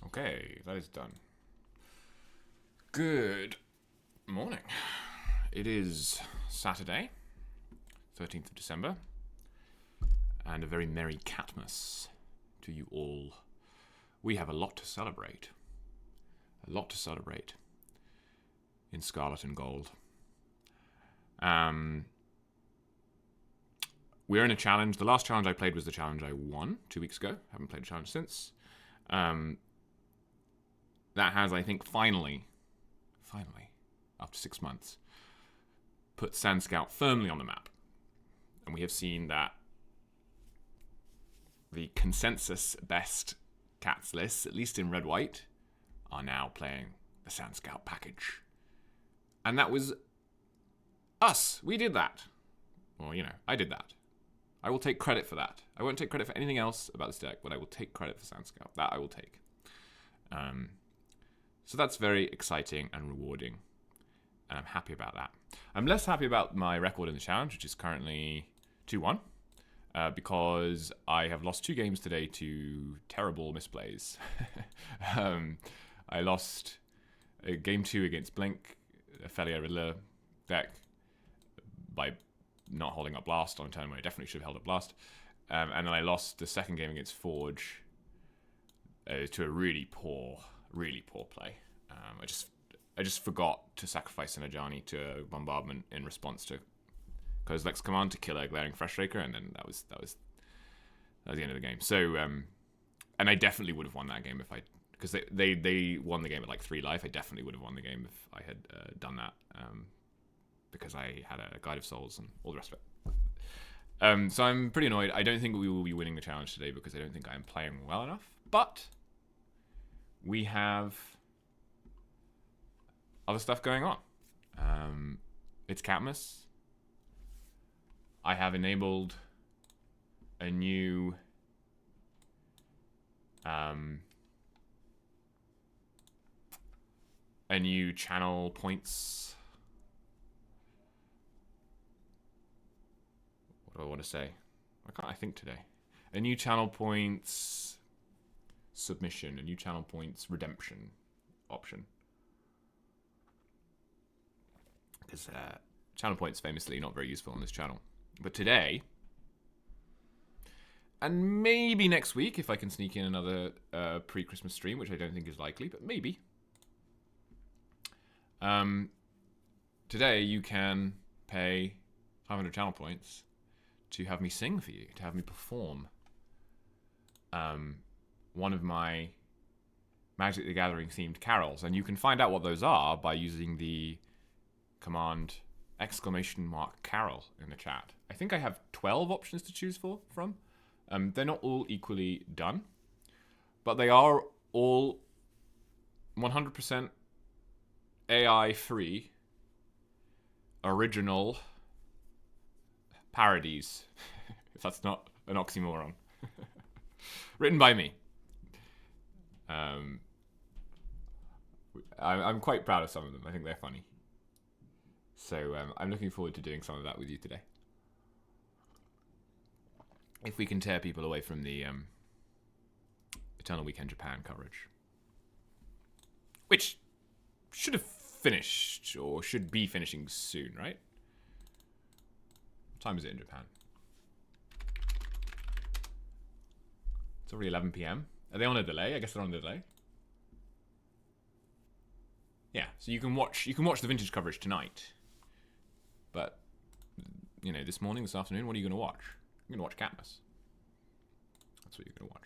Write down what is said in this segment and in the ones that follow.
Okay, that is done. Good morning. It is Saturday, 13th of December, and a very merry CatMas to you all. We have a lot to celebrate. A lot to celebrate in Scarlet and Gold. We're in a challenge. The last challenge I played was the challenge I won 2 weeks ago. Haven't played a challenge since. That has, I think, finally, after 6 months, put Sand Scout firmly on the map. And we have seen that the consensus best cats lists, at least in red-white, are now playing the Sand Scout package. And that was us. We did that. Well, I did that. I will take credit for that. I won't take credit for anything else about this deck, but I will take credit for Sand Scout. That I will take. So that's very exciting and rewarding, and I'm happy about that. I'm less happy about my record in the challenge, which is currently 2-1, because I have lost 2 games today to terrible misplays. I lost game 2 against Blink, a Felia Riddler deck, by not holding up Blast on a turn where I definitely should have held up Blast. And then I lost the second game against Forge to a really poor play. I just forgot to sacrifice Sinajani to a bombardment in response to Kozilek's command to kill a Glaring Freshraker, and then that was the end of the game. So, and I definitely would have won that game because they won the game at like 3 life. I definitely would have won the game if I had done that, because I had a Guide of Souls and all the rest of it. So I'm pretty annoyed. I don't think we will be winning the challenge today because I don't think I'm playing well enough. But we have other stuff going on. It's CatMas. I have enabled a new channel points. What do I want to say? Why can't I think today? A new channel points submission, a new channel points redemption option. Because channel points famously not very useful on this channel. But today, and maybe next week if I can sneak in another pre-Christmas stream, which I don't think is likely, but maybe. Today you can pay 500 channel points to have me sing for you, to have me perform one of my Magic the Gathering themed carols. And you can find out what those are by using the command !carol in the chat. I think I have 12 options to choose from. They're not all equally done, but they are all 100% AI free original parodies, if that's not an oxymoron. Written by me. I'm quite proud of some of them. I think they're funny. So I'm looking forward to doing some of that with you today. If we can tear people away from the Eternal Weekend Japan coverage. Which should have finished, or should be finishing soon, right? What time is it in Japan? It's already 11 p.m. Are they on a delay? I guess they're on a delay. Yeah, so you can watch the vintage coverage tonight. But this morning, this afternoon, what are you going to watch? You're going to watch CatMas. That's what you're going to watch.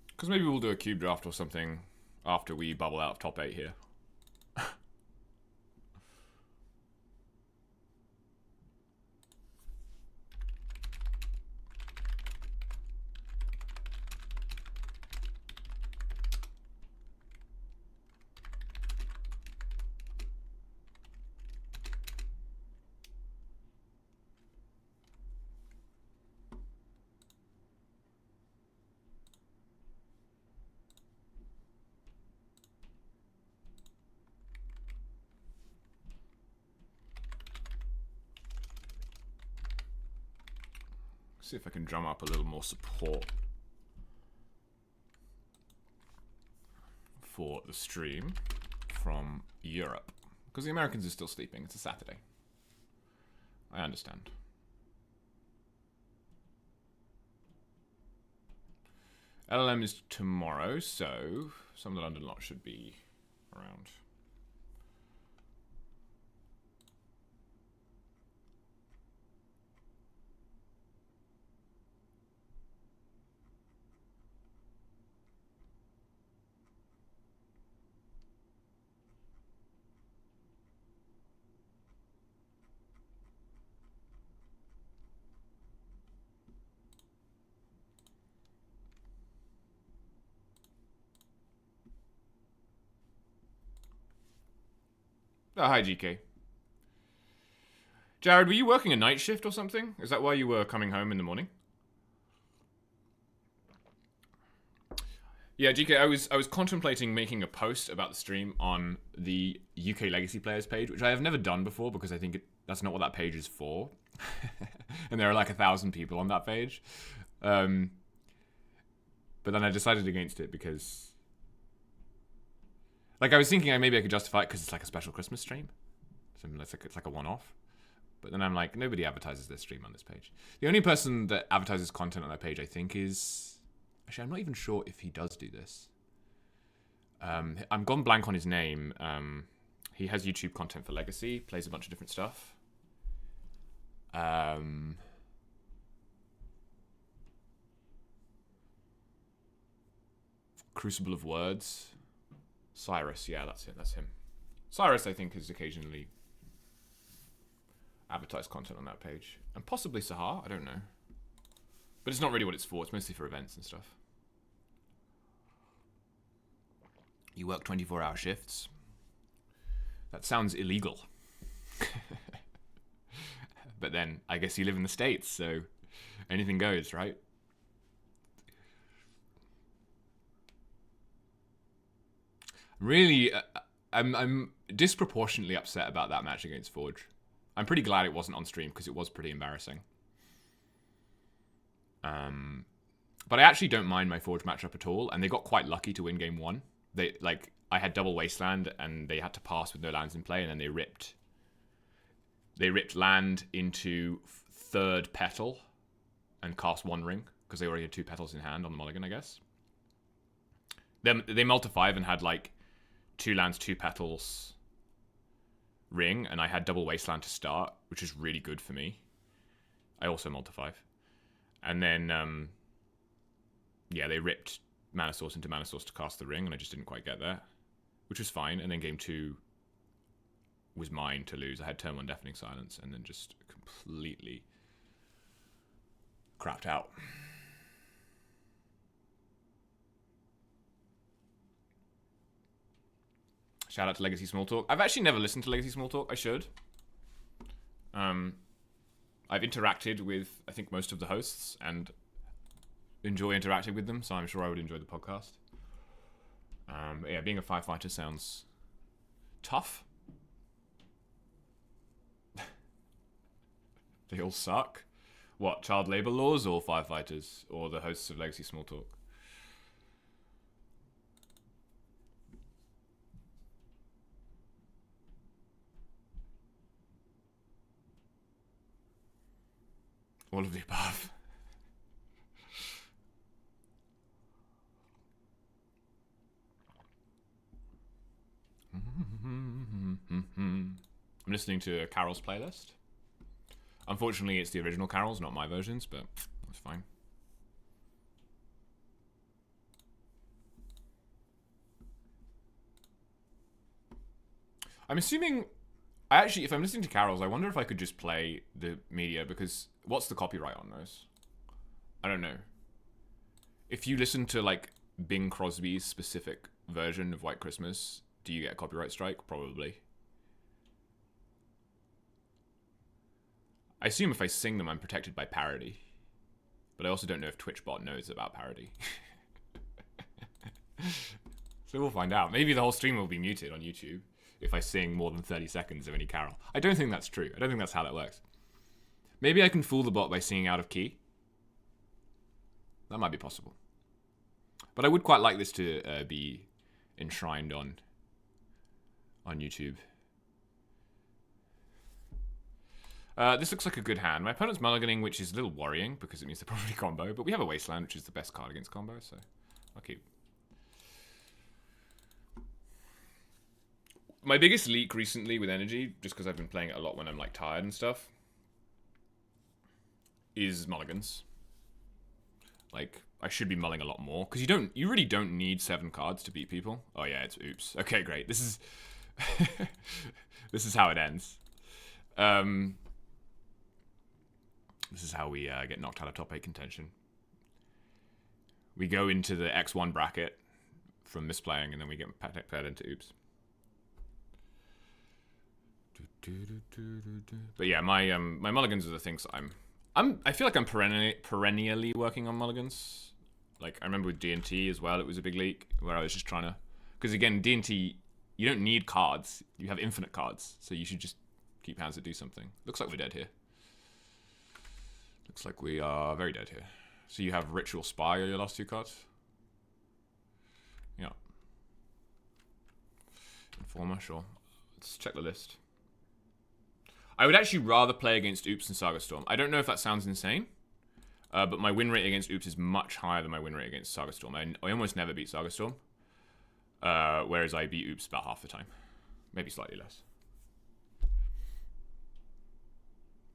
Because maybe we'll do a cube draft or something after we bubble out of top 8 here. See if I can drum up a little more support for the stream from Europe. Because the Americans are still sleeping. It's a Saturday. I understand. LLM is tomorrow, so some of the London lot should be around. Oh, hi, GK. Jared, were you working a night shift or something? Is that why you were coming home in the morning? Yeah, GK, I was contemplating making a post about the stream on the UK Legacy Players page, which I have never done before because I think that's not what that page is for. And there are like 1,000 people on that page. But then I decided against it because... Like, I was thinking maybe I could justify it because it's like a special Christmas stream. So it's like a one-off. But then I'm like, nobody advertises their stream on this page. The only person that advertises content on that page, I think, is... Actually, I'm not even sure if he does do this. I'm gone blank on his name. He has YouTube content for Legacy, plays a bunch of different stuff. Crucible of Words. Cyrus, yeah, that's it. That's him. Cyrus, I think, has occasionally advertised content on that page. And possibly Sahar, I don't know. But it's not really what it's for. It's mostly for events and stuff. You work 24-hour shifts. That sounds illegal. But then, I guess you live in the States, so anything goes, right? Really, I'm disproportionately upset about that match against Forge. I'm pretty glad it wasn't on stream because it was pretty embarrassing. But I actually don't mind my Forge matchup at all, and they got quite lucky to win game 1. I had double Wasteland, and they had to pass with no lands in play, and then they ripped land into 3rd Petal and cast 1 ring because they already had 2 petals in hand on the mulligan, I guess. Then they multi-5 and had like 2 lands, 2 petals ring, and I had double Wasteland to start, which is really good for me. I also multi-5. And then, yeah, they ripped Mana Source into Mana Source to cast the ring, and I just didn't quite get there, which was fine. And then game 2 was mine to lose. I had turn 1 Deafening Silence, and then just completely crapped out. Shout out to Legacy Small Talk. I've actually never listened to Legacy Small Talk. I should. I've interacted with, I think, most of the hosts and enjoy interacting with them, so I'm sure I would enjoy the podcast. But yeah, being a firefighter sounds tough. They all suck. What, child labor laws or firefighters? Or the hosts of Legacy Small Talk? All of the above. I'm listening to Carol's playlist. Unfortunately, it's the original Carol's, not my versions, but that's fine. I'm assuming... Actually, if I'm listening to Carol's, I wonder if I could just play the media, because what's the copyright on those? I don't know. If you listen to, like, Bing Crosby's specific version of White Christmas, do you get a copyright strike? Probably. I assume if I sing them, I'm protected by parody. But I also don't know if TwitchBot knows about parody. So we'll find out. Maybe the whole stream will be muted on YouTube if I sing more than 30 seconds of any carol. I don't think that's true. I don't think that's how that works. Maybe I can fool the bot by singing out of key. That might be possible. But I would quite like this to be enshrined on YouTube. This looks like a good hand. My opponent's mulliganing, which is a little worrying because it means they're probably combo. But we have a Wasteland, which is the best card against combo, so I'll keep. My biggest leak recently with energy, just because I've been playing it a lot when I'm like tired and stuff, is mulligans. Like, I should be mulling a lot more because you really don't need 7 cards to beat people. Oh yeah, it's oops. Okay, great. This is this is how it ends. This is how we get knocked out of top 8 contention. We go into the X1 bracket from misplaying, and then we get paired into oops. But yeah, my mulligans are the things I feel like I'm perennially working on mulligans. Like I remember with D&T as well, it was a big leak where I was just trying to, because again D&T you don't need cards, you have infinite cards, so you should just keep hands that do something. Looks like we're dead here. Looks like we are very dead here. So you have Ritual Spy are your last 2 cards. Yeah. Informer, sure. Let's check the list. I would actually rather play against Oops than Saga Storm. I don't know if that sounds insane, but my win rate against Oops is much higher than my win rate against Saga Storm. I almost never beat Saga Storm, whereas I beat Oops about half the time. Maybe slightly less.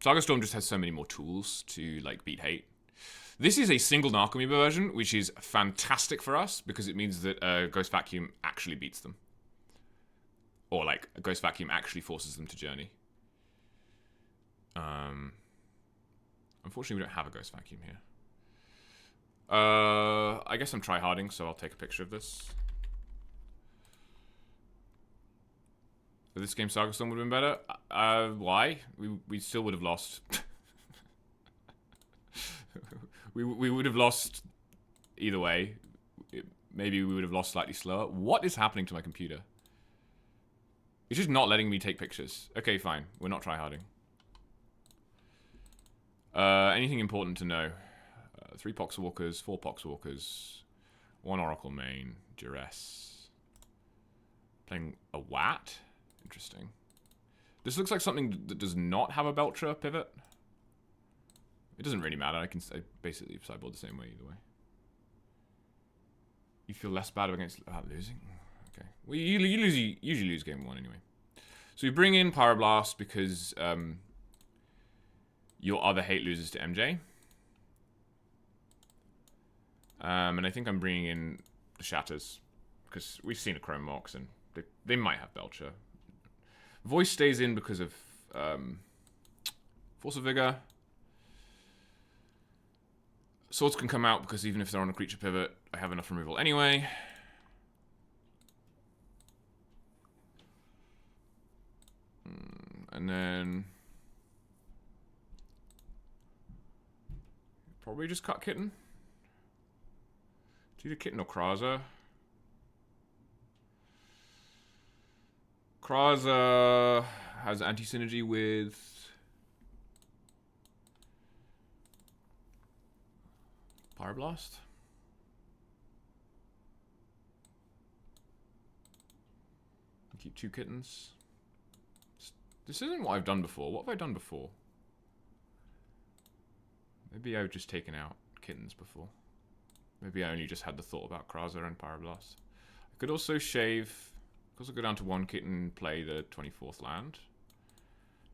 Saga Storm just has so many more tools to like beat hate. This is a single Narcomoeba version, which is fantastic for us because it means that Ghost Vacuum actually beats them. Or like a Ghost Vacuum actually forces them to journey. Unfortunately, we don't have a Ghost Vacuum here. I guess I'm tryharding, so I'll take a picture of this. This game Saga Storm would have been better. Why? We still would have lost. we would have lost either way. Maybe we would have lost slightly slower. What is happening to my computer? It's just not letting me take pictures. Okay, fine. We're not tryharding. Anything important to know? 3 Poxwalkers, 4 Poxwalkers, 1 Oracle main, Duress. Playing a Wat? Interesting. This looks like something that does not have a Beltra pivot. It doesn't really matter. I basically sideboard the same way either way. You feel less bad against losing? Okay. Well, you usually lose game 1 anyway. So we bring in Pyroblast because your other hate loses to MJ. And I think I'm bringing in the Shatters because we've seen a Chrome Mox and they might have Belcher. Voice stays in because of Force of Vigor. Swords can come out because even if they're on a creature pivot, I have enough removal anyway. And then probably just cut Kitten. It's either Kitten or Kraza. Kraza has anti-synergy with Pyroblast. Keep 2 kittens. This isn't what I've done before. What have I done before? Maybe I've just taken out kittens before. Maybe I only just had the thought about Kraza and Pyroblast. I could also shave. Because I'll go down to 1 kitten, play the 24th land.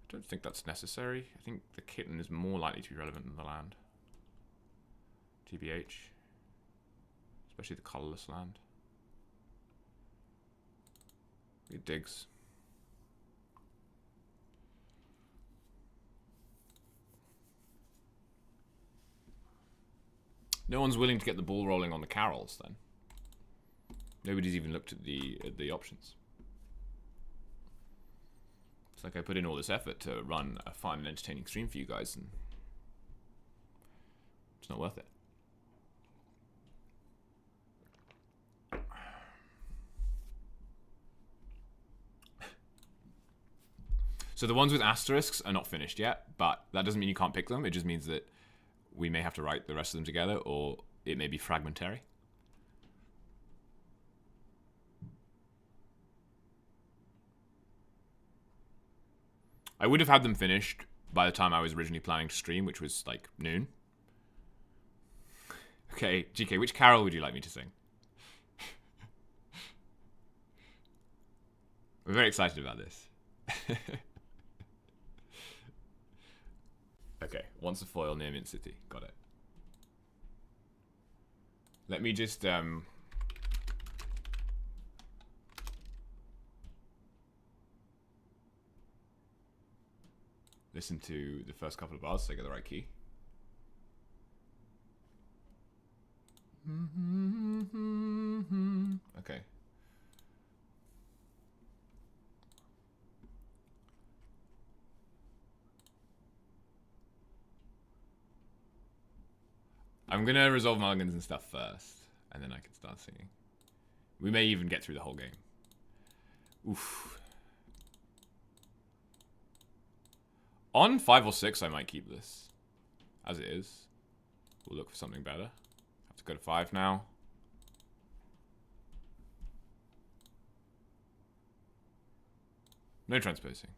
I don't think that's necessary. I think the kitten is more likely to be relevant than the land. TBH. Especially the colorless land. It digs. No one's willing to get the ball rolling on the carols then. Nobody's even looked at the options. It's like I put in all this effort to run a fun and entertaining stream for you guys, and it's not worth it. So the ones with asterisks are not finished yet, but that doesn't mean you can't pick them. It just means that we may have to write the rest of them together, or it may be fragmentary. I would have had them finished by the time I was originally planning to stream, which was like noon. Okay, GK, which carol would you like me to sing? I'm very excited about this. Okay, wants a foil near Mint City. Got it. Let me just listen to the first couple of bars so I get the right key. Okay. I'm gonna resolve mulligans and stuff first, and then I can start singing. We may even get through the whole game. Oof. On 5 or 6, I might keep this. As it is. We'll look for something better. Have to go to 5 now. No transposing.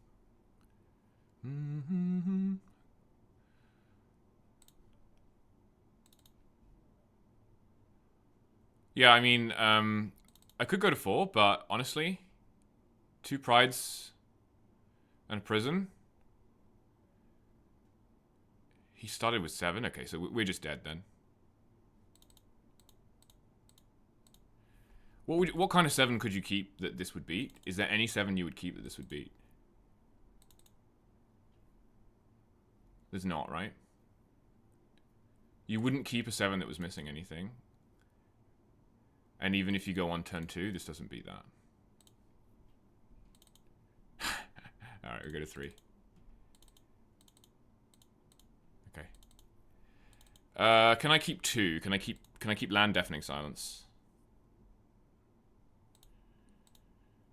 Yeah, I mean, I could go to 4, but honestly, 2 prides and a prison. He started with 7. Okay, so we're just dead then. What kind of 7 could you keep that this would beat? Is there any 7 you would keep that this would beat? There's not, right? You wouldn't keep a 7 that was missing anything. And even if you go on turn 2, this doesn't beat that. Alright, we go to 3. Okay. Can I keep 2? Can I keep land deafening silence?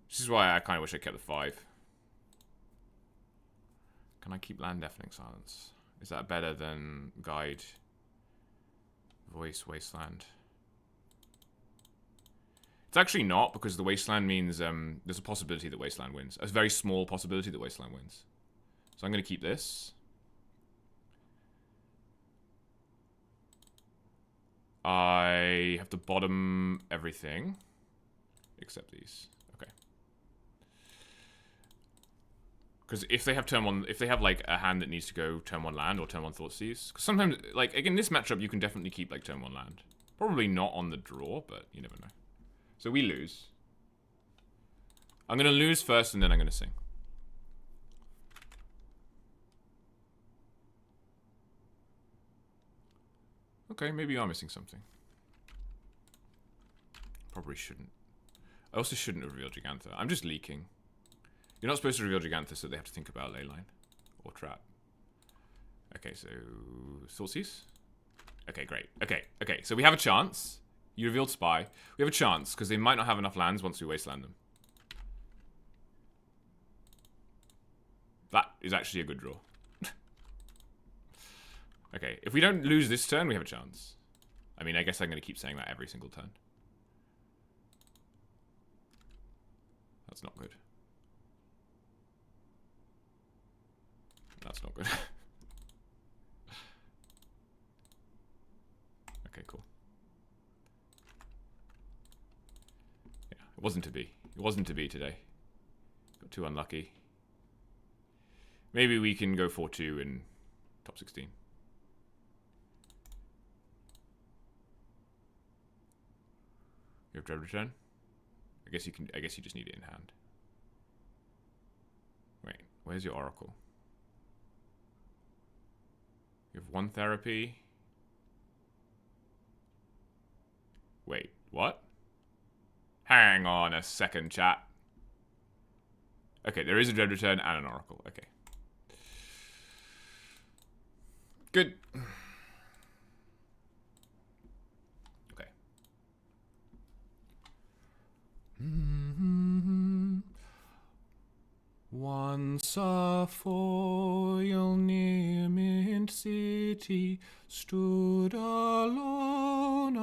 This is why I kind of wish I kept the 5. Can I keep land deafening silence? Is that better than guide, voice, wasteland? It's actually not, because the wasteland means there's a possibility that wasteland wins. A very small possibility that wasteland wins. So I'm going to keep this. I have to bottom everything except these. Okay. Because if they have turn 1, if they have like a hand that needs to go turn 1 land or turn 1 Thoughtseize, because sometimes, like, again, this matchup you can definitely keep like turn 1 land. Probably not on the draw, but you never know. So we lose. I'm going to lose first and then I'm going to sing. Okay, maybe you are missing something. Probably shouldn't. I also shouldn't have revealed Gigantha. I'm just leaking. You're not supposed to reveal Gigantha, so they have to think about Leyline. Or Trap. Okay, so Thoughtseize? Okay, great. Okay, so we have a chance. You revealed Spy. We have a chance, because they might not have enough lands once we wasteland them. That is actually a good draw. Okay, if we don't lose this turn, we have a chance. I mean, I guess I'm going to keep saying that every single turn. That's not good. That's not good. Okay, cool. Yeah, it wasn't to be. It wasn't to be today. Got too unlucky. Maybe we can go 4-2 in top 16. You have Dread Return? I guess you can. I guess you just need it in hand. Wait, where's your Oracle? You have 1 therapy. Wait, what? Hang on a second, chat. Okay, there is a Dread Return and an Oracle. Okay. Good. Okay. Once a foil near Mint City stood alone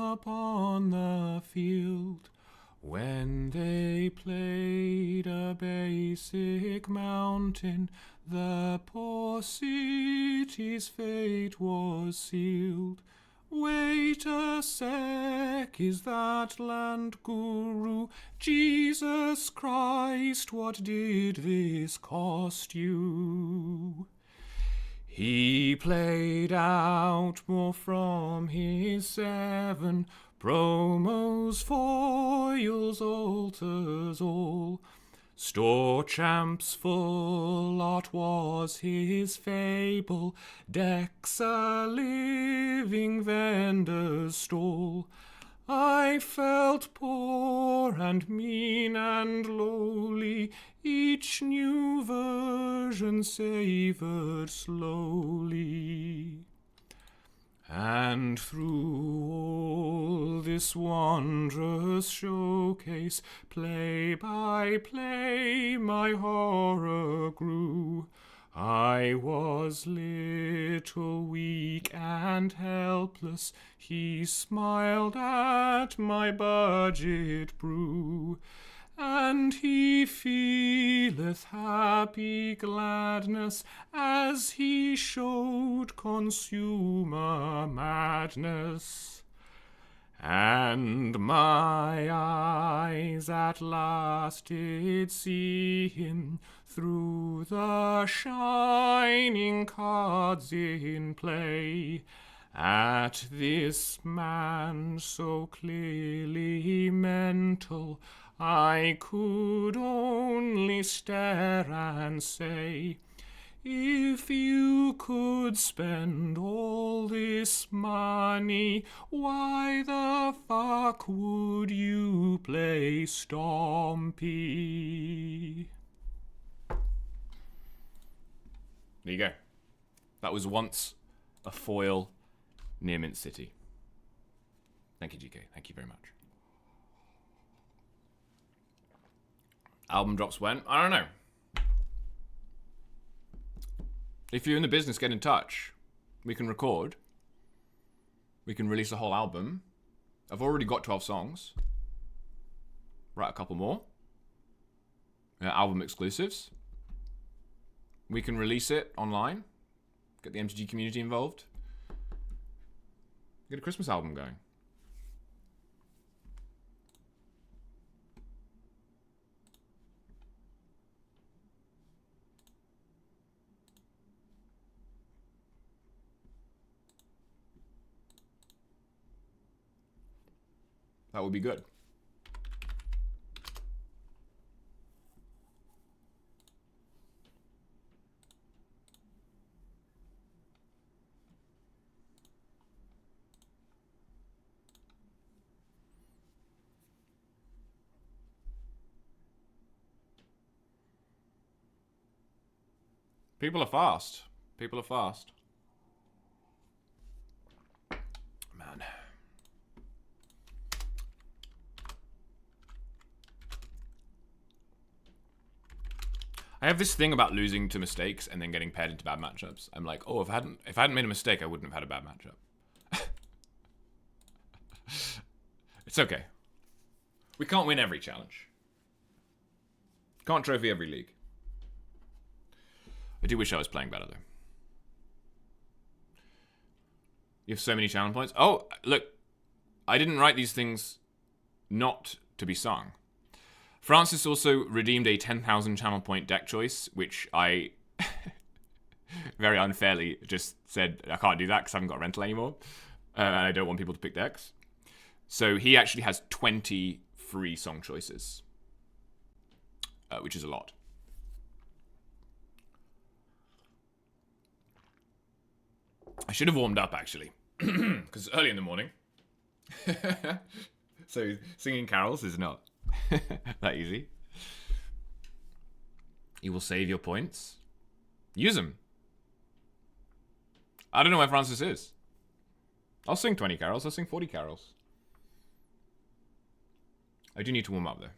When they played a basic mountain, the poor city's fate was sealed. Wait a sec, is that land guru? Jesus Christ, what did this cost you? He played out more from his 7 promos, foils, altars, all. Store champs full, art was his fable, decks a living vendor's stall. I felt poor and mean and lowly, each new version savoured slowly. And through all this wondrous showcase, play by play, my horror grew. I was little, weak and helpless. He smiled at my budget brew. And he feeleth happy gladness as he showed consumer madness. And my eyes at last did see him through the shining cards in play. At this man so clearly mental, I could only stare and say, if you could spend all this money, why the fuck would you play Stompy? There you go. That was once a foil near Mint City. Thank you, GK. Thank you very much. Album drops when? I don't know. If you're in the business, get in touch. We can record. We can release a whole album. I've already got 12 songs. Write a couple more. Album exclusives. We can release it online. Get the MTG community involved. Get a Christmas album going. That would be good. People are fast. People are fast. Man. I have this thing about losing to mistakes and then getting paired into bad matchups. I'm like, oh, if I hadn't made a mistake, I wouldn't have had a bad matchup. It's okay. We can't win every challenge. Can't trophy every league. I do wish I was playing better, though. You have so many challenge points. Oh, look. I didn't write these things not to be sung. Francis also redeemed a 10,000 channel point deck choice, which I very unfairly just said I can't do that because I haven't got a rental anymore. And I don't want people to pick decks. So he actually has 20 free song choices, which is a lot. I should have warmed up, actually, because it's early in the morning. So singing carols is not that easy. You will save your points. Use them. I don't know where Francis is. I'll sing 20 carols. I'll sing 40 carols. I do need to warm up, though.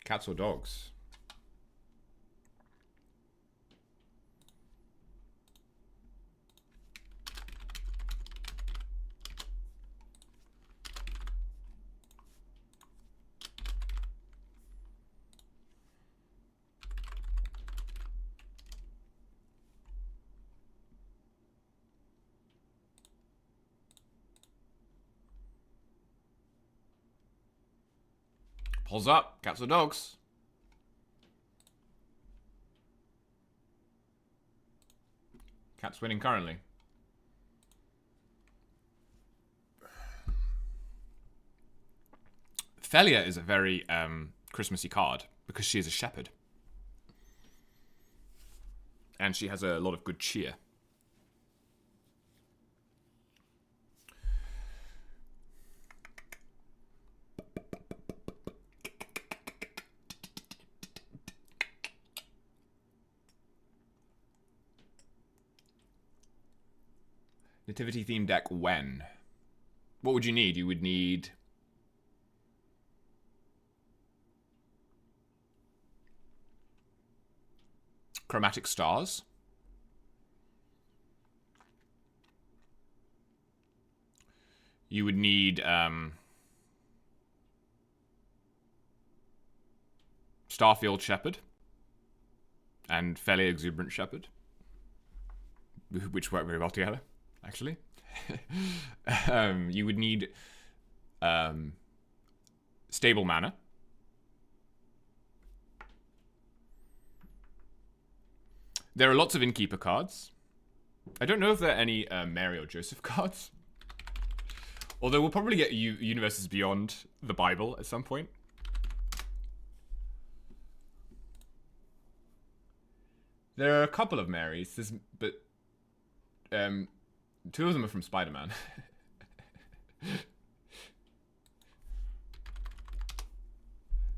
Cats or dogs? Pulls up. Cats or dogs? Cat's winning currently. Felia is a very Christmassy card because she is a shepherd. And she has a lot of good cheer. Nativity theme deck when? What would you need? You would need chromatic stars. You would need Starfield Shepherd and Fairly Exuberant Shepherd, which work very well together, actually. You would need Stable Mana. There are lots of Innkeeper cards. I don't know if there are any Mary or Joseph cards. Although we'll probably get universes beyond the Bible at some point. There are a couple of Marys, but two of them are from Spider-Man.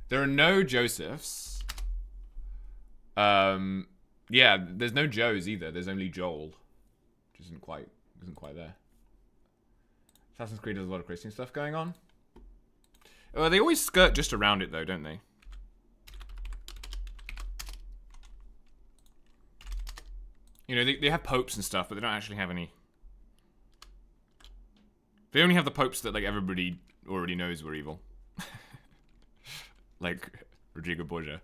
There are no Josephs. Yeah, there's no Joes either. There's only Joel, which isn't quite there. Assassin's Creed has a lot of Christian stuff going on. Well, they always skirt just around it though, don't they? You know, they have popes and stuff, but they don't actually have any. They only have the popes that like everybody already knows were evil. Like Rodrigo Borgia.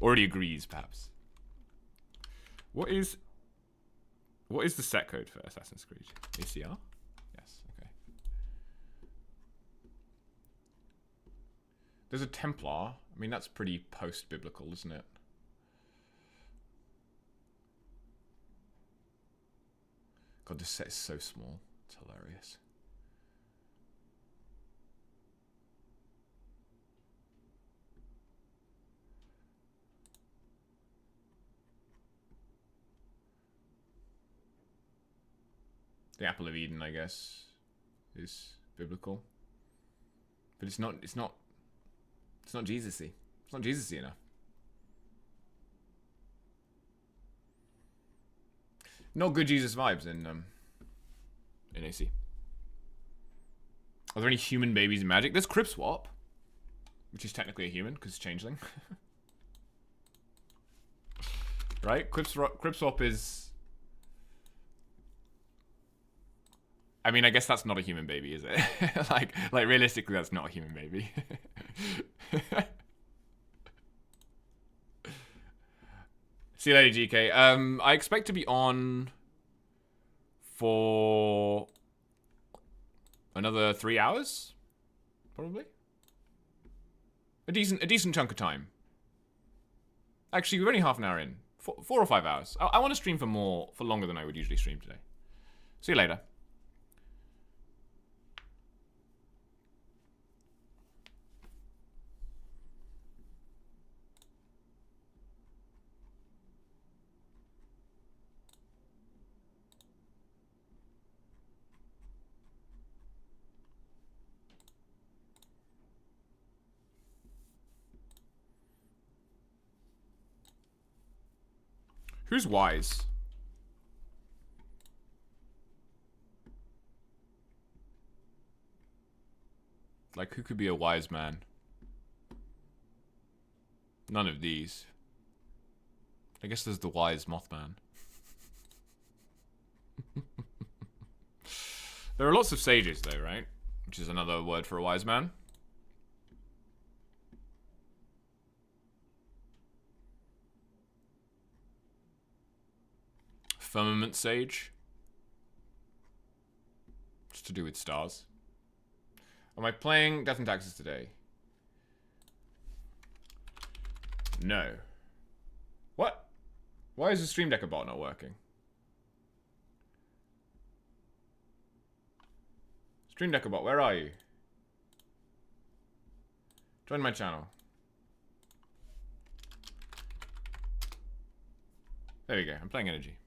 Already agrees, perhaps. What is the set code for Assassin's Creed? ACR? Yes, okay. There's a Templar. I mean, that's pretty post-biblical, isn't it? God, this set is so small. It's hilarious. The Apple of Eden, I guess, is biblical, but it's not Jesus-y. It's not Jesus-y enough. Not good Jesus vibes in AC. Are there any human babies in Magic? There's Crib Swap, which is technically a human because it's changeling. Right? Crib Swap is. I mean, I guess that's not a human baby, is it? like realistically, that's not a human baby. See you later, GK. I expect to be on for another 3 hours, probably. A decent chunk of time. Actually, we're only half an hour in. 4 or 5 hours. I want to stream for longer than I would usually stream today. See you later. Who's wise? Like, who could be a wise man? None of these. I guess there's the wise Mothman. There are lots of sages, though, right? Which is another word for a wise man. Firmament Sage. It's to do with stars. Am I playing Death and Taxes today? No. What? Why is the Stream Decker bot not working? Stream Decker bot, where are you? Join my channel. There we go. I'm playing Energy.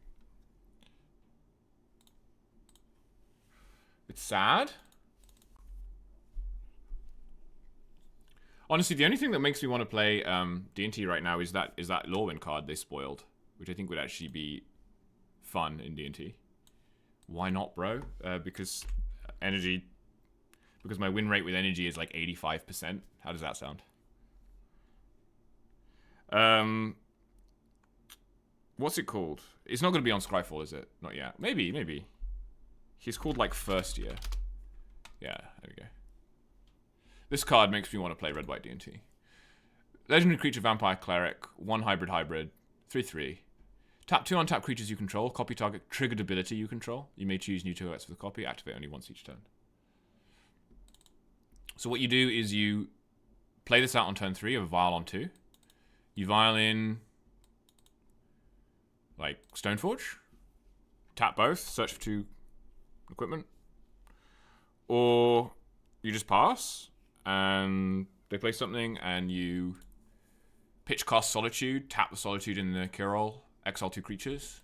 It's sad. Honestly, the only thing that makes me want to play D&T right now is that Lorwyn card they spoiled, which I think would actually be fun in D&T. Why not, bro? Because Energy... Because my win rate with Energy is like 85%. How does that sound? What's it called? It's not going to be on Scryfall, is it? Not yet. Maybe. He's called like First Year. Yeah, there we go. This card makes me want to play Red White D&T. Legendary Creature Vampire Cleric, 1 hybrid, 3/3. Tap 2 untap creatures you control, copy target triggered ability you control. You may choose new turrets for the copy, activate only once each turn. So what you do is you play this out on turn 3 of Vial on 2. You Vial in like Stoneforge, tap both, search for 2 equipment, or you just pass and they play something and you pitch cast Solitude, tap the Solitude in the Kirol, exile 2 creatures,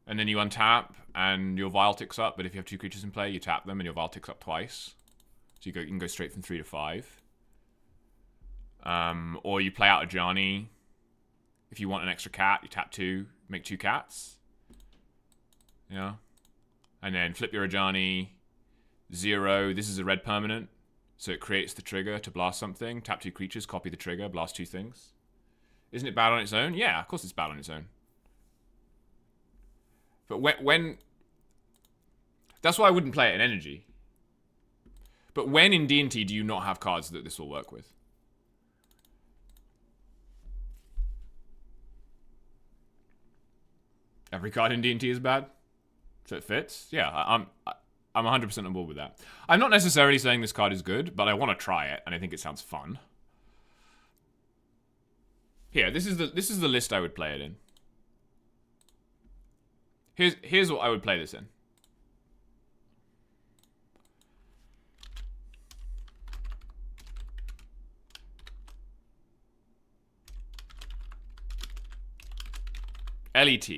and then you untap and your Vial ticks up, but if you have 2 creatures in play, you tap them and your Vial ticks up twice. So you can go straight from 3 to 5. Or you play out a Ajani. If you want an extra cat, you tap 2, make 2 cats. Yeah. And then flip your Ajani, 0. This is a red permanent. So it creates the trigger to blast something. Tap 2 creatures, copy the trigger, blast 2 things. Isn't it bad on its own? Yeah, of course it's bad on its own. But when that's why I wouldn't play it in Energy. But when in D&T do you not have cards that this will work with? Every card in D&T is bad? So it fits? Yeah, I'm 100% on board with that. I'm not necessarily saying this card is good, but I want to try it, and I think it sounds fun. Here, this is the list I would play it in. Here's what I would play this in. LET.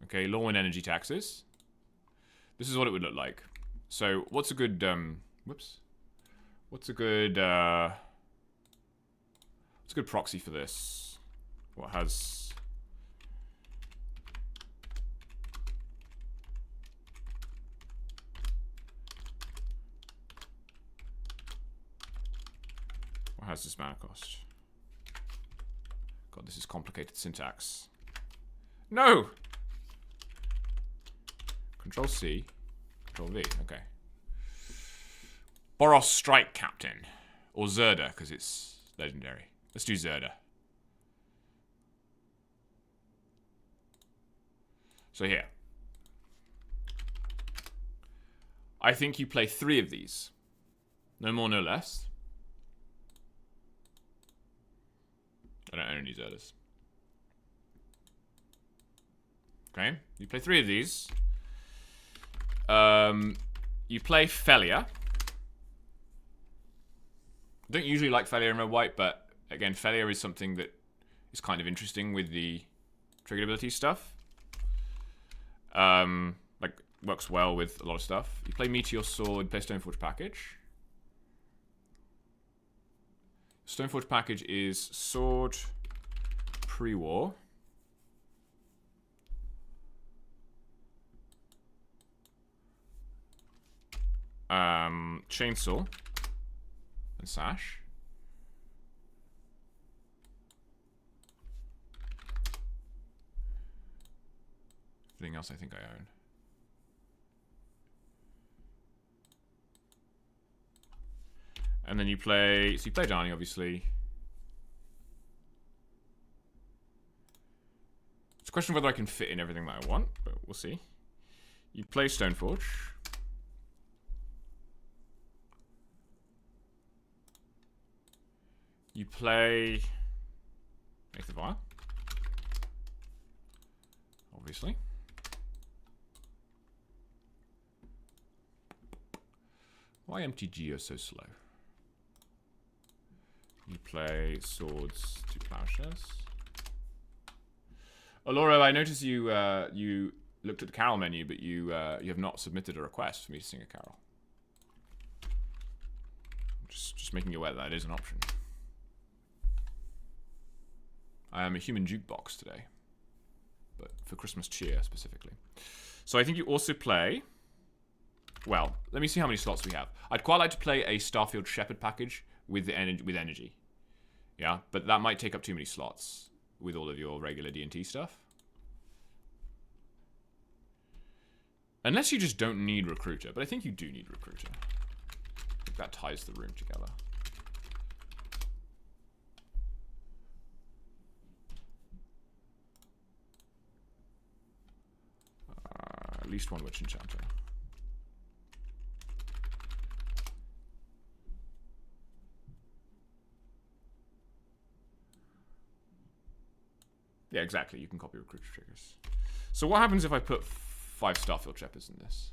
Okay, Lorwyn Energy Taxes. This is what it would look like. So, what's a good, What's a good proxy for this? What has... What has this mana cost? God, this is complicated syntax. No! Control C. Control V. Okay. Boros Strike Captain. Or Zerda, because it's legendary. Let's do Zerda. So here. I think you play 3 of these. No more, no less. I don't own any Zerdas. Okay, you play 3 of these. You play Felia. I don't usually like Felia in red white, but again, Felia is something that is kind of interesting with the triggered ability stuff. Like works well with a lot of stuff. You play Meteor Sword, play Stoneforge Package. Stoneforge Package is Sword pre-war. Chainsaw and Sash. Everything else I think I own. And then you play, so you play Darnie, obviously. It's a question of whether I can fit in everything that I want, but we'll see. You play Stoneforge. You play Eighth of Fire, obviously. Why MTG are so slow? You play Swords to Plowshares. Oloro, I noticed you you looked at the carol menu, but you have not submitted a request for me to sing a carol. Just making you aware that is an option. I am a human jukebox today, but for Christmas cheer specifically. So I think you also play. Well, let me see how many slots we have. I'd quite like to play a Starfield Shepherd package with energy. Yeah, but that might take up too many slots with all of your regular D&T stuff. Unless you just don't need Recruiter, but I think you do need Recruiter. I think that ties the room together. At least one Witch Enchanter. Yeah, exactly. You can copy Recruiter triggers. So what happens if I put 5 Starfield Shepherds in this?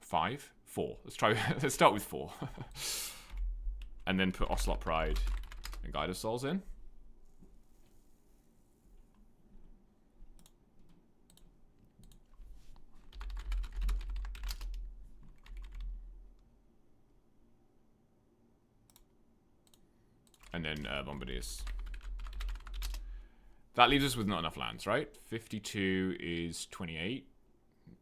5? 4. Let's try. Let's start with 4. And then put Ocelot Pride and Guide of Souls in. And then Bombardiers. That leaves us with not enough lands, right? 52 is 28.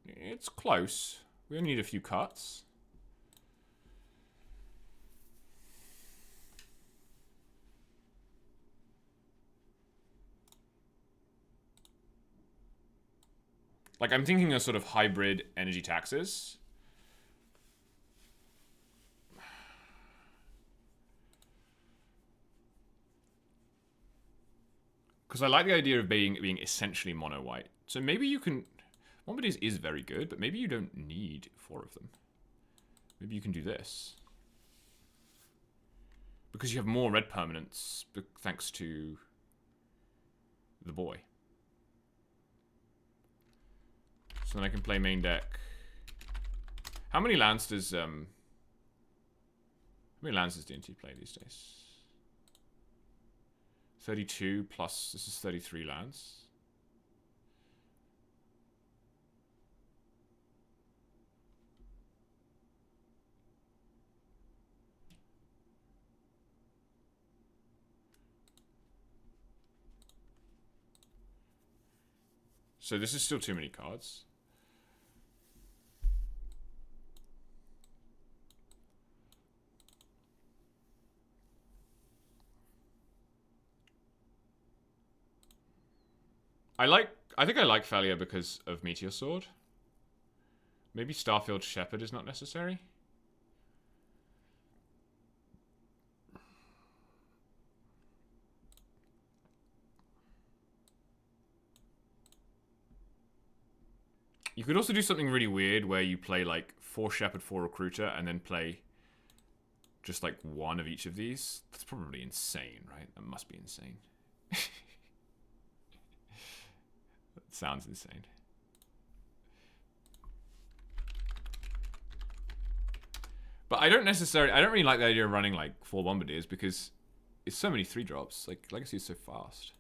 It's close. We only need a few cuts. Like, I'm thinking of sort of hybrid energy taxes. Because I like the idea of being essentially mono-white. So maybe you can... Bombardiers is very good, but maybe you don't need 4 of them. Maybe you can do this. Because you have more red permanents, thanks to the boy. So then I can play main deck. How many lands does D&T play these days? 32 plus, this is 33 lands. So this is still too many cards. I think I like Thalia because of Meteor Sword. Maybe Starfield Shepherd is not necessary. You could also do something really weird where you play like 4 Shepherd, 4 Recruiter, and then play just like 1 of each of these. That's probably insane, right? That must be insane. That sounds insane. But I don't really like the idea of running like 4 Bombardiers because it's so many 3-drops. Like, Legacy is so fast.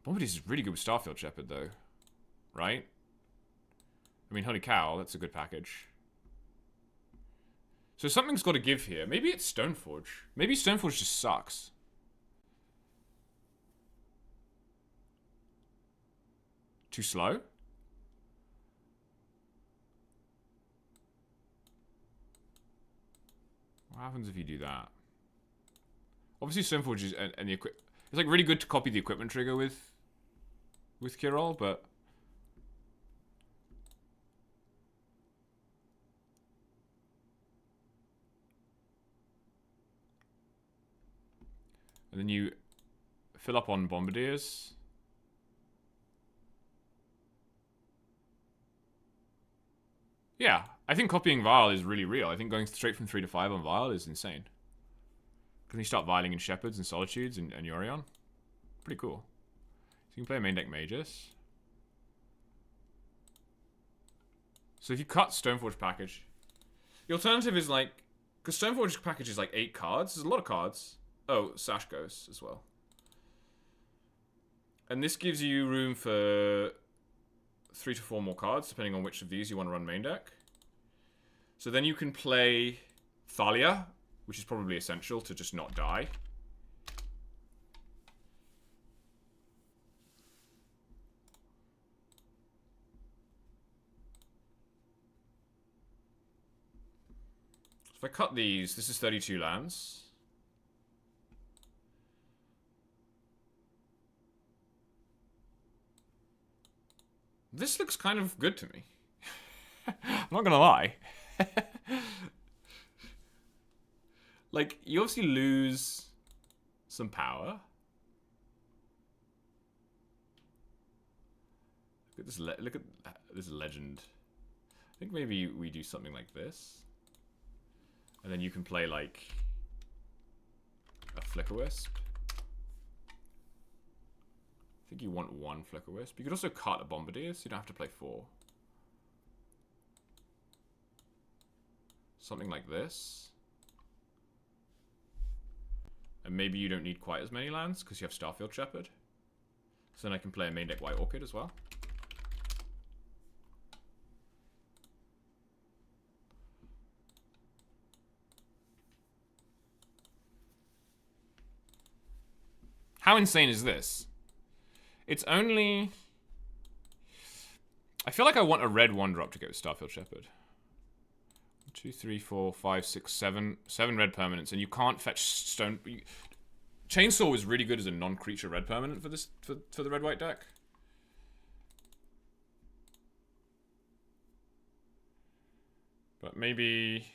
Bombardiers is really good with Starfield Shepherd though. Right? I mean, holy cow, that's a good package. So something's got to give here. Maybe it's Stoneforge. Maybe Stoneforge just sucks. Too slow? What happens if you do that? Obviously, Stoneforge is and the it's like really good to copy the equipment trigger with Kirol, but and then you fill up on Bombardiers. Yeah, I think copying Vile is really real. I think going straight from 3 to 5 on Vile is insane. Can you start viling in Shepherds and Solitudes and Yorion? Pretty cool. So you can play a main deck Magus. So if you cut Stoneforge package, the alternative is like, because Stoneforge package is like 8 cards. There's a lot of cards. Oh, Sash goes as well. And this gives you room for 3 to 4 more cards, depending on which of these you want to run main deck. So then you can play Thalia, which is probably essential to just not die. If I cut these, this is 32 lands. This looks kind of good to me. I'm not gonna lie. Like, you obviously lose some power. Look at this legend. I think maybe we do something like this. And then you can play, like, a Flickerwisp. I think you want 1 Flickerwisp. You could also cut a Bombardier, so you don't have to play 4. Something like this. And maybe you don't need quite as many lands, because you have Starfield Shepherd. So then I can play a main deck White Orchid as well. How insane is this? It's only... I feel like I want a red 1-drop to go with Starfield Shepherd. 2, 3, 4, 5, 6, 7. 7 red permanents, and you can't fetch stone... Chainsaw is really good as a non-creature red permanent for this for the red-white deck. But maybe...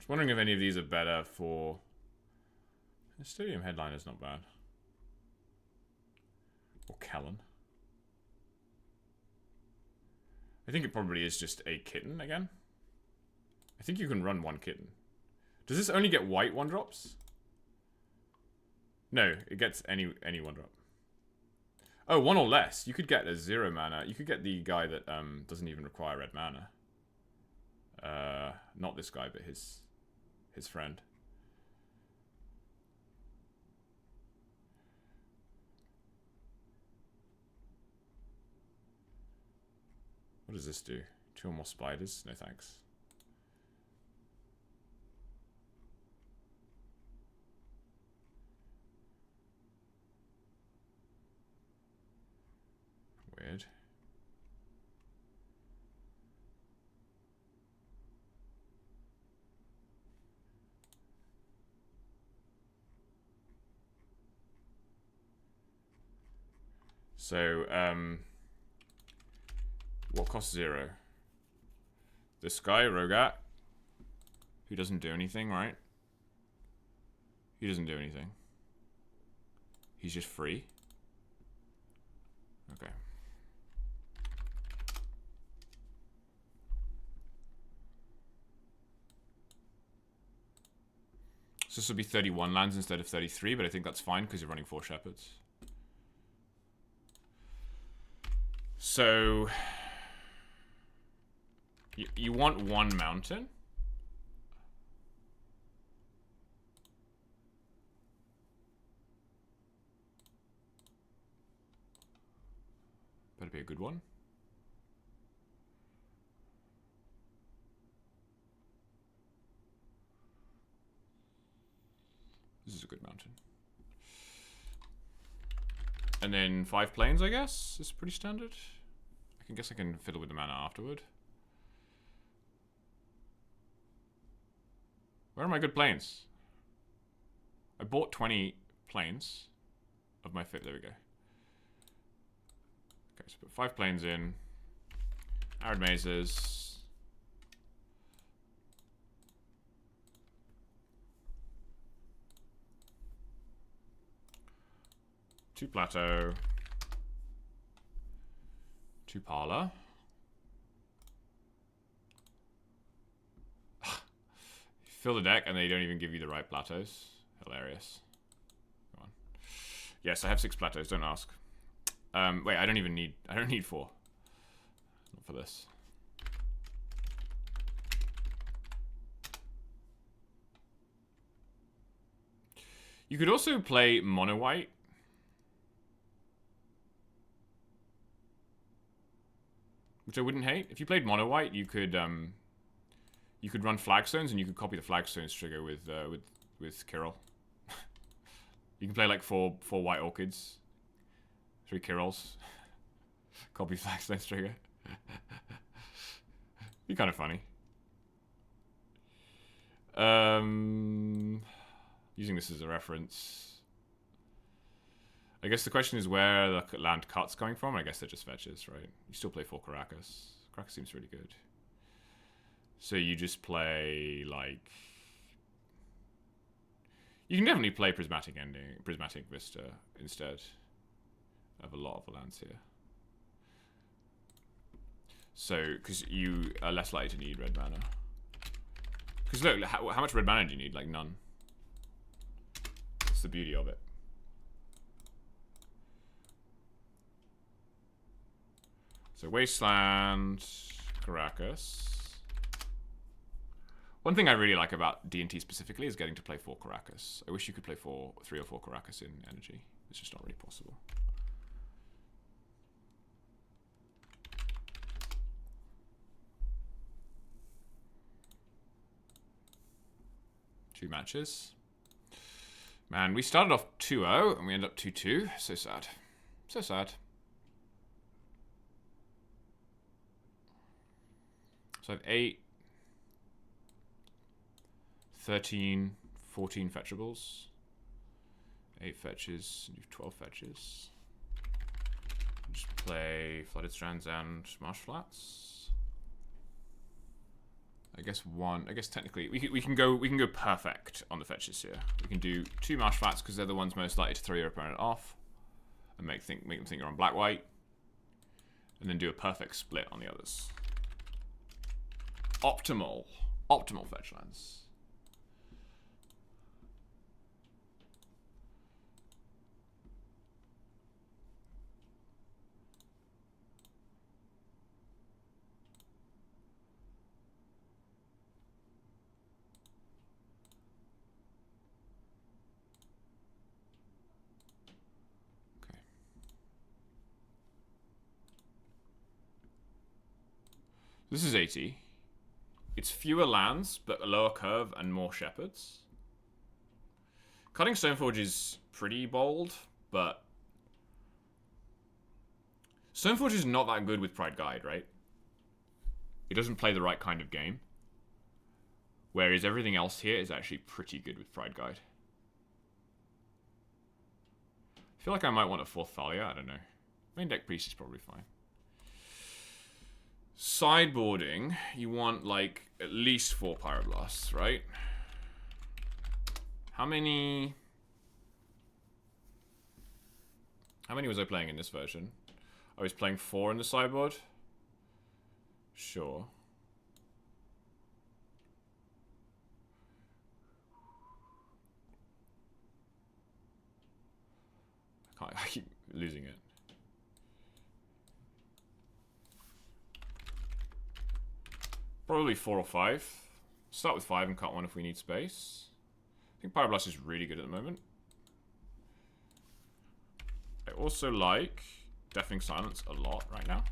wondering if any of these are better for... The Stadium Headliner's not bad. Or Kellen. I think it probably is just a kitten again. I think you can run 1 kitten. Does this only get white 1-drops? No, it gets any 1-drop. Oh, 1 or less. You could get a 0 mana. You could get the guy that doesn't even require red mana. Not this guy, but his friend. What does this do? 2 or more spiders? No thanks. Weird. So, what costs 0? This guy, Rogat, who doesn't do anything, right? He doesn't do anything. He's just free. Okay. So this will be 31 lands instead of 33, but I think that's fine because you're running 4 Shepherds. So, you want 1 mountain. Better be a good one. This is a good mountain. And then 5 planes, I guess, is pretty standard. I guess I can fiddle with the mana afterward. Where are my good planes? I bought 20 planes of my fit. There we go. Okay, so put 5 planes in. Arid mazes. Two plateau. 2 parlor. Fill the deck and they don't even give you the right plateaus. Hilarious. Come on. Yes, I have 6 plateaus, don't ask. Wait, I don't need 4. Not for this. You could also play mono white. Which I wouldn't hate. If you played mono white, you could run flagstones and you could copy the flagstones trigger with Kirill. You can play like 4 white orchids, 3 Kirills, copy flagstones trigger. Be kind of funny. Using this as a reference. I guess the question is where the land cut's coming from. I guess they're just fetches, right? You still play 4 Caracas. Caracas seems really good. So you just play, like... You can definitely play Prismatic Vista instead of a lot of the lands here. So, because you are less likely to need red mana. Because look, how much red mana do you need? Like, none. That's the beauty of it. So Wasteland, Caracas. One thing I really like about D&T specifically is getting to play 4 Caracas. I wish you could play 3 or 4 Caracas in Energy. It's just not really possible. Two matches. Man, we started off 2-0 and we ended up 2-2. So sad. So sad. So I have 8, 13, 14 fetchables. 8 fetches, 12 fetches. Just play Flooded Strands and Marsh Flats. I guess technically we can go perfect on the fetches here. We can do 2 Marsh Flats because they're the ones most likely to throw your opponent off and make them think you're on black white, and then do a perfect split on the others. Optimal fetch lands. Okay. This is 80. It's fewer lands, but a lower curve and more shepherds. Cutting Stoneforge is pretty bold, but Stoneforge is not that good with Pride Guide, right? It doesn't play the right kind of game. Whereas everything else here is actually pretty good with Pride Guide. I feel like I might want a 4th Thalia, I don't know. Main deck Priest is probably fine. Sideboarding, you want like at least 4 Pyroblasts, right? How many was I playing in this version? I was playing 4 in the sideboard. Sure. I keep losing it. Probably 4 or 5. Start with 5 and cut 1 if we need space. I think Pyroblast is really good at the moment. I also like Deafening Silence a lot right now.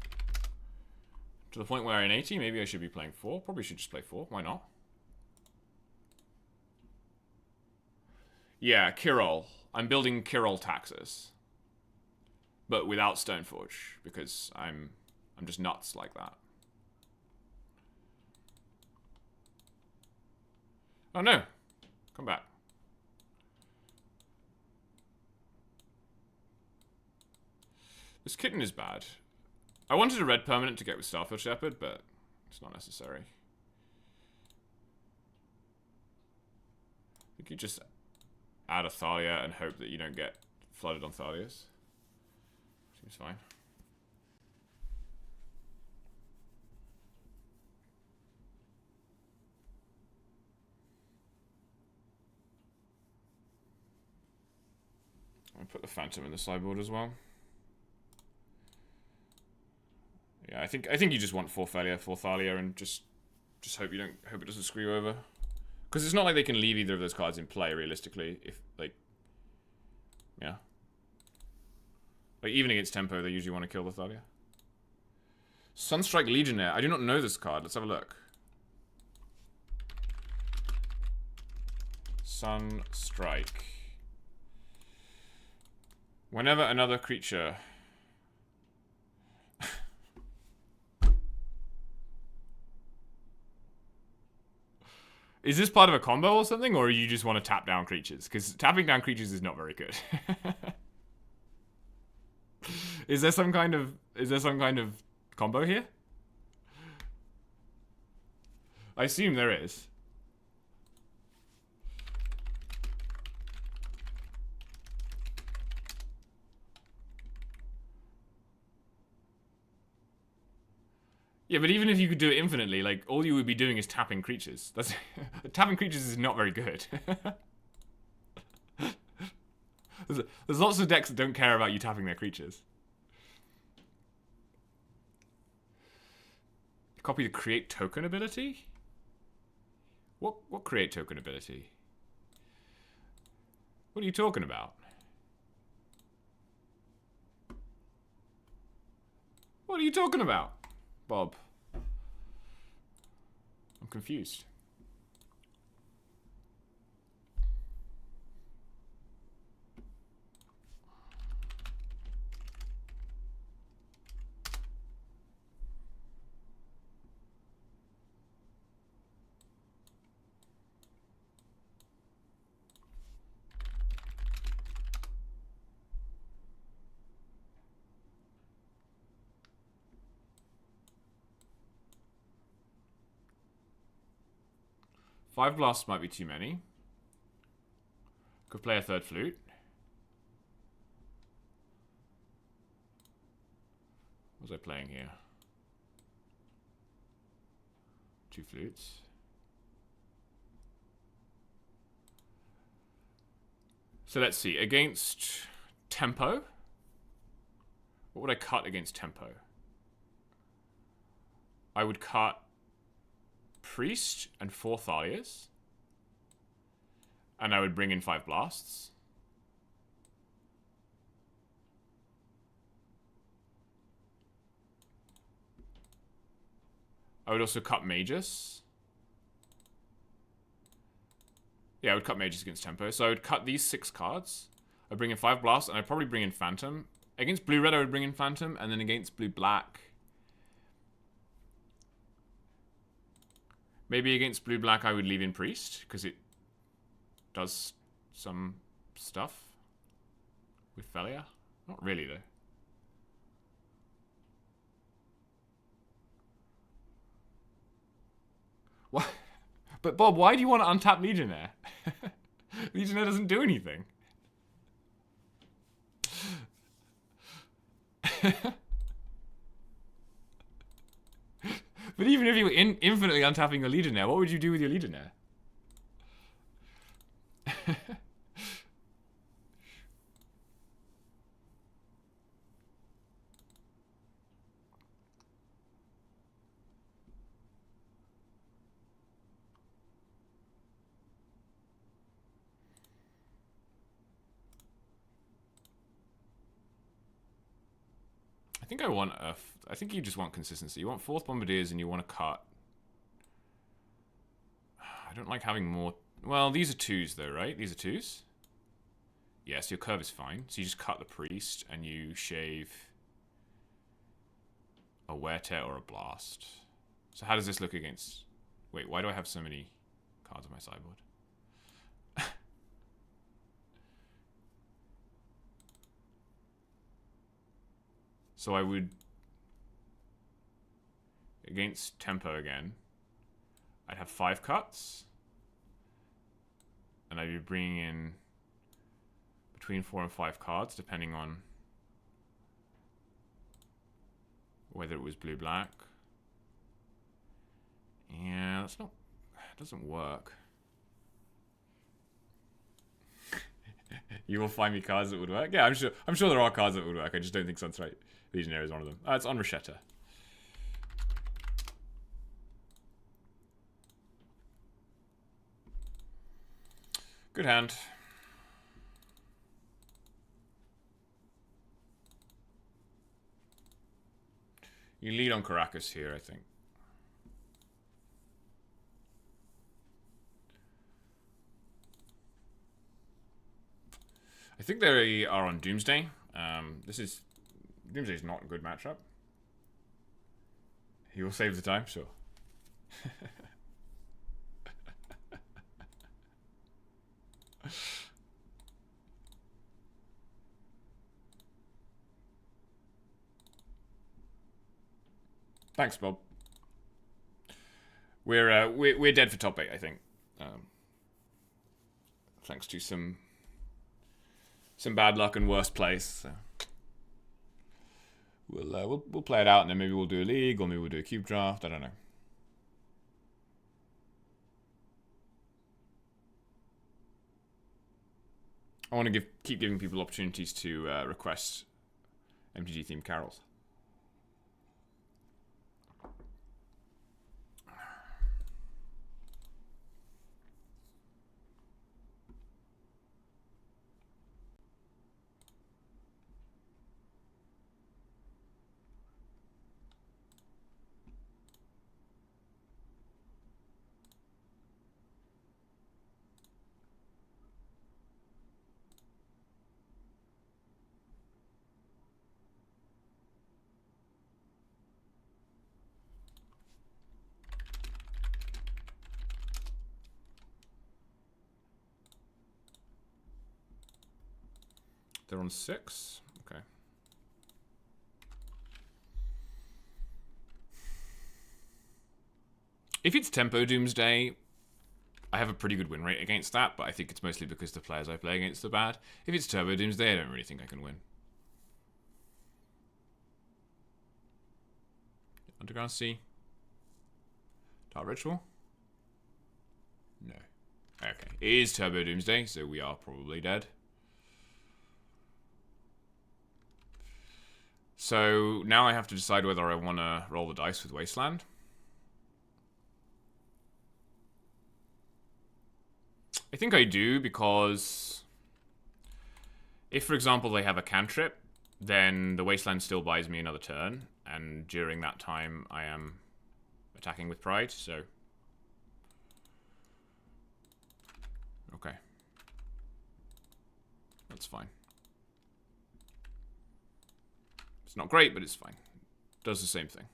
To the point where in 80, maybe I should be playing 4. Probably should just play 4. Why not? Yeah, Kirill. I'm building Kirill Taxes. But without Stoneforge, because I'm I'm just nuts like that. Oh no! Come back. This kitten is bad. I wanted a red permanent to get with Starfield Shepherd, but it's not necessary. I think you just add a Thalia and hope that you don't get flooded on Thalias. Seems fine. I'll put the Phantom in the sideboard as well. Yeah, I think you just want 4 Thalia, and just hope it doesn't screw you over. Because it's not like they can leave either of those cards in play realistically. If like, yeah, like even against tempo, they usually want to kill the Thalia. Sunstrike Legionnaire. I do not know this card. Let's have a look. Sunstrike. Whenever another creature. Is this part of a combo or something, or you just want to tap down creatures? Because tapping down creatures is not very good. Is there some kind of combo here? I assume there is. Yeah, but even if you could do it infinitely, like, all you would be doing is tapping creatures. That's tapping creatures is not very good. There's lots of decks that don't care about you tapping their creatures. Copy the create token ability? What create token ability? What are you talking about? What are you talking about, Bob? I'm confused. Five blasts might be too many. Could play a third flute. What was I playing here? 2 flutes. So let's see. Against tempo. What would I cut against tempo? I would cut Priest and 4 Thalias. And I would bring in 5 blasts. I would also cut Magus. Yeah, I would cut Magus against tempo. So I would cut these 6 cards. I'd bring in 5 blasts, and I'd probably bring in Phantom. Against blue-red, I would bring in Phantom, and then against blue-black, maybe against blue-black I would leave in Priest, because it does some stuff with Thalia. Not really, though. What? But Bob, why do you want to untap Legionnaire? Legionnaire doesn't do anything. But even if you were infinitely untapping your Legionnaire, what would you do with your Legionnaire? I think I want a... I think you just want consistency. You want 4th Bombardiers and you want to cut... I don't like having more... Well, these are 2s though, right? These are 2s? Yes, your curve is fine. So you just cut the Priest and you shave... a Wear Tear or a Blast. So how does this look against... Wait, why do I have so many cards on my sideboard? So I would... Against Tempo again, I'd have 5 cuts. And I'd be bringing in between 4 and 5 cards, depending on whether it was blue-black. Yeah, that's not... It doesn't work. You will find me cards that would work? Yeah, I'm sure there are cards that would work. I just don't think Sunstrike Legionnaire is one of them. It's on Rashetta. Good hand. You lead on Caracas here, I think. I think they are on Doomsday. Doomsday is not a good matchup. He will save the time, sure. Thanks, Bob. We're dead for top 8, I think. Thanks to some bad luck and worse plays. So. We'll play it out, and then maybe we'll do a league, or maybe we'll do a cube draft. I don't know. I want to keep giving people opportunities to request MTG themed carols. They're on 6? Okay. If it's Tempo Doomsday, I have a pretty good win rate against that, but I think it's mostly because the players I play against are bad. If it's Turbo Doomsday, I don't really think I can win. Underground Sea? Dark Ritual? No. Okay. It is Turbo Doomsday, so we are probably dead. So now I have to decide whether I want to roll the dice with Wasteland. I think I do, because if, for example, they have a cantrip, then the Wasteland still buys me another turn, and during that time I am attacking with Pride, so... Okay. That's fine. It's not great, but it's fine. Does the same thing.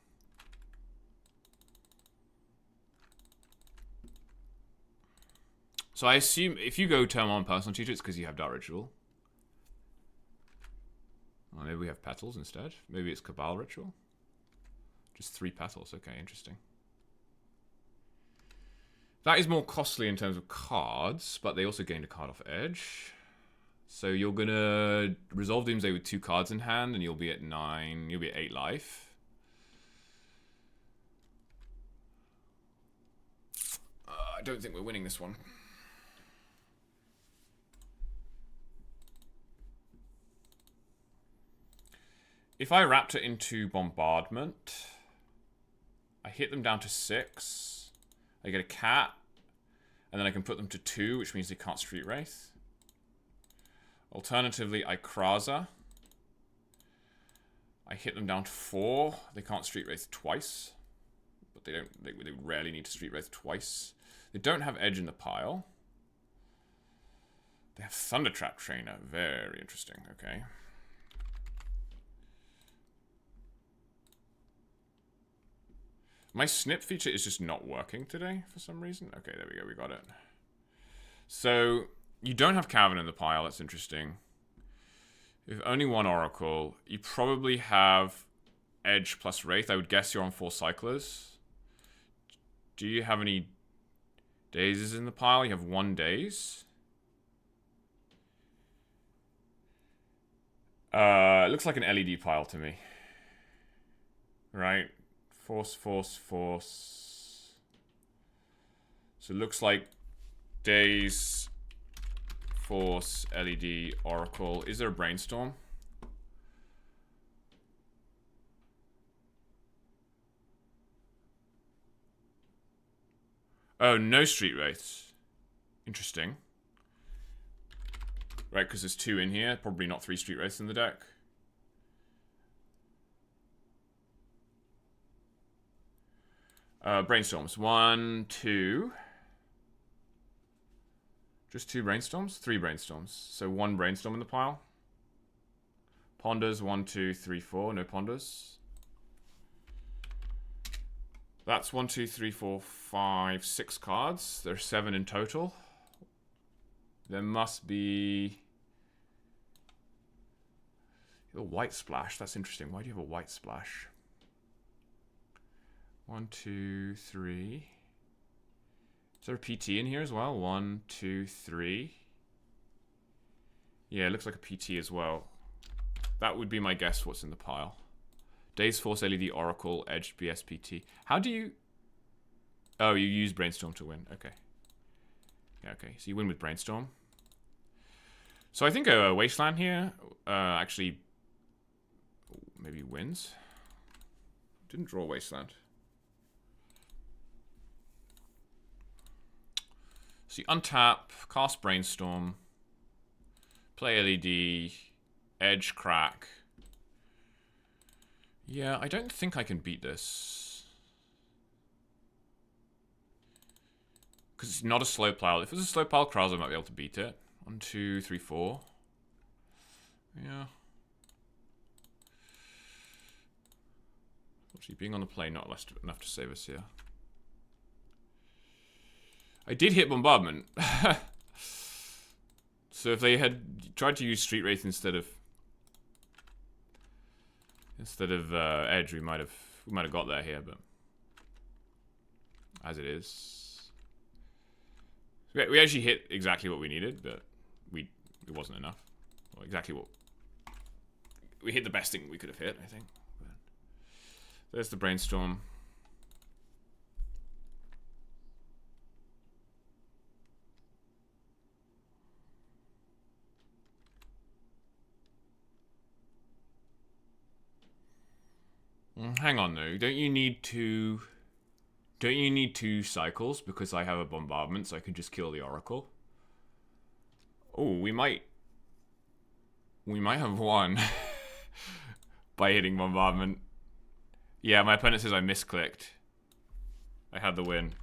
So I assume if you go turn 1 personal tutor, it's because you have Dark Ritual. Or maybe we have Petals instead. Maybe it's Cabal Ritual. Just 3 Petals. Okay, interesting. That is more costly in terms of cards, but they also gained a card off edge. So you're going to resolve Doomsday with 2 cards in hand, and you'll be at 9. You'll be at 8 life. I don't think we're winning this one. If I Raptor into Bombardment, I hit them down to 6. I get a cat, and then I can put them to 2, which means they can't Street Wraith. Alternatively, I Kraza. I hit them down to 4. They can't Street Wraith twice, but they rarely need to Street Wraith twice. They don't have Edge in the pile. They have Thunder Trap Trainer. Very interesting. Okay. My snip feature is just not working today for some reason. Okay, there we go. We got it. So you don't have Cavern in the pile. That's interesting. You have only one Oracle. You probably have Edge plus Wraith. I would guess you're on 4 Cyclers. Do you have any Dazes in the pile? You have 1 Daze. It looks like an LED pile to me. Right? Force, force, force. So it looks like Daze, Force, LED, Oracle. Is there a Brainstorm? Oh, no Street Wraiths. Interesting. Right, because there's 2 in here. Probably not 3 Street Wraiths in the deck. Brainstorms. 1, 2. Just 2 Brainstorms? 3 Brainstorms. So 1 Brainstorm in the pile. Ponders. 1, 2, 3, 4. No Ponders. That's 1, 2, 3, 4, 5, 6 cards. There's 7 in total. There must be a white splash. That's interesting. Why do you have a white splash? 1, 2, 3. Is there a PT in here as well? 1, 2, 3. Yeah, it looks like a PT as well. That would be my guess what's in the pile. Daze, Force, LED, Oracle, Edge, BS, PT. How do you... Oh, you use Brainstorm to win. Okay. Yeah, okay. So you win with Brainstorm. So I think a Wasteland here actually maybe wins. Didn't draw Wasteland. So you untap, cast Brainstorm, play LED, Edge, crack. Yeah, I don't think I can beat this. Because it's not a slow pile. If it was a slow pile, Krauser might be able to beat it. 1, 2, 3, 4. Yeah. Actually, being on the play, not enough to save us here. I did hit Bombardment. So if they had tried to use Street Wraith instead of Edge, we might have got there here, but as it is, we actually hit exactly what we needed, but it wasn't enough. Well, exactly what we hit, the best thing we could have hit, I think. But there's the Brainstorm. Hang on though, don't you need 2 cycles because I have a bombardment, so I can just kill the Oracle? Oh, we might have won by hitting bombardment. Yeah, my opponent says I misclicked. I had the win.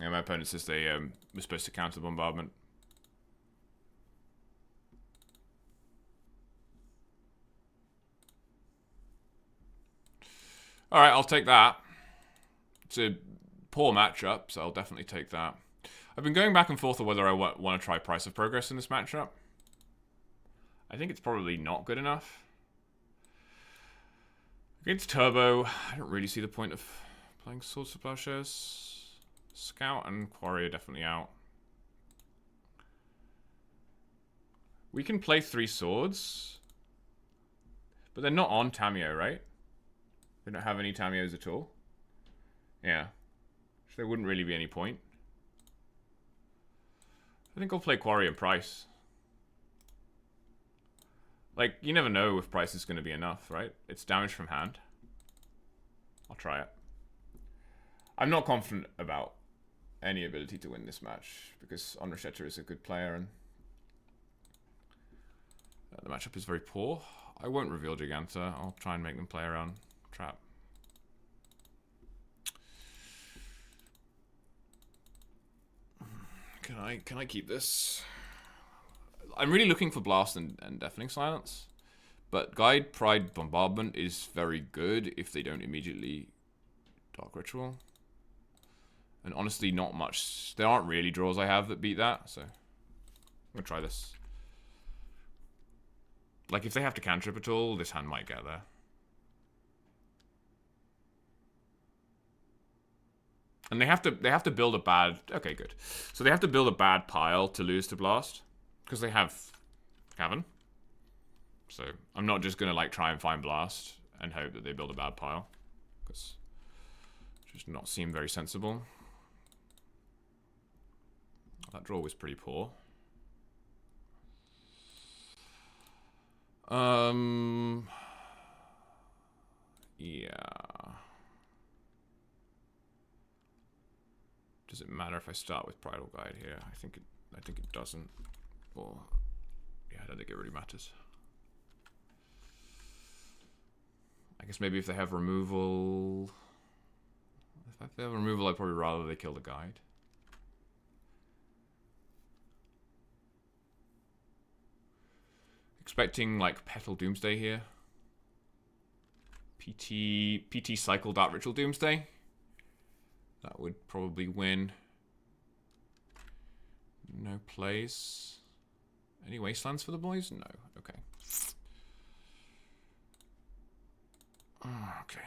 Yeah, my opponent says they were supposed to counter bombardment. Alright, I'll take that. It's a poor matchup, so I'll definitely take that. I've been going back and forth on whether I want to try Price of Progress in this matchup. I think it's probably not good enough. Against Turbo, I don't really see the point of playing Swords to Plowshares. Scout and Quarry are definitely out. We can play 3 swords. But they're not on Tamiyo, right? They don't have any Tamiyos at all. Yeah. So there wouldn't really be any point. I think I'll play Quarry and Price. Like, you never know if Price is going to be enough, right? It's damage from hand. I'll try it. I'm not confident about any ability to win this match because Onrasheta is a good player and The matchup is very poor. I won't reveal Giganta. I'll try and make them play around trap. Can I keep this? I'm really looking for Blast and Deafening Silence. But Guide, Pride, Bombardment is very good if they don't immediately Dark Ritual. And honestly, not much. There aren't really draws I have that beat that, so I'm gonna try this. Like, if they have to cantrip at all, this hand might get there. And they have to build a bad... Okay, good. So they have to build a bad pile to lose to Blast. Because they have Cavern. So I'm not just going to, like, try and find Blast and hope that they build a bad pile. Because it does not seem very sensible. That draw was pretty poor. Yeah. Does it matter if I start with Pride or Guide here? I think it doesn't. Or yeah, I don't think it really matters. I guess maybe if they have removal. If they have removal, I'd probably rather they kill the Guide. Expecting like Petal Doomsday here. PT Cycle Dark Ritual Doomsday. That would probably win. No plays. Any Wastelands for the boys? No. Okay. Okay.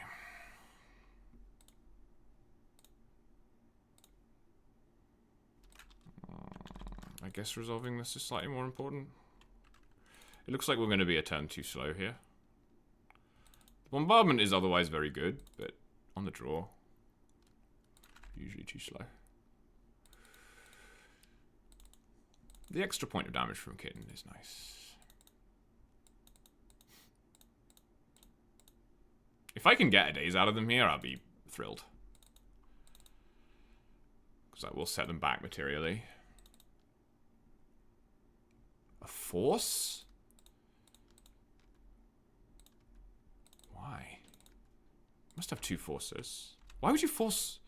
I guess resolving this is slightly more important. It looks like we're going to be a turn too slow here. The Bombardment is otherwise very good, but on the draw, usually too slow. The extra point of damage from Kitten is nice. If I can get a daze out of them here, I'll be thrilled. Because that will set them back materially. A force? Why? Must have two forces. Why would you force...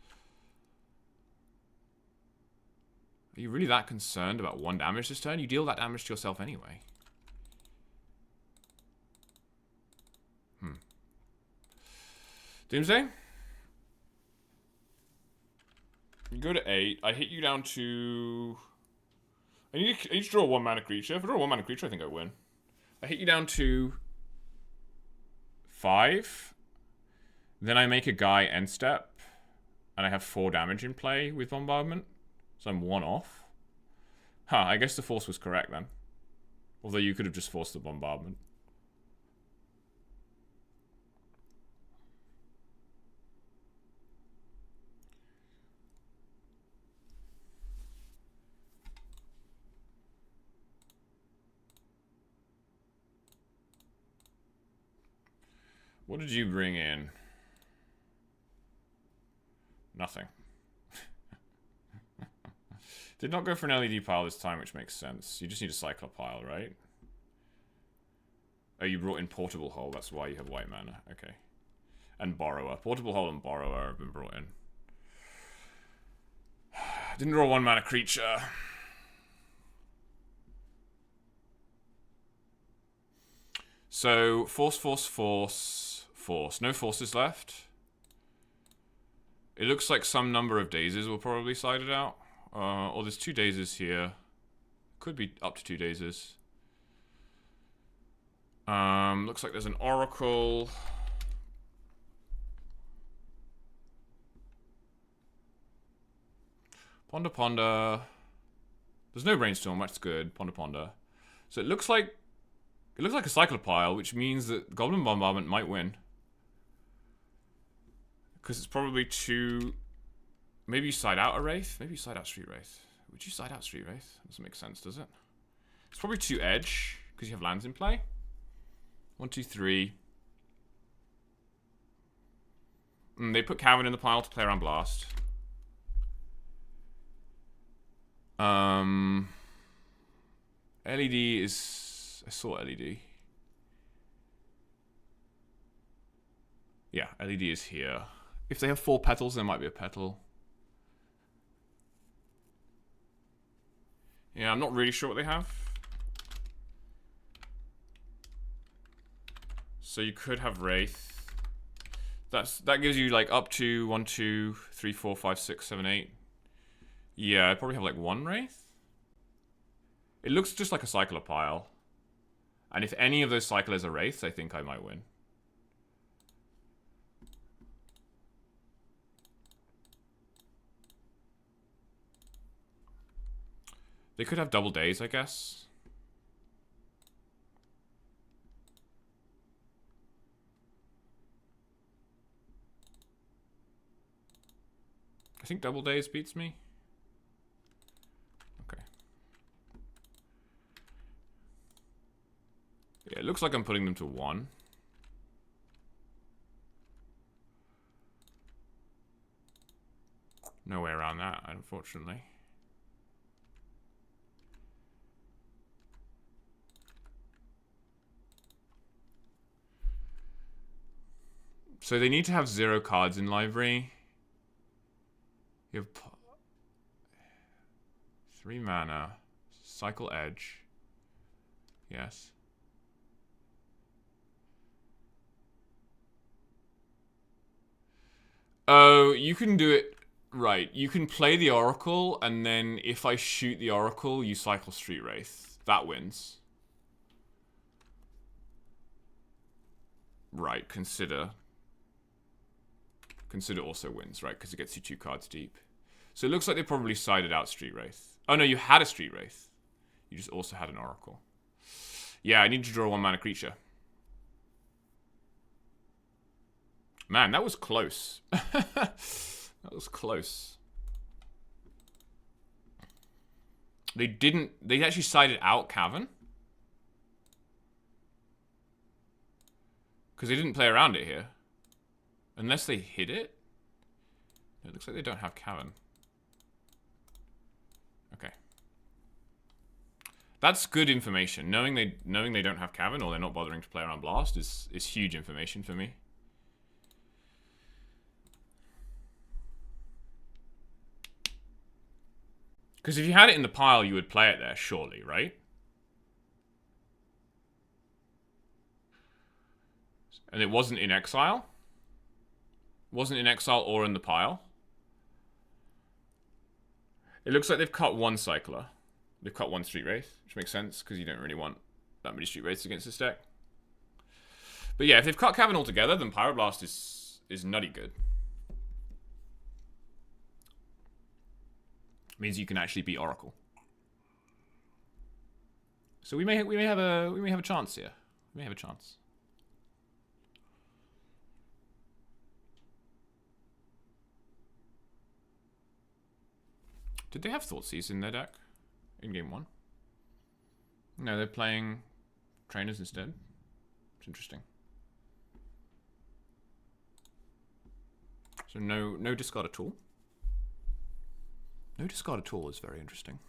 Are you really that concerned about one damage this turn? You deal that damage to yourself anyway. Doomsday? You go to 8. I hit you down to... I need to draw a 1-mana creature. If I draw a 1-mana creature, I think I win. I hit you down to 5. Then I make a guy end step. And I have 4 damage in play with Bombardment. So I'm 1 off. Huh, I guess the force was correct then. Although you could have just forced the Bombardment. What did you bring in? Nothing. Did not go for an LED pile this time, which makes sense. You just need a Cyclop pile, right? Oh, you brought in Portable Hole. That's why you have white mana. Okay. And Borrower. Portable Hole and Borrower have been brought in. Didn't draw a 1-mana creature. So, force, force, force, force. No forces left. It looks like some number of dazes will probably side it out. Or there's 2 dazes here. Could be up to 2 dazes. Looks like there's an Oracle. Ponder, Ponder. There's no Brainstorm, that's good. Ponder, Ponder. So it looks like a Cyclopile, which means that Goblin Bombardment might win. Because it's probably 2... Maybe you side out a Wraith? Maybe you side out Street Wraith. Would you side out Street Wraith? Doesn't make sense, does it? It's probably 2 Edge, because you have lands in play. 1, 2, 3. They put Cavern in the pile to play around Blast. LED is I saw LED. Yeah, LED is here. If they have 4 petals, there might be a petal. Yeah, I'm not really sure what they have. So you could have Wraith. That gives you like up to 1, 2, 3, 4, 5, 6, 7, 8. Yeah, I probably have like 1 Wraith. It looks just like a cycler pile. And if any of those cyclers are Wraiths, I think I might win. They could have double days, I guess. I think double days beats me. Okay. Yeah, it looks like I'm putting them to 1. No way around that, unfortunately. So they need to have 0 cards in library. You have 3 mana. Cycle Edge. Yes. Oh, you can do it right. You can play the Oracle, and then if I shoot the Oracle, you cycle Street Wraith. That wins. Right, consider. Consider also wins, right? Because it gets you 2 cards deep. So it looks like they probably sided out Street Wraith. Oh no, you had a Street Wraith. You just also had an Oracle. Yeah, I need to draw 1 mana creature. Man, that was close. That was close. They actually sided out Cavern. Because they didn't play around it here. Unless they hit it? It looks like they don't have Cavern. Okay. That's good information. Knowing they don't have Cavern, or they're not bothering to play around Blast is huge information for me. Because if you had it in the pile, you would play it there, surely, right? And it wasn't in exile? Wasn't in exile or in the pile? It looks like they've cut 1 cycler. They've cut 1 Street Wraith, which makes sense, because you don't really want that many Street Wraiths against this deck. But yeah, if they've cut Cavern altogether, then Pyroblast is nutty good. Means you can actually beat Oracle. So we may have a chance here. We may have a chance. Did they have Thoughtseize in their deck in game 1? No, they're playing trainers instead. It's interesting. So no discard at all. No discard at all is very interesting.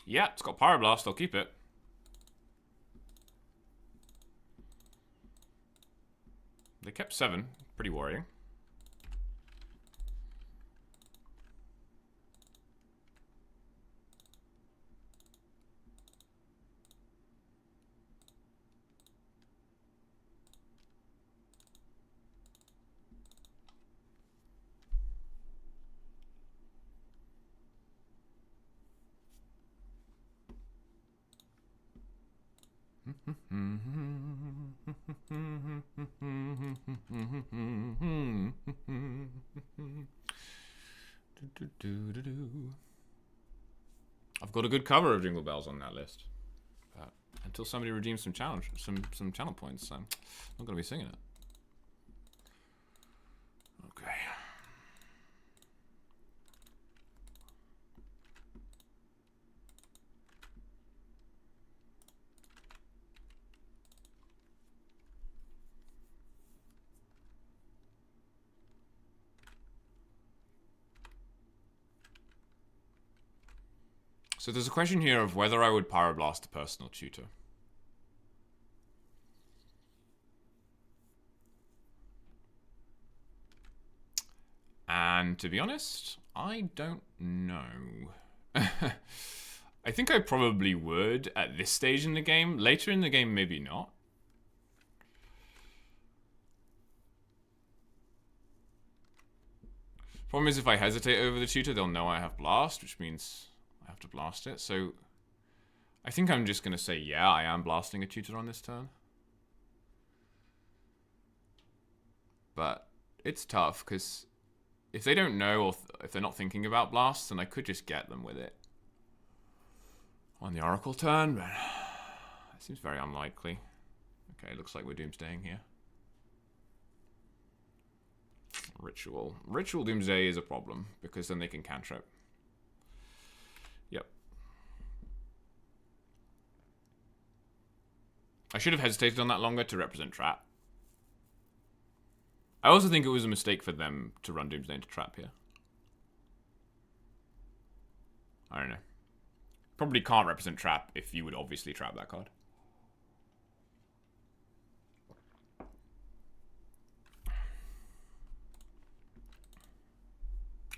Yeah, it's got Pyroblast, I'll keep it. They kept 7, pretty worrying. I've got a good cover of Jingle Bells on that list. But until somebody redeems some channel points, I'm not going to be singing it. Okay. So there's a question here of whether I would Pyroblast a personal tutor. And to be honest, I don't know. I think I probably would at this stage in the game. Later in the game, maybe not. Problem is, if I hesitate over the tutor, they'll know I have Blast, which means I have to blast it. So I think I'm just going to say, yeah, I am blasting a tutor on this turn. But it's tough, because if they don't know, or if they're not thinking about blasts, then I could just get them with it on the Oracle turn, but it seems very unlikely. Okay, looks like we're doomsdaying here. Ritual. Ritual Doomsday is a problem, because then they can cantrip. Yep. I should have hesitated on that longer to represent Trap. I also think it was a mistake for them to run Doomsday into Trap here. I don't know. Probably can't represent Trap if you would obviously trap that card.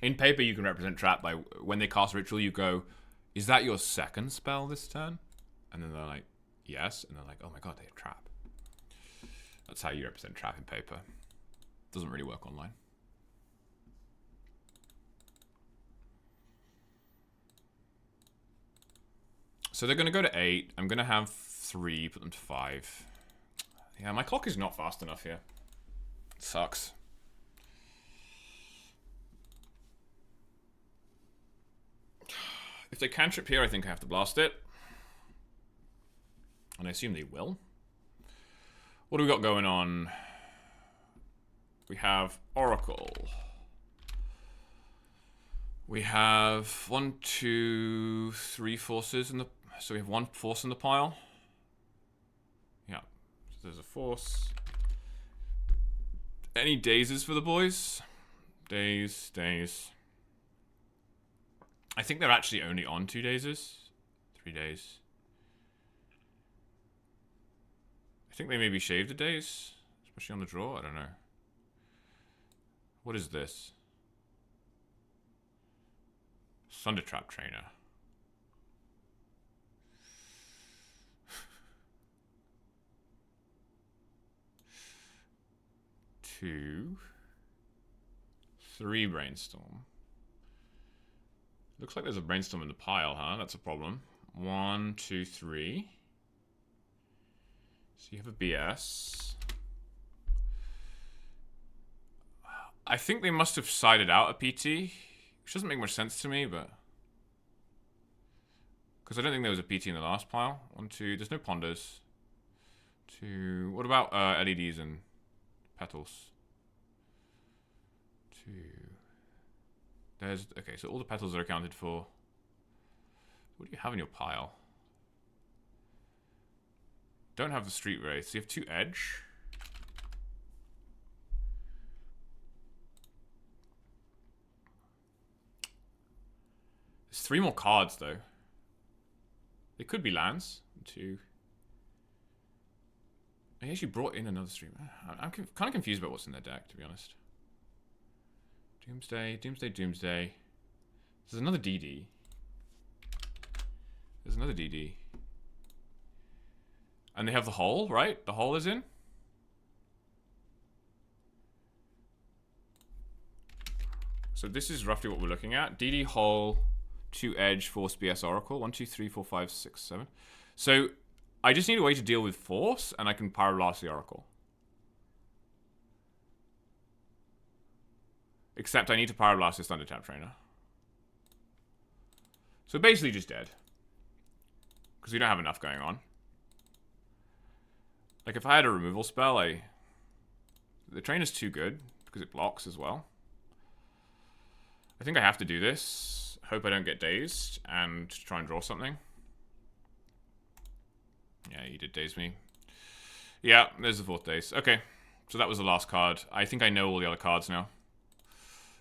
In paper, you can represent Trap by when they cast Ritual, you go, is that your second spell this turn? And then they're like, yes. And they're like, oh my god, they have Trap. That's how you represent Trap in paper. Doesn't really work online. So they're going to go to 8. I'm going to have 3, put them to 5. Yeah, my clock is not fast enough here. It sucks. If they cantrip here, I think I have to blast it. And I assume they will. What do we got going on? We have Oracle. We have 1, 2, 3 forces in the... So we have 1 force in the pile. Yeah. So there's a force. Any dazes for the boys? Daze, daze. I think they're actually only on 2 dazes. 3 days. I think they maybe shaved a daze. Especially on the draw. I don't know. What is this? Thundertrap Trainer. Two. 3 Brainstorm. Looks like there's a Brainstorm in the pile, huh? That's a problem. 1, 2, 3. So you have a BS. I think they must have sided out a PT, which doesn't make much sense to me, but... Because I don't think there was a PT in the last pile. 1, 2, there's no Ponders. 2, what about LEDs and petals? 2. There's, okay, so all the petals are accounted for. What do you have in your pile? Don't have the Street Wraith, so you have 2 Edge. There's 3 more cards, though. They could be lands. 2. I actually brought in another Street. I'm kind of confused about what's in their deck, to be honest. Doomsday, Doomsday, Doomsday. There's another DD. There's another DD. And they have the hole, right? The hole is in. So this is roughly what we're looking at. DD, hole, 2 edge, force, BS, oracle. 1, 2, 3, 4, 5, 6, 7. So I just need a way to deal with force, and I can Pyroblast the oracle. Except I need to Pyroblast this Thundertrap Trainer. So basically just dead. Because we don't have enough going on. Like, if I had a removal spell, the trainer's too good, because it blocks as well. I think I have to do this. Hope I don't get dazed, and try and draw something. Yeah, you did daze me. Yeah, there's the 4th daze. Okay, so that was the last card. I think I know all the other cards now.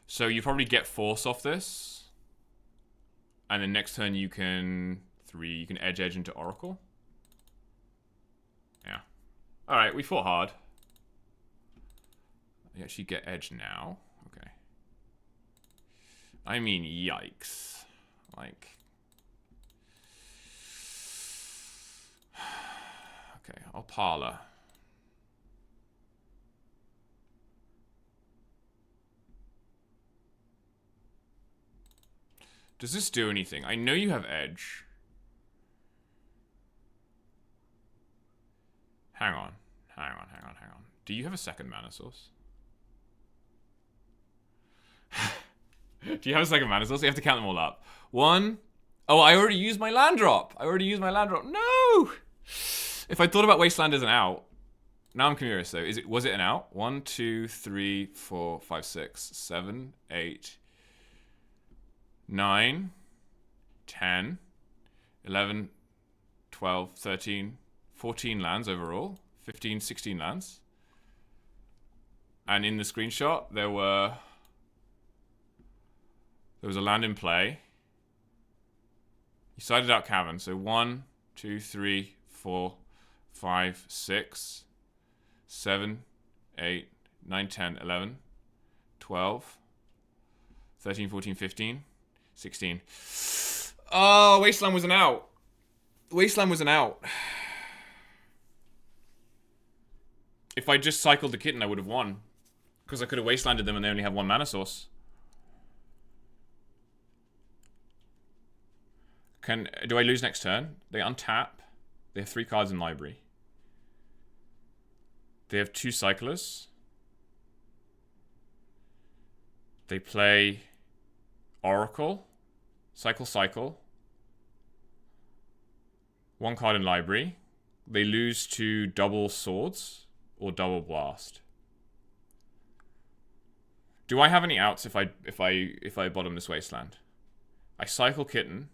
So you probably get Force off this. And then next turn you can... you can edge into Oracle. Yeah. Alright, we fought hard. I actually get edge now. Okay. I mean, yikes. Like... Okay, I'll parlor. Does this do anything? I know you have edge. Hang on. Do you have a second mana source? Do you have a second mana source? You have to count them all up. 1. Oh, I already used my land drop. No! If I thought about Wasteland as an out. Now I'm curious though. Was it an out? 1, 2, 3, 4, 5, 6, 7, 8, 9, 10, 11, 12, 13, 14 lands overall. 15, 16 lands. And in the screenshot, there was a land in play. You sided out Cavern. So 1, 2, 3, 4, 5, 6, 7, 8, 9, 10, 11, 12, 13, 14, 15, 16. Oh, Wasteland was an out. If I just cycled the kitten, I would have won. Because I could have Wastelanded them and they only have 1 mana source. Do I lose next turn? They untap. They have 3 cards in library. They have 2 cyclers. They play Oracle. Cycle. 1 card in library. They lose to double swords or double blast. Do I have any outs if I bottom this Wasteland? I cycle kitten.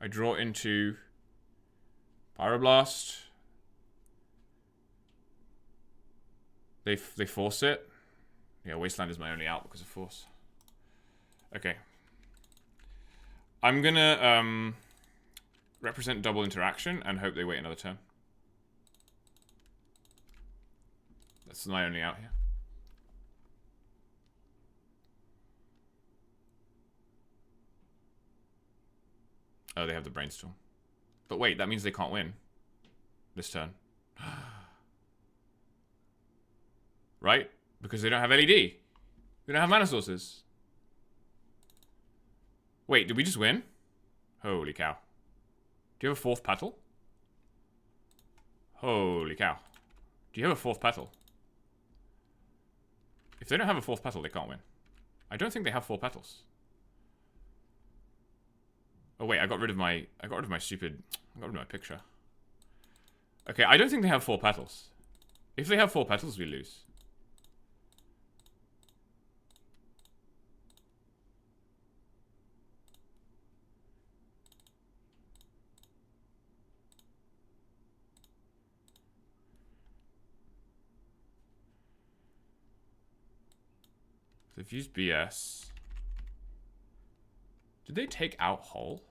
I draw into Pyroblast. They force it. Yeah, Wasteland is my only out because of force. Okay. I'm gonna represent double interaction and hope they wait another turn. That's my only out here. Oh, they have the brainstorm. But wait, that means they can't win this turn. Right? Because they don't have LED. They don't have mana sources. Wait, did we just win? Holy cow. Do you have a 4th petal? Holy cow. Do you have a 4th petal? If they don't have a 4th petal, they can't win. I don't think they have 4 petals. Oh wait, I got rid of my picture. Okay, I don't think they have 4 petals. If they have 4 petals, we lose. They've used BS. Did they take out Hull?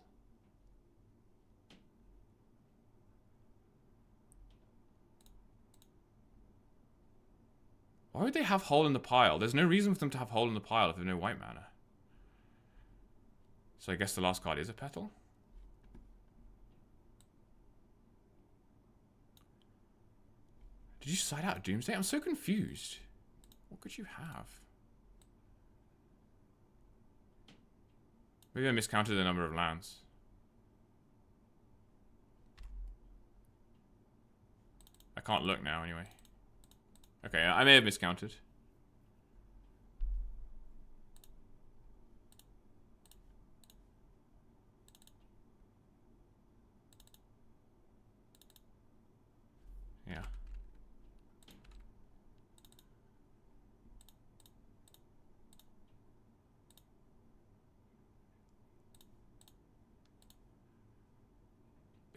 Why would they have Hull in the pile? There's no reason for them to have Hull in the pile if they have no white mana. So I guess the last card is a petal? Did you side out Doomsday? I'm so confused. What could you have? Maybe I miscounted the number of lands. I can't look now anyway. Okay, I may have miscounted.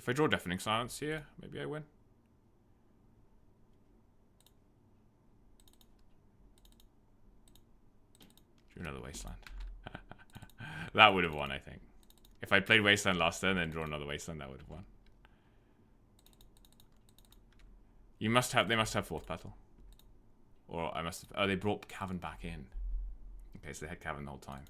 If I draw Deafening Silence here, maybe I win. Drew another Wasteland. That would have won, I think. If I played Wasteland last turn and then draw another Wasteland, that would have won. They must have Fourth Petal. Or I must have... Oh, they brought Cavern back in. Okay, so they had Cavern the whole time.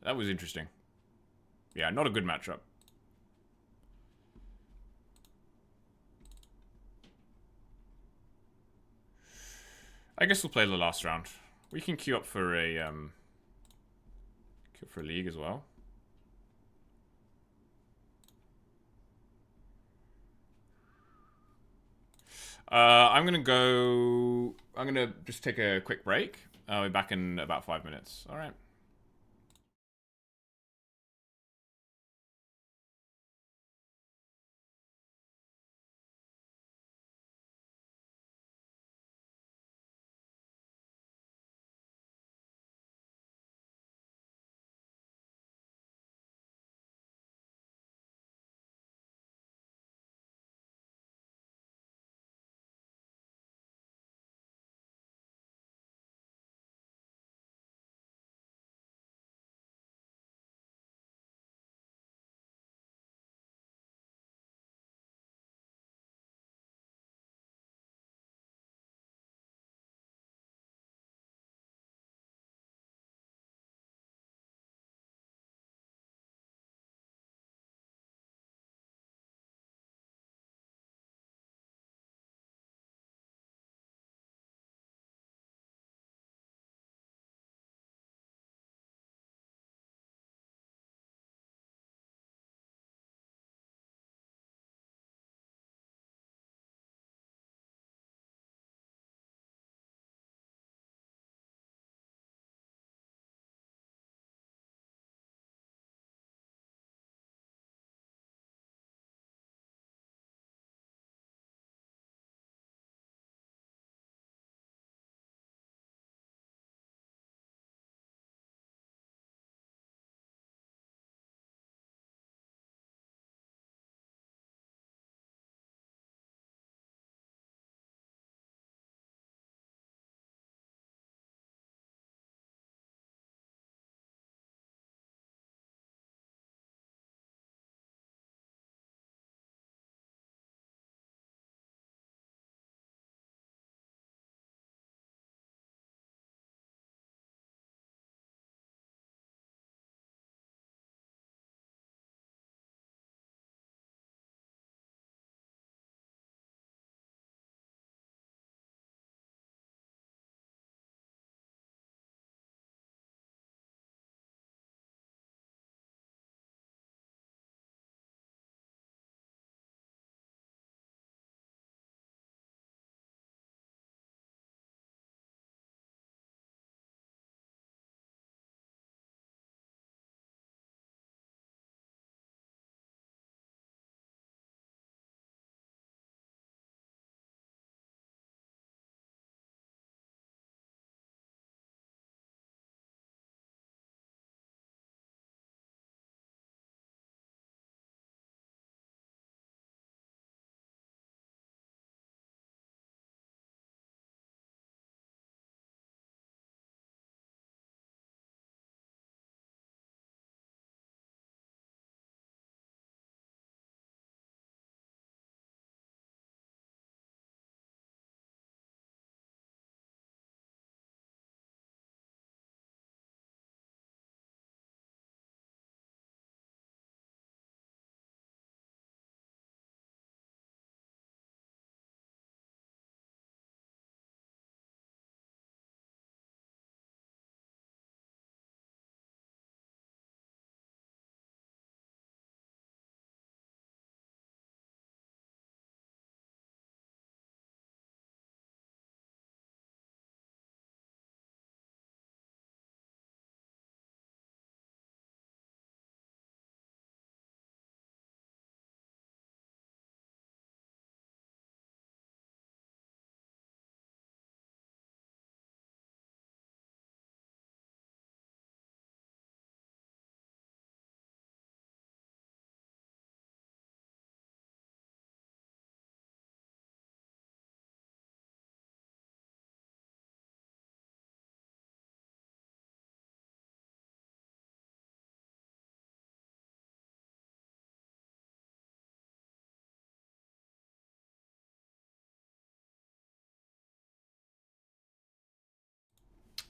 That was interesting. Yeah, not a good matchup. I guess we'll play the last round. We can queue up for a league as well. I'm gonna just take a quick break. I'll be back in about 5 minutes. All right.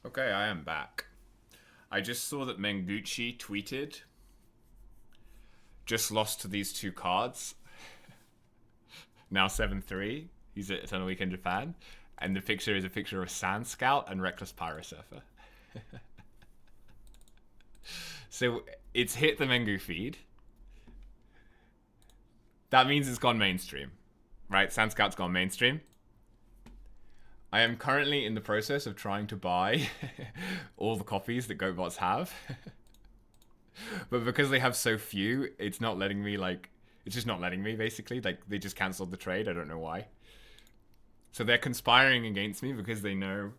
Okay, I am back. I just saw that Mengucci tweeted, just lost to these two cards. Now 7-3. He's at Eternal Weekend Japan. And the picture is a picture of Sand Scout and Reckless Pyrosurfer. So it's hit the Mengu feed. That means it's gone mainstream. Right? Sand Scout's gone mainstream. I am currently in the process of trying to buy all the copies that GoatBots have. But because they have so few, it's not letting me, like... It's just not letting me, basically. Like, they just cancelled the trade. I don't know why. So they're conspiring against me because they know...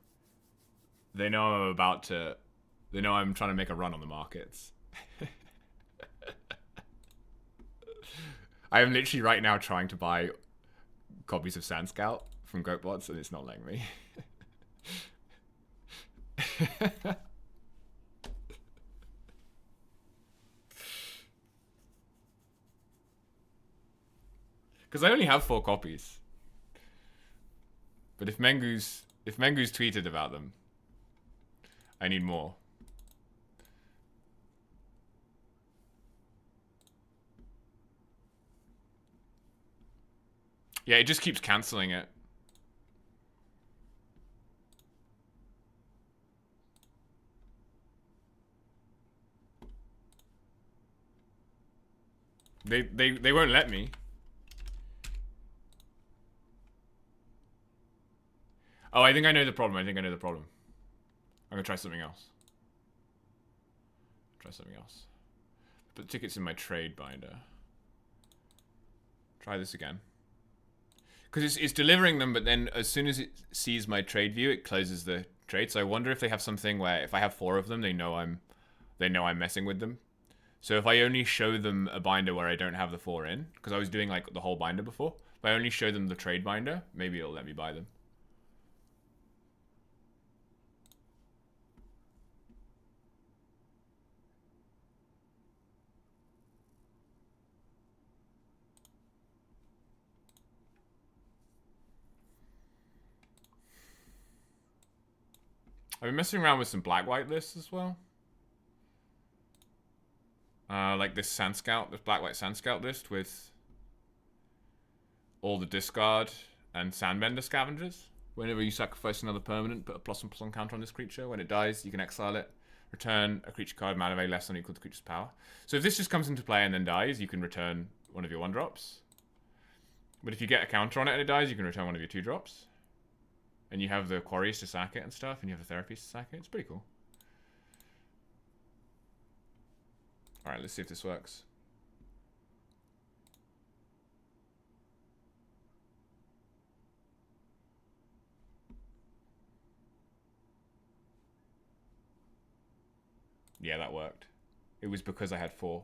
They know I'm about to... They know I'm trying to make a run on the markets. I am literally right now trying to buy copies of Sand Scout from GoatBots, and it's not letting me. Because I only have 4 copies. But if Mengu's tweeted about them, I need more. Yeah, it just keeps cancelling it. They won't let me. Oh, I think I know the problem. I'm gonna try something else. Put tickets in my trade binder. Try this again. Because it's delivering them, but then as soon as it sees my trade view, it closes the trade. So I wonder if they have something where if I have 4 of them, they know I'm messing with them. So if I only show them a binder where I don't have the 4 in, because I was doing like the whole binder before, if I only show them the trade binder, maybe it'll let me buy them. I've been messing around with some black-white lists as well. Like this Sand Scout, this black-white Sand Scout list with all the discard and Sandbender scavengers. Whenever you sacrifice another permanent, put a +1/+1 counter on this creature. When it dies, you can exile it. Return a creature card mana value less than or equal to the creature's power. So if this just comes into play and then dies, you can return one of your 1-drops. But if you get a counter on it and it dies, you can return one of your 2-drops. And you have the quarries to sack it and stuff, and you have the therapies to sack it. It's pretty cool. Alright, let's see if this works. Yeah, that worked. It was because I had 4,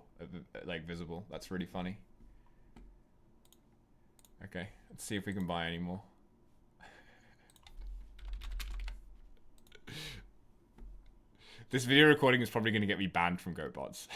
like, visible. That's really funny. Okay, let's see if we can buy any more. This video recording is probably going to get me banned from GoatBots.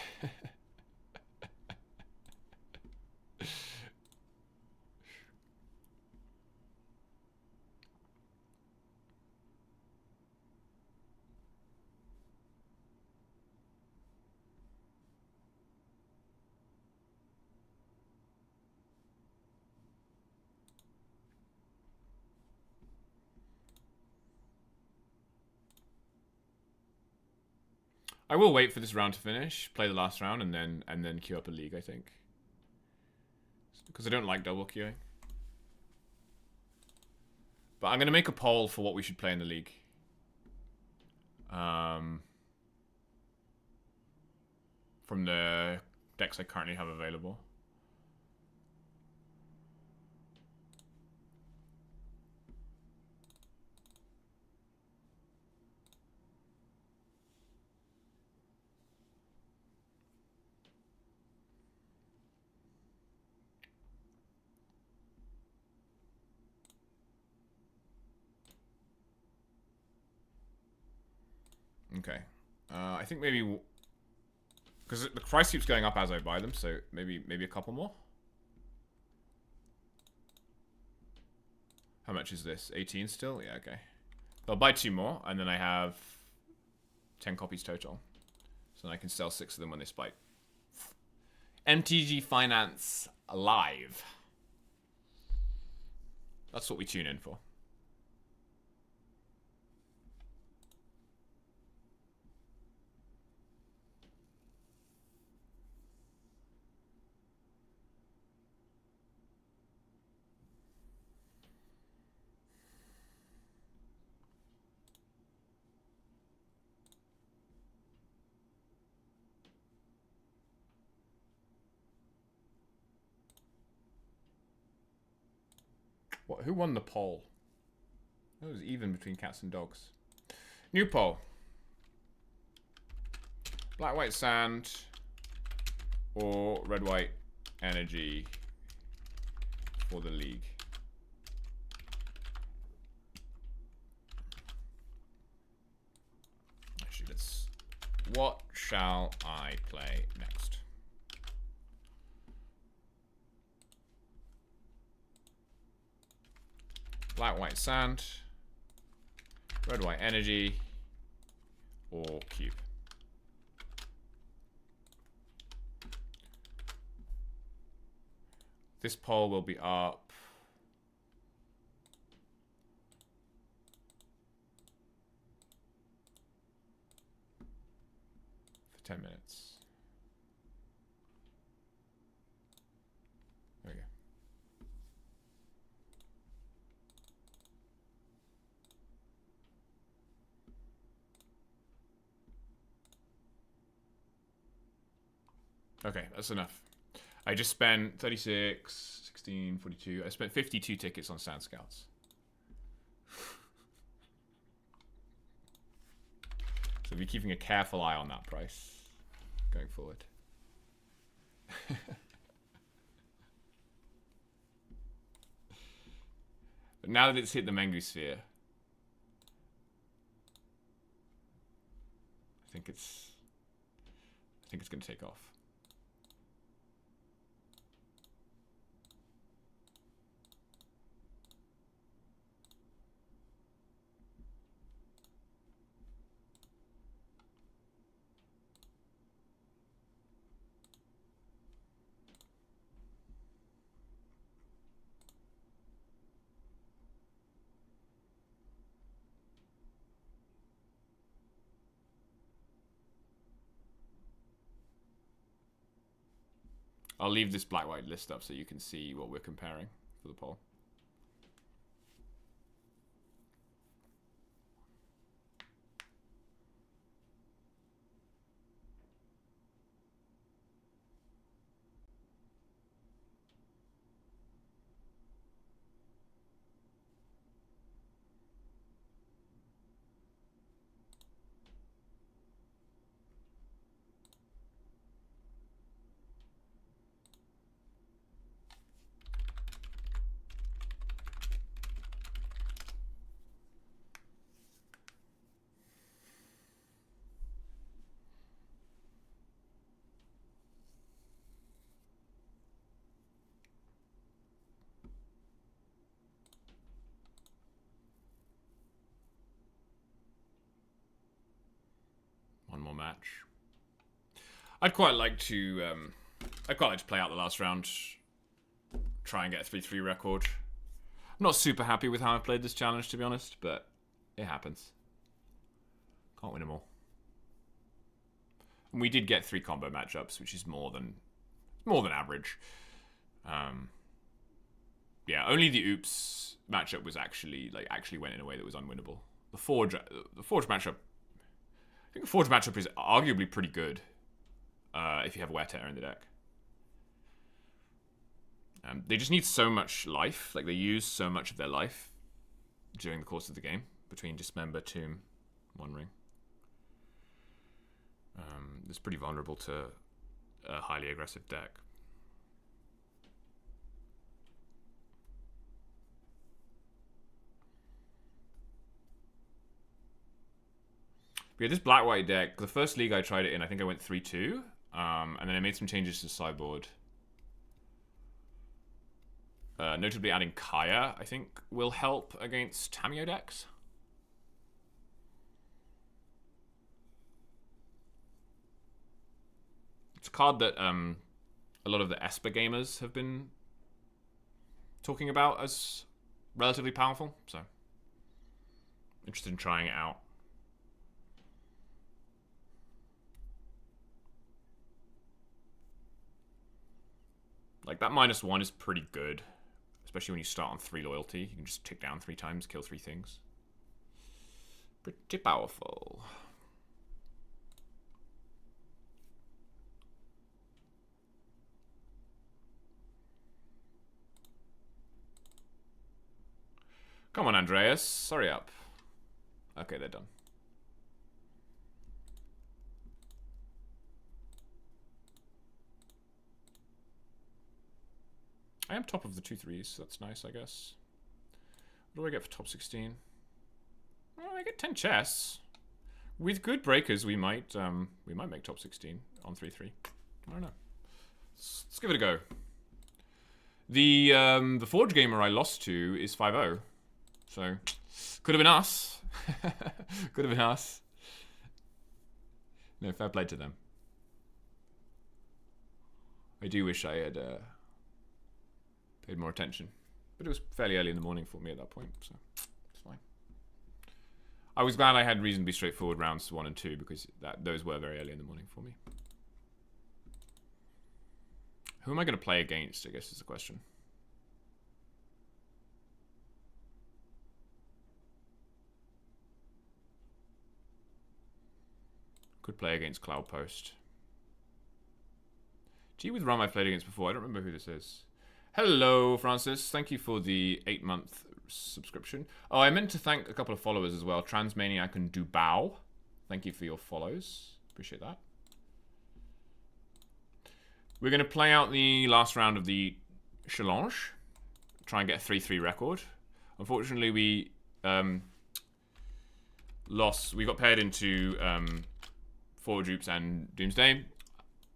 I will wait for this round to finish, play the last round, and then queue up a league, I think. Because I don't like double queuing. But I'm going to make a poll for what we should play in the league. From the decks I currently have available. Okay. I think maybe... Because the price keeps going up as I buy them, so maybe a couple more. How much is this? 18 still? Yeah, okay. I'll buy 2 more, and then I have 10 copies total. So then I can sell 6 of them when they spike. MTG Finance Live. That's what we tune in for. What? Who won the poll? It was even between cats and dogs. New poll. Black White Sand or Red White Energy for the league. Actually, let's... What shall I play next? Black White Sand, Red White Energy, or Cube. This poll will be up for 10 minutes. There we go. Okay, that's enough. I just spent 36, 16, 42. I spent 52 tickets on Sand Scouts. So we'll be keeping a careful eye on that price going forward. But now that it's hit the Mengu sphere, I think it's going to take off. I'll leave this black-white list up so you can see what we're comparing for the poll. One more match. I'd quite like to play out the last round. Try and get a 3-3 record. I'm not super happy with how I've played this challenge, to be honest, but it happens. Can't win them all. And we did get 3 combo matchups, which is more than average. Yeah, only the Oops matchup was actually went in a way that was unwinnable. The Forge matchup. I think the Forge matchup is arguably pretty good if you have Wear Tear in the deck. They just need so much life. Like, they use so much of their life during the course of the game between Dismember, Tomb, One Ring. It's pretty vulnerable to a highly aggressive deck. But yeah, this black-white deck, the first league I tried it in, I think I went 3-2. And then I made some changes to the sideboard. Notably adding Kaya, I think, will help against Tamio decks. It's a card that a lot of the Esper gamers have been talking about as relatively powerful, so interested in trying it out. Like, that -1 is pretty good, especially when you start on 3 loyalty. You can just tick down 3 times, kill 3 things. Pretty powerful. Come on, Andreas. Hurry up. Okay, they're done. I am top of the 2 3s. That's nice, I guess. What do I get for top 16? Well, I get 10 chests. With good breakers, we might make top 16 on 3-3. I don't know. Let's give it a go. The Forge gamer I lost to is 5-0. So, could have been us. Could have been us. No, fair play to them. I do wish I had paid more attention. But it was fairly early in the morning for me at that point, so it's fine. I was glad I had reasonably straightforward rounds 1 and 2 because those were very early in the morning for me. Who am I going to play against, I guess is the question. Could play against Cloudpost. Gee, with Rum I've played against before. I don't remember who this is. Hello, Francis. Thank you for the 8-month subscription. Oh, I meant to thank a couple of followers as well. Transmaniac and Dubao. Thank you for your follows. Appreciate that. We're going to play out the last round of the challenge. Try and get a 3-3 record. Unfortunately, we lost. We got paired into Forge Oops and Doomsday.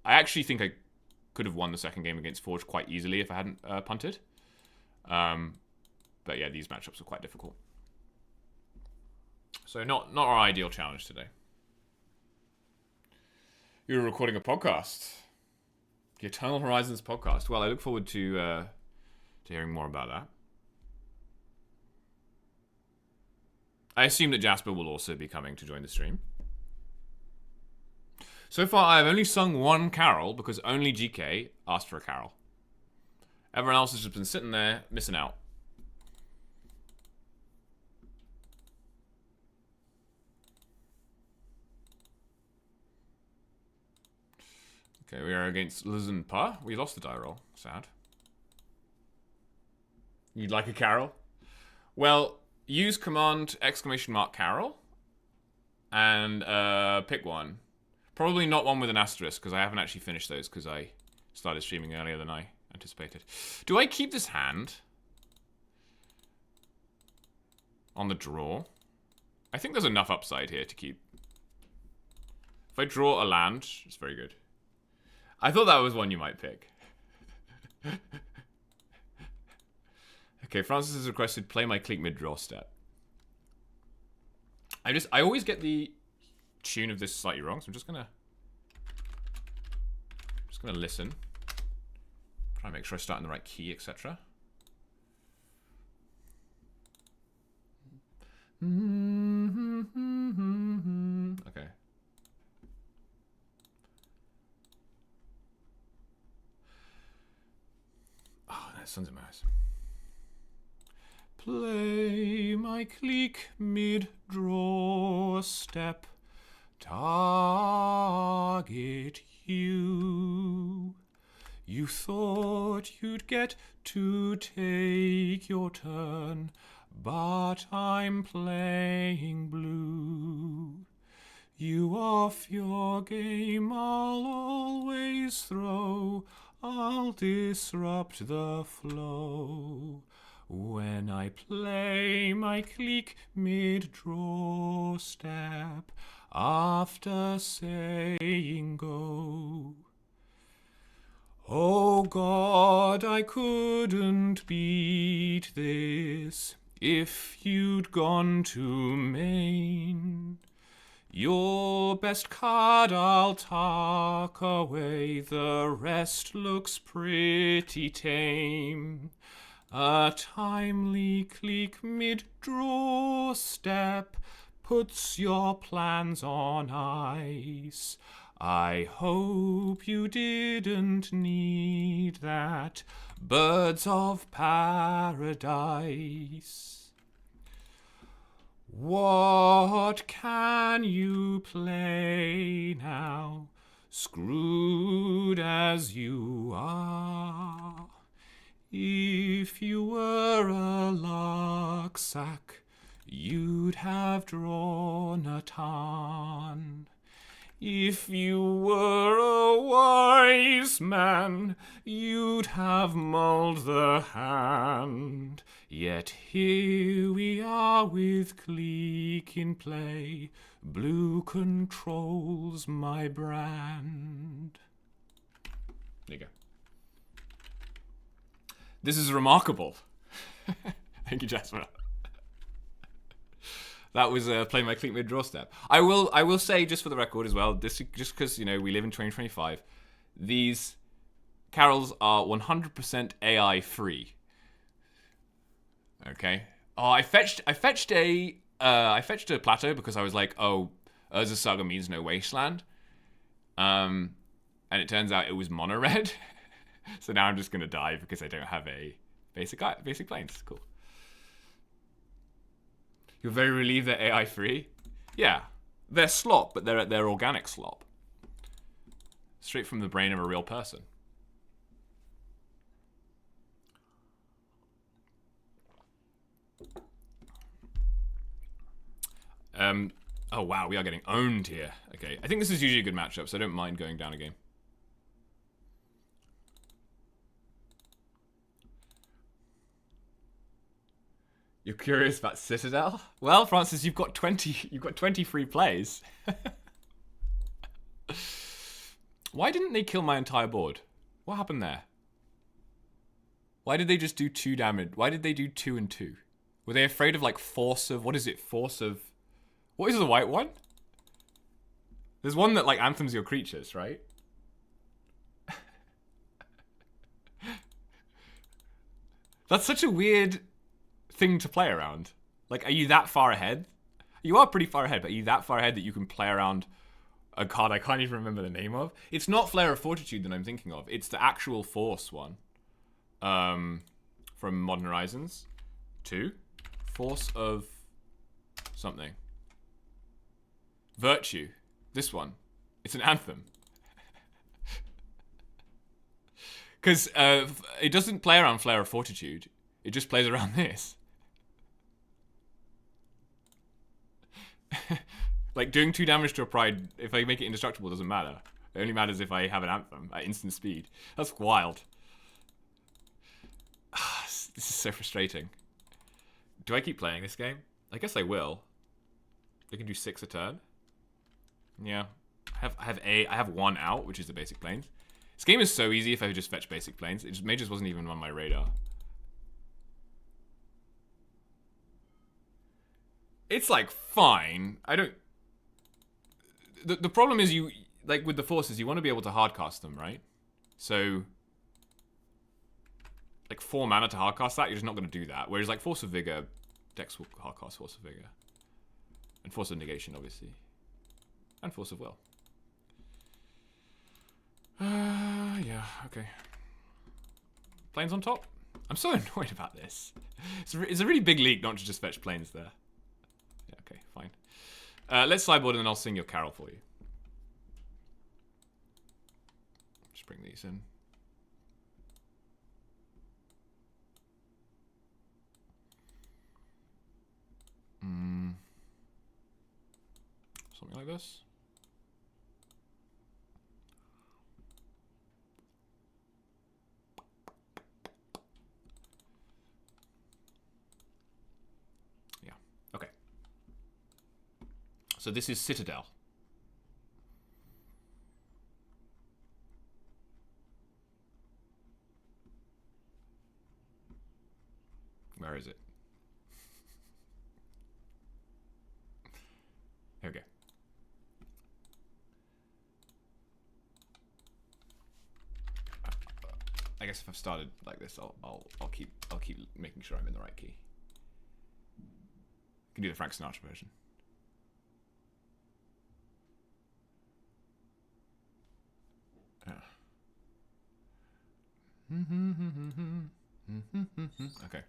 I actually think I could have won the second game against Forge quite easily if I hadn't punted. But yeah, these matchups are quite difficult. So not our ideal challenge today. You're recording a podcast. The Eternal Horizons podcast. Well, I look forward to hearing more about that. I assume that Jasper will also be coming to join the stream. So far, I've only sung 1 carol because only GK asked for a carol. Everyone else has just been sitting there, missing out. Okay, we are against Lizenpa. We lost the die roll. Sad. You'd like a carol? Well, use command !carol and pick one. Probably not one with an asterisk, because I haven't actually finished those, because I started streaming earlier than I anticipated. Do I keep this hand on the draw? I think there's enough upside here to keep. If I draw a land, it's very good. I thought that was one you might pick. Okay, Francis has requested play my clique mid-draw step. I always get the tune of this slightly wrong, so I'm just gonna listen, try and make sure I start in the right key, etc. Okay. Oh, that sun's in my eyes. Play my clique mid-draw step. Target you. You thought you'd get to take your turn, but I'm playing blue. You off your game, I'll always throw. I'll disrupt the flow. When I play my clique mid-draw step, after saying go. Oh God, I couldn't beat this if you'd gone to main. Your best card I'll tuck away, the rest looks pretty tame. A timely click mid-draw step puts your plans on ice. I hope you didn't need that. Birds of paradise. What can you play now, screwed as you are? If you were a luck sack, you'd have drawn a ton. If you were a wise man, you'd have mulled the hand. Yet here we are with clique in play. Blue controls my brand. There you go. This is remarkable. Thank you, Jasper. That was playing my clique mid draw step. I will say, just for the record as well, this just because we live in 2025, these carols are 100% AI free. Okay. Oh, I fetched a plateau because I was like, oh, Urza Saga means no wasteland, and it turns out it was mono red. So now I'm just gonna die because I don't have a basic planes. Cool. You're very relieved they're AI free? Yeah. They're slop, but they're organic slop. Straight from the brain of a real person. Oh wow, we are getting owned here. Okay. I think this is usually a good matchup, so I don't mind going down a game. You're curious about Citadel? Well, Francis, you've got 20 free plays. Why didn't they kill my entire board? What happened there? Why did they just do 2 damage? Why did they do 2 and 2? Were they afraid of like force of, what is it? Force of, what is the white one? There's one that like anthems your creatures, right? That's such a weird thing to play around. Like, are you that far ahead? You are pretty far ahead, but are you that far ahead that you can play around a card I can't even remember the name of? It's not Flare of Fortitude that I'm thinking of. It's the actual Force one. From Modern Horizons 2. Force of something. Virtue. This one. It's an anthem. Because it doesn't play around Flare of Fortitude. It just plays around this. Like, doing 2 damage to a Pride, if I make it indestructible, doesn't matter. It only matters if I have an Anthem at instant speed. That's wild. This is so frustrating. Do I keep playing this game? I guess I will. I can do 6 a turn. Yeah. I have 1 out, which is the basic planes. This game is so easy if I just fetch basic planes. Mages wasn't even on my radar. It's like fine. I don't. The problem is you like with the forces you want to be able to hardcast them, right? So like 4 mana to hardcast that, you're just not going to do that. Whereas like Force of Vigor, decks will hardcast Force of Vigor, and Force of Negation, obviously, and Force of Will. Yeah, okay. Planes on top. I'm so annoyed about this. It's a really big leak not to just fetch planes there. Yeah, okay, fine. Let's sideboard and then I'll sing your carol for you. Just bring these in. Something like this. Yeah, okay. So this is Citadel. Where is it? Here we go. guess if I've started like this, I'll keep making sure I'm in the right key. I can do the Frank Sinatra version. Okay.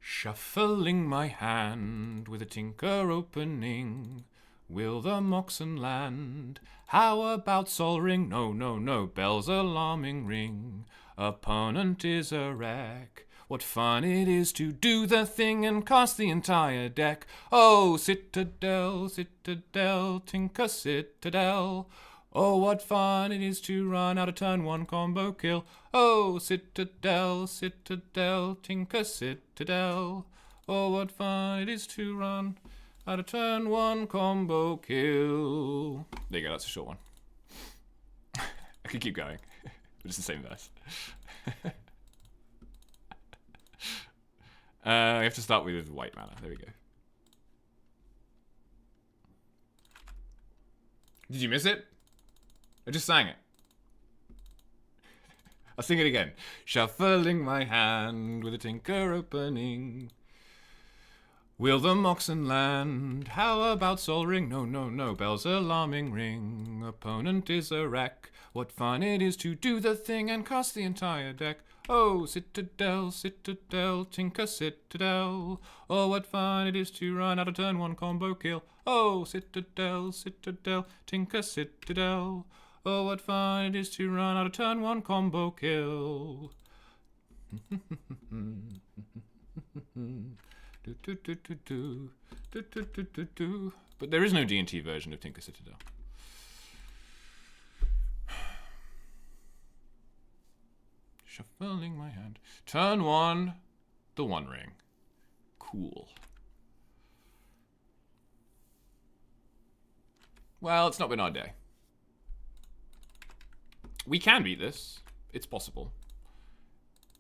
Shuffling my hand with a tinker opening, will the Moxon land? How about Sol ring? No, no, no, bells alarming ring. Opponent is a wreck. What fun it is to do the thing and cast the entire deck. Oh, citadel, citadel, tinker citadel. Oh, what fun it is to run out a turn one combo kill. Oh, citadel, citadel, tinker citadel. Oh, what fun it is to run out a turn one combo kill. There you go, that's a short one. I could keep going, but it's the same verse. We have to start with white mana. There we go. Did you miss it? I just sang it. I'll sing it again. Shuffling my hand with a tinker opening. Will the Moxon land? How about Sol ring? No, no, no, bells alarming ring. Opponent is a wreck. What fun it is to do the thing and cast the entire deck. Oh, citadel, citadel, tinker citadel. Oh, what fun it is to run out a turn one combo kill. Oh, citadel, citadel, tinker citadel. Oh, what fun it is to run out a turn one combo kill. But there is no D&T version of Tinker Citadel. Shuffling my hand. Turn one, the One Ring. Cool. Well, it's not been our day. We can beat this. It's possible.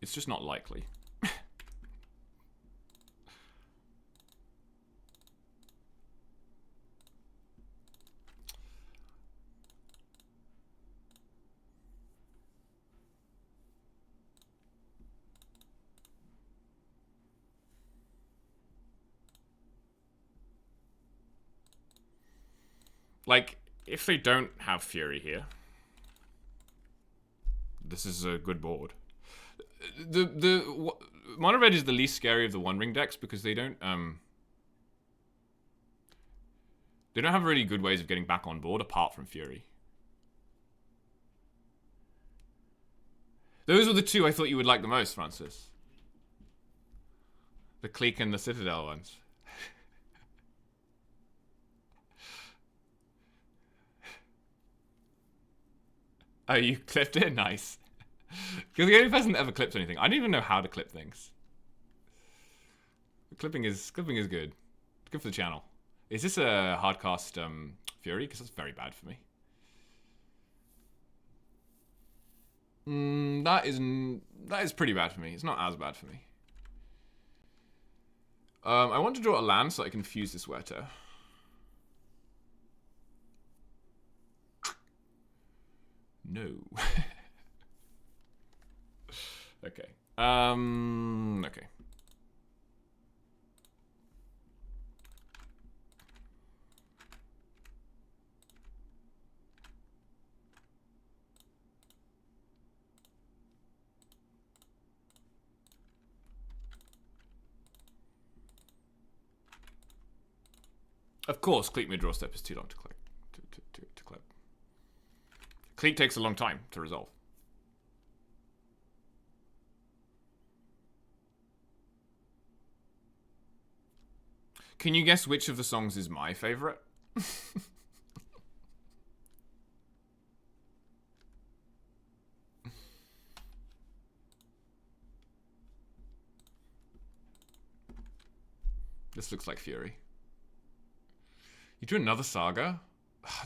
It's just not likely. Like, if they don't have Fury here, this is a good board. Mono Red is the least scary of the One Ring decks because they don't have really good ways of getting back on board apart from Fury. Those were the two I thought you would like the most, Francis. The Clique and the Citadel ones. Oh, you clipped it? Nice. You're the only person that ever clips anything. I don't even know how to clip things. Clipping is good. Good for the channel. Is this a hardcast Fury? Because that's very bad for me. That is pretty bad for me. It's not as bad for me. I want to draw a land so I can fuse this Werto. No. Okay. Okay. Of course, Clique mid-draw step is too long to click. To clip. Clique takes a long time to resolve. Can you guess which of the songs is my favorite? This looks like Fury. You do another Saga?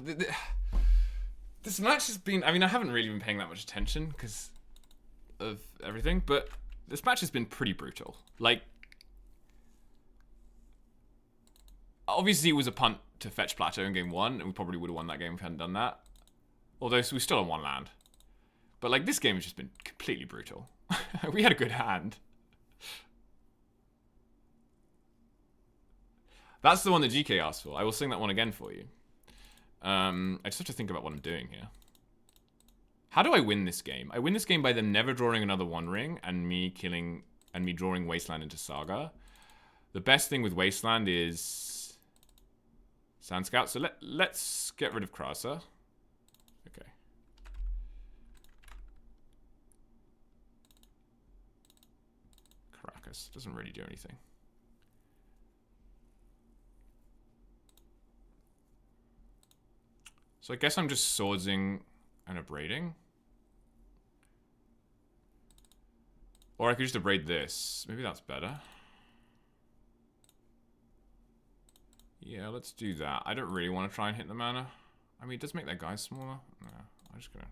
This match has been... I mean, I haven't really been paying that much attention because of everything, but this match has been pretty brutal. Like, obviously it was a punt to fetch Plateau in game one, and we probably would have won that game if we hadn't done that. Although we still on one land. But like this game has just been completely brutal. We had a good hand. That's the one that GK asked for. I will sing that one again for you. I just have to think about what I'm doing here. How do I win this game? I win this game by them never drawing another One Ring and me drawing Wasteland into Saga. The best thing with Wasteland is Sand Scout. So let's get rid of Krasa. Okay. Caracas doesn't really do anything. So I guess I'm just swordsing and abrading. Or I could just abrade this. Maybe that's better. Yeah, let's do that. I don't really want to try and hit the mana. I mean, it does make that guy smaller. No, I'm just going to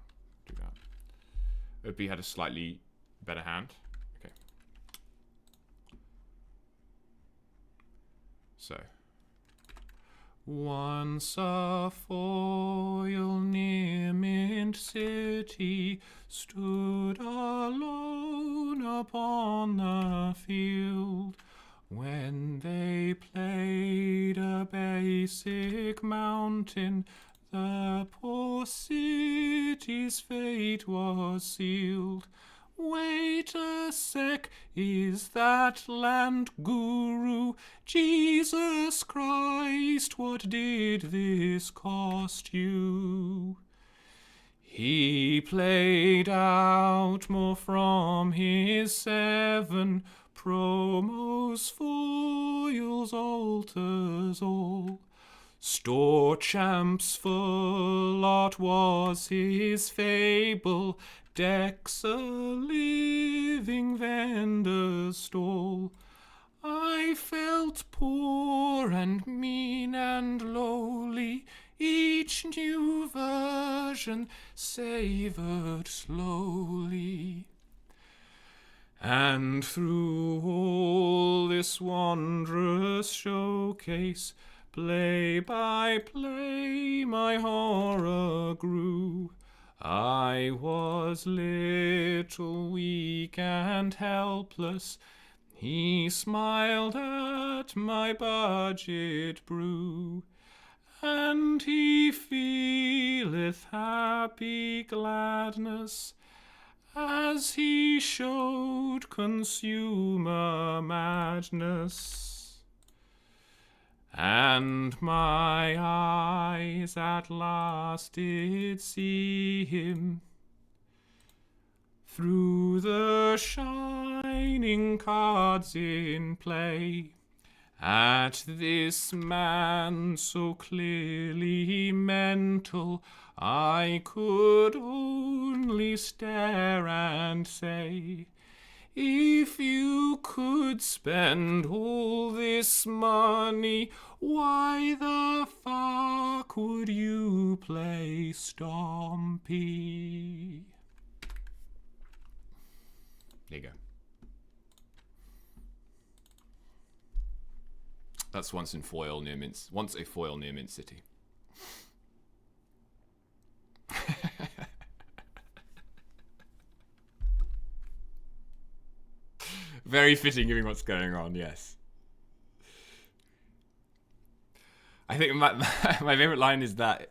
do that. OP had a slightly better hand. Okay. So. Once a foil near Mint City stood alone upon the field when they played a basic mountain. The poor city's fate was sealed. Wait a sec, is that land guru? Jesus Christ, what did this cost you? He played out more from his 7 promos, foils, altars, all. Store champs full art was his fable, decks a living vendor's stall. I felt poor and mean and lowly, each new version savoured slowly. And through all this wondrous showcase, play by play my horror grew. I was little, weak and helpless. He smiled at my budget brew, and he feeleth happy gladness as he showed consumer madness. And my eyes at last did see him through the shining cards in play. At this man so clearly mental, I could only stare and say, if you could spend all this money, why the fuck would you play Stompy? There you go. That's once a foil near Mint City. Very fitting given what's going on, yes. I think my favorite line is that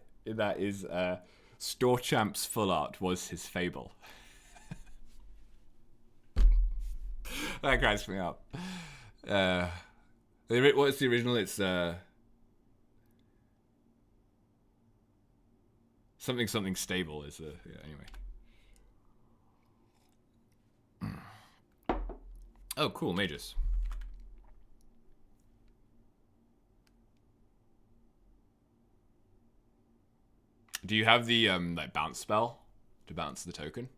Store Champ's full art was his fable. That cracks me up. What's the original? It's something stable is anyway. Oh, cool, mages. Do you have the like bounce spell to bounce the token?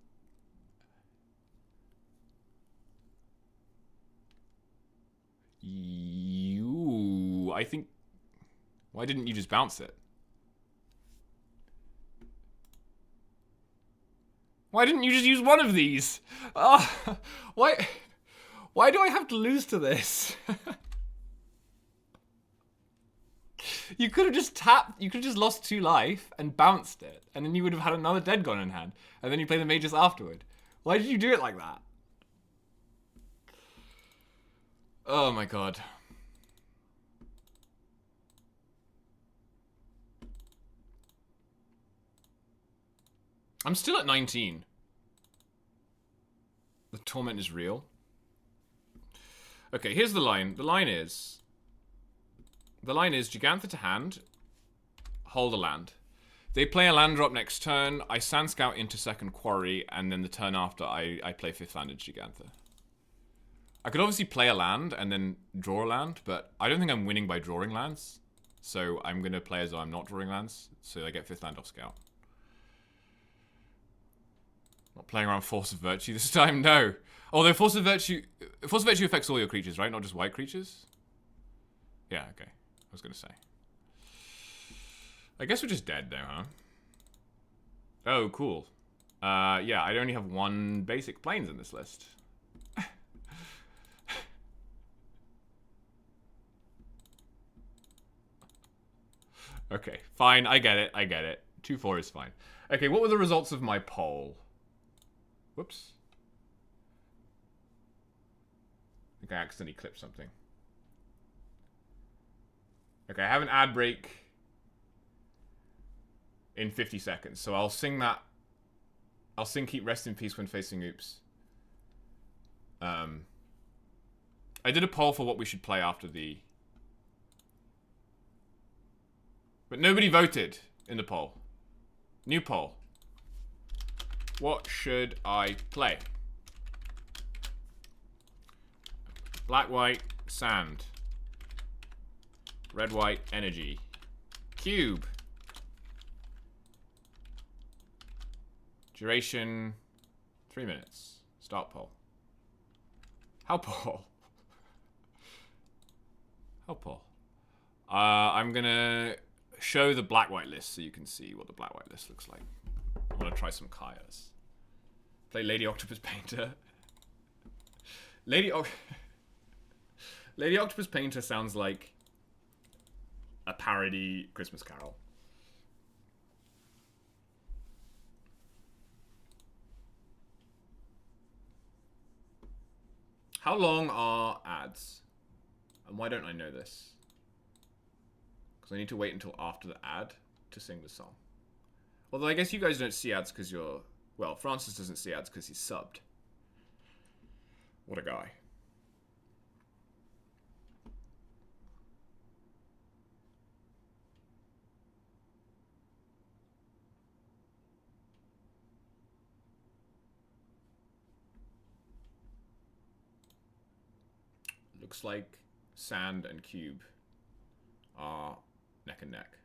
I think. Why didn't you just bounce it? Why didn't you just use one of these? Oh, why? Why do I have to lose to this? You could have just tapped. You could have just lost 2 life and bounced it, and then you would have had another dead god in hand, and then you play the mages afterward. Why did you do it like that? Oh my god. I'm still at 19. The torment is real. Okay, here's the line. The line is Gigantha to hand, hold a land. They play a land drop next turn, I Sand Scout into second quarry, and then the turn after I play 5th landed Gigantha. I could obviously play a land and then draw a land, but I don't think I'm winning by drawing lands. So I'm going to play as though I'm not drawing lands, so I get 5th land off Scout. Not playing around Force of Virtue this time, no. Although Force of Virtue affects all your creatures, right? Not just white creatures? Yeah, okay. I was going to say. I guess we're just dead now, huh? Oh, cool. Yeah, I only have 1 basic planes in this list. Okay, fine, I get it. 2-4 is fine. Okay, what were the results of my poll? Whoops. I think I accidentally clipped something. Okay, I have an ad break in 50 seconds, so I'll sing that. I'll sing Keep Rest in Peace when facing Oops. I did a poll for what we should play after the... But nobody voted in the poll. New poll. What should I play? Black, white, sand. Red, white, energy. Cube. Duration, 3 minutes. Start poll. How poll? How poll? I'm gonna show the black-white list so you can see what the black-white list looks like. I want to try some Kayas. Play Lady Octopus Painter. Lady Octopus Painter sounds like a parody Christmas Carol. How long are ads? And why don't I know this? Because I need to wait until after the ad to sing the song. Although I guess you guys don't see ads because you're... Well, Francis doesn't see ads because he's subbed. What a guy. Looks like Sand and Cube are neck and neck.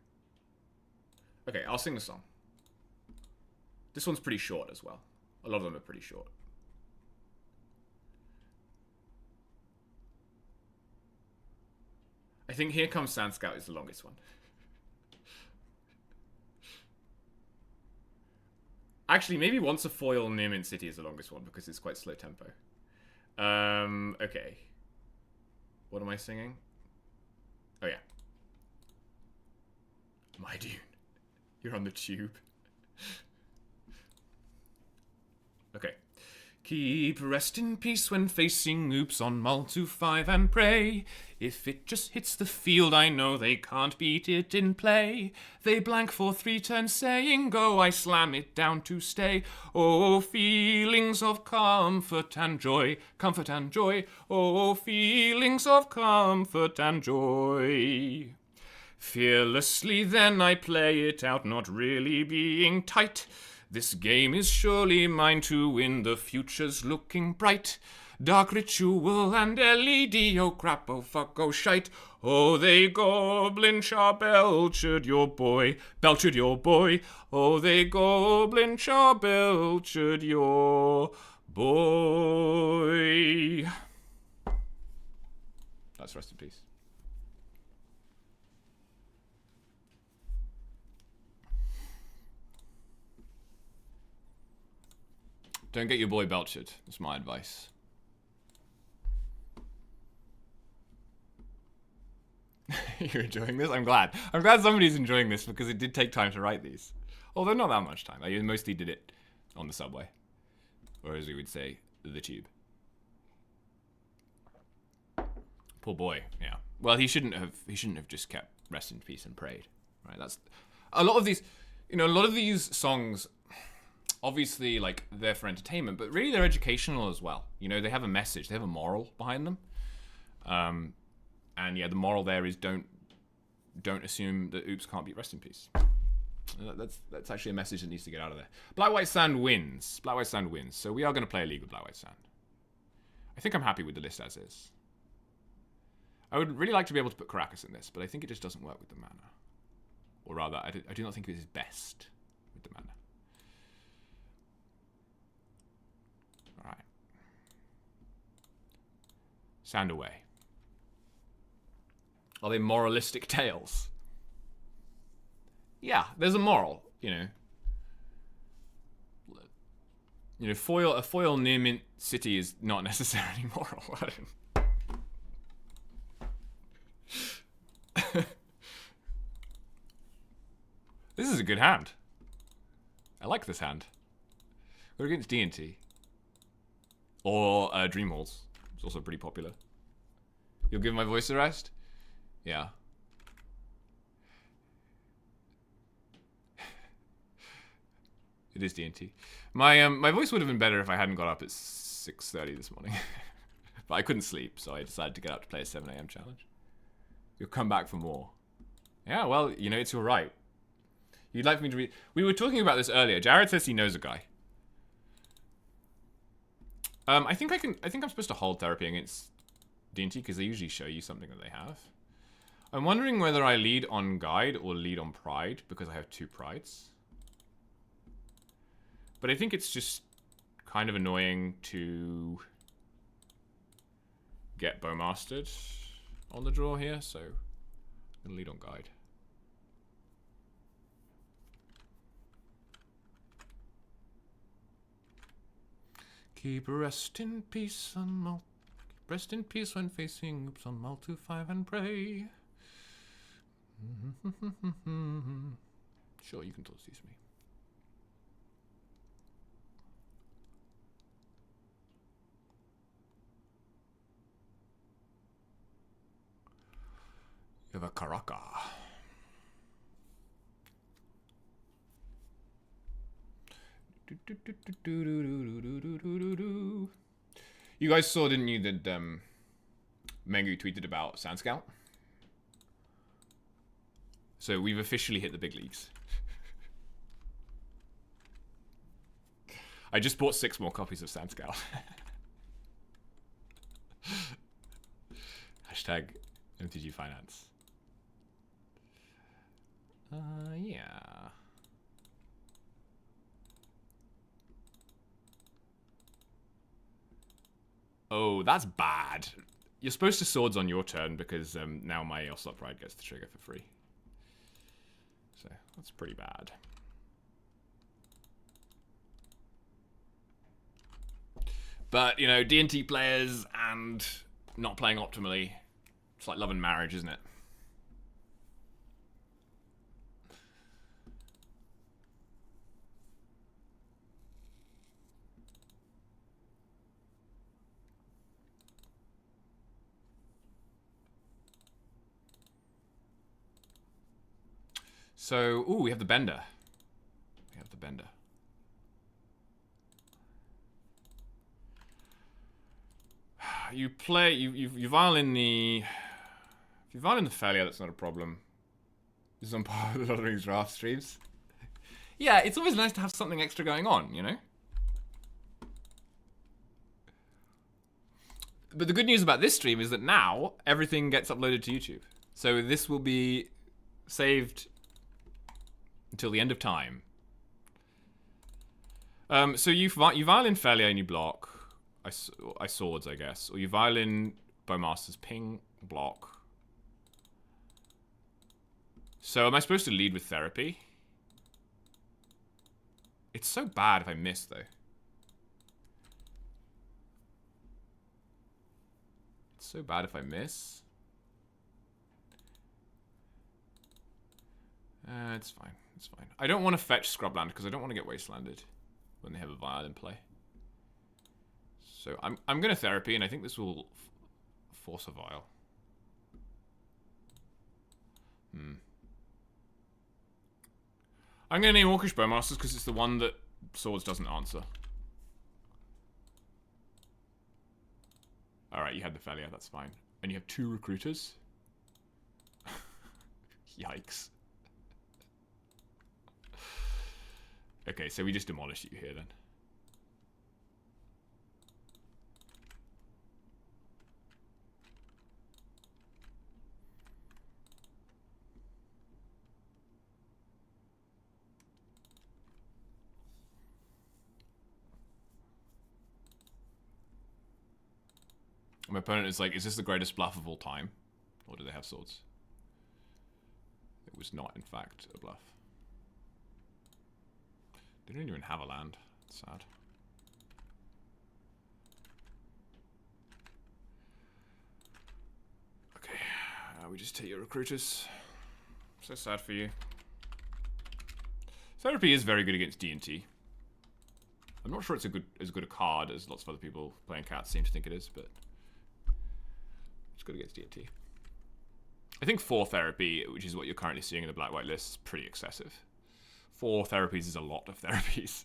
Okay, I'll sing the song. This one's pretty short as well. A lot of them are pretty short. I think Here Comes Sand Scout is the longest one. Actually, maybe Once a Foil Near Mint City is the longest one because it's quite slow tempo. Okay. What am I singing? Oh yeah. My Dune. You're on the tube. Okay. Keep rest in peace when facing Oops on Mull to 5 and pray. If it just hits the field, I know they can't beat it in play. They blank for 3 turns saying go, I slam it down to stay. Oh, feelings of comfort and joy, comfort and joy. Oh, feelings of comfort and joy. Fearlessly then I play it out, not really being tight. This game is surely mine to win, the future's looking bright. Dark Ritual and LED, oh crap, oh fuck, oh shite. Oh, they goblin char belchered your boy, Oh, they goblin char belchered your boy. That's rest in peace. Don't get your boy belchered. That's my advice. You're enjoying this? I'm glad. I'm glad somebody's enjoying this because it did take time to write these. Although not that much time. I mostly did it on the subway. Or as we would say, the tube. Poor boy, yeah. Well, he shouldn't have just kept rest in peace and prayed. Right? That's a lot of these, a lot of these songs, obviously, like, they're for entertainment, but really they're educational as well. They have a message, they have a moral behind them. And yeah, the moral there is don't assume that Oops can't beat Rest in Peace. That's actually a message that needs to get out of there. Black White Sand wins. Black White Sand wins. So we are going to play a league with Black White Sand. I think I'm happy with the list as is. I would really like to be able to put Caracas in this, but I think it just doesn't work with the mana. Or rather, I do not think it is best with the mana. Alright. Sand away. Are they moralistic tales? Yeah, there's a moral, a foil near Mint City is not necessarily moral. This is a good hand. I like this hand. We're against D&T. Or Dream Halls. It's also pretty popular. You'll give my voice a rest? Yeah. It is D&T. My voice would have been better if I hadn't got up at 6:30 this morning. But I couldn't sleep, so I decided to get up to play a 7 a.m. challenge. You'll come back for more. Yeah, well, it's your right. You'd like me to read... We were talking about this earlier. Jared says he knows a guy. I think I'm supposed to hold therapy against D&T because they usually show you something that they have. I'm wondering whether I lead on Guide or lead on Pride because I have 2 Prides. But I think it's just kind of annoying to get Bowmastered on the draw here, so I'm going to lead on Guide. Keep rest in peace on rest in peace when facing Oops on Mul 2-5 and pray. Sure, you can toss these me. You have a Karaka. You guys saw, didn't you, that Mengu tweeted about Sand Scout? So we've officially hit the big leagues. I just bought 6 more copies of Sand Scout. Hashtag MTG Finance. Yeah. Oh, that's bad. You're supposed to swords on your turn because now my Ocelot Pride gets the trigger for free. So, that's pretty bad. But, D&T players and not playing optimally, it's like love and marriage, isn't it? So, ooh, we have the Bender. We have the Bender. You play, you violin the... If you violin the failure, that's not a problem. This is on par with a lot of these draft streams. Yeah, it's always nice to have something extra going on, But the good news about this stream is that now everything gets uploaded to YouTube. So this will be saved until the end of time. So you violin failure and you block. I swords, I guess. Or you violin Bowmaster's ping, block. So am I supposed to lead with therapy? It's so bad if I miss, though. It's so bad if I miss. It's fine. It's fine. I don't want to fetch Scrubland because I don't want to get wastelanded when they have a vial in play. So I'm going to therapy, and I think this will force a vial. I'm going to name Orcish Bowmasters because it's the one that Swords doesn't answer. Alright, you had the failure, that's fine. And you have 2 recruiters? Yikes. Okay, so we just demolish you here then. My opponent is like, is this the greatest bluff of all time? Or do they have swords? It was not, in fact, a bluff. They don't even have a land. It's sad. Okay, we just take your recruiters. So sad for you. Therapy is very good against D&T. I'm not sure it's as good a card as lots of other people playing Cats seem to think it is, but it's good against D&T. I think 4 therapy, which is what you're currently seeing in the black-white list, is pretty excessive. 4 therapies is a lot of therapies.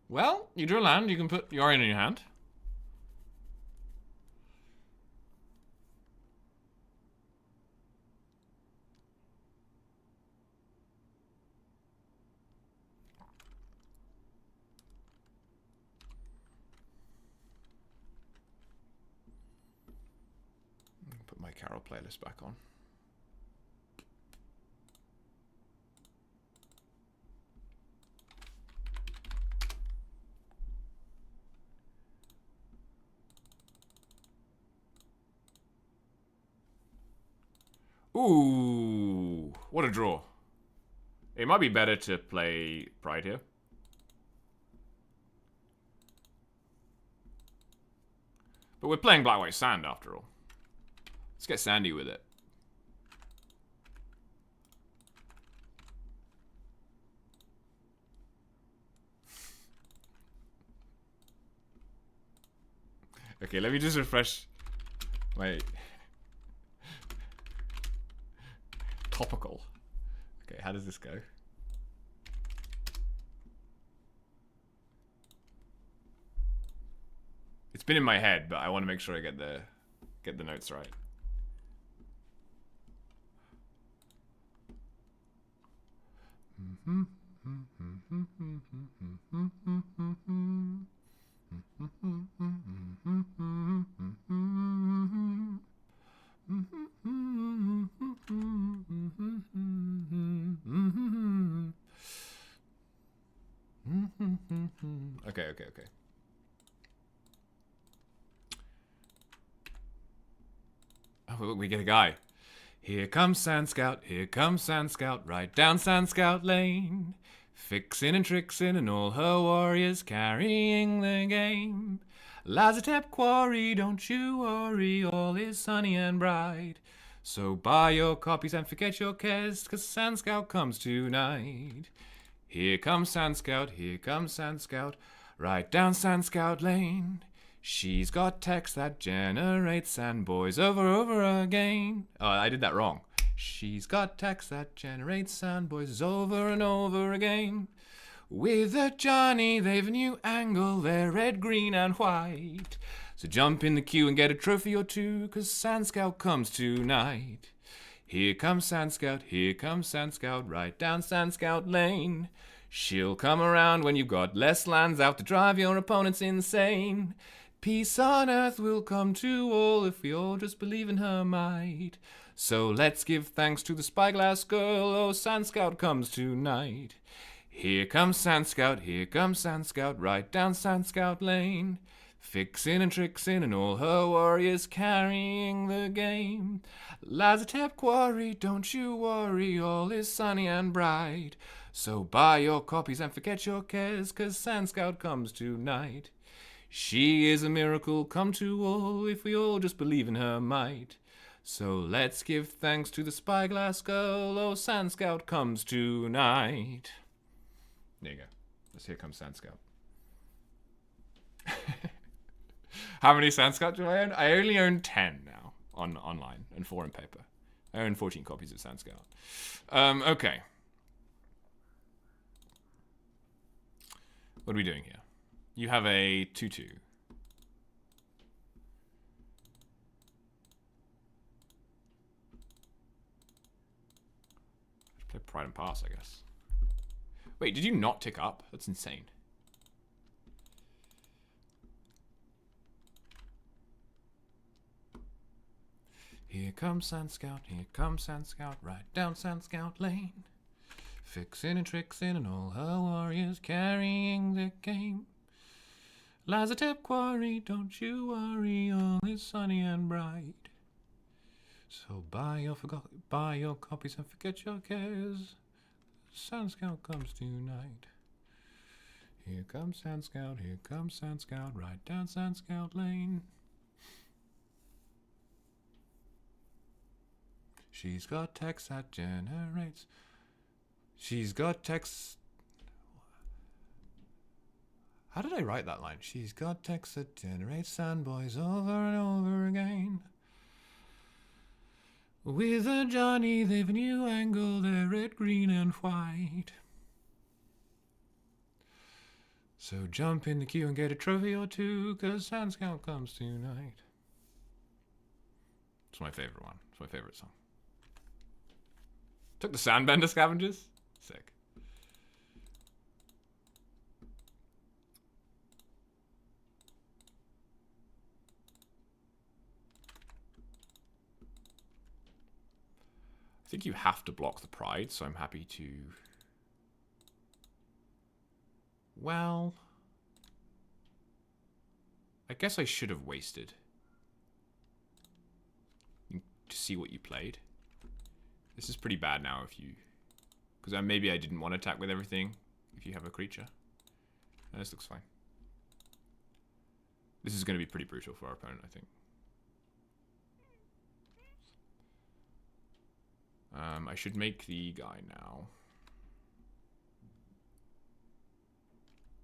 Well, you drew a land, you can put Yorion in your hand. Put my Carol playlist back on. Ooh, what a draw. It might be better to play Pride here. But we're playing black-white sand after all. Let's get sandy with it. Okay, let me just refresh my topical. Okay, how does this go? It's been in my head, but I want to make sure I get the notes right. Okay. Oh, we get a guy. Here comes Sand Scout, right down Sand Scout Lane. Fixin' and trixin' and all her warriors carrying the game. Lazatep Quarry, don't you worry, all is sunny and bright. So buy your copies and forget your cares, 'cause Sand Scout comes tonight. Here comes Sand Scout, right down Sand Scout Lane. She's got text that generates sand boys over again. Oh, I did that wrong. She's got text that generates sand boys over and over again. With a Johnny, they've a new angle, they're red, green, and white. So jump in the queue and get a trophy or two, 'cause Sand Scout comes tonight. Here comes Sand Scout, right down Sand Scout Lane. She'll come around when you've got less lands out to drive your opponents insane. Peace on earth will come to all if we all just believe in her might. So let's give thanks to the spyglass girl, oh Sand Scout comes tonight. Here comes Sand Scout, right down Sand Scout Lane. Fixin' and trixin' and all her warriors carrying the game. Lazatep Quarry, don't you worry, all is sunny and bright. So buy your copies and forget your cares, 'cause Sand Scout comes tonight. She is a miracle come to all if we all just believe in her might. So let's give thanks to the spyglass girl. Oh, Sand Scout comes tonight. There you go. Let's Here Comes Sand Scout. How many Sand Scout do I own? I only own 10 now online and 4 in paper. I own 14 copies of Sand Scout. Okay. What are we doing here? You have a 2-2. Play Pride and Pass, I guess. Wait, did you not tick up? That's insane. Here comes Sand Scout, here comes Sand Scout, right down Sand Scout Lane. Fixing and tricksing and all her warriors carrying the game. Lies a tip quarry, don't you worry, all is sunny and bright. So buy your copies and forget your cares. Sand Scout comes tonight. Here comes Sand Scout, right down Sand Scout Lane. She's got text that generates. She's got text. How did I write that line? She's got text that generates sandboys over and over again. With a Johnny, they've a new angle, they're red, green, and white. So jump in the queue and get a trophy or two, 'cause Sand Scout comes tonight. It's my favorite one. It's my favorite song. Took the Sandbender Scavengers? Sick. I think you have to block the Pride, so I'm happy to... Well... I guess I should have wasted. To see what you played. This is pretty bad now if you... Because maybe I didn't want to attack with everything if you have a creature. No, this looks fine. This is going to be pretty brutal for our opponent, I think. I should make the guy now.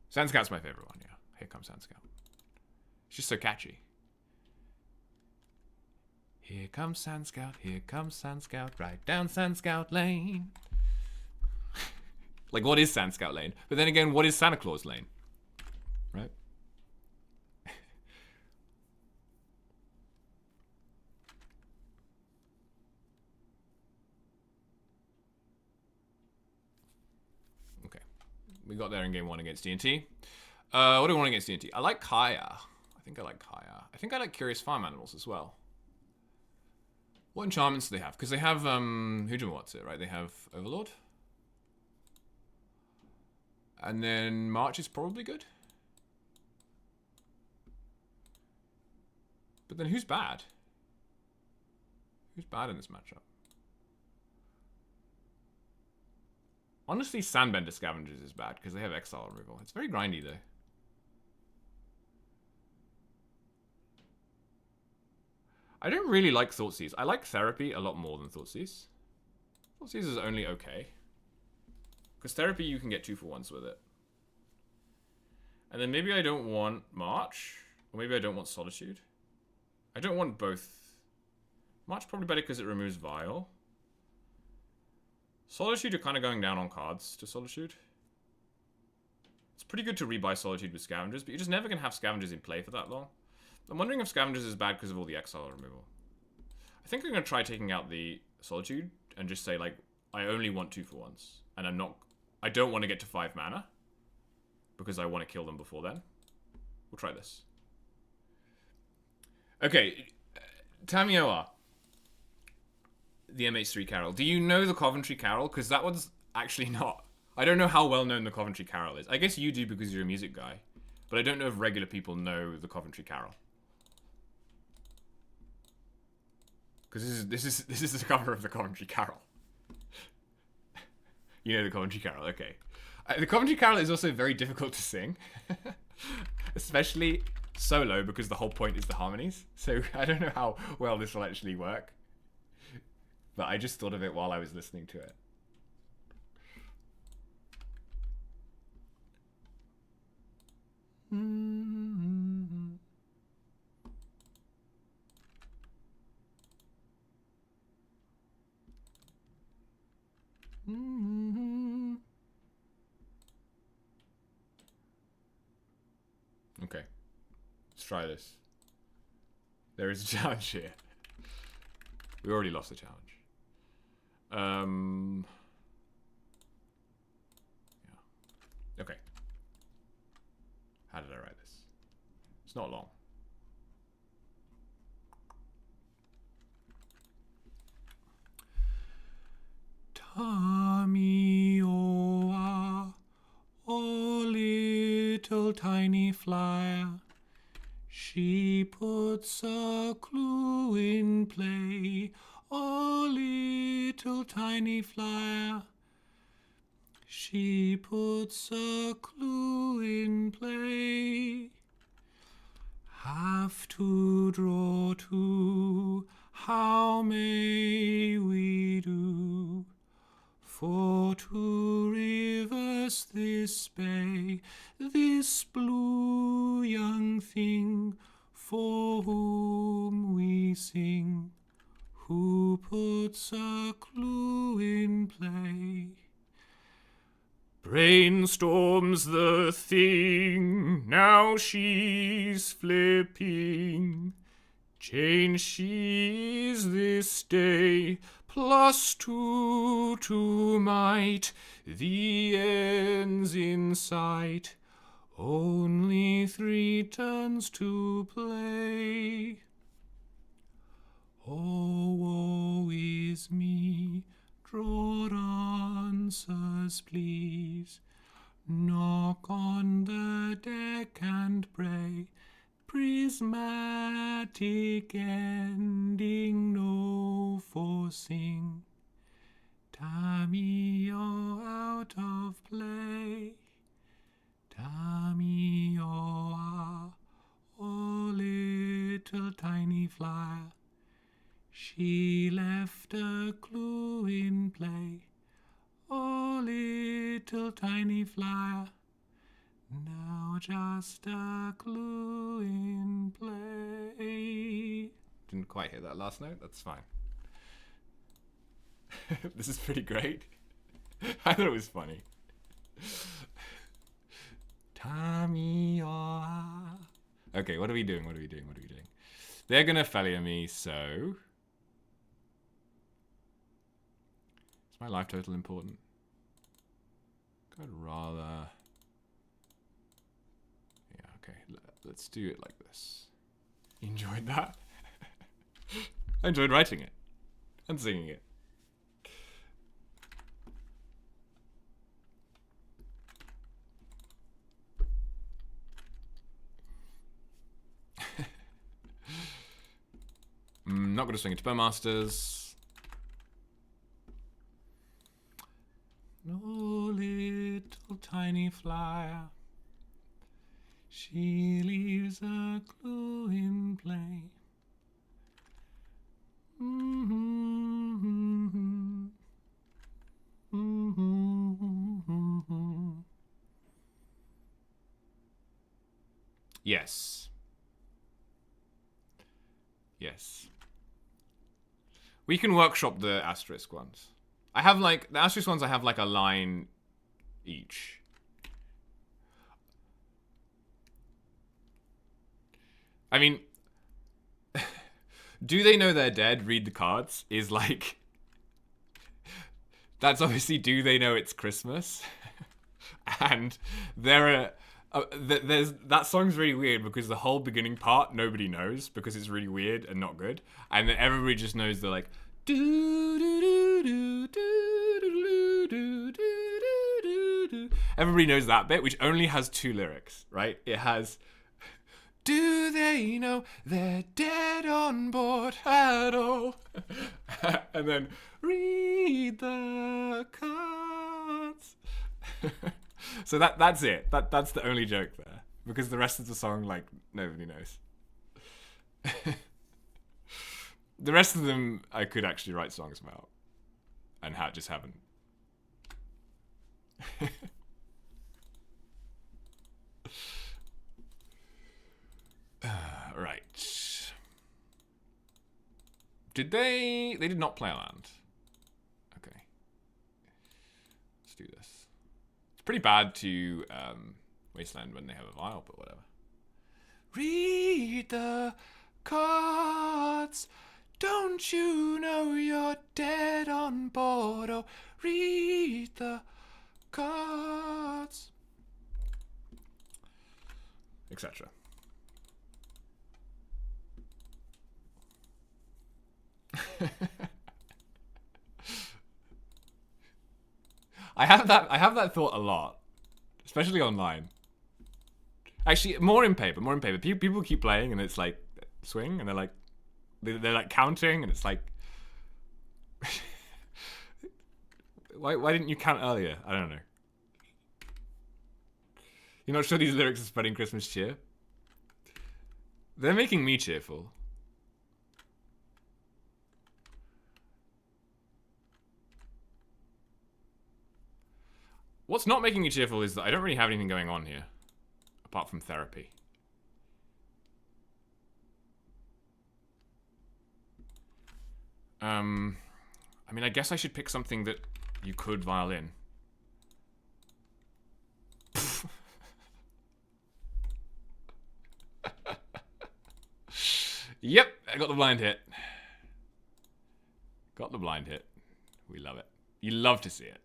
Sand Scout's my favorite one, yeah. Here comes Sand Scout. It's just so catchy. Here comes Sand Scout, right down Sand Scout Lane. Like, what is Sand Scout Lane? But then again, what is Santa Claus Lane? Right? Okay. We got there in game 1 against D&T. What do we want against D&T? I like Kaya. I think I like Kaya. I think I like Curious Farm Animals as well. What enchantments do they have? Because they have, what's it, right? They have Overlord. And then March is probably good. But then who's bad? Who's bad in this matchup? Honestly, Sandbender Scavengers is bad because they have exile removal. It's very grindy though. I don't really like Thoughtseize. I like Therapy a lot more than Thoughtseize. Thoughtseize is only okay. Because Therapy, you can get 2-for-1s with it. And then maybe I don't want March. Or maybe I don't want Solitude. I don't want both. March probably better because it removes Vial. Solitude, you're kind of going down on cards to Solitude. It's pretty good to rebuy Solitude with Scavengers, but you're just never going to have Scavengers in play for that long. I'm wondering if Scavengers is bad because of all the exile removal. I think I'm going to try taking out the Solitude and just say, like, I only want 2-for-1s. And I don't want to get to 5 mana. Because I want to kill them before then. We'll try this. Okay. Tamioa. The MH3 Carol. Do you know the Coventry Carol? Because that one's actually not... I don't know how well known the Coventry Carol is. I guess you do because you're a music guy. But I don't know if regular people know the Coventry Carol. Because this is the cover of the Coventry Carol. You know the Coventry Carol, okay. The Coventry Carol is also very difficult to sing. Especially solo, because the whole point is the harmonies. So I don't know how well this will actually work. But I just thought of it while I was listening to it. Okay, let's try this. There is a challenge here. We already lost the challenge. Yeah. Okay. How did I write this? It's not long. Tamioa, oh little tiny flyer, she puts a clue in play. Oh little tiny flyer, she puts a clue in play. Have to draw to, how may we do? For to reverse this bay, this blue young thing, for whom we sing, who puts a clue in play. Brainstorms the thing, now she's flipping. Change she is this day, +2 to might, the end's in sight, only 3 turns to play. Oh, woe is me, draw answers please, knock on the deck and pray, prismatic ending no forcing, Tamio out of play, Tamio, oh little tiny flyer, she left a clue in play, oh little tiny flyer, now just a clue in play. Didn't quite hit that last note, that's fine. This is pretty great. I thought it was funny. Tamia. Okay, what are we doing? They're gonna failure me, so... Is my life total important? I'd rather... Yeah, okay. Let's do it like this. You enjoyed that? I enjoyed writing it. And singing it. Not going to swing it to Bowmasters. No little tiny flyer, she leaves a clue in play. Yes. Yes. We can workshop the asterisk ones. I have like, the asterisk ones I have like a line each. I mean, do they know they're dead? Read the cards is like, that's obviously do they know it's Christmas? And there are, there's that song's really weird because the whole beginning part nobody knows because it's really weird and not good, and then everybody just knows they're like do do do do do do do do do. Everybody knows that bit, which only has 2 lyrics, right? It has do they know they're dead on board at all? And then read the cards. So that's it. That's the only joke there. because the rest of the song, like, nobody knows. The rest of them I could actually write songs about, and just haven't. Right. Did they? They did not play a land. Okay. Let's do this. It's pretty bad to Wasteland when they have a vial, but whatever. Read the cards. Don't you know you're dead on board? Oh, read the cards. Etc. I have that thought a lot, especially online. Actually, more in paper. People keep playing, and it's like swing, and they're like counting, and it's like, why didn't you count earlier? I don't know. You're not sure these lyrics are spreading Christmas cheer? They're making me cheerful. What's not making me cheerful is that I don't really have anything going on here, apart from therapy. I mean, I guess I should pick something that you could violin. Yep, I got the blind hit. Got the blind hit. We love it. You love to see it.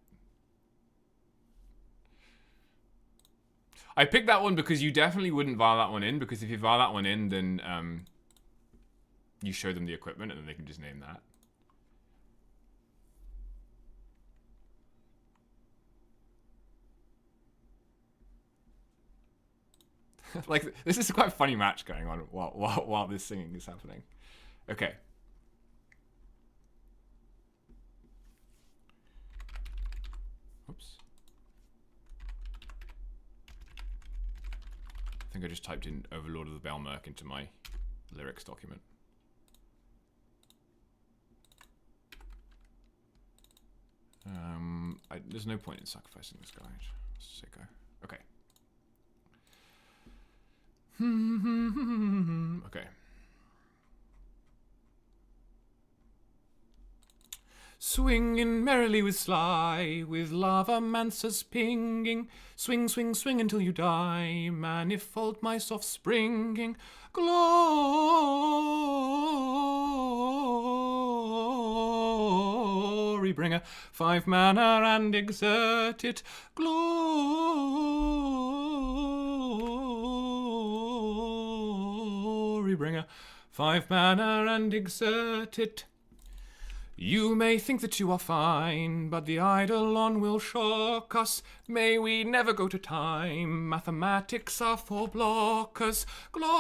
I picked that one because you definitely wouldn't vial that one in, because if you vial that one in, then you show them the equipment and then they can just name that. Like, this is quite a funny match going on while this singing is happening. Okay. Oops. I think I just typed in Overlord of the Belmerk into my lyrics document. There's no point in sacrificing this guy. Sicko. Okay. Okay. Swinging merrily with Sly, with lava-mancers pinging. Swing, swing, swing until you die, manifold mice offspringing. Glory bringer, 5 mana and exert it. Glory bringer, 5 mana and exert it. You may think that you are fine, but the Eidolon will shock us. May we never go to time. Mathematics are for blockers. Glory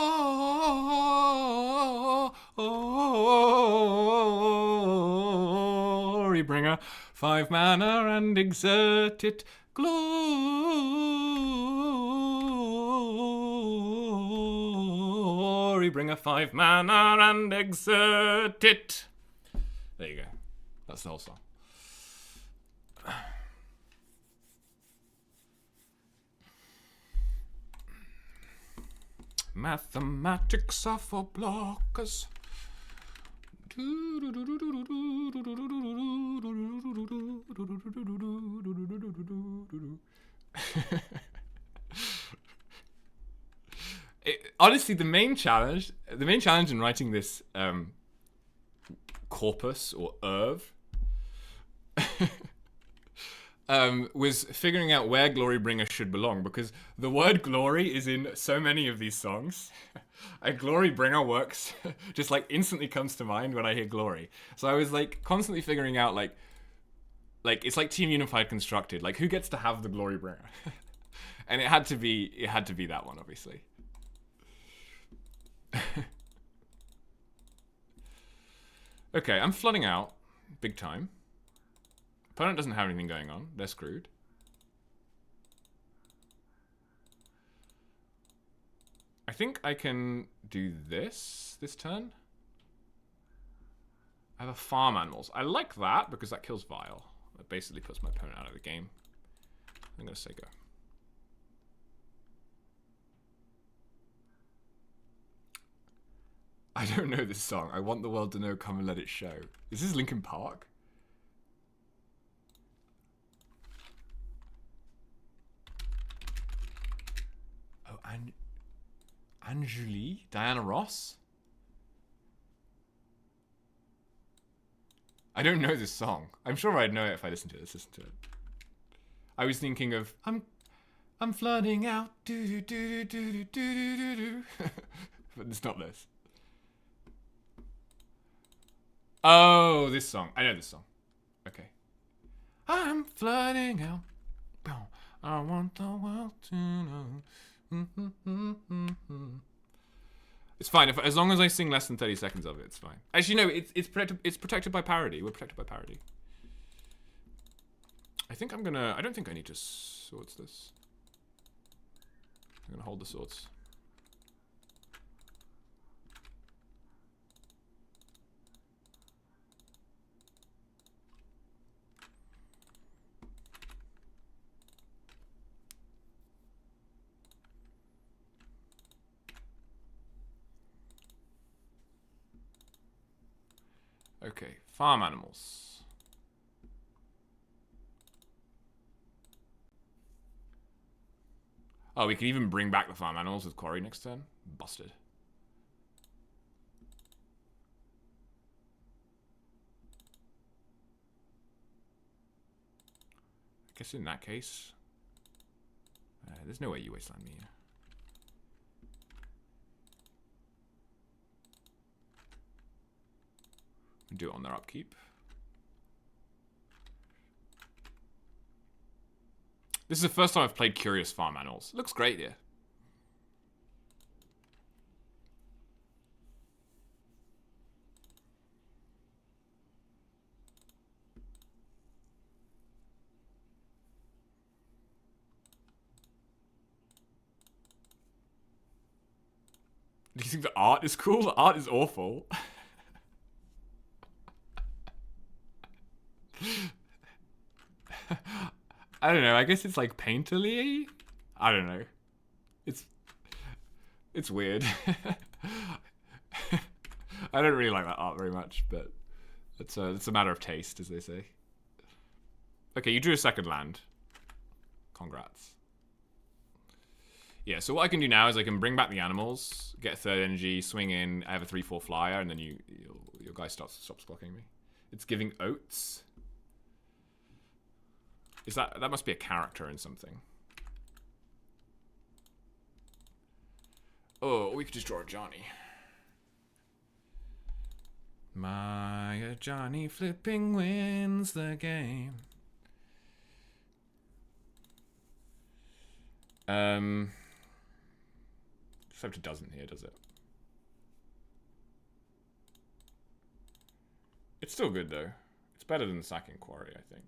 bringer, 5 mana and exert it. Glory bringer, 5 mana and exert it. There you go. That's the whole song. Mathematics are for blockers. Honestly, the main challenge in writing this corpus or oeuvre was figuring out where Glorybringer should belong, because the word glory is in so many of these songs. And Glorybringer works, just like instantly comes to mind when I hear glory. So I was like constantly figuring out like it's like Team Unified constructed, like who gets to have the Glorybringer? And it had to be that one, obviously. Okay, I'm flooding out big time. Opponent doesn't have anything going on. They're screwed. think I can do this turn. I have a farm animals. I like that because that kills Vile. It basically puts my opponent out of the game. I'm going to say go. I don't know this song. I want the world to know, come and let it show. Is this Linkin Park? Oh, Anjuli? Diana Ross? I don't know this song. I'm sure I'd know it if I listened to it. Let's listen to it. I was thinking of I'm flooding out, do do do do do do do do. But it's not this. Oh, this song. I know this song. Okay. I'm flooding out. I want the world to know. It's fine as long as I sing less than 30 seconds of it. It's fine. Actually, no. It's protected by parody. We're protected by parody. I think I'm gonna. I don't think I need to swords this. I'm gonna hold the swords. Okay, farm animals. Oh, we can even bring back the farm animals with Quarry next turn. Busted. I guess in that case, there's no way you wasteland me. Do it on their upkeep. This is the first time I've played Curious Farm Animals. It looks great here. Do you think the art is cool? The art is awful. I don't know. I guess it's like painterly. I don't know. It's weird. I don't really like that art very much, but it's a matter of taste, as they say. Okay, you drew a second land. Congrats. Yeah, so what I can do now is I can bring back the animals, get third energy, swing in. I have a 3/4 flyer, and then your guy stops blocking me. It's giving oats. Is that must be a character in something? Oh, we could just draw a Johnny. My Johnny flipping wins the game. Except it doesn't here, does it? It's still good though. It's better than sacking Quarry, I think.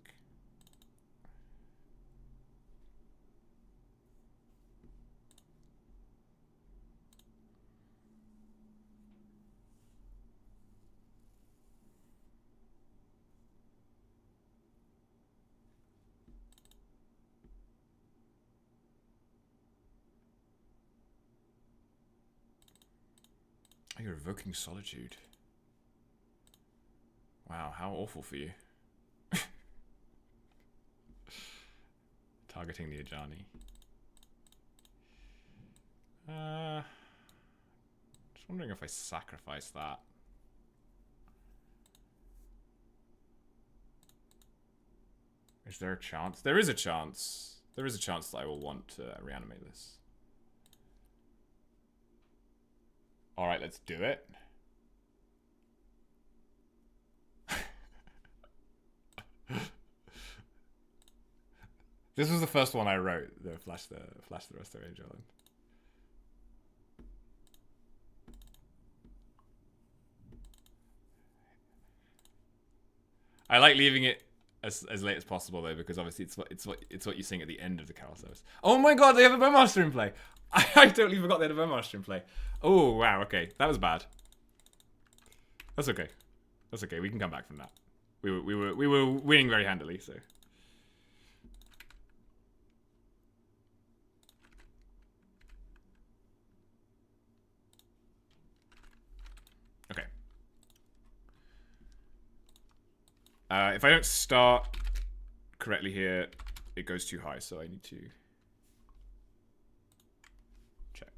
Oh, you're evoking solitude. Wow, how awful for you. Targeting the Ajani. Just wondering if I sacrifice that. Is there a chance? There is a chance. There is a chance that I will want to reanimate this. Alright, let's do it. This was the first one I wrote, the Flash the Resto Angel. I like leaving it as late as possible though, because obviously it's what you sing at the end of the carol service. Oh my god, they have a Bowmaster in play. I totally forgot they had a Vermaster in play. Oh, wow, okay. That was bad. That's okay. That's okay. We can come back from that. We were winning very handily, so. Okay. If I don't start correctly here, it goes too high, so I need to check.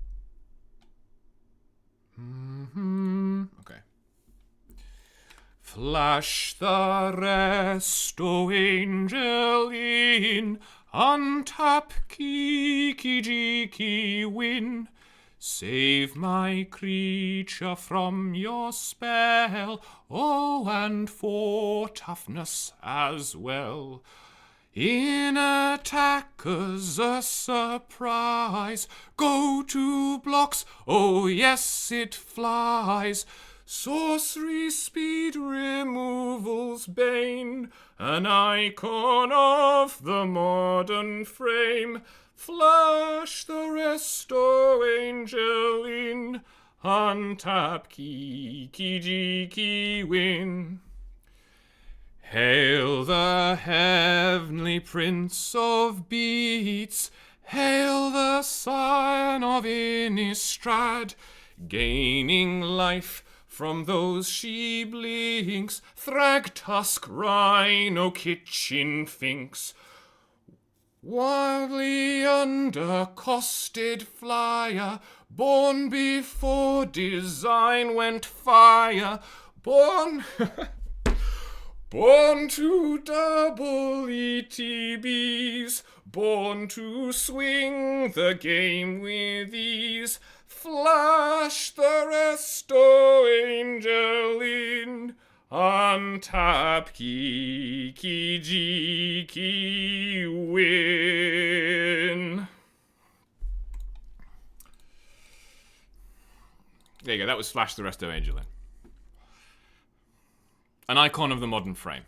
Okay. Flash the rest, O angel in, untap kiki jiki win. Save my creature from your spell, oh, and for toughness as well. In attackers a surprise, go to blocks, oh yes it flies. Sorcery speed removal's bane, an icon of the modern frame. Flash the resto angel in, untap kiki jiki win. Hail the heavenly prince of beats, hail the scion of Innistrad, gaining life from those she blinks, Thragtusk, Rhino, Kitchen Finks. Wildly undercosted flyer, born before design went fire, born to double ETBs, born to swing the game with ease. Flash the resto angel in, untap kiki jiki win. There you go, that was Flash the resto angel in. An icon of the modern frame.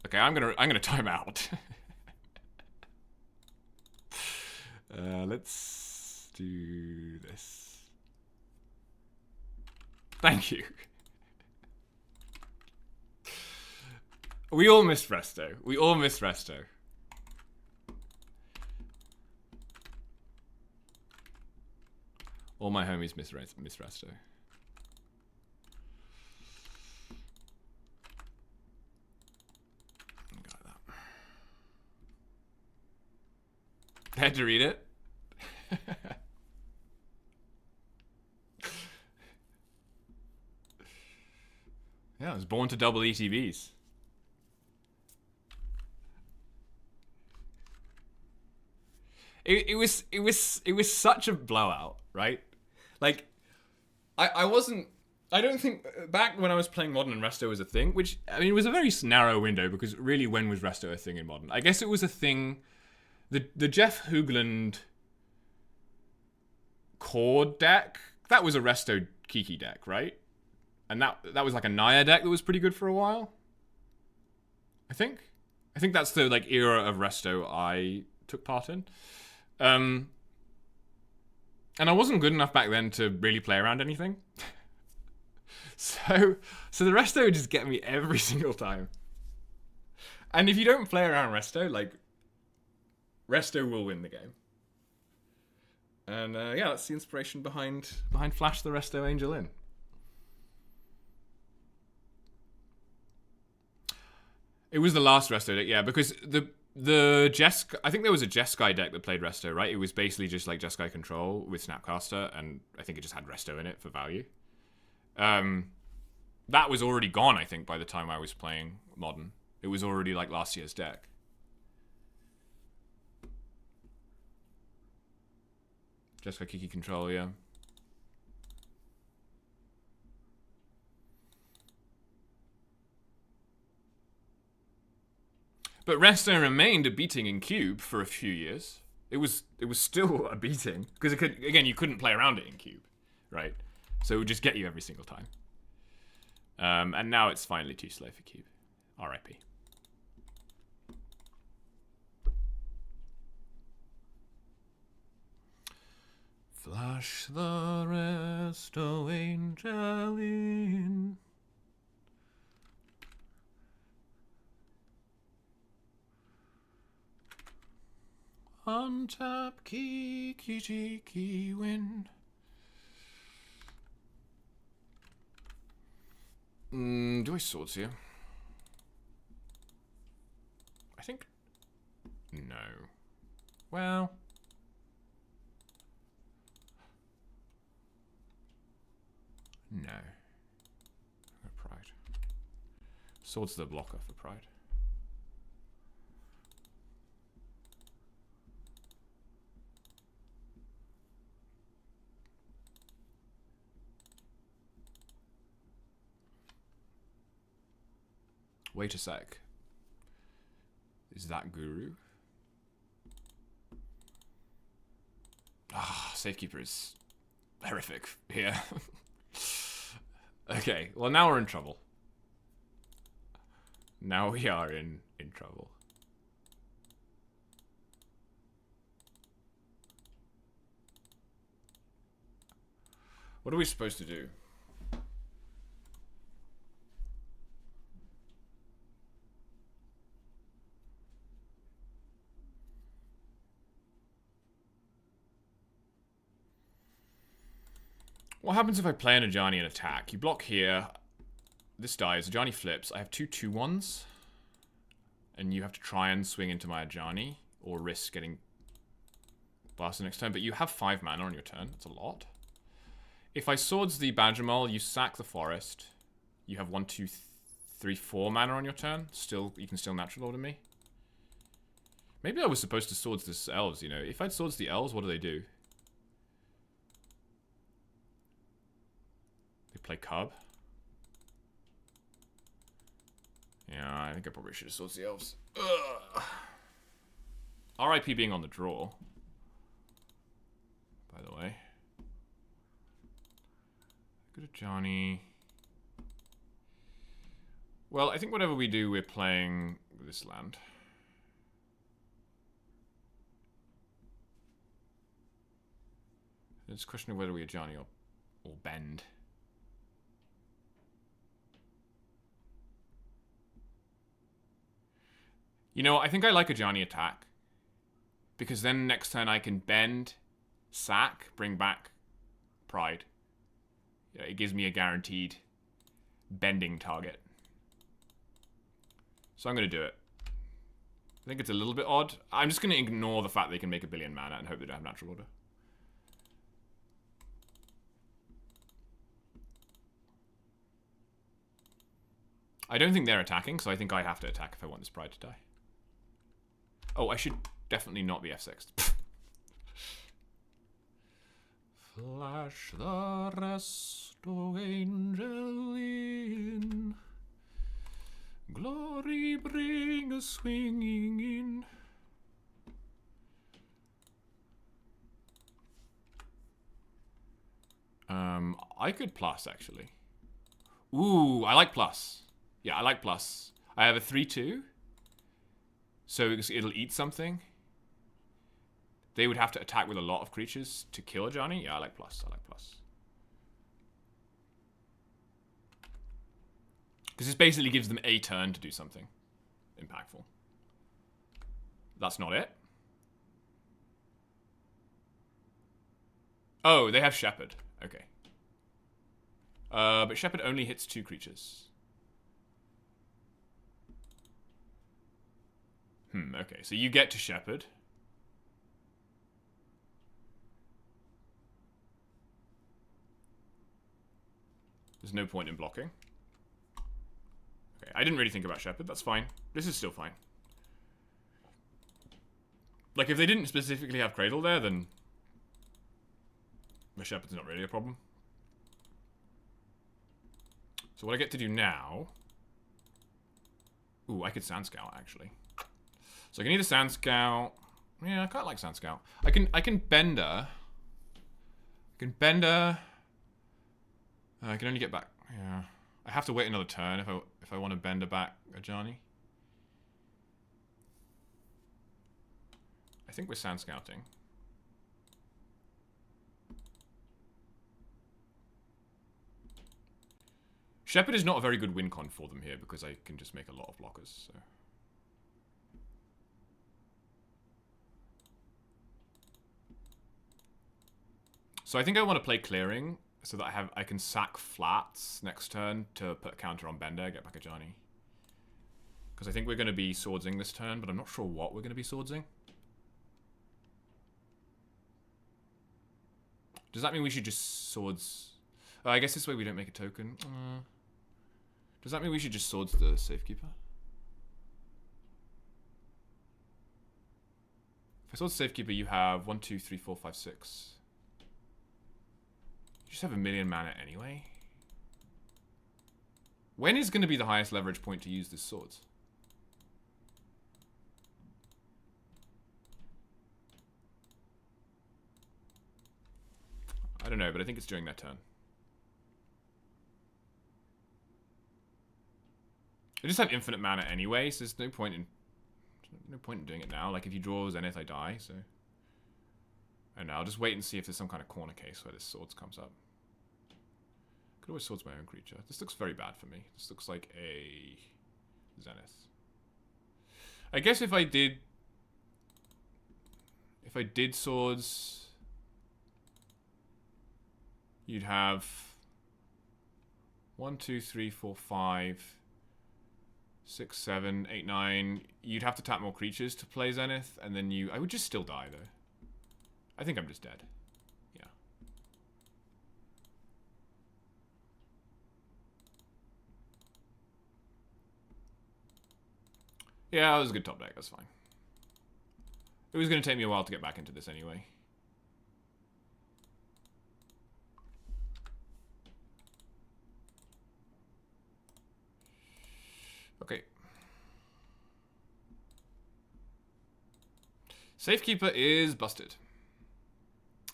Okay, I'm gonna time out. Let's do this. Thank you. We all missed Resto. We all missed Resto. All my homies miss Resto. Had to read it. Yeah, I was born to double ETBs. It was such a blowout, right? Like, I don't think back when I was playing Modern and Resto was a thing, which I mean it was a very narrow window because really when was Resto a thing in Modern? I guess it was a thing. The Jeff Hoogland Chord deck, that was a Resto Kiki deck, right? And that was like a Naya deck that was pretty good for a while. I think that's the like era of Resto I took part in. And I wasn't good enough back then to really play around anything. So the Resto would just get me every single time. And if you don't play around Resto, like Resto will win the game. And yeah, that's the inspiration behind Flash the Resto Angel in. It was the last Resto deck, yeah, because the Jeskai, I think there was a Jeskai deck that played Resto, right? It was basically just like Jeskai Control with Snapcaster, and I think it just had Resto in it for value. That was already gone, I think, by the time I was playing Modern. It was already like last year's deck. Jeskai Kiki Control, yeah. But Resto remained a beating in Cube for a few years. It was still a beating because it could, again, you couldn't play around it in Cube, right? So it would just get you every single time. And now it's finally too slow for Cube. R.I.P. Flash the resto angel in. Untap kiki jiki win. Do I swords here? I think no. Well, no. Pride. Swords the blocker for pride. Wait a sec. Is that Guru? Ah, Safekeeper is horrific here. Okay, well now we're in trouble. Now we are in trouble. What are we supposed to do? What happens if I play an Ajani and attack? You block here. This dies. Ajani flips. I have 2/2/1s. And you have to try and swing into my Ajani. Or risk getting blasted next turn. But you have 5 mana on your turn. That's a lot. If I swords the Badgermole, you sack the forest. You have 1, 2, 3, 4 mana on your turn. Still, you can still natural order me. Maybe I was supposed to swords this elves, you know. If I'd swords the elves, what do they do? They play Cub. Yeah, I think I probably should have swords the elves. Ugh. RIP being on the draw. By the way. Good at Johnny. Well, I think whatever we do, we're playing this land. It's a question of whether we are Johnny or bend. You know, I think I like a Johnny attack. Because then next turn I can bend, sack, bring back pride. Yeah, it gives me a guaranteed bending target. So I'm going to do it. I think it's a little bit odd. I'm just going to ignore the fact they can make a billion mana and hope they don't have natural order. I don't think they're attacking, so I think I have to attack if I want this pride to die. Oh, I should definitely not be F6. Flash the resto angel in. Glory bring a swinging in. I could plus, actually. Ooh, I like plus. Yeah, I like plus. I have a 3/2. So it'll eat something. They would have to attack with a lot of creatures to kill a Johnny. Yeah, I like plus. I like plus. Because this basically gives them a turn to do something impactful. That's not it. Oh, they have Shepherd. Okay. But Shepherd only hits 2 creatures. Okay. So you get to Shepherd. There's no point in blocking. Okay, I didn't really think about Shepherd. That's fine. This is still fine. Like, if they didn't specifically have Cradle there, then the Shepherd's not really a problem. So what I get to do now... Ooh, I could Sand Scout, actually. So I can either Sand Scout... Yeah, I quite like Sand Scout. I can Bender. I can Bender... I can only get back... Yeah. I have to wait another turn if I want to Bender back a Johnny. I think we're Sand Scouting. Shepherd is not a very good win con for them here because I can just make a lot of blockers. So I think I want to play clearing so that I can sack flats next turn to put a counter on Bender, get back a Johnny. Because I think we're going to be swordsing this turn, but I'm not sure what we're going to be swordsing. Does that mean we should just swords? I guess this way we don't make a token. Does that mean we should just swords the Safekeeper? If I swords Safekeeper, you have 1, 2, 3, 4, 5, 6. You just have a million mana anyway. When is going to be the highest leverage point to use this swords? I don't know, but I think it's during that turn. I just have infinite mana anyway, so there's no point in doing it now. Like if you draw Zenith, I die. So I don't know. I'll just wait and see if there's some kind of corner case where this swords comes up. Could always swords my own creature. This looks very bad for me. This looks like a Zenith. I guess if I did swords, you'd have 1, 2, 3, 4, 5, 6, 7, 8, 9. You'd have to tap more creatures to play Zenith, and then I would just still die though. I think I'm just dead. Yeah. Yeah, that was a good top deck. That's fine. It was going to take me a while to get back into this anyway. Okay. Safekeeper is busted.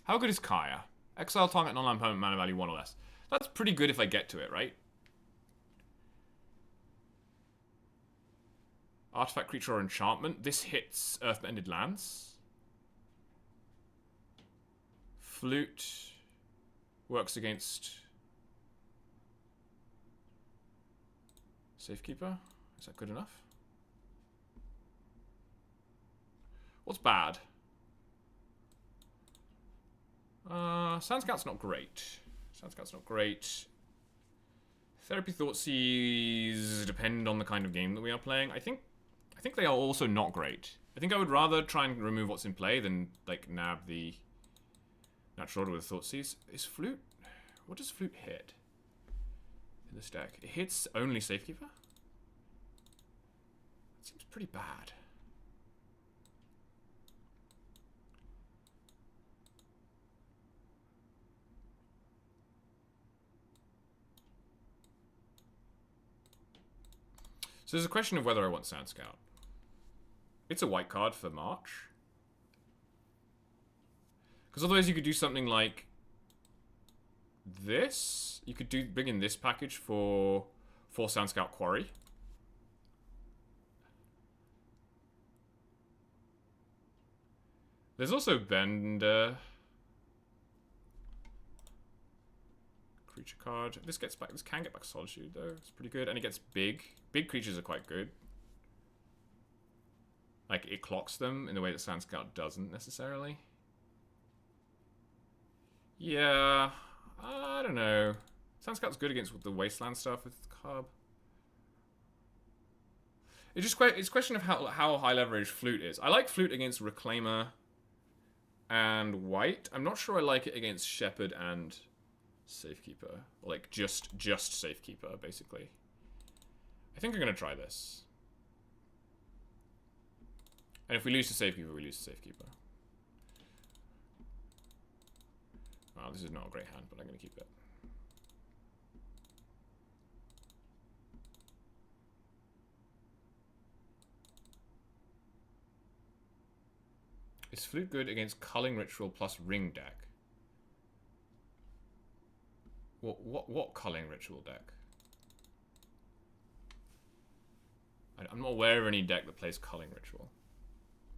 How good is Kaya? Exile target non-land permanent mana value 1 or less. That's pretty good if I get to it, right? Artifact, creature, or enchantment. This hits Earth-Bended lands. Flute works against Safekeeper. Is that good enough? What's bad? Sand Scout's not great. Sand Scout's not great. Therapy Thoughtseize depend on the kind of game that we are playing. I think they are also not great. I think I would rather try and remove what's in play than like nab the natural order with Thoughtseize. Is Flute? What does Flute hit in this deck? It hits only Safekeeper? That seems pretty bad. So there's a question of whether I want Sand Scout. It's a white card for March. Because otherwise you could do something like this. You could bring in this package for Sand Scout Quarry. There's also Bender. Creature card. This can get back Solitude though. It's pretty good. And it gets big. Big creatures are quite good. Like it clocks them in the way that Sand Scout doesn't necessarily. Yeah, I don't know. Sand Scout's good against the Wasteland stuff with Carb. It's a question of how high leverage Flute is. I like Flute against Reclaimer and White. I'm not sure I like it against Shepherd and Safekeeper. Or like just Safekeeper, basically. I think I'm going to try this. And if we lose to Safekeeper, we lose to Safekeeper. Oh, this is not a great hand, but I'm going to keep it. Is Flute good against Culling Ritual plus Ring deck? What Culling Ritual deck? I'm not aware of any deck that plays Culling Ritual.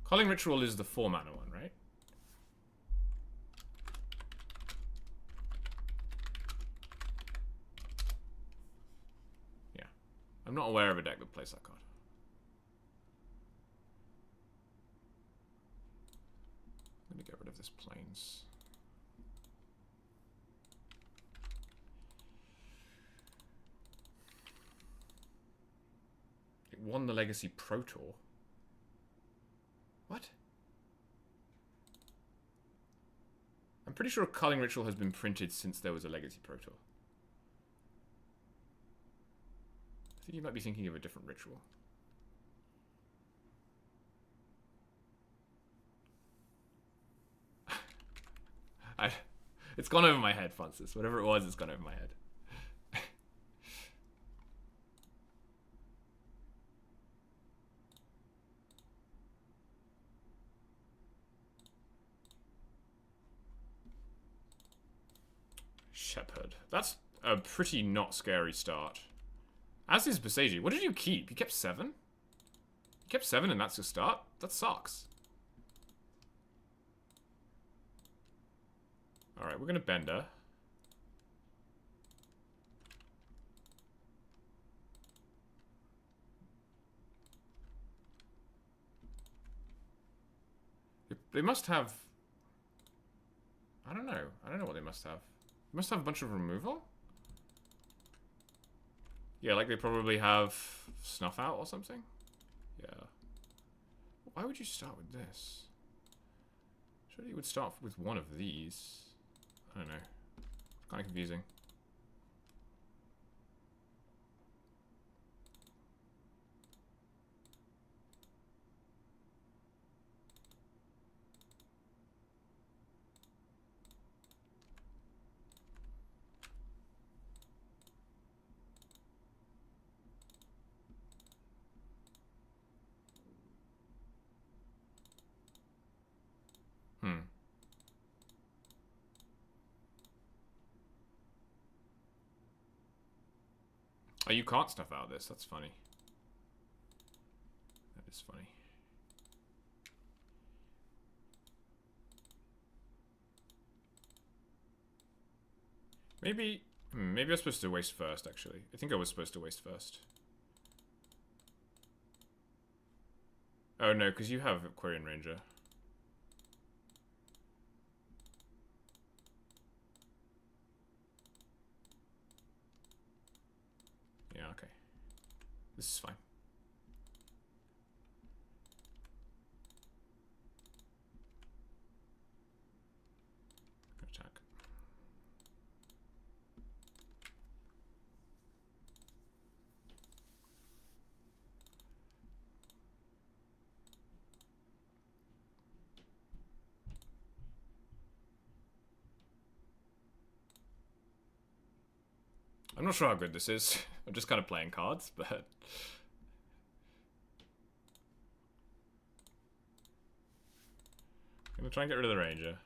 Culling Ritual is the 4 mana one, right? I'm not aware of a deck that plays that card. I'm going to get rid of this plains. It won the Legacy Pro Tour. What? I'm pretty sure Culling Ritual has been printed since there was a Legacy Pro Tour. I think you might be thinking of a different ritual. It's gone over my head, Francis. Whatever it was, it's gone over my head. Shepherd. That's a pretty not scary start. As is Beseiji. What did you keep? You kept 7? You kept 7 and that's your start? That sucks. Alright, we're going to Bender. They must have... I don't know. I don't know what they must have. They must have a bunch of removal? Yeah, like they probably have Snuff Out or something? Yeah. Why would you start with this? Surely you would start with one of these. I don't know. Kind of confusing. Oh, you can't Snuff Out this. That's funny. That is funny. Maybe I was supposed to waste first, actually. I think I was supposed to waste first. Oh, no, because you have Aquarian Ranger. Yeah, okay. This is fine. Attack. I'm not sure how good this is. I'm just kind of playing cards, but... I'm gonna try and get rid of the Ranger.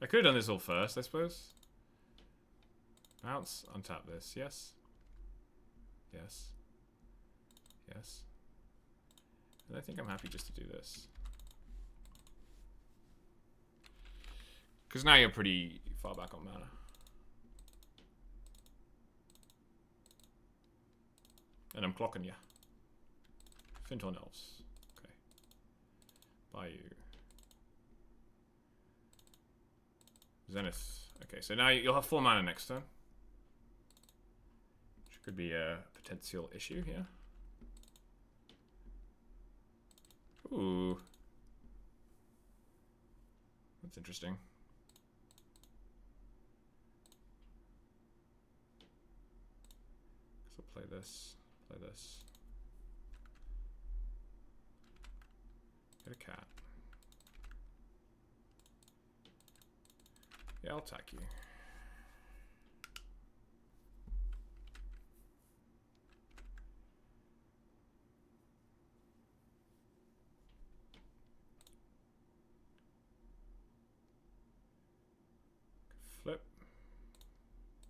I could have done this all first, I suppose. Bounce, untap this. Yes. Yes. Yes. And I think I'm happy just to do this. Because now you're pretty far back on mana. And I'm clocking you. Fintorn Elves. Okay. Bayou. Zenith. Okay, so now you'll have 4 mana next turn. Which could be a potential issue here. Ooh. That's interesting. So play this. Play this. Get a cat. Yeah, I'll attack you. Flip.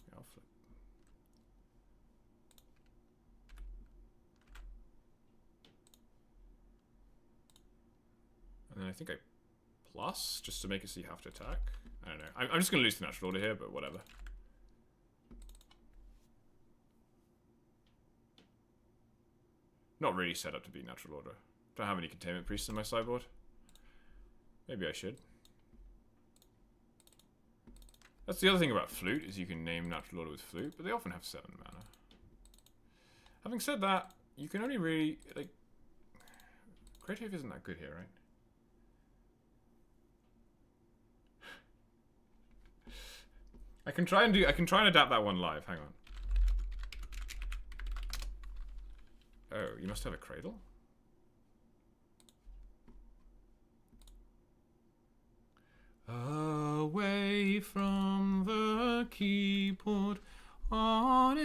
Yeah, I'll flip. And then I think I plus, just to make it so you have to attack. I don't know. I'm just going to lose the natural order here, but whatever. Not really set up to be natural order. Don't have any containment priests in my sideboard. Maybe I should. That's the other thing about flute, is you can name natural order with flute, but they often have 7 mana. Having said that, you can only really, like... Creative isn't that good here, right? I can try and adapt that one live, hang on. Oh, you must have a cradle? Away from the keyboard on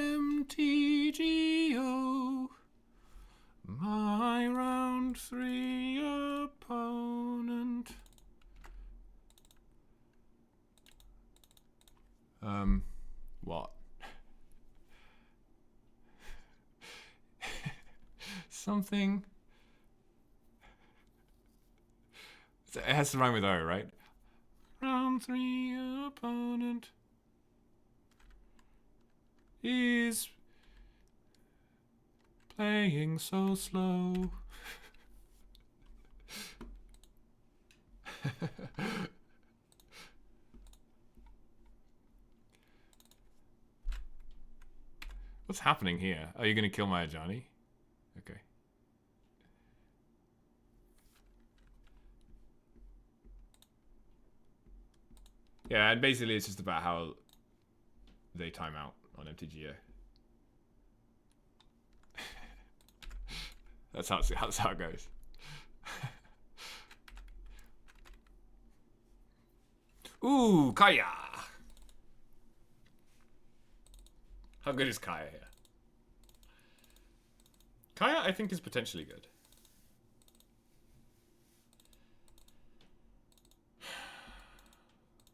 MTGO, my round 3 opponent. What? Something. It has to rhyme with O, right? Round 3 opponent is playing so slow. What's happening here? Are you going to kill my Ajani? Okay. Yeah, and basically it's just about how they time out on MTGO. That's how it goes. Ooh, Kaya! How good is Kaya here? Kaya, I think, is potentially good.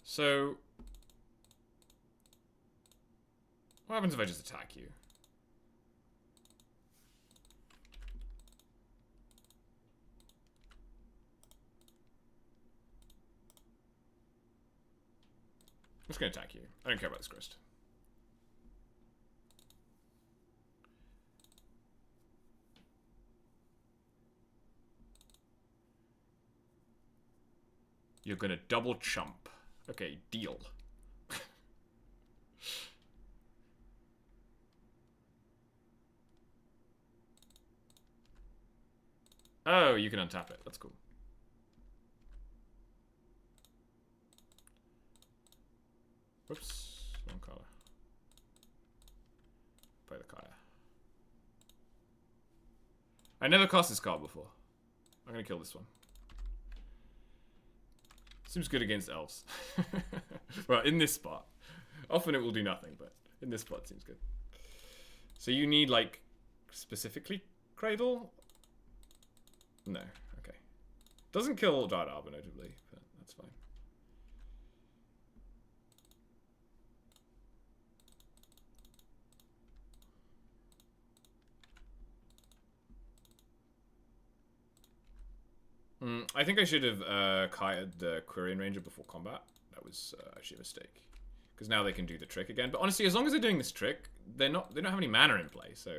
So, what happens if I just attack you? I'm just going to attack you. I don't care about this crest. You're going to double chump. Okay, deal. Oh, you can untap it. That's cool. Whoops. Wrong color. Play the Kaya. I never cast this card before. I'm going to kill this one. Seems good against elves. Well, in this spot. Often it will do nothing, but in this spot it seems good. So you need, like, specifically Cradle? No, okay. Doesn't kill Dryad Arbor, notably, but that's fine. I think I should have kited the Quirion Ranger before combat. That was actually a mistake. Because now they can do the trick again. But honestly, as long as they're doing this trick, they don't have any mana in play, so I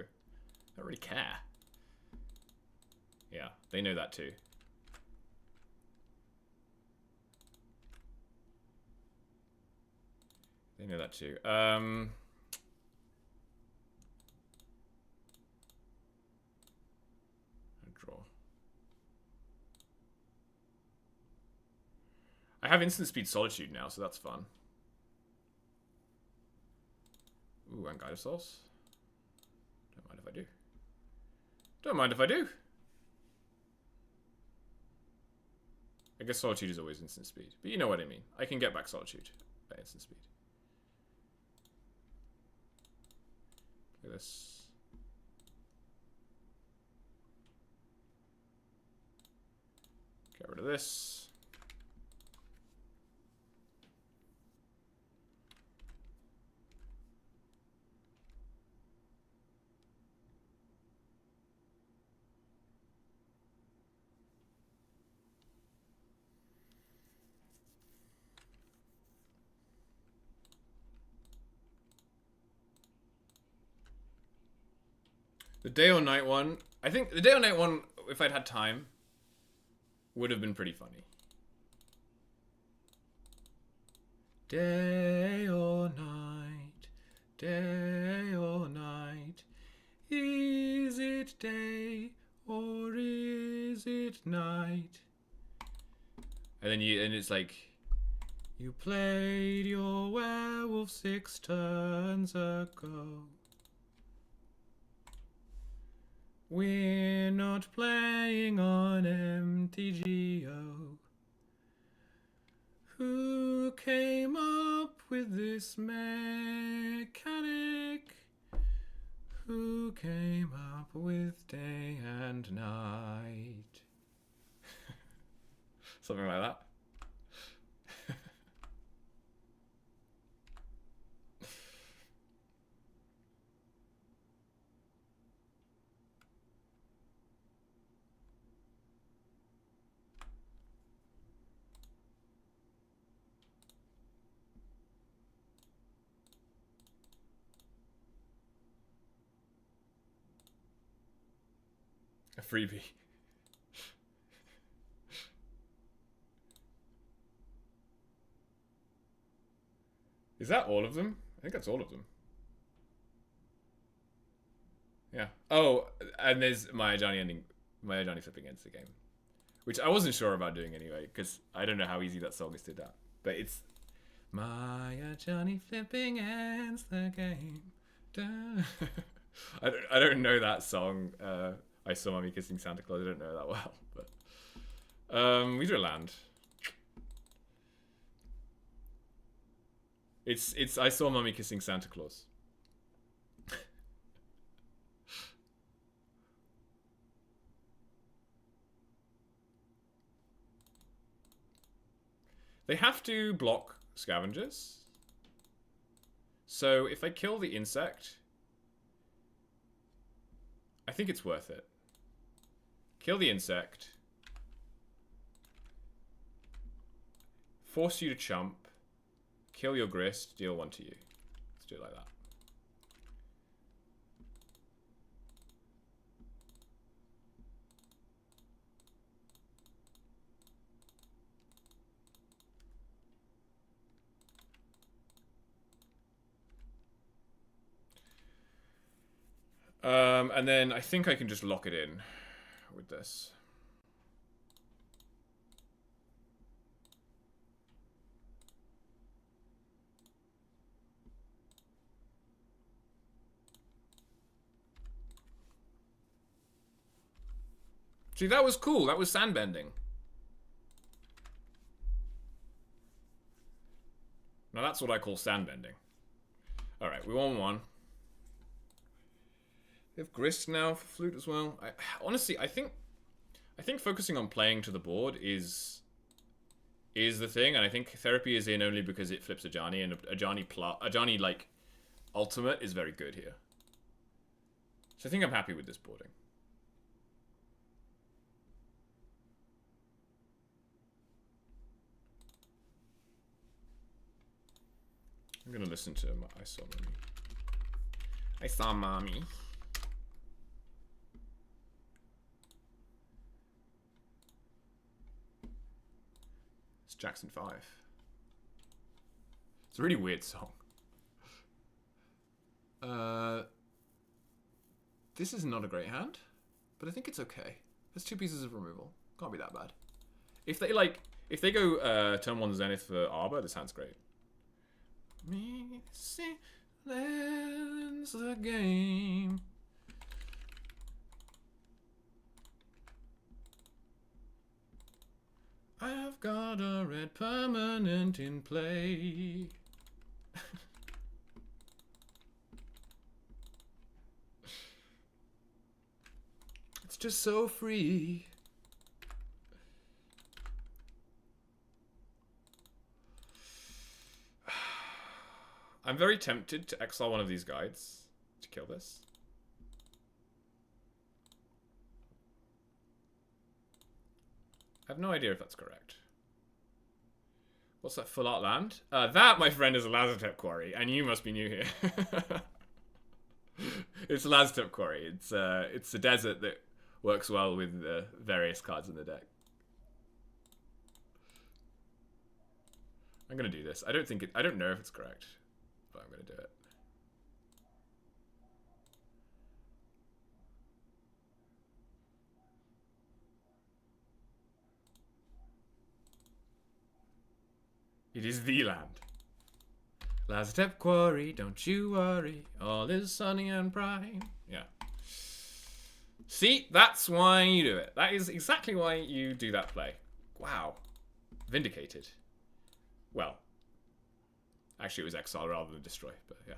don't really care. Yeah, they know that too. They know that too. Draw. I have instant speed Solitude now, so that's fun. Ooh, and Guide of Souls. Don't mind if I do. Don't mind if I do. I guess Solitude is always instant speed. But you know what I mean. I can get back Solitude by instant speed. Look at this. Get rid of this. The day or night one, I think the day or night one, if I'd had time, would have been pretty funny. Day or night, day or night, is it day or is it night? And it's like, you played your werewolf 6 turns ago. We're not playing on MTGO. Who came up with this mechanic? Who came up with day and night? Something like that. A freebie. Is that all of them? I think that's all of them. Yeah. Oh, and there's Maya Johnny flipping ends the game, which I wasn't sure about doing anyway, because I don't know how easy that song is to adapt. But it's Maya Johnny flipping ends the game. I don't know that song. I saw Mommy kissing Santa Claus. I don't know that well, but we drew a land. It's I saw Mommy kissing Santa Claus. They have to block scavengers. So if I kill the insect, I think it's worth it. Kill the insect. Force you to chump. Kill your grist, deal 1 to you. Let's do it like that. And then I think I can just lock it in with this. See, that was cool. That was sandbending. Now that's what I call sandbending. Alright, we won 1. We have grist now for flute as well. Honestly, I think focusing on playing to the board is the thing, and I think therapy is in only because it flips Ajani, and Ajani like ultimate is very good here. So I think I'm happy with this boarding. I'm gonna listen to I Saw Mommy. I Saw Mommy. It's Jackson 5. It's a really weird song. This is not a great hand, but I think it's okay. There's 2 pieces of removal. Can't be that bad. If they go turn 1 Zenith for Arbor, this hand's great. Me see lands the game. I've got a red permanent in play. It's just so free. I'm very tempted to exile one of these guides to kill this. I have no idea if that's correct. What's that full art land? That, my friend, is a Lazotep quarry, and you must be new here. It's a Lazotep quarry. It's a desert that works well with the various cards in the deck. I'm gonna do this. I don't know if it's correct, but I'm gonna do it. It is the land. Lazatep Quarry, don't you worry, all is sunny and bright. Yeah. See, that's why you do it. That is exactly why you do that play. Wow. Vindicated. Well, actually it was exile rather than destroy, but yeah.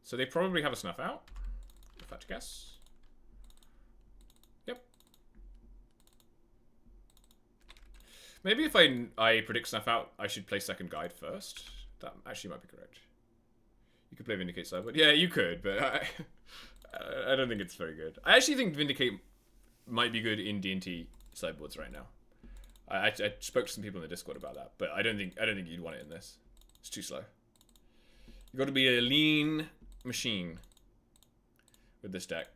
So they probably have a snuff out, if I had to guess. Yep. Maybe if I predict snuff out, I should play second guide first. That actually might be correct. You could play Vindicate sideboard. Yeah, you could, but I don't think it's very good. I actually think Vindicate might be good in D&T sideboards right now. I spoke to some people in the Discord about that, but I don't think you'd want it in this. It's too slow. You got to be a lean machine with this deck.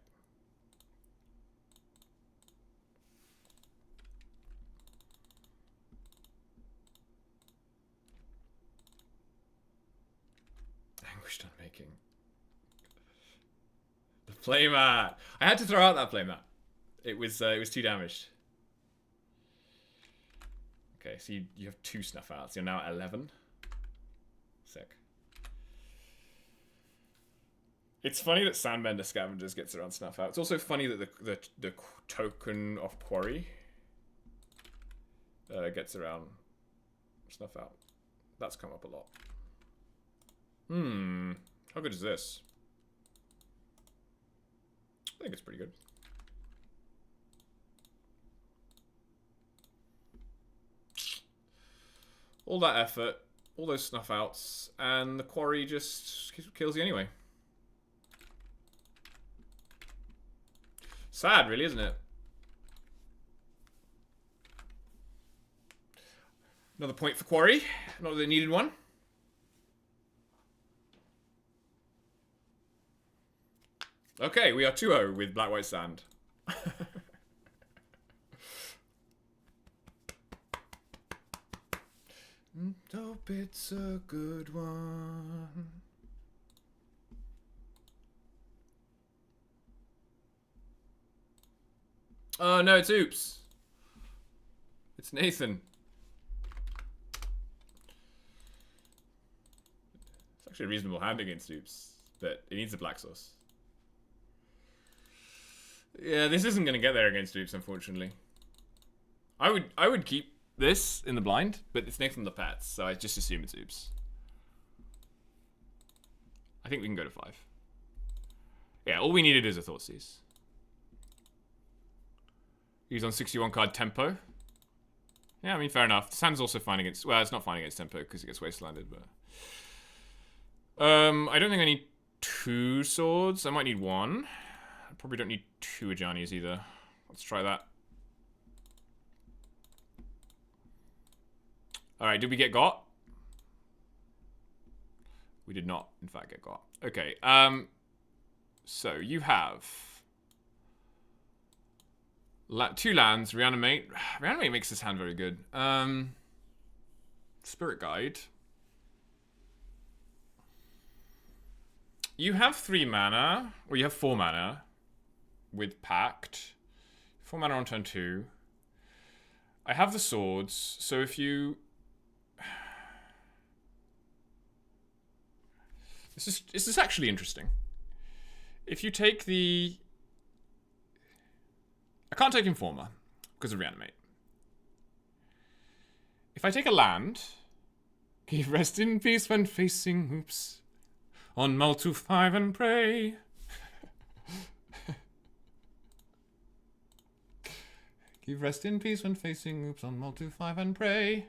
Anguished Unmaking. The playmat. I had to throw out that playmat. It was too damaged. Okay, so you have 2 snuff outs. You're now at 11. Sick. It's funny that Sandbender Scavengers gets around snuff out. It's also funny that the token of Quarry gets around snuff out. That's come up a lot. How good is this? I think it's pretty good. All that effort, all those snuff outs, and the Quarry just kills you anyway. Sad, really, isn't it? Another point for Quarry. Not that they needed one. Okay, we are 2-0 with Black White Sand. Hope it's a good one. Oh no, it's Oops. It's Nathan. It's actually a reasonable hand against Oops, but it needs a black source. Yeah, this isn't going to get there against Oops, unfortunately. I would keep this in the blind, but it's Nathan the Pats, so I just assume it's Oops. I think we can go to 5. Yeah, all we needed is a Thoughtseize. He's on 61 card tempo. Yeah, I mean, fair enough. This hand's also fine against... Well, it's not fine against tempo because it gets wastelanded, but... I don't think I need 2 swords. I might need 1. I probably don't need 2 Ajanis either. Let's try that. Alright, did we get got? We did not, in fact, get got. Okay, so you have... 2 lands, Reanimate. Reanimate makes this hand very good. Spirit Guide. You have 3 mana, or you have 4 mana with Pact. 4 mana on turn 2. I have the swords, so if you... This is actually interesting. If you take the... I can't take Informer because of Reanimate. If I take a land, give rest in peace when facing Oops. On mull to 5 and pray. Give rest in peace when facing Oops on mull to 5 and pray.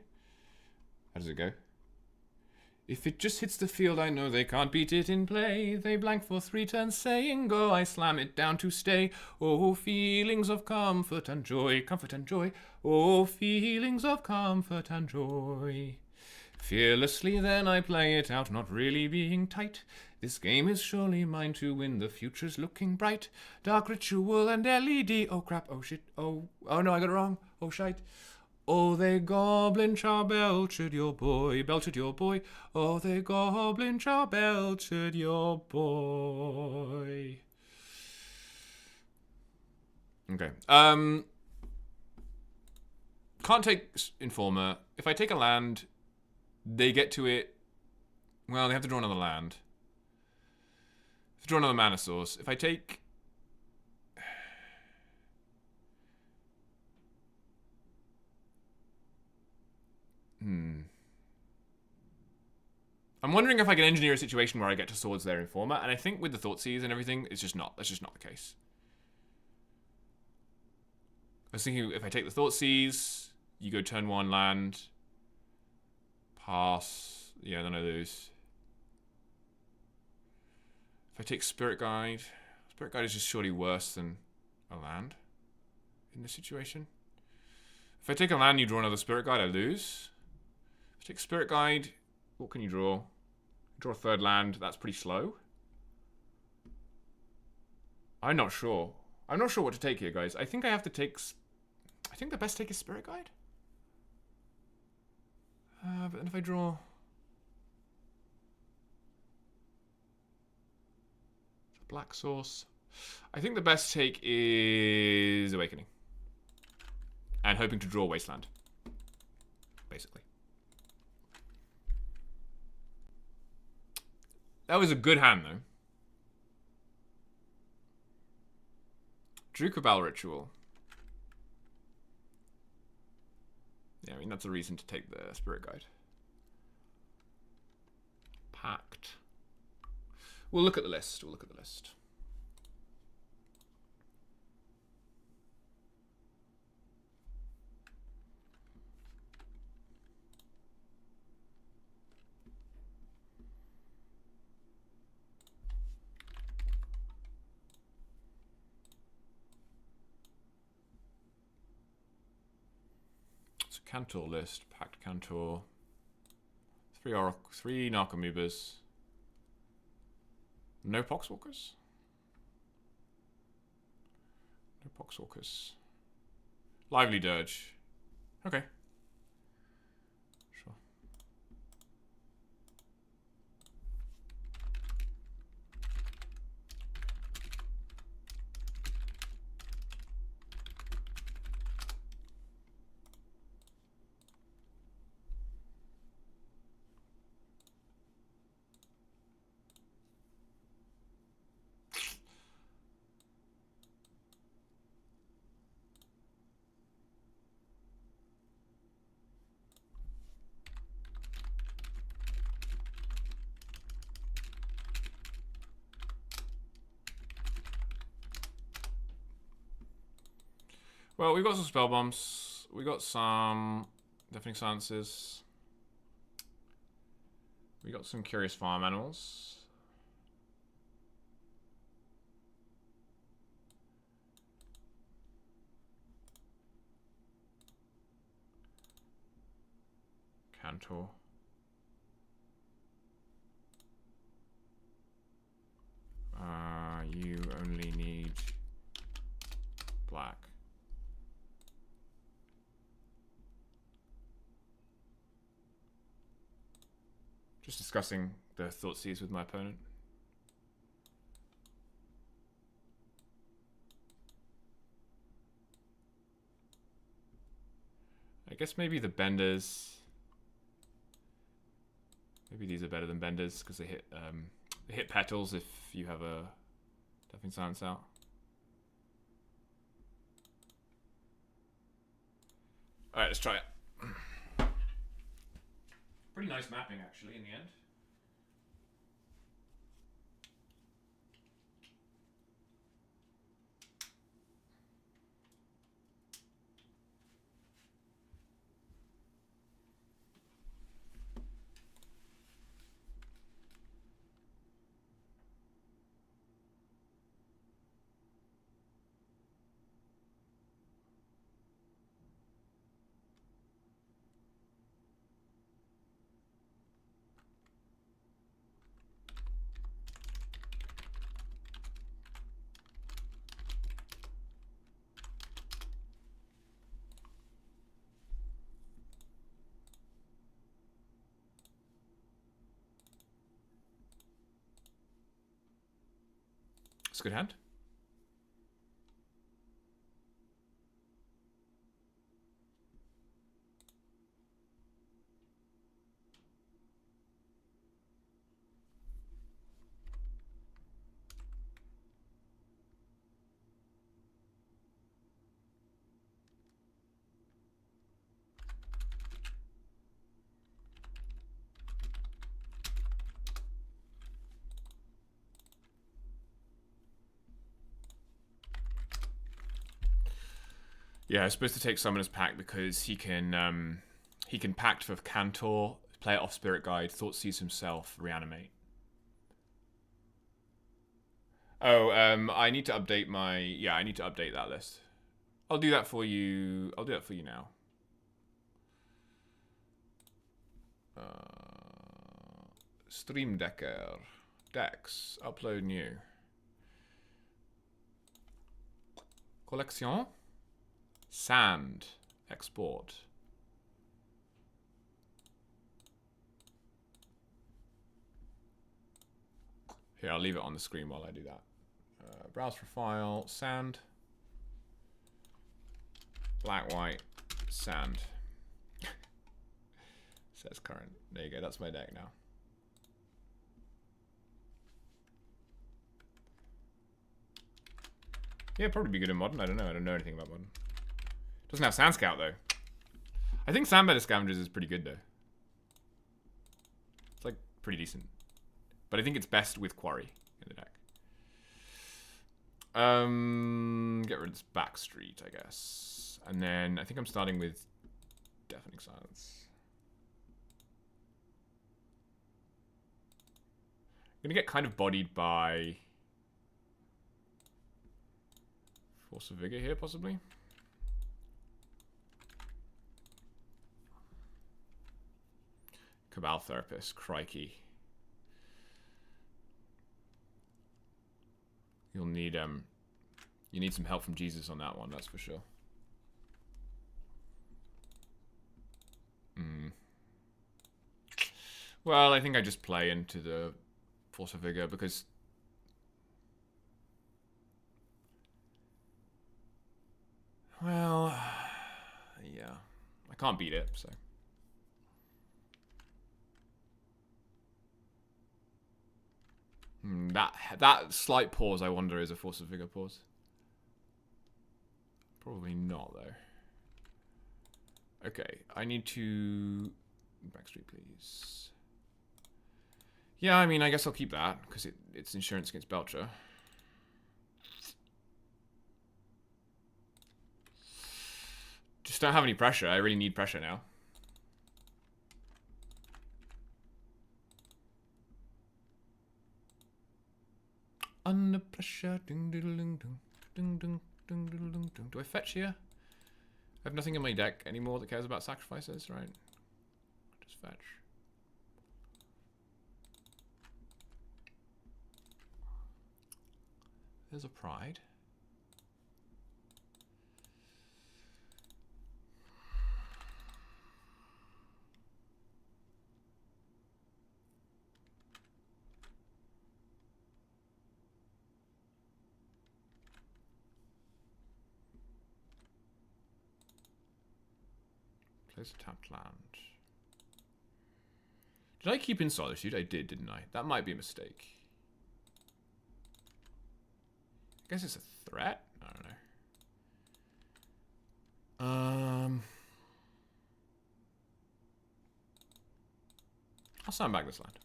How does it go? If it just hits the field, I know they can't beat it in play. They blank for 3 turns, saying go. I slam it down to stay. Oh, feelings of comfort and joy, comfort and joy. Oh, feelings of comfort and joy. Fearlessly then I play it out, not really being tight. This game is surely mine to win, the future's looking bright. Dark Ritual and LED, oh crap, oh shit, oh no, I got it wrong, oh shite. Oh, they goblin char belched your boy, Oh, they goblin char belched your boy. Okay. Can't take Informer. If I take a land, they get to it. Well, they have to draw another land. Have to draw another mana source. If I take... I'm wondering if I can engineer a situation where I get to swords their Informer, and I think with the Thoughtseize and everything, it's just not. That's just not the case. I was thinking if I take the Thoughtseize, you go turn 1 land, pass. Yeah, then I lose. If I take Spirit Guide is just surely worse than a land in this situation. If I take a land, you draw another Spirit Guide, I lose. If I take Spirit Guide, what can you draw? Draw a third land, that's pretty slow. I'm not sure. I'm not sure what to take here, guys. I think I have to take... I think the best take is Spirit Guide. But then if I draw... Black Source. I think the best take is Awakening. And hoping to draw Wasteland. Basically. That was a good hand, though. Drukabal Ritual. Yeah, I mean, that's a reason to take the Spirit Guide. Pact. We'll look at the list. We'll look at the list. It's a Cantor list. Pact Cantor. 3 Narcomoebas. No Poxwalkers? No Poxwalkers. Lively Dirge. Okay. Sure. Well, we've got some spell bombs. We got some deafening silences. We got some curious farm animals. Cantor. You only need black. Just discussing the Thoughtseize with my opponent. I guess maybe the Benders. Maybe these are better than Benders because they hit petals if you have a deafening silence out. All right, let's try it. Pretty nice mapping, actually, in the end. It's a good hand. Yeah, I was supposed to take Summoner's Pact because he can pact for Cantor, play it off Spirit Guide, Thought Sees himself, reanimate. Oh, I need to update my... Yeah, I need to update that list. I'll do that for you. I'll do that for you now. Stream Decker. Decks. Upload new. Collection. Sand. Export. Here, I'll leave it on the screen while I do that. Browse for file. Sand. Black, white. Sand. Says current. There you go. That's my deck now. Yeah, probably be good in modern. I don't know. I don't know anything about modern. Doesn't have Sand Scout though. I think Sandbender Scavengers is pretty good though. It's like pretty decent. But I think it's best with Quarry in the deck. Get rid of this Backstreet, I guess. And then I think I'm starting with Deafening Silence. I'm gonna get kind of bodied by Force of Vigor here, possibly. Cabal Therapist, crikey. You'll need you need some help from Jesus on that one, that's for sure. Well, I think I just play into the Force of Vigor because well, yeah. I can't beat it, so. That slight pause, I wonder, is a Force of Vigor pause. Probably not, though. Okay, I need to... Backstreet, please. Yeah, I mean, I guess I'll keep that, because it's insurance against Belcher. Just don't have any pressure. I really need pressure now. Under pressure. Ding, ding, ding, ding, ding, ding, ding, ding, ding. Do I fetch here? I have nothing in my deck anymore that cares about sacrifices, right? Just fetch. There's a Pride. Place a tapped land. Did I keep in Solitude? I did, didn't I? That might be a mistake. I guess it's a threat? I don't know. I'll sandbag this land.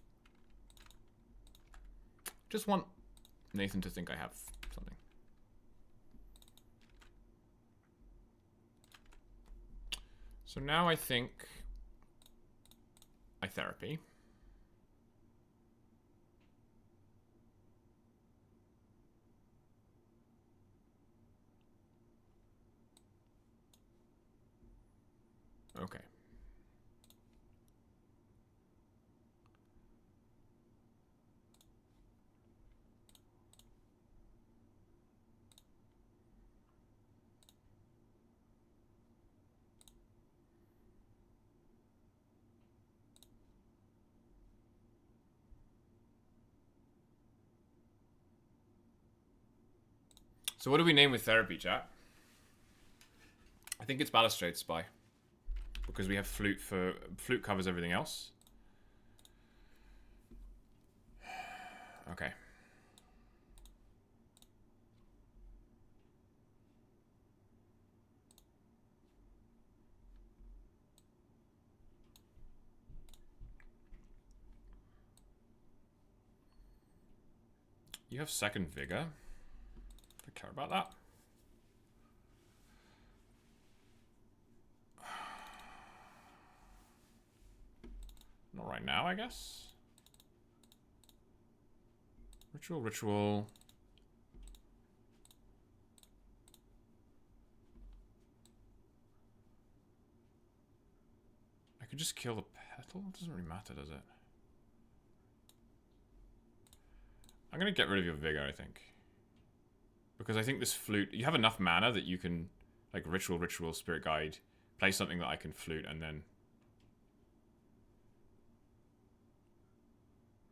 Just want Nathan to think I have something. So now I think I therapy. Okay. So what do we name with therapy, chat? I think it's Balustrade Spy. Because we have flute for... Flute covers everything else. Okay. You have second vigor. I care about that. Not right now, I guess. Ritual, ritual. I could just kill the petal. It doesn't really matter, does it? I'm gonna get rid of your vigor, I think. Because I think this flute... You have enough mana that you can... Like, ritual, ritual, spirit guide. Play something that I can flute, and then...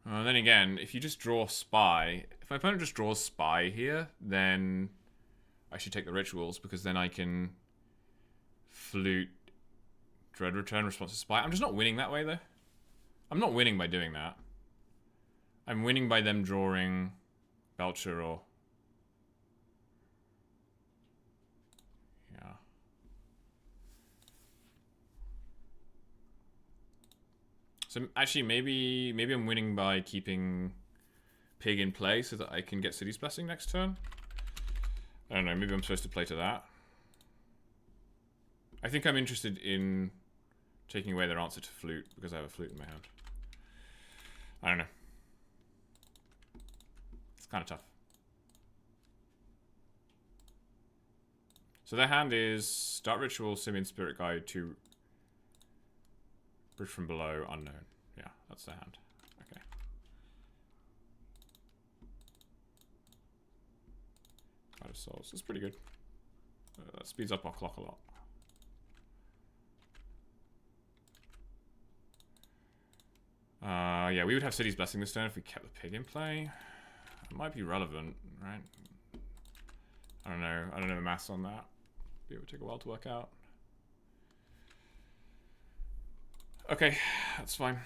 then again, if you just draw spy... If my opponent just draws spy here, then... I should take the rituals, because then I can... Flute... Dread return, response to spy. I'm just not winning that way, though. I'm not winning by doing that. I'm winning by them drawing... Belcher or... Yeah. So actually, maybe I'm winning by keeping Pig in play so that I can get City's Blessing next turn. I don't know, maybe I'm supposed to play to that. I think I'm interested in taking away their answer to flute because I have a flute in my hand. I don't know. It's kind of tough. So their hand is Dark Ritual, Simian Spirit Guide to Bridge from Below, Unknown. Yeah, that's their hand. Okay. Cloud of Souls. That's pretty good. That speeds up our clock a lot. Yeah, we would have City's Blessing this turn if we kept the pig in play. It might be relevant, right? I don't know. I don't know the maths on that. It would take a while to work out. Okay, that's fine.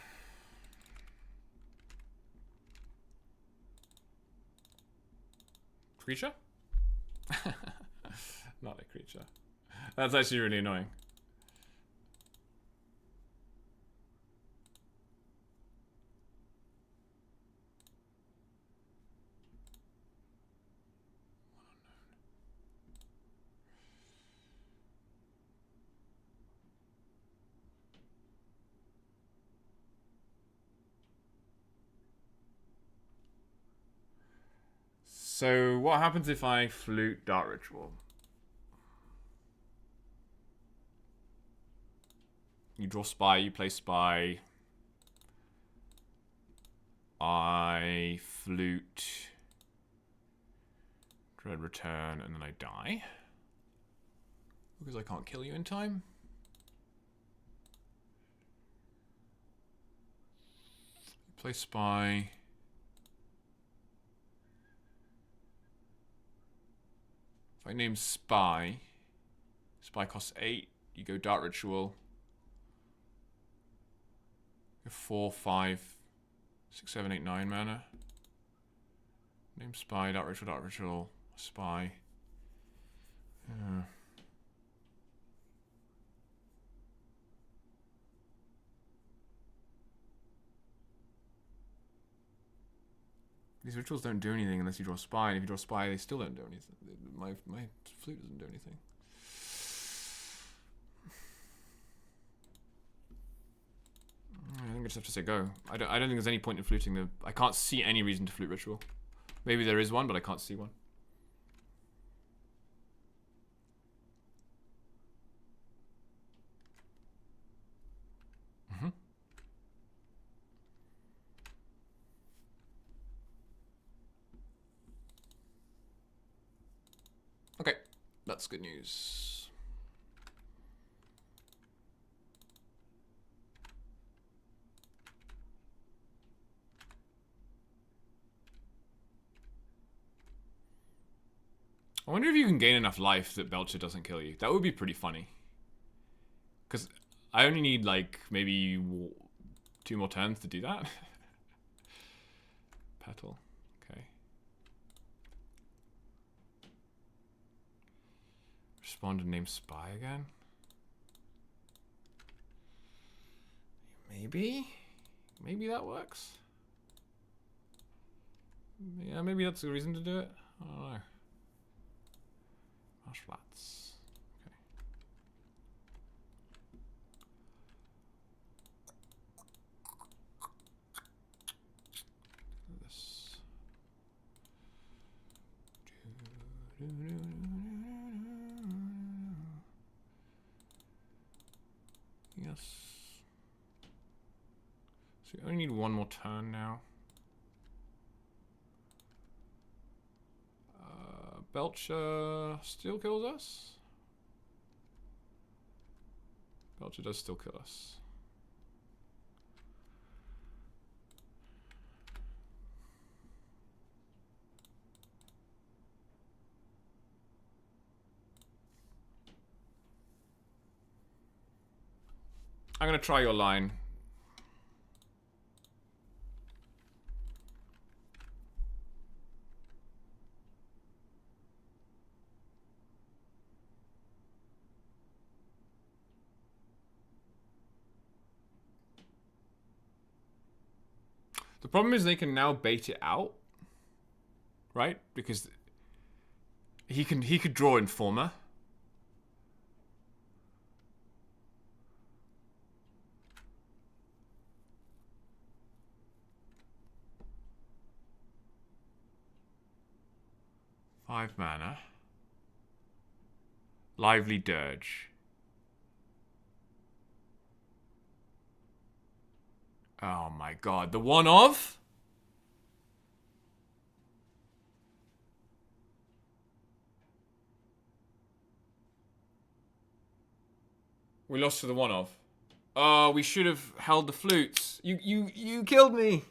Creature? Not a creature. That's actually really annoying. So what happens if I flute Dark Ritual? You draw Spy, you play Spy. I flute Dread Return, and then I die. Because I can't kill you in time. Play Spy. If I name Spy, Spy costs 8. You go Dark Ritual. You have 4, 5, 6, 7, 8, 9 mana. Name Spy, Dark Ritual, Spy. These rituals don't do anything unless you draw Spy, and if you draw Spy, they still don't do anything. My flute doesn't do anything. I think I just have to say go. I don't think there's any point in fluting the... I can't see any reason to flute ritual. Maybe there is one, but I can't see one. Okay, that's good news. I wonder if you can gain enough life that Belcher doesn't kill you. That would be pretty funny. Because I only need, like, maybe 2 more turns to do that. Petal. Okay. Respond and name Spy again. Maybe? Maybe that works? Yeah, maybe that's a reason to do it. I don't know. Marsh Flats. Okay. This. Yes. So we only need 1 more turn now. Belcher still kills us? Belcher does still kill us. I'm gonna try your line. The problem is they can now bait it out, right? Because he could draw Informer. Five mana. Lively Dirge. Oh my god, the one of? We lost to the one of. Oh, we should have held the flutes. You killed me.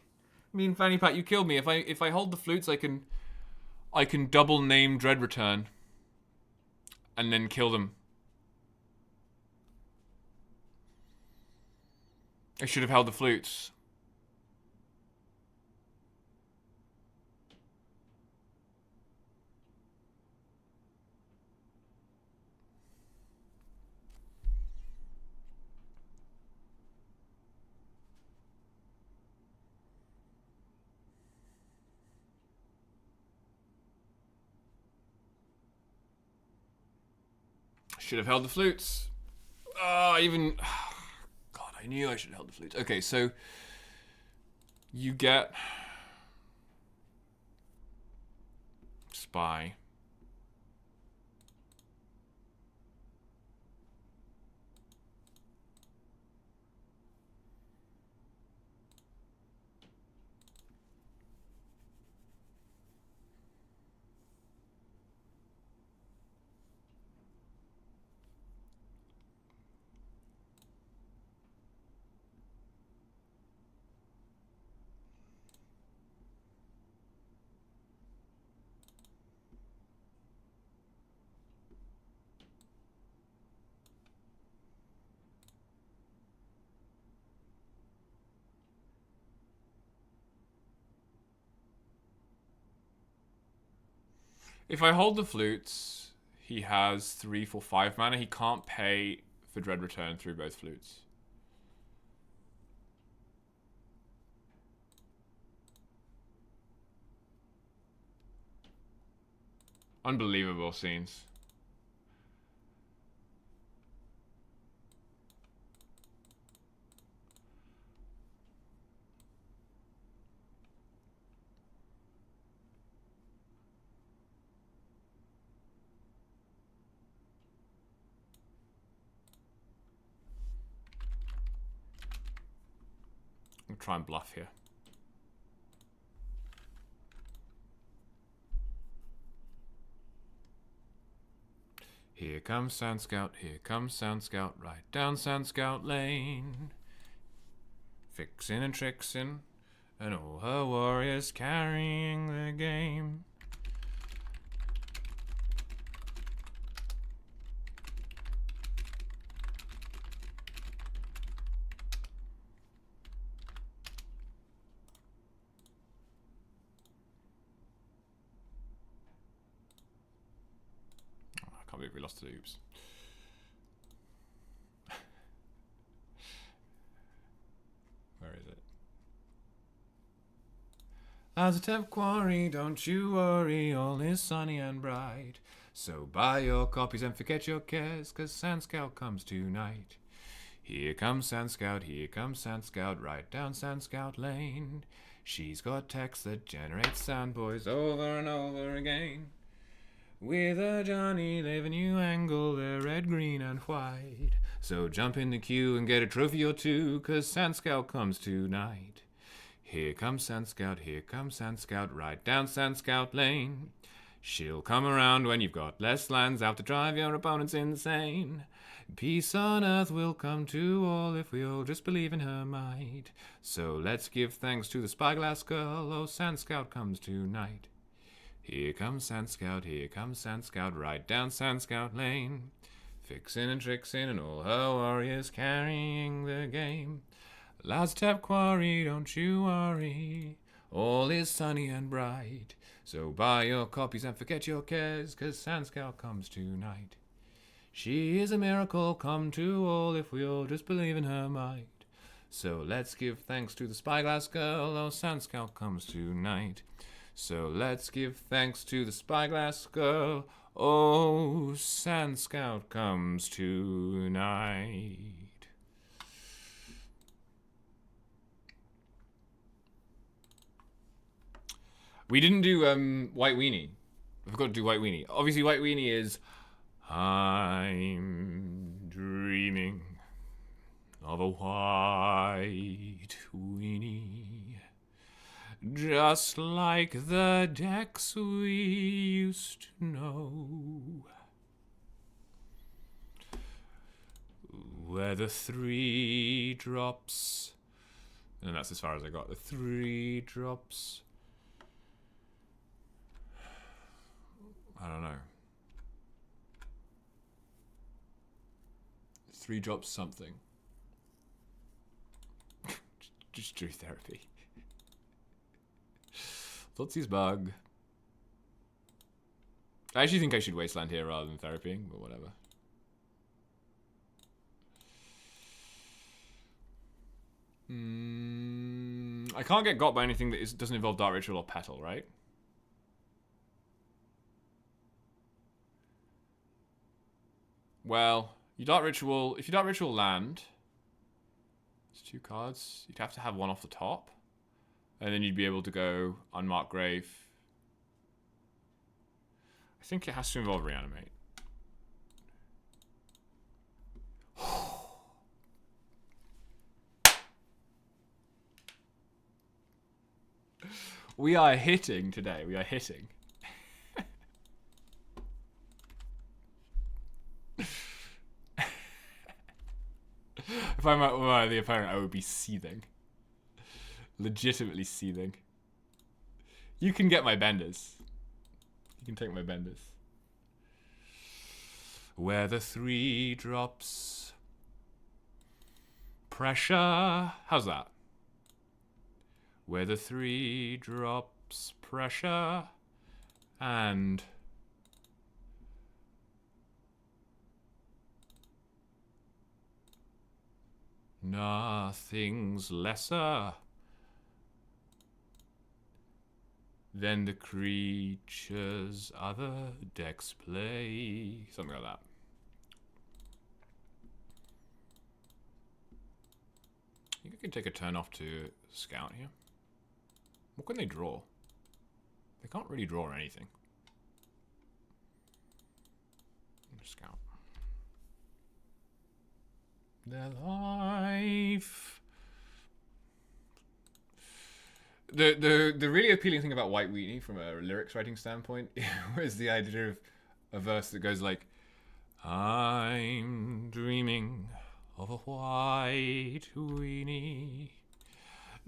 Me and Fanny Pat, you killed me. If I hold the flutes, I can double name Dread Return. And then kill them. I should have held the flutes. Should have held the flutes. God, I knew I should have held the flutes. Okay, so you get Spy. If I hold the flutes, he has 3 for 5 mana. He can't pay for Dread Return through both flutes. Unbelievable scenes. I'm gonna try and bluff here. Here comes Sand Scout, here comes Sand Scout, right down Sand Scout Lane. Fixin' and trixin', and all her warriors carrying the game. we lost to Oops. Where is it? Azatep Quarry, don't you worry, all is sunny and bright. So buy your copies and forget your cares, 'cause Sand Scout comes tonight. Here comes Sand Scout, right down Sand Scout Lane. She's got text that generates sound boys over and over again. With a Johnny, they've a new angle, they're red, green, and white. So jump in the queue and get a trophy or two, 'cause Sand Scout comes tonight. Here comes Sand Scout, right down Sand Scout Lane. She'll come around when you've got less lands out to drive your opponents insane. Peace on earth will come to all if we all just believe in her might. So let's give thanks to the Spyglass Girl, oh Sand Scout comes tonight. Here comes Sand Scout, right down Sand Scout Lane. Fixin' and trixin' and all her warriors carrying the game. Azatep Quarry, don't you worry, all is sunny and bright. So buy your copies and forget your cares, 'cause Sand Scout comes tonight. She is a miracle come to all if we all just believe in her might. So let's give thanks to the Spyglass Girl, oh Sand Scout comes tonight. So let's give thanks to the Spyglass Girl, oh Sand Scout comes tonight. We didn't do White Weenie. I forgot to do White Weenie. Obviously, White Weenie is I'm dreaming of a white weenie, just like the decks we used to know, where the 3 drops, and that's as far as I got, the 3 drops. I don't know. 3 drops something. Just drew therapy. Thoughtsie's bug. I actually think I should wasteland here rather than therapying, but whatever. I can't get got by anything that doesn't involve Dark Ritual or Petal, right? Well, if you Dark Ritual land, it's 2 cards. You'd have to have one off the top, and then you'd be able to go Unmarked Grave. I think it has to involve Reanimate. We are hitting today. We are hitting. If I were the opponent, I would be seething. Legitimately seething. You can get my benders. You can take my benders. Where the 3 drops. Pressure. How's that? Where the 3 drops. Pressure. And... nothing's lesser than the creature's other decks play. Something like that. I think I can take a turn off to scout here. What can they draw? They can't really draw anything. Scout. Their life. The really appealing thing about White Weenie from a lyrics writing standpoint was the idea of a verse that goes like, I'm dreaming of a white weenie,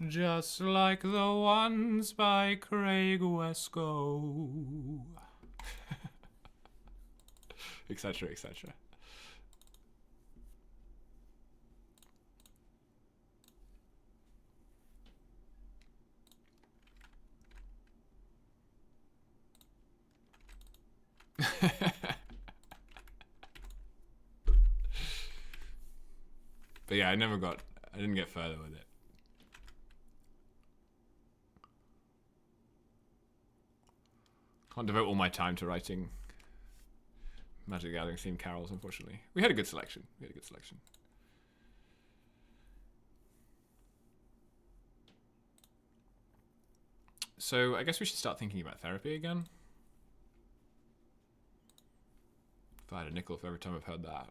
just like the ones by Craig Wesco, etc., etc. But yeah, I didn't get further with it. Can't devote all my time to writing Magic the Gathering themed carols, unfortunately. We had a good selection. So I guess we should start thinking about therapy again. If I had a nickel for every time I've heard that.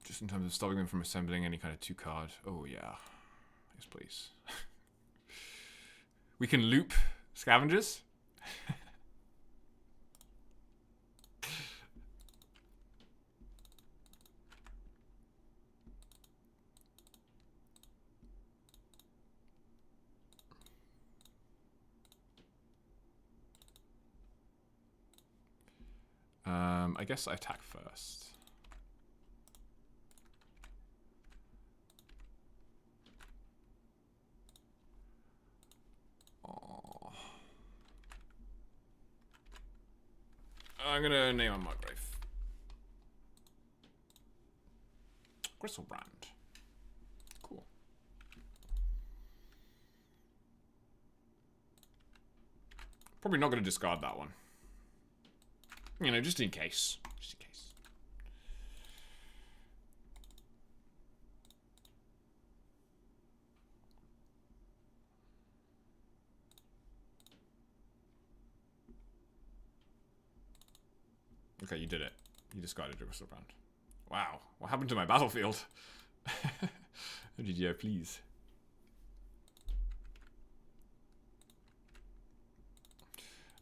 Just in terms of stopping them from assembling any kind of 2-card. Oh yeah. Yes, please. We can loop scavengers. I guess I attack first. Oh. I'm gonna name on Margrave. Gristlebrand. Cool. Probably not gonna discard that one. You know, just in case. Just in case. Okay, you did it. You discarded your Gristlebrand. Wow. What happened to my battlefield? GGO, please.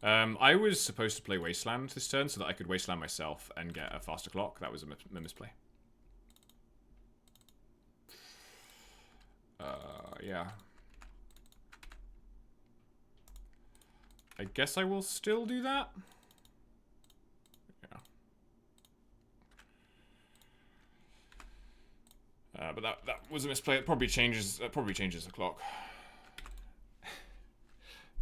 I was supposed to play Wasteland this turn so that I could Wasteland myself and get a faster clock. That was a misplay. Yeah. I guess I will still do that. Yeah. But that was a misplay. It probably changes the clock.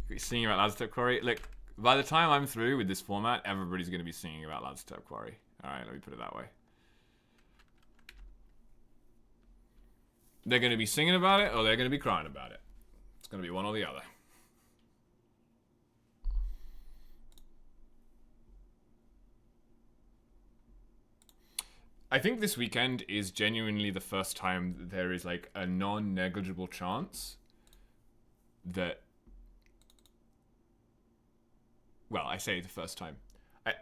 You're singing about Lazarus Quarry. Look, by the time I'm through with this format, everybody's going to be singing about Lazarus Quarry. All right, let me put it that way. They're going to be singing about it, or they're going to be crying about it. It's going to be one or the other. I think this weekend is genuinely the first time that there is like a non-negligible chance that... Well, I say the first time.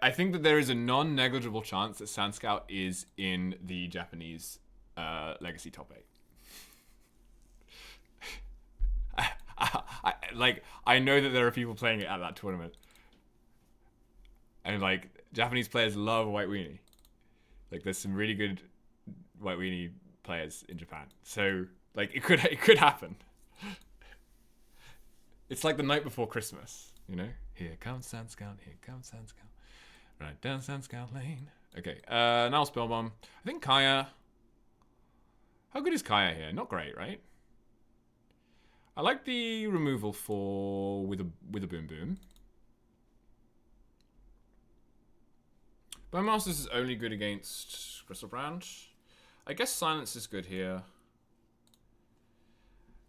I think that there is a non-negligible chance that Sand Scout is in the Japanese Legacy Top 8. I know that there are people playing it at that tournament. And, like, Japanese players love White Weenie. Like, there's some really good White Weenie players in Japan. So, like, it could happen. It's like the night before Christmas, you know? Here comes Sand Scout, here comes Sand Scout. Right down Sand Scout Lane. Okay, now Spellbomb. I think Kaya... How good is Kaya here? Not great, right? I like the removal for with a Boom Boom. Bowmasters is only good against Gristlebrand. I guess Silence is good here.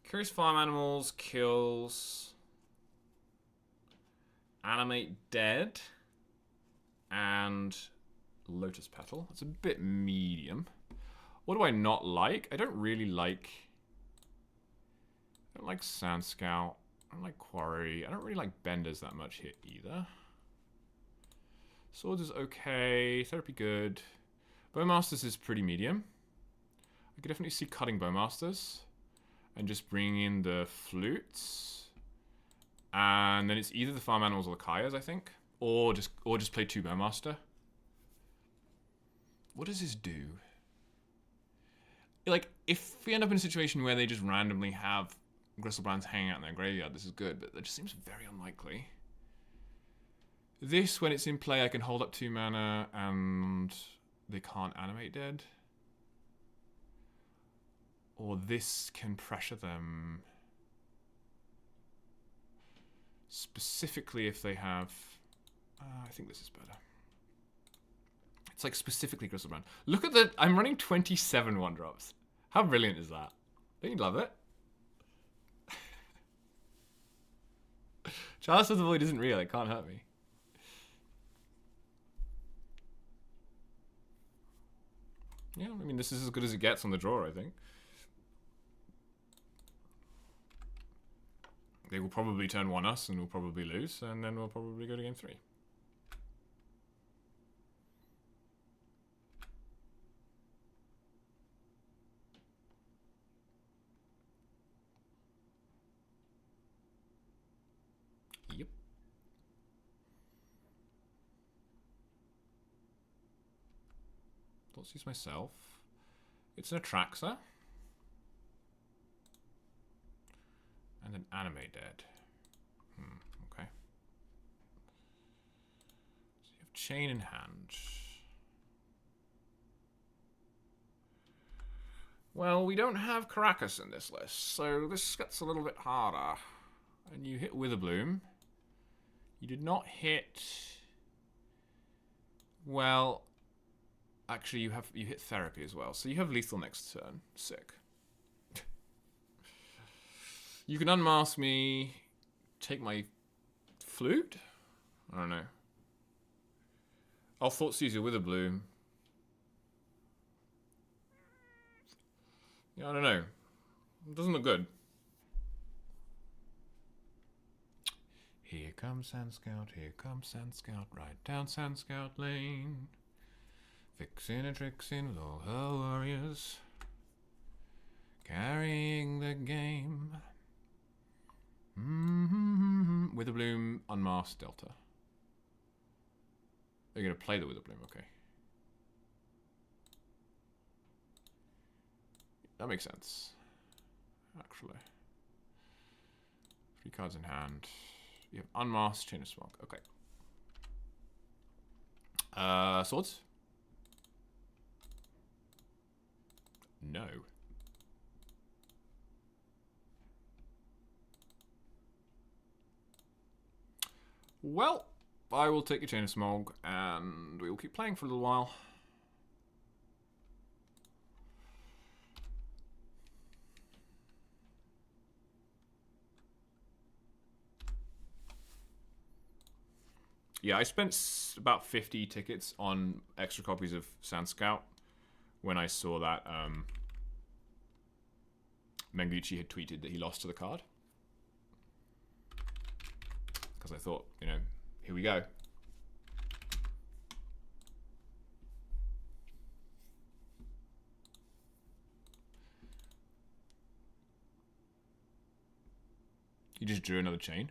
Curious Farm Animals kills... Animate Dead and Lotus Petal. It's a bit medium. What do I not like? I don't really like... I don't like Sand Scout. I don't like Quarry. I don't really like Benders that much here either. Swords is okay. Therapy good. Bowmasters is pretty medium. I could definitely see cutting Bowmasters and just bringing in the flutes. And then it's either the farm animals or the Kayas, I think. Or just play 2 Bowmaster. What does this do? Like, if we end up in a situation where they just randomly have Gristlebrand's hanging out in their graveyard, this is good, but that just seems very unlikely. This, when it's in play, I can hold up 2 mana and they can't animate dead. Or this can pressure them. Specifically if they have... I think this is better. It's like specifically Crystal Brand. Look at the... I'm running 27 1-drops. How brilliant is that? Don't you love it? Chalice of the Void isn't real. It can't hurt me. Yeah, I mean, this is as good as it gets on the draw, I think. They will probably turn 1 us and we'll probably lose, and then we'll probably go to game 3. Yep. Let's use myself. It's an Atraxa. And an Anime Dead. Okay. So you have Chain in hand. Well, we don't have Caracas in this list, so this gets a little bit harder. And you hit Witherbloom. You did not hit... Well... Actually, you hit Therapy as well, so you have Lethal next turn. Sick. You can unmask me, take my flute? I don't know. I'll Thoughtseize you with a bloom. Yeah, I don't know. It doesn't look good. Here comes Sand Scout, here comes Sand Scout, right down Sand Scout Lane. Fixing and trixing with all her warriors. Carrying the game. Witherbloom, Unmasked, Delta. They're going to play the Witherbloom, okay. That makes sense. Actually. 3 cards in hand. You have Unmasked, Chain of Smoke, okay. Swords? No. Well, I will take your Chain of Smog, and we will keep playing for a little while. Yeah, I spent about 50 tickets on extra copies of Sand Scout when I saw that Menguchi had tweeted that he lost to the card. Because I thought, you know, here we go. You just drew another chain.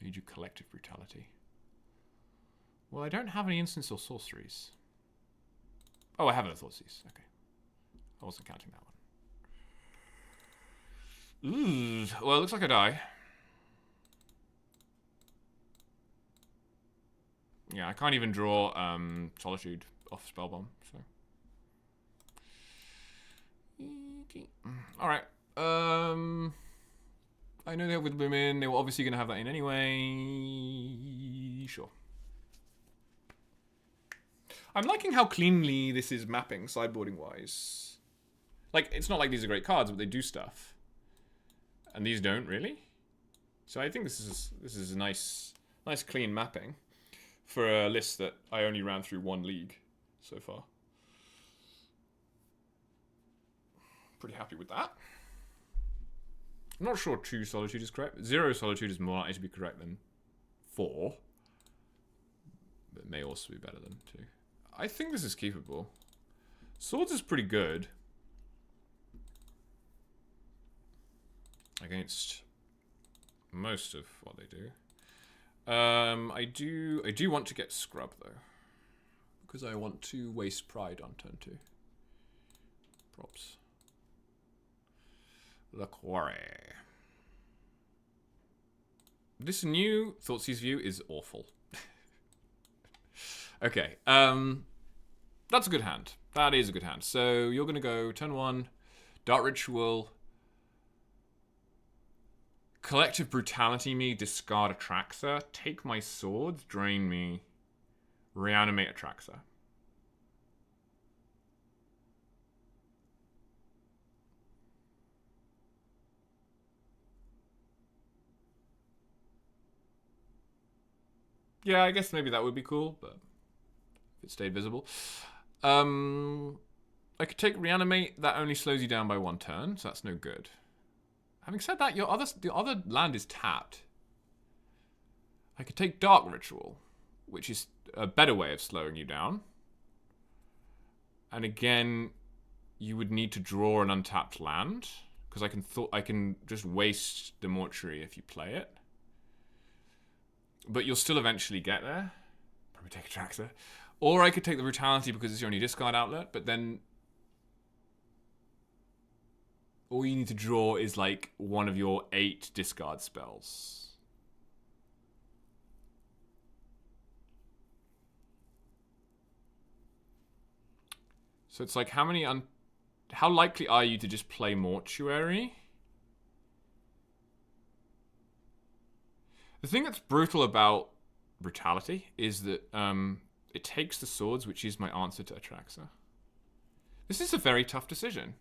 You do Collective Brutality. Well, I don't have any instants or sorceries. Oh, I have a Thoughtseize. Okay. I wasn't counting that one. Ooh. Well, it looks like I die. Yeah, I can't even draw Solitude off Spellbomb, so. Alright. I know they have Witherbloom in. They were obviously going to have that in anyway. Sure. I'm liking how cleanly this is mapping, sideboarding-wise. Like, it's not like these are great cards, but they do stuff. And these don't, really? So I think this is a nice clean mapping for a list that I only ran through 1 league so far. Pretty happy with that. I'm not sure 2 Solitude is correct. 0 Solitude is more likely to be correct than 4. But it may also be better than 2. I think this is keepable. Swords is pretty good. Against most of what they do. I do want to get Scrub, though. Because I want to waste Pride on turn 2. Props. The Quarry. This new Thoughtseize view is awful. Okay, that's a good hand. That is a good hand. So you're going to go turn 1, Dark Ritual, Collective Brutality me, discard Atraxa, take my swords, drain me, reanimate Atraxa. Yeah, I guess maybe that would be cool, but if it stayed visible. I could take Reanimate, that only slows you down by 1 turn, so that's no good. Having said that, your other land is tapped. I could take Dark Ritual, which is a better way of slowing you down. And again, you would need to draw an untapped land, because I can just waste the Mortuary if you play it. But you'll still eventually get there. Probably take a Traxxas. Or I could take the Brutality because it's your only discard outlet, but then all you need to draw is like one of your 8 discard spells. So it's like, how likely are you to just play Mortuary? The thing that's brutal about Brutality is that it takes the swords, which is my answer to Atraxa. This is a very tough decision.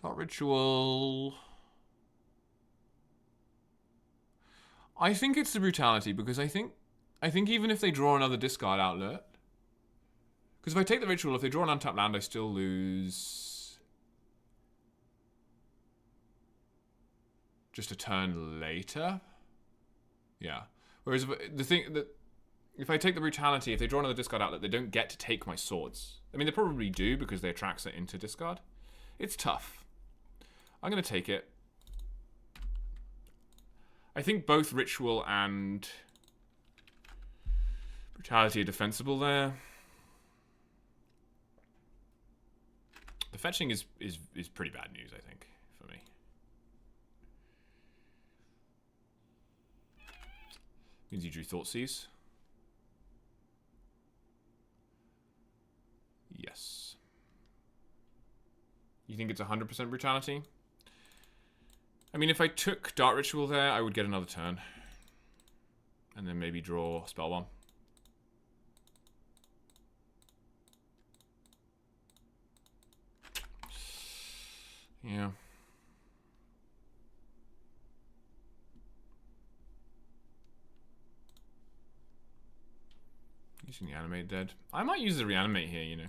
Dark Ritual. I think it's the Brutality because I think even if they draw another discard outlet, because if I take the Ritual, if they draw an untapped land, I still lose just a turn later. Yeah. Whereas the thing that if I take the Brutality, if they draw another discard outlet, they don't get to take my swords. I mean, they probably do because they Atraxa into discard. It's tough. I'm going to take it. I think both Ritual and Brutality are defensible there. The fetching is pretty bad news, I think, for me. Means you drew Thoughtseize. Yes. You think it's 100% Brutality? I mean, if I took Dark Ritual there, I would get another turn. And then maybe draw Spellbomb. Yeah. Using the Animate dead. I might use the Reanimate here, you know.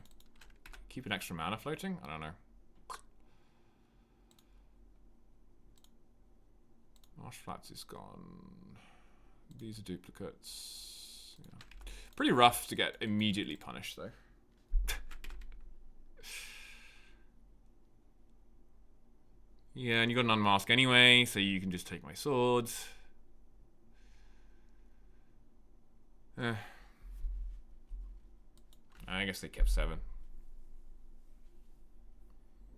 Keep an extra mana floating? I don't know. Marsh Flats is gone. These are duplicates. Yeah. Pretty rough to get immediately punished, though. Yeah, and you got an Unmask anyway, so you can just take my swords. I guess they kept 7.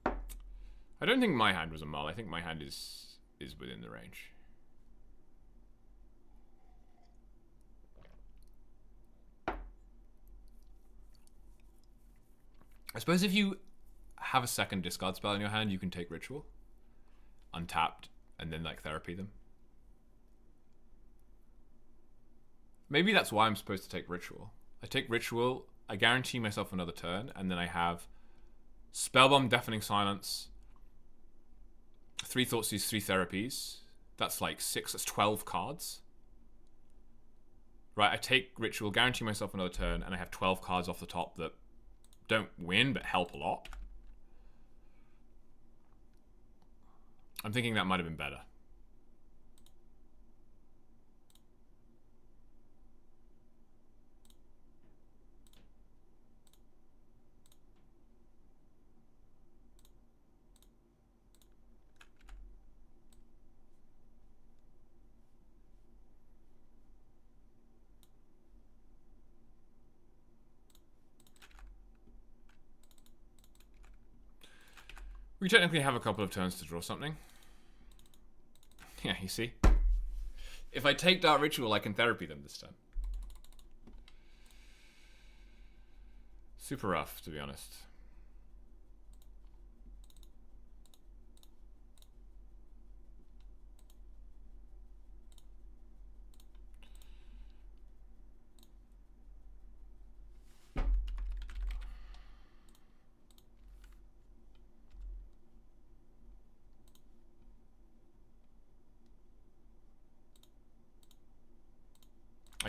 I don't think my hand was a mull. I think my hand is within the range. I suppose if you have a second discard spell in your hand, you can take Ritual. Untapped, and then like therapy them. Maybe that's why I'm supposed to take Ritual. I take Ritual, I guarantee myself another turn, and then I have Spellbomb, Deafening Silence, 3 Thoughtseize, 3 Therapies. That's like 6, that's 12 cards. Right, I take Ritual, guarantee myself another turn, and I have 12 cards off the top that don't win, but help a lot. I'm thinking that might have been better. We technically have a couple of turns to draw something. Yeah, you see? If I take Dark Ritual, I can therapy them this turn. Super rough, to be honest.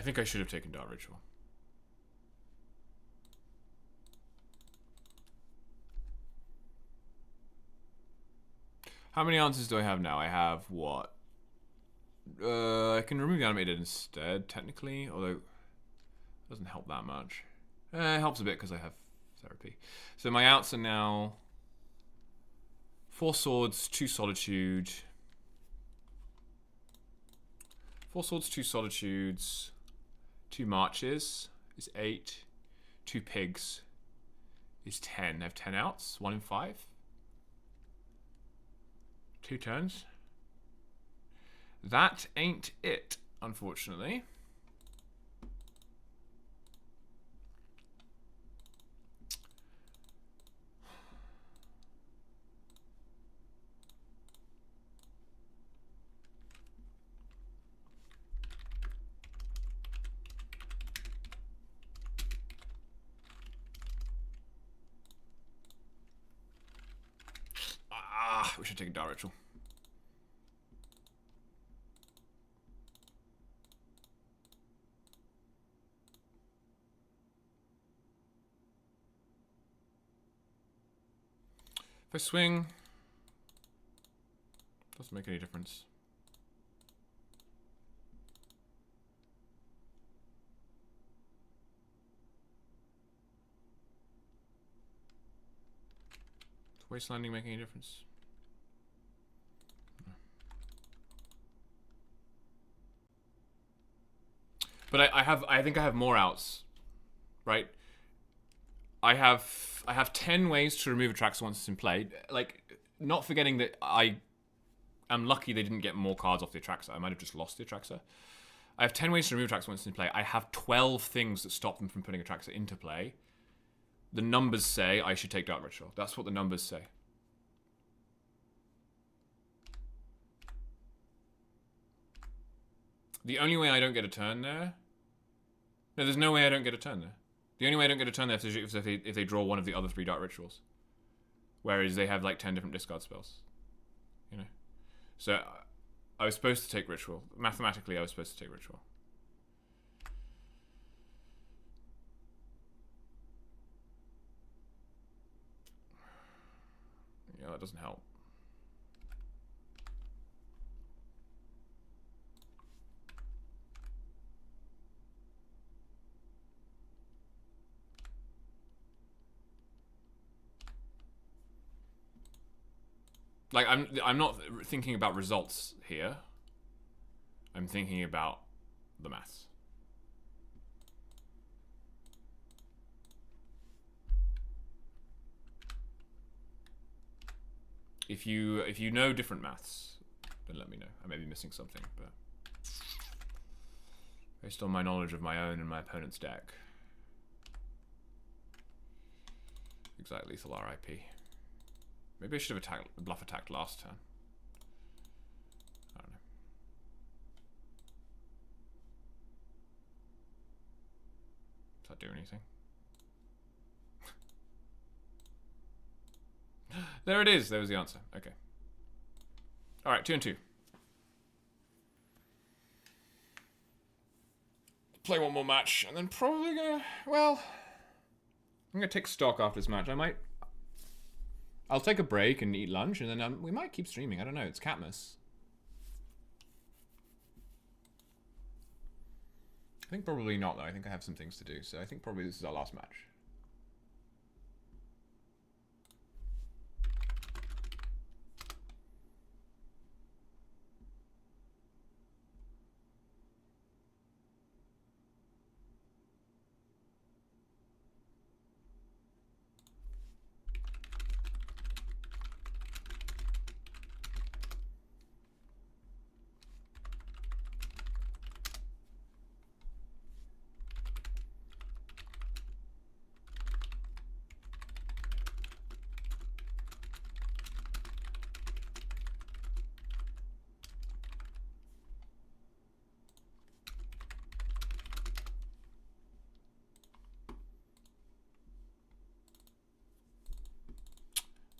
I think I should have taken Dark Ritual. How many answers do I have now? I have what? I can remove the animated instead, technically, although it doesn't help that much. It helps a bit because I have therapy. So my outs are now 4 swords, 2 solitude. 4 swords, 2 solitudes, 2 marches is 8, 2 pigs is 10. I have 10 outs, 1 in 5. 2 turns. That ain't it, unfortunately. We should take a Dark Ritual. If I swing, doesn't make any difference. Does wastelanding make any difference? But I think I have more outs, right? I have 10 ways to remove Atraxa once it's in play. Like, not forgetting that I am lucky they didn't get more cards off the Atraxa. I might have just lost the Atraxa. I have 10 ways to remove Atraxa once it's in play. I have 12 things that stop them from putting Atraxa into play. The numbers say I should take Dark Ritual. That's what the numbers say. The only way I don't get a turn there... No, there's no way I don't get a turn there. The only way I don't get a turn there is if they draw one of the other 3 Dark Rituals. Whereas they have like 10 different discard spells. You know? So I was supposed to take Ritual. Mathematically, I was supposed to take Ritual. Yeah, that doesn't help. Like, I'm not thinking about results here. I'm thinking about the maths. If you know different maths, then let me know. I may be missing something, but based on my knowledge of my own and my opponent's deck. Exactly, lethal RIP. Maybe I should have bluff attacked last turn. I don't know. Does that do anything? There it is. There was the answer. Okay. All right, 2 and 2. Play one more match, and then probably gonna... Well, I'm gonna take stock after this match. I'll take a break and eat lunch, and then we might keep streaming. I don't know. It's CatMas. I think probably not, though. I think I have some things to do, so I think probably this is our last match.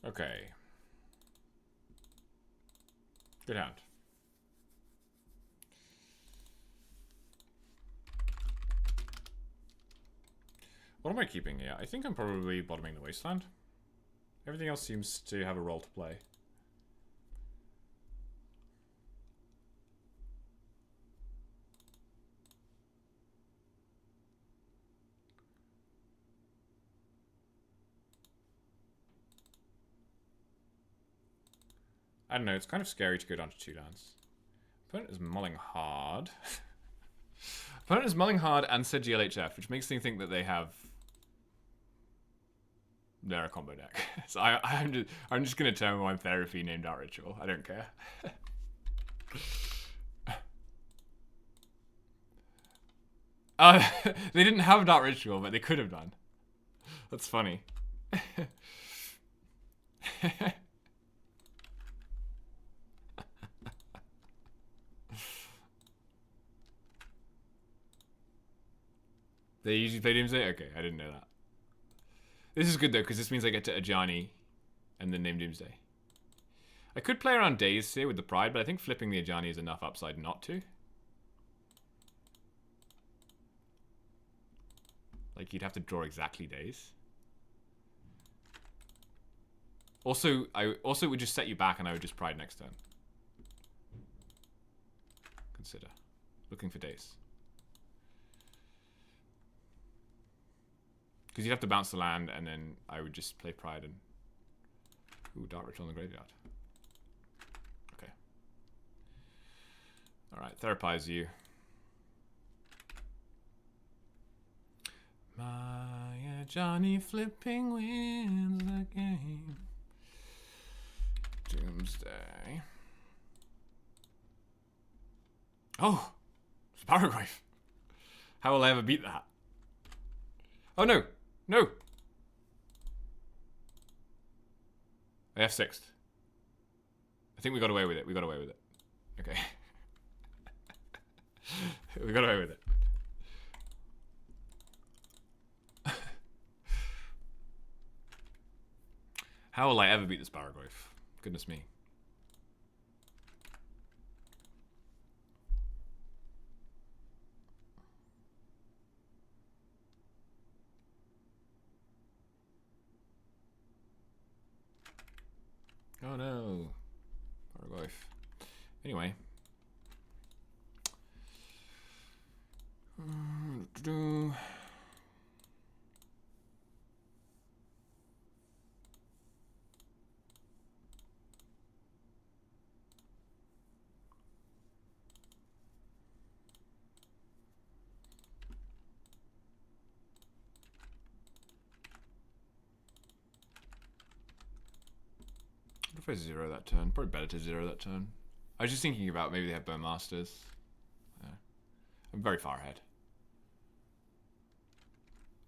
Okay. Good hand. What am I keeping here? I think I'm probably bottoming the Wasteland. Everything else seems to have a role to play. I don't know, it's kind of scary to go down to 2 lands. Opponent is mulling hard. Opponent is mulling hard and said GLHF, which makes me think that they have... They're a combo deck. So I'm just going to turn one Therapy named out Ritual. I don't care. They didn't have Dark Ritual, but they could have done. That's funny. They usually play Doomsday? Okay, I didn't know that. This is good though, because this means I get to Ajani and then name Doomsday. I could play around days here with the Pride, but I think flipping the Ajani is enough upside not to. Like, you'd have to draw exactly days. Also, I would just set you back and I would just Pride next turn. Consider. Looking for days. Because you'd have to bounce the land, and then I would just play Pride and... Ooh, Dark Ritual in the graveyard. Okay. Alright, Therapize you. My Johnny flipping wins the game. Doomsday. Oh! Sparrowgrave. How will I ever beat that? Oh no! No! I have 6th. I think we got away with it. We got away with it. Okay. We got away with it. How will I ever beat the Sparrowgrave? Goodness me. Oh no. Sparrowgrave. Anyway. What if I zero that turn? Probably better to zero that turn. I was just thinking about maybe they have Bone Masters. Yeah. I'm very far ahead.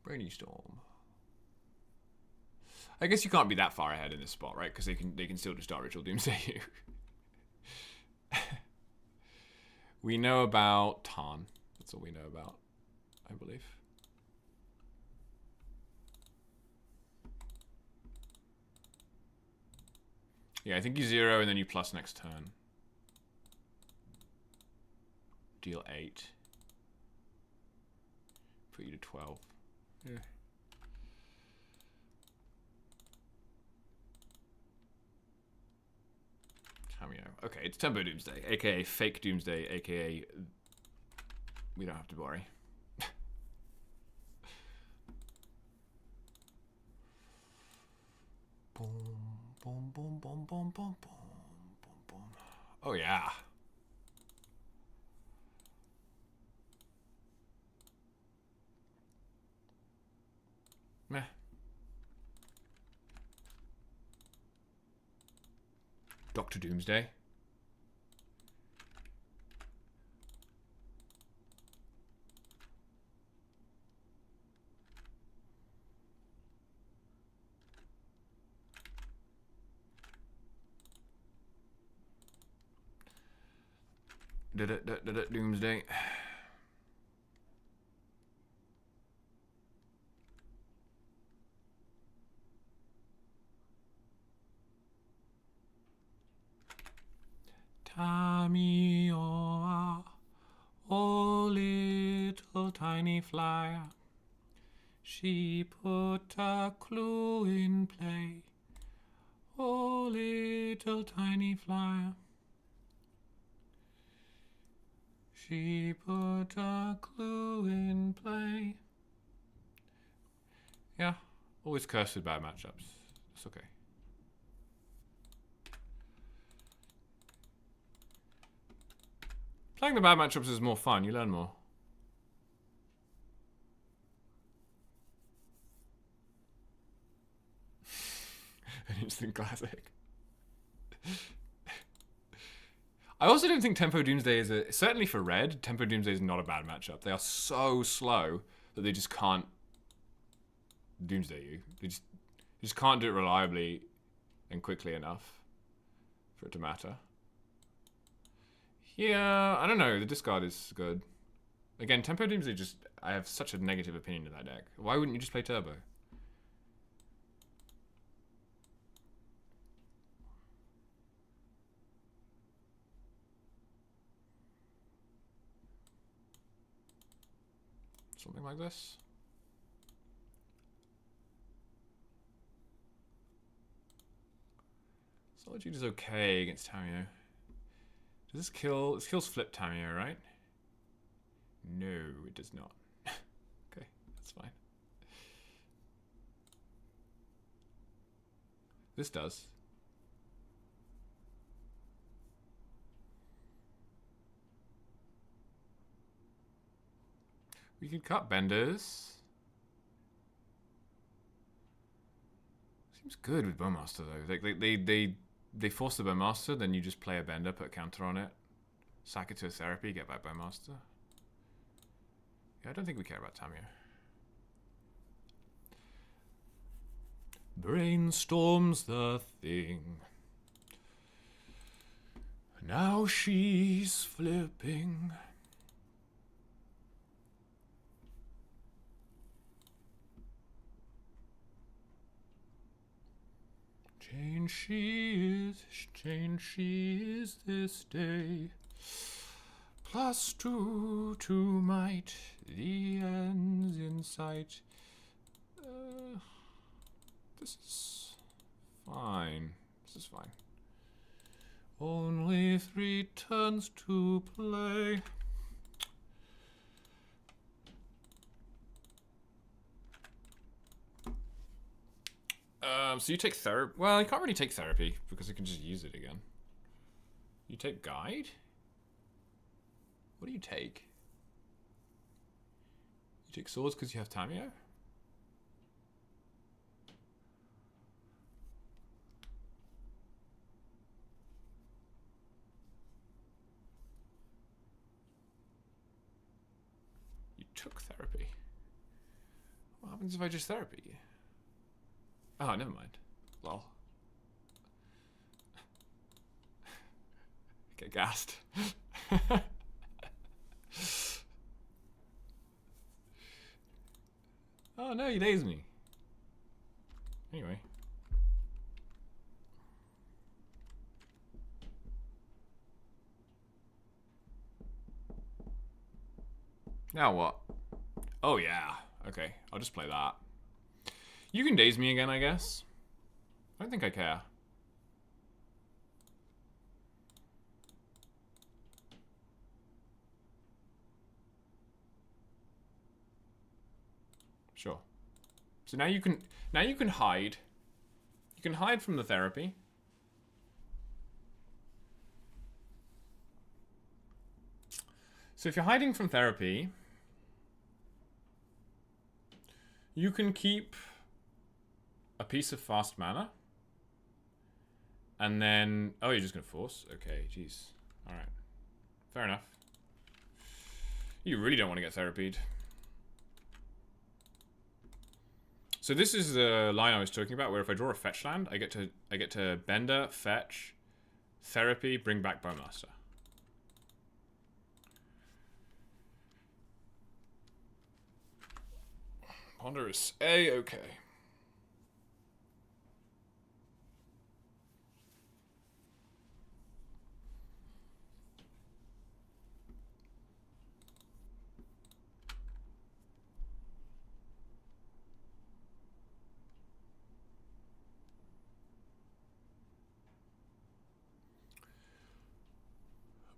Brainy Storm. I guess you can't be that far ahead in this spot, right? Because they can still just Dark Ritual Doomsday you. We know about Tarn. That's all we know about, I believe. Yeah, I think you zero and then you plus next turn. Deal 8. Put you to 12. Yeah. Cameo. Okay, it's Tempo Doomsday, aka Fake Doomsday, aka we don't have to worry. Boom, boom, boom, boom, boom, boom, boom, boom. Oh yeah. Meh. Dr. Doomsday. Doomsday. Tamioa, oh little tiny fly, She put a clue in play. Oh, little tiny flyer. She put a clue in play. Yeah, always cursed with bad matchups. It's okay. Playing the bad matchups is more fun. You learn more. An instant classic. I also don't think Tempo Doomsday is a... Certainly for red, Tempo Doomsday is not a bad matchup. They are so slow that they just can't Doomsday you. They just can't do it reliably and quickly enough for it to matter. Yeah, I don't know. The discard is good. Again, Tempo Doomsday just... I have such a negative opinion of that deck. Why wouldn't you just play Turbo? Something like this. Solitude is okay against Tamiyo. Does this kill? This kills flip Tamiyo, right? No, it does not. Okay, that's fine. This does. We could cut Benders. Seems good with Bowmaster though. Like they force the Bowmaster, then you just play a Bender, put a counter on it, sack it to a Therapy, get back Bowmaster. Yeah, I don't think we care about Tamiyo. Brainstorms the thing. Now she's flipping. Change she is this day. +2 to might, the ends in sight. This is fine. This is fine. Only 3 turns to play. So you take therapy. Well, you can't really take therapy because you can just use it again. You take guide? What do you take? You take swords because you have Tamiyo? You took therapy. What happens if I just therapy you? Oh, never mind. Lol. Get gassed. Oh no, you dazed me. Anyway. Now what? Oh yeah. Okay, I'll just play that. You can daze me again, I guess. I don't think I care. Sure. So now you can hide. You can hide from the therapy. So if you're hiding from therapy, you can keep a piece of fast mana. And then... Oh, you're just going to force? Okay, jeez. Alright. Fair enough. You really don't want to get therapied. So this is the line I was talking about, where if I draw a fetch land, I get to Bender, fetch, therapy, bring back Bowmaster. Ponderous A-okay.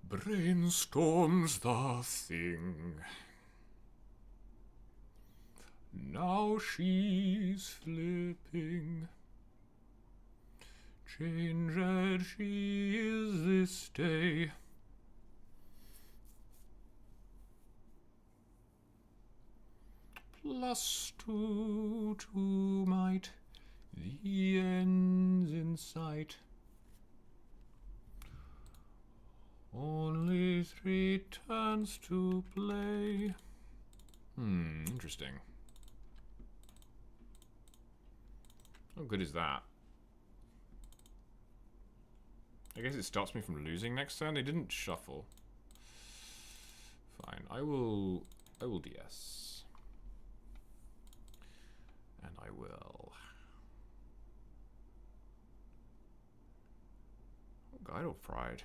Brainstorms the thing. Now she's flipping. Changed she is this day. +2 to might, the end's in sight. Only 3 turns to play. Interesting. How good is that? I guess it stops me from losing next turn. They didn't shuffle. Fine. I will DS. And I will Guide or Pride.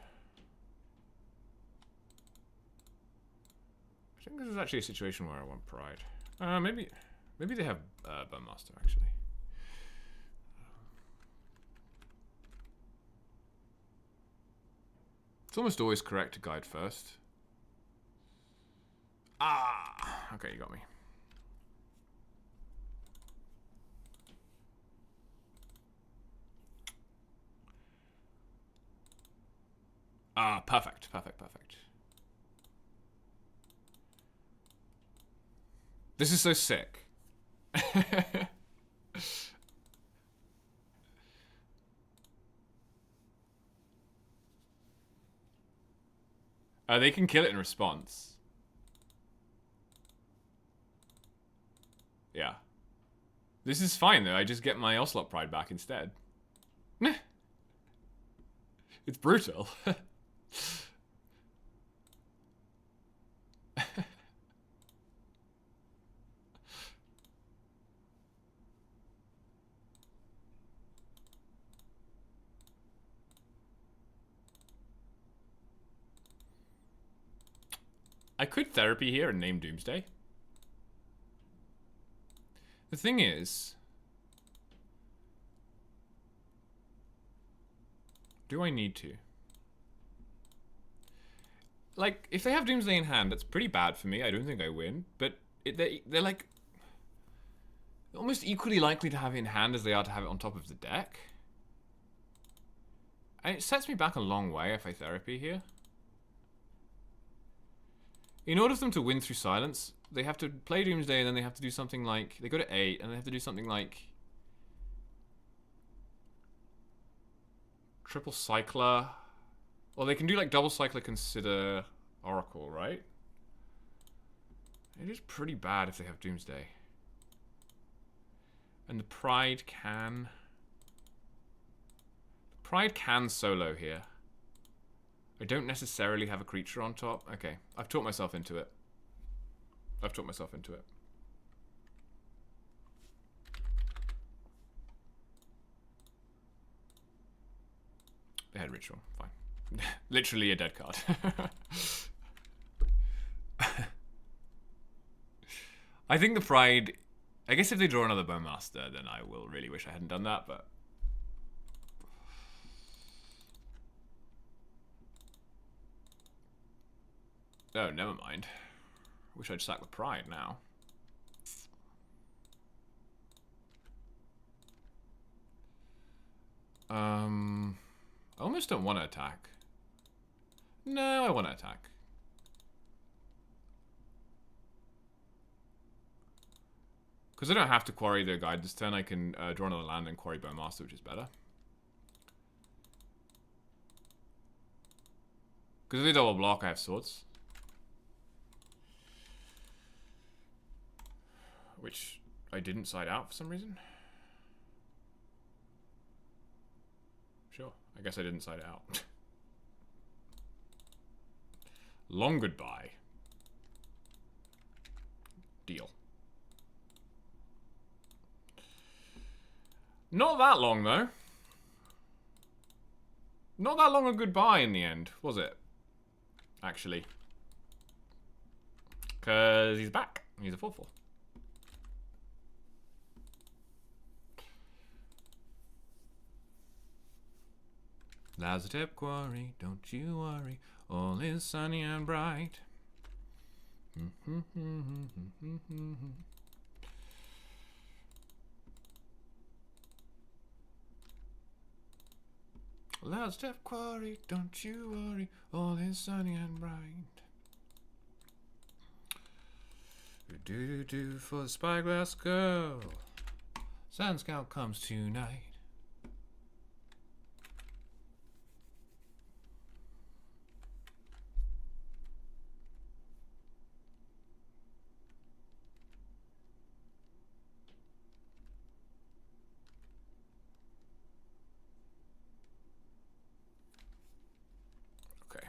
I think this is actually a situation where I want Pride. Maybe they have Bowmaster actually. It's almost always correct to guide first. Okay, you got me. Perfect. This is so sick. They can kill it in response. Yeah. This is fine though, I just get my Ocelot Pride back instead. It's brutal. I could therapy here and name Doomsday. The thing is, do I need to? Like, if they have Doomsday in hand, that's pretty bad for me. I don't think I win. But they're like almost equally likely to have it in hand as they are to have it on top of the deck. And it sets me back a long way if I therapy here. In order for them to win through silence, they have to play Doomsday and then they have to do something like... They go to 8 and they have to do something like... Triple Cycler. Well, they can do like double Cycler, consider Oracle, right? It is pretty bad if they have Doomsday. And the Pride can... The Pride can solo here. I don't necessarily have a creature on top. Okay, I've talked myself into it. They had Ritual, fine. Literally a dead card. I think the Pride... I guess if they draw another Bowmaster, then I will really wish I hadn't done that, but... Oh, never mind. Wish I'd sack the Pride now. I almost don't want to attack. No, I want to attack. Because I don't have to quarry their guide this turn, I can draw another land and quarry Bowmaster, which is better. Because if they double block, I have swords. Which I didn't side out for some reason. Sure, I guess I didn't side out. Long goodbye. Deal. Not that long, though. Not that long a goodbye in the end, was it? Actually. Because he's back. He's a 4/4. Lazarus quarry, don't you worry, all is sunny and bright. Lazarus quarry, don't you worry, all is sunny and bright. Do for the spyglass girl. Sand Scout comes tonight. Okay.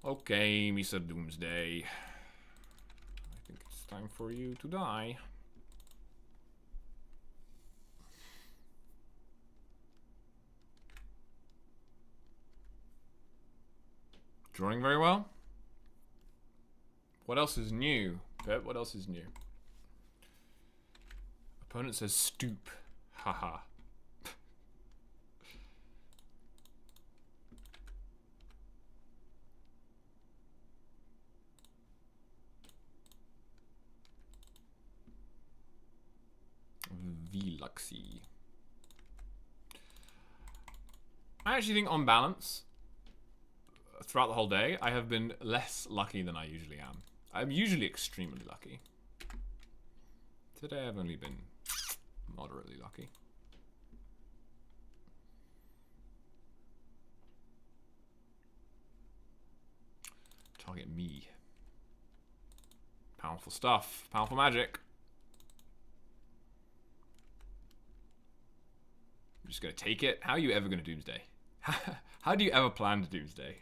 Okay, Mr. Doomsday. I think it's time for you to die. Drawing very well. What else is new? Pep, what else is new? Opponent says stoop. Haha. Veluxy. I actually think on balance, throughout the whole day, I have been less lucky than I usually am. I'm usually extremely lucky. Today I've only been moderately lucky. Target me. Powerful stuff. Powerful magic. I'm just going to take it. How are you ever going to Doomsday? How do you ever plan to Doomsday?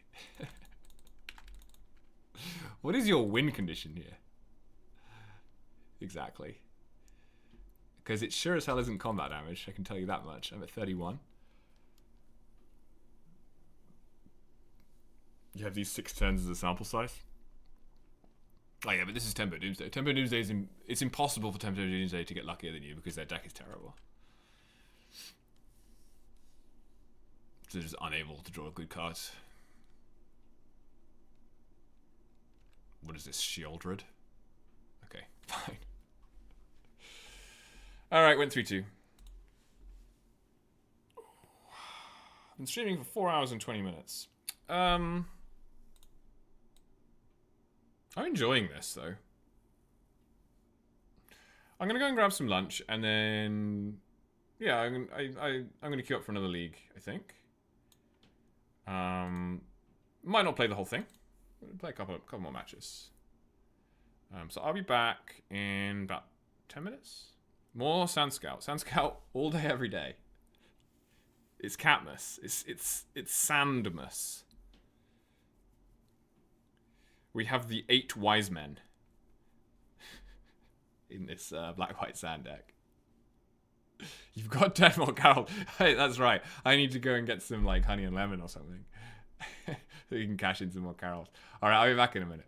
What is your win condition here? Exactly. Because it sure as hell isn't combat damage, I can tell you that much. I'm at 31. You have these 6 turns as a sample size? Oh yeah, but this is Tempo Doomsday. Tempo Doomsday is it's impossible for Tempo Doomsday to get luckier than you because their deck is terrible. So they're just unable to draw good cards. What is this, Shieldred? Okay, fine. Alright, went 3-2. Been streaming for 4 hours and 20 minutes. I'm enjoying this, though. I'm gonna go and grab some lunch, and then... Yeah, I'm gonna queue up for another league, I think. Might not play the whole thing. Play a couple more matches. So I'll be back in about 10 minutes. More Sand Scout. Sand Scout all day, every day. It's CatMas. It's Sandmas. We have the 8 wise men in this black-white sand deck. You've got 10 more Carol. Hey, that's right. I need to go and get some like honey and lemon or something. So you can cash in some more carols. Alright, I'll be back in a minute.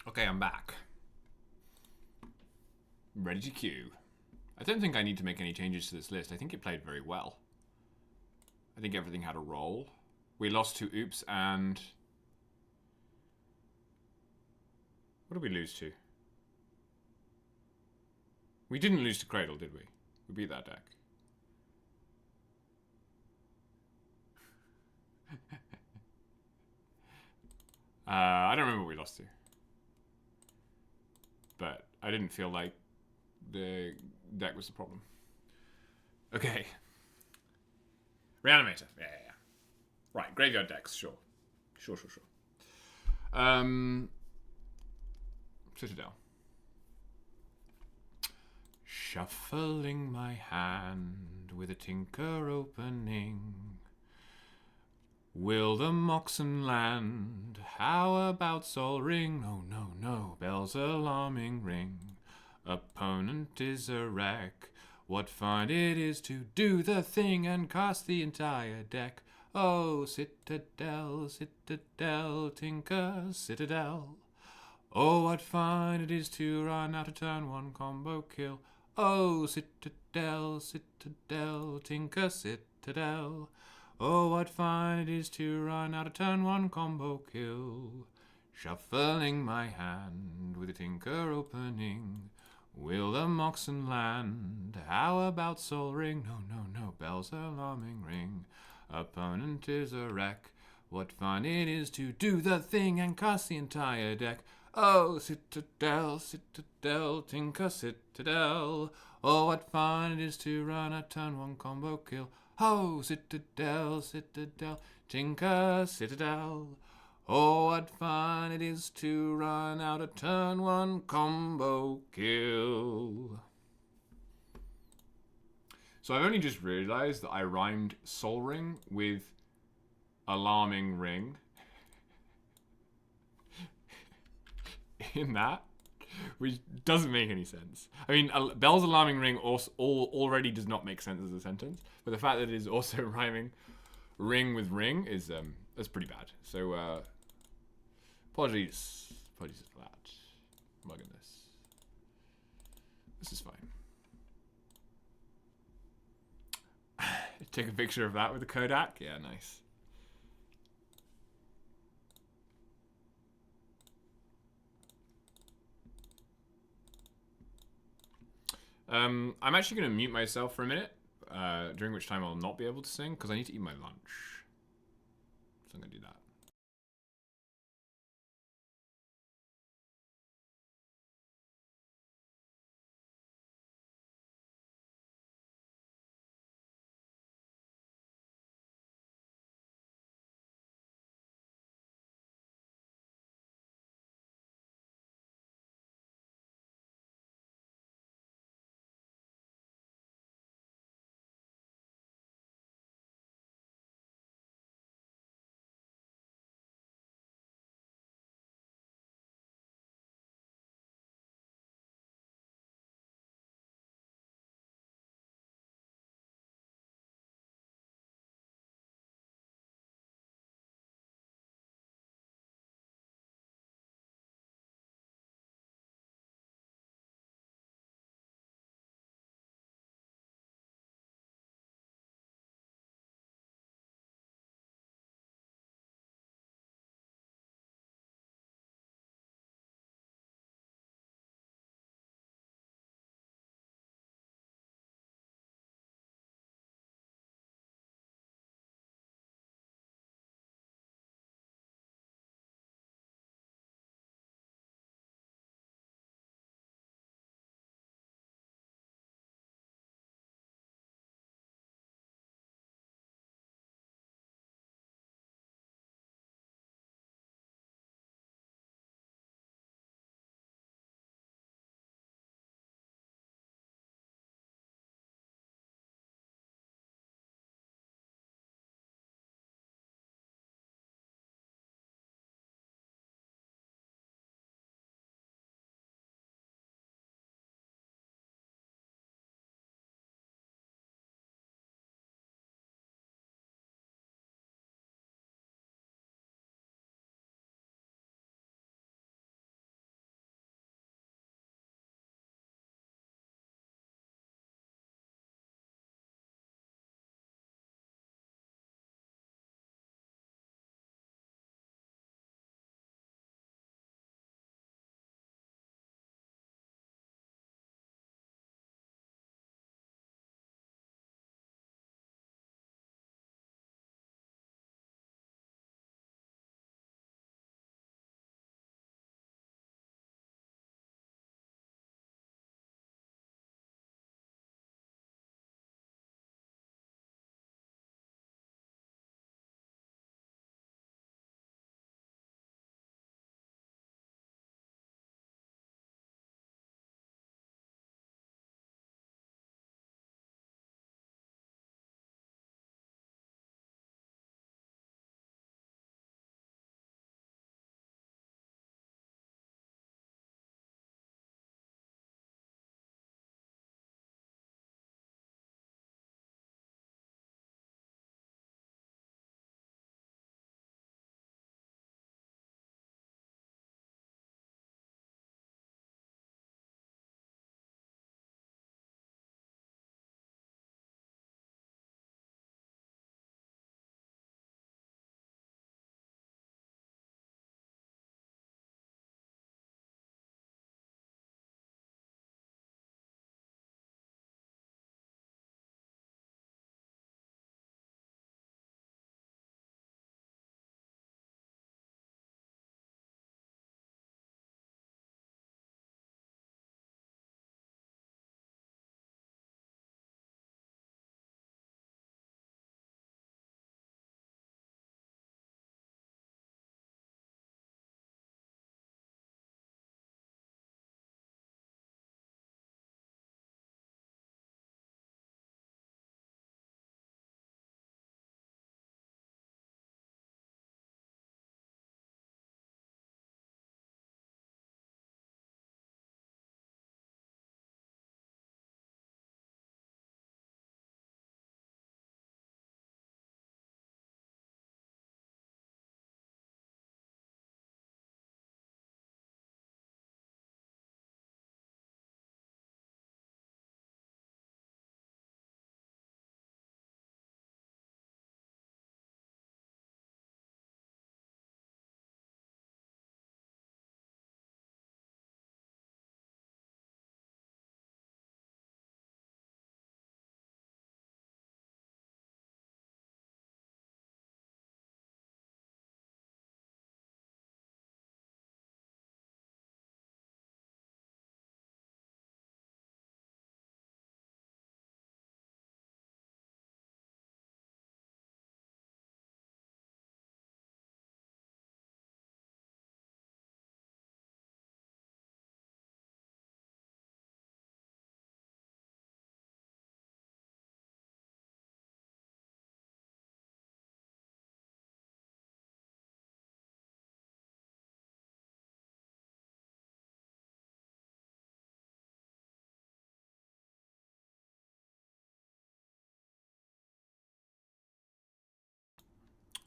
Okay, I'm back. Ready to queue. I don't think I need to make any changes to this list. I think it played very well. I think everything had a role. We lost to Oops and... What did we lose to? We didn't lose to Cradle, did we? We beat that deck. I don't remember what we lost to. But I didn't feel like the deck was the problem. Okay. Reanimator. Yeah. Right, graveyard decks, sure. Sure. Citadel. Shuffling my hand with a tinker opening. Will the Moxen land? How about Sol Ring? Oh no, bells alarming ring. Opponent is a wreck. What fun it is to do the thing and cast the entire deck. Oh, Citadel, Tinker, Citadel. Oh, what fun it is to run out a turn one combo kill. Oh, Citadel, Tinker, Citadel. Oh, what fun it is to run out a turn one combo kill. Shuffling my hand with a tinker opening. Will the Moxen land? How about Sol Ring? No, bells alarming ring. Opponent is a wreck. What fun it is to do the thing and cast the entire deck. Oh, Citadel, Tinker, Citadel. Oh, what fun it is to run a turn one combo kill. Oh, Citadel, Tinker, Citadel. Oh, what fun it is to run out a turn one combo kill. So I've only just realized that I rhymed Sol Ring with alarming ring in that, which doesn't make any sense. I mean, Bell's alarming ring already does not make sense as a sentence, but the fact that it is also rhyming ring with ring is that's pretty bad. So apologies for that. My goodness, this is fine. Take a picture of that with the Kodak. Yeah, nice. I'm actually going to mute myself for a minute, during which time I'll not be able to sing because I need to eat my lunch. So I'm going to do that.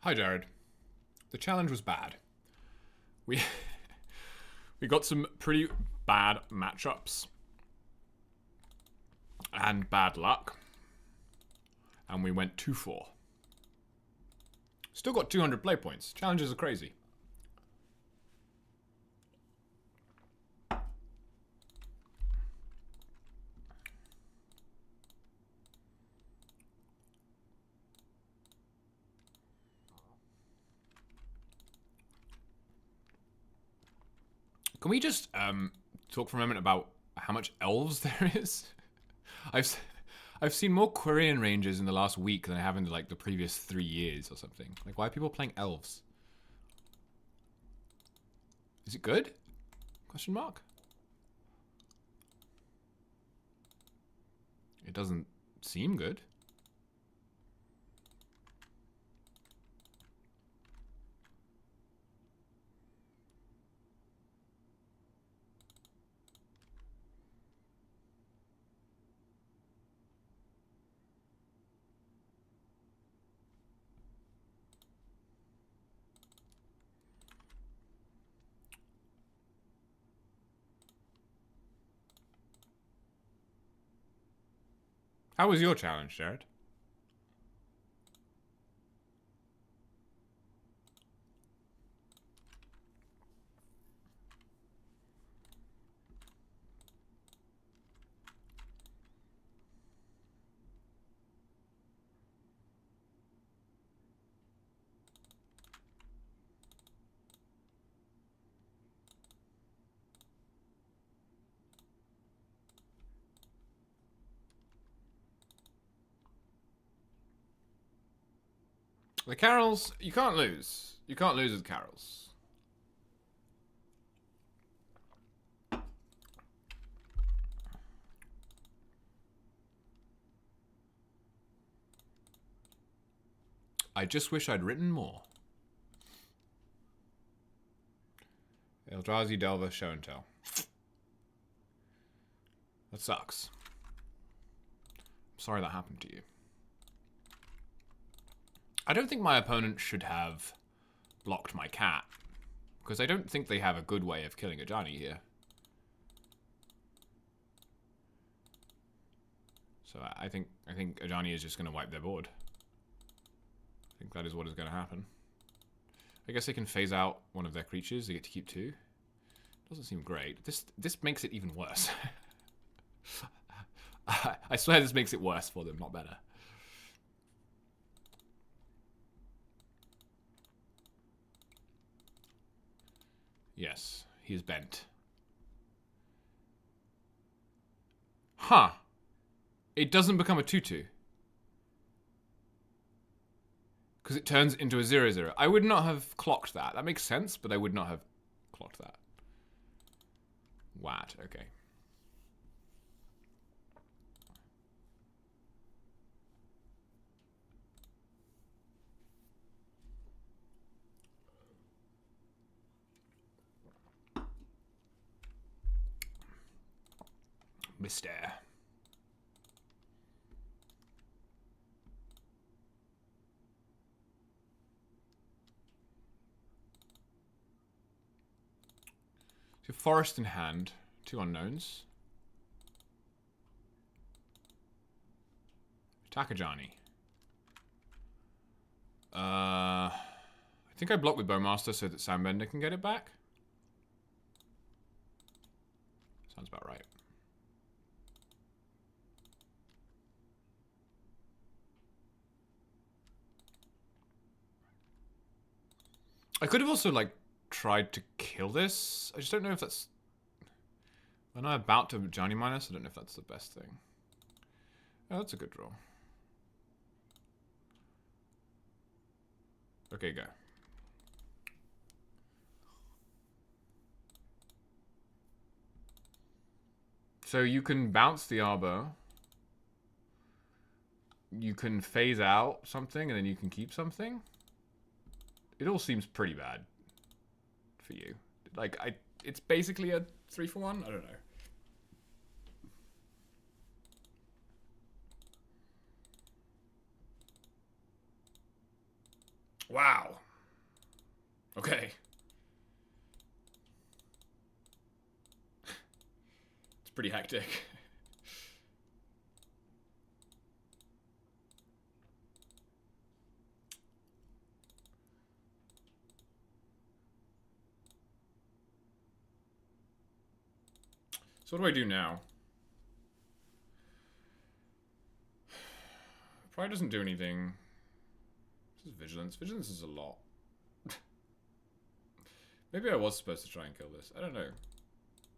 Hi, Jared. The challenge was bad. We we got some pretty bad matchups and bad luck, and we went 2-4. Still got 200 play points. Challenges are crazy. Can we just talk for a moment about how much elves there is? I've seen more Quirion Rangers in the last week than I have in like the previous 3 years or something. Like, why are people playing elves? Is it good? Question mark. It doesn't seem good. How was your challenge, Jared? The Carols, you can't lose. You can't lose with Carols. I just wish I'd written more. Eldrazi, Delver, Show and Tell. That sucks. I'm sorry that happened to you. I don't think my opponent should have blocked my cat, because I don't think they have a good way of killing Ajani here. So I think Ajani is just going to wipe their board. I think that is what is going to happen. I guess they can phase out one of their creatures. They get to keep 2. Doesn't seem great. This makes it even worse. I swear this makes it worse for them, not better. Yes, he is bent. Huh. It doesn't become a 2-2. Because it turns into a 0-0. I would not have clocked that. That makes sense, but I would not have clocked that. What? Okay. Mister. So forest in hand, 2 unknowns. Takajani. I think I block with Bowmaster so that Sandbender can get it back. Sounds about right. I could have also, like, tried to kill this. I just don't know if that's... When I'm about to Johnny Minus, I don't know if that's the best thing. Oh, that's a good draw. Okay, go. So you can bounce the Arbor. You can phase out something, and then you can keep something. It all seems pretty bad for you. Like, it's basically a 3-for-1? I don't know. Wow. Okay. It's pretty hectic. So what do I do now? Probably doesn't do anything. This is vigilance. Vigilance is a lot. Maybe I was supposed to try and kill this. I don't know.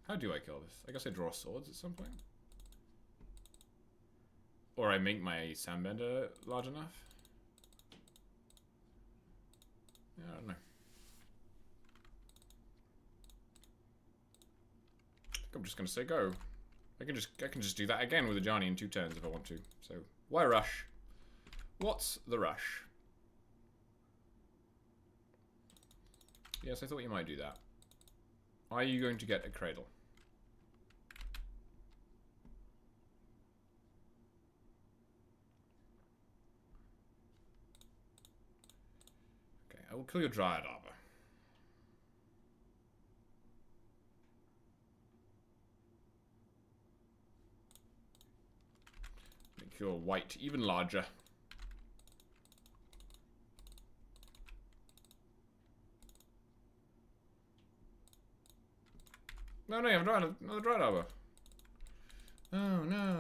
How do I kill this? I guess I draw swords at some point. Or I make my sandbender large enough. Yeah, I don't know. I think I'm just gonna say go. I can just do that again with a Johnny in 2 turns if I want to. So why rush? What's the rush? Yes, I thought you might do that. Are you going to get a cradle? Okay, I will kill your Dryad Arbor. Make your white even larger. No, you have another Dryad Arbor. Oh, no.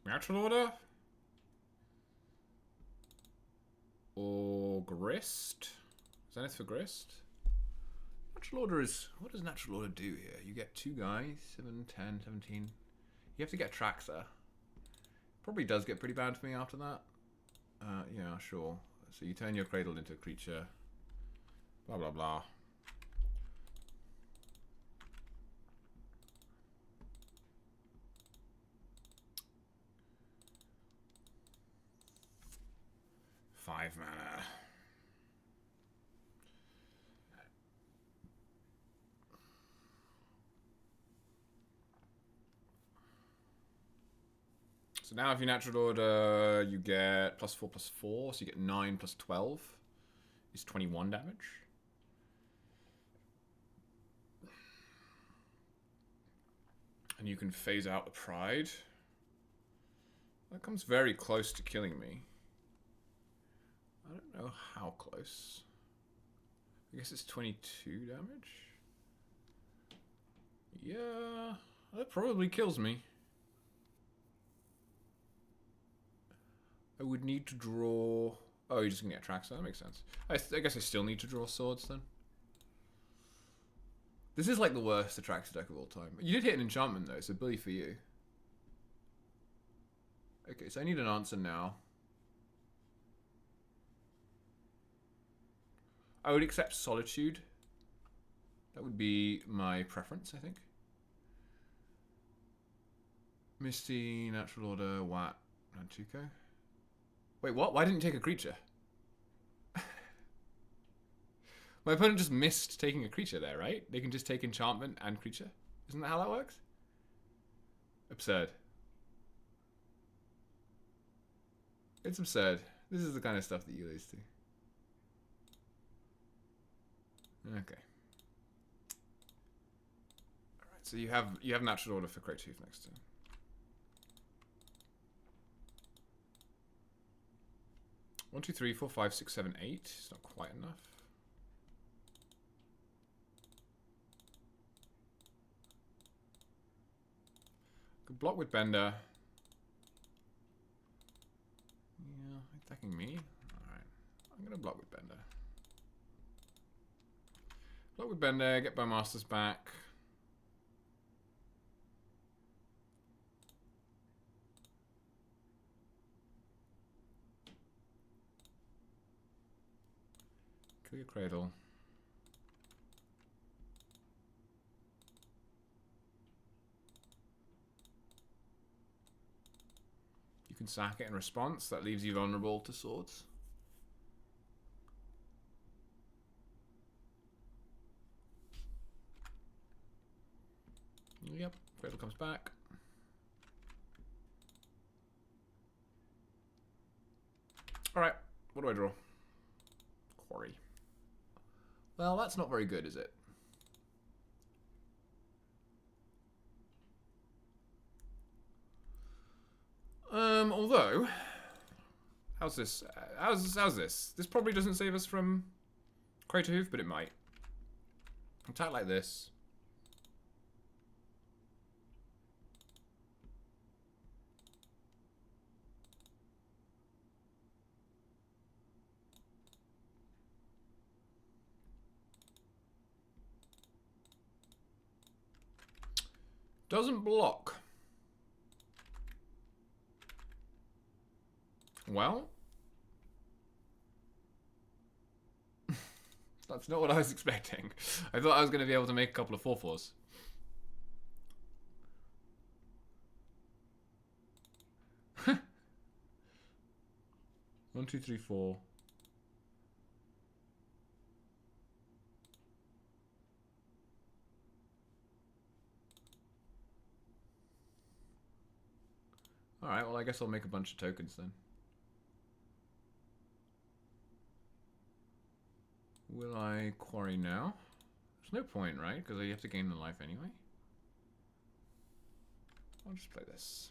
Natural order? Or grist? Zenith for grist? Natural order is... What does natural order do here? You get 2 guys. 7, 10, 17. You have to get Traxxer. Probably does get pretty bad for me after that. Yeah, sure. So you turn your cradle into a creature. Blah, blah, blah. Five mana. So now if you natural order, you get +4/+4, so you get 9/12 is 21 damage. And you can phase out the Pride. That comes very close to killing me. I don't know how close. I guess it's 22 damage? Yeah, that probably kills me. I would need to draw... Oh, you're just going to get Traxxer. That makes sense. I guess I still need to draw swords then. This is like the worst Atraxa deck of all time. You did hit an enchantment though, so bully for you. Okay, so I need an answer now. I would accept Solitude. That would be my preference, I think. Misty, Natural Order, Wat, Nantuko. Wait, what? Why didn't you take a creature? My opponent just missed taking a creature there, right? They can just take enchantment and creature. Isn't that how that works? Absurd. It's absurd. This is the kind of stuff that you lose to. Okay. Alright, so you have natural order for Crate Tooth next turn. One, two, three, four, five, six, seven, 8. It's not quite enough. Could block with Bender. Yeah, attacking me. Alright. I'm gonna block with Bender. Block with Bender, get Bowmasters back. Kill your cradle. You can sack it in response. That leaves you vulnerable to swords. Yep, cradle comes back. Alright, what do I draw? Quarry. Well, that's not very good, is it? Although, how's this? How's this? This probably doesn't save us from Crater Hoof, but it might. Attack like this. Doesn't block. Well, that's not what I was expecting. I thought I was going to be able to make a couple of 4/4s. One, two, three, four. Alright, well I guess I'll make a bunch of tokens then. Will I quarry now? There's no point, right? Because you have to gain the life anyway. I'll just play this.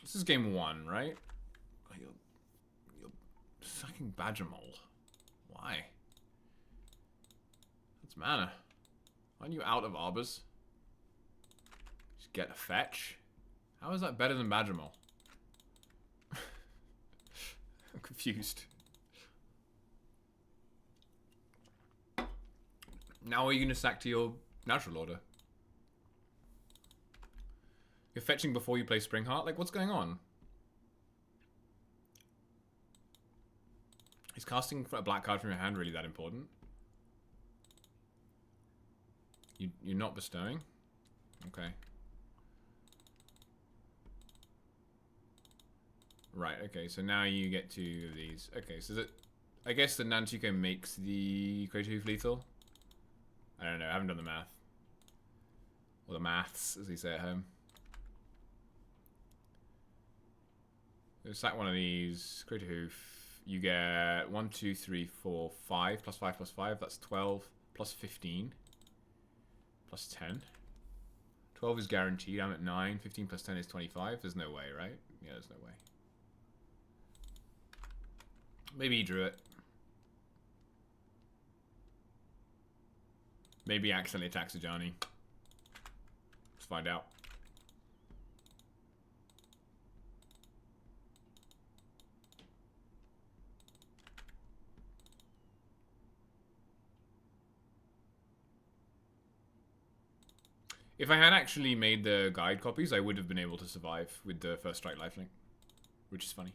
This is game 1, right? Oh, you're sucking Badger Mole. Why? That's mana. Aren't you out of arbors? Just get a fetch? How is that better than Badger Mole? I'm confused. Now are you going to sack to your natural order? You're fetching before you play Spring Heart? Like, what's going on? Is casting a black card from your hand really that important? You're not bestowing? Okay. Right, okay, so now you get 2 of these. Okay, so that... I guess the Nantuko makes the Crater Hoof lethal? I don't know, I haven't done the math. Or the maths, as we say at home. So sack one of these, Crater Hoof. You get 1, 2, 3, 4, 5, plus 5, plus 5. That's 12, plus 15, plus 10. 12 is guaranteed. I'm at 9. 15 plus 10 is 25. There's no way, right? Yeah, there's no way. Maybe he drew it. Maybe he accidentally attacks Ajani. Let's find out. If I had actually made the guide copies, I would have been able to survive with the first strike lifelink, which is funny.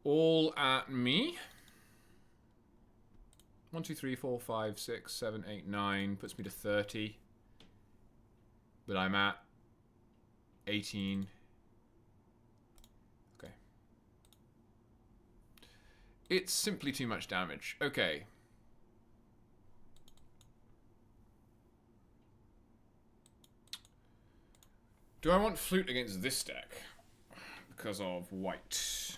All at me. 1, 2, 3, 4, 5, 6, 7, 8, 9 puts me to 30. But I'm at 18. Okay. It's simply too much damage. Okay. Do I want Flute against this deck? Because of white.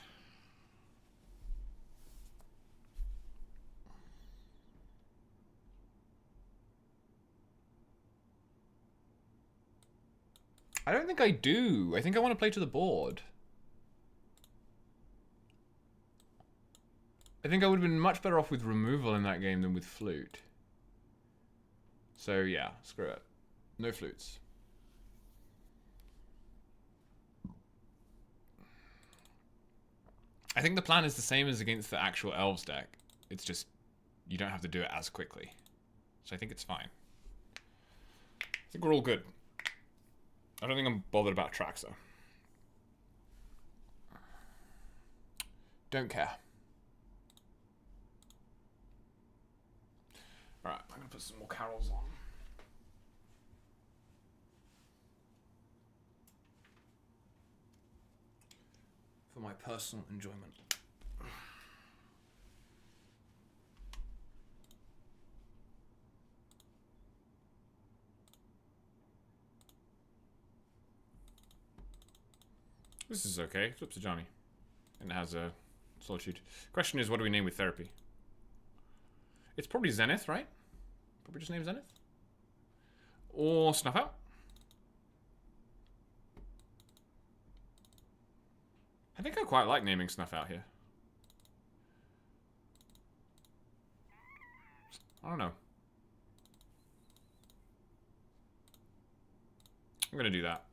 I don't think I do. I think I want to play to the board. I think I would have been much better off with removal in that game than with Flute. So yeah, screw it. No flutes. I think the plan is the same as against the actual Elves deck. It's just you don't have to do it as quickly. So I think it's fine. I think we're all good. I don't think I'm bothered about tracks though. Don't care. Alright, I'm gonna put some more carols on. For my personal enjoyment. This is okay. It's up to Johnny. And it has a solitude. Question is, what do we name with therapy? It's probably Zenith, right? Probably just name Zenith. Or Snuff Out. I think I quite like naming Snuff Out here. I don't know. I'm gonna do that.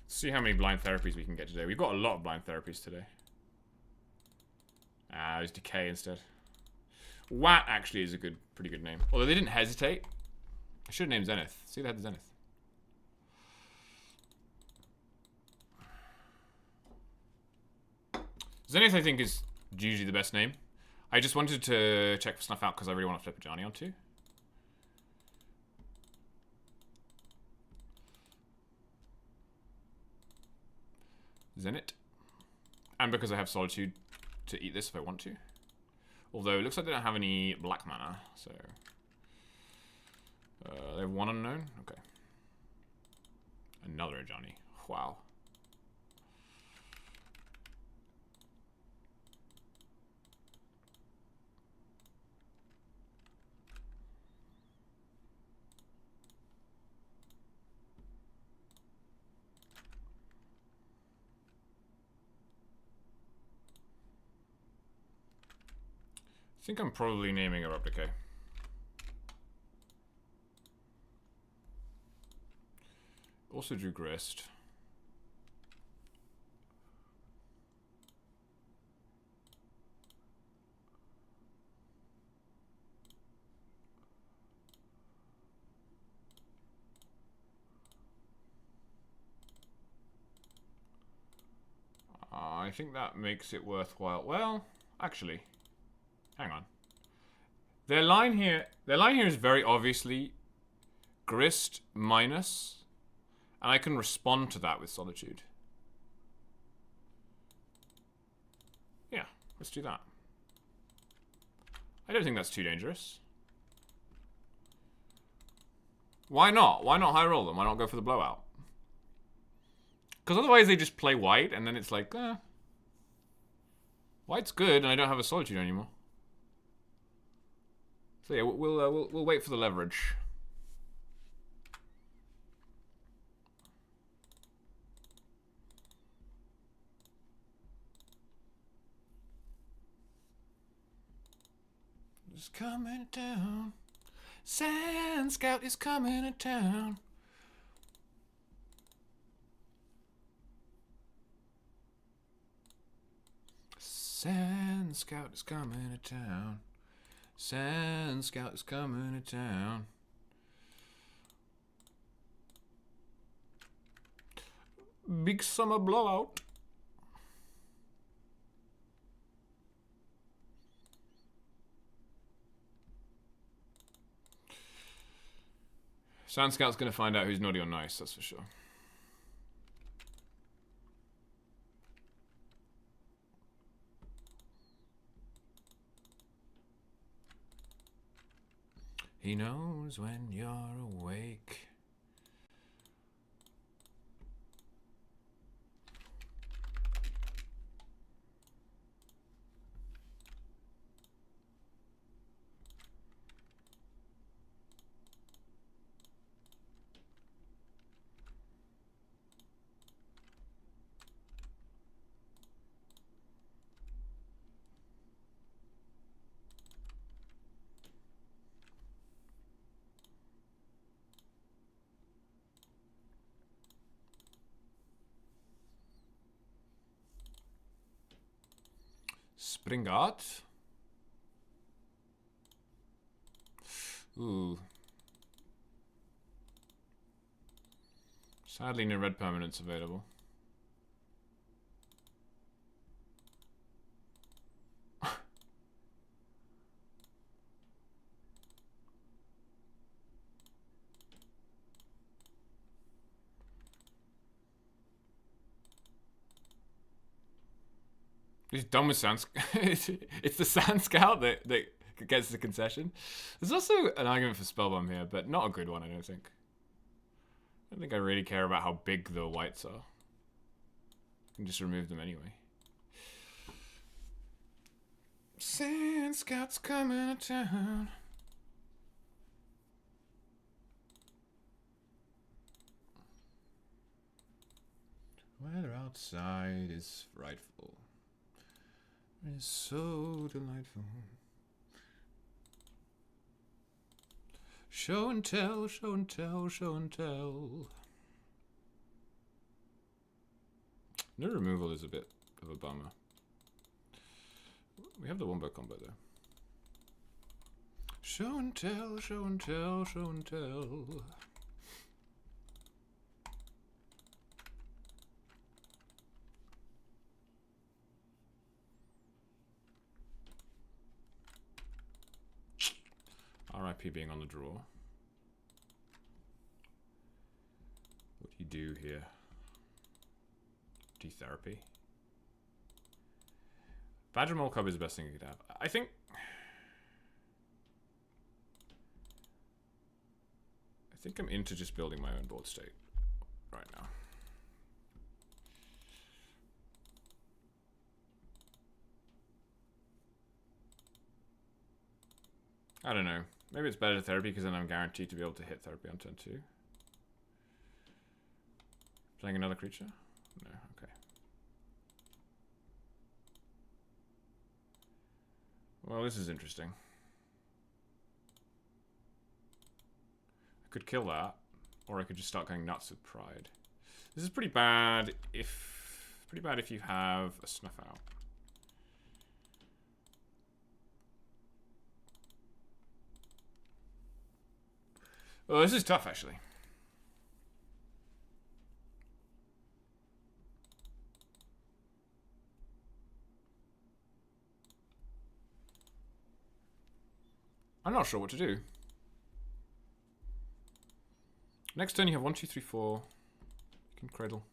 See how many blind therapies we can get today. We've got a lot of blind therapies today. Ah, there's Decay instead. Wat actually is a pretty good name. Although they didn't hesitate. I should have named Zenith. See, they had the Zenith. Zenith, I think, is usually the best name. I just wanted to check for Snuff Out because I really want to flip a Johnny on too. Zenith. And because I have Solitude to eat this if I want to. Although it looks like they don't have any black mana, so... they have one unknown? Okay. Another Johnny. Wow. I think I'm probably naming a Replicate. Also drew Grist. I think that makes it worthwhile. Well, actually, hang on. Their line here is very obviously Grist minus, and I can respond to that with Solitude. Yeah, let's do that. I don't think that's too dangerous. Why not? Why not high roll them? Why not go for the blowout? Because otherwise they just play white, and then it's like, white's good, and I don't have a Solitude anymore. So yeah, we'll wait for the leverage. It's coming to town. Sand Scout is coming to town. Sand Scout is coming to town. Sand Scout is coming to town. Big summer blowout. Sand Scout's gonna find out who's naughty or nice, that's for sure. He knows when you're awake. Springart. Ooh. Sadly, no red permanents available. He's done with Sand It's the Sand Scout that gets the concession. There's also an argument for Spellbomb here, but not a good one, I don't think. I don't think I really care about how big the whites are. I can just remove them anyway. Sand Scout's coming to town. Weather outside is frightful. It is so delightful. Show and tell, show and tell, show and tell. No removal is a bit of a bummer. We have the wombo combo though. Show and tell, show and tell, show and tell. RIP being on the draw. What do you do here? Therapy. Badger Mole Cub is the best thing you could have. I think I'm into just building my own board state right now. I don't know. Maybe it's better therapy because then I'm guaranteed to be able to hit therapy on turn 2. Playing another creature? No, okay. Well, this is interesting. I could kill that, or I could just start going nuts with pride. This is pretty bad if you have a snuff out. Oh, this is tough actually. I'm not sure what to do. Next turn you have 1, 2, 3, 4. You can cradle.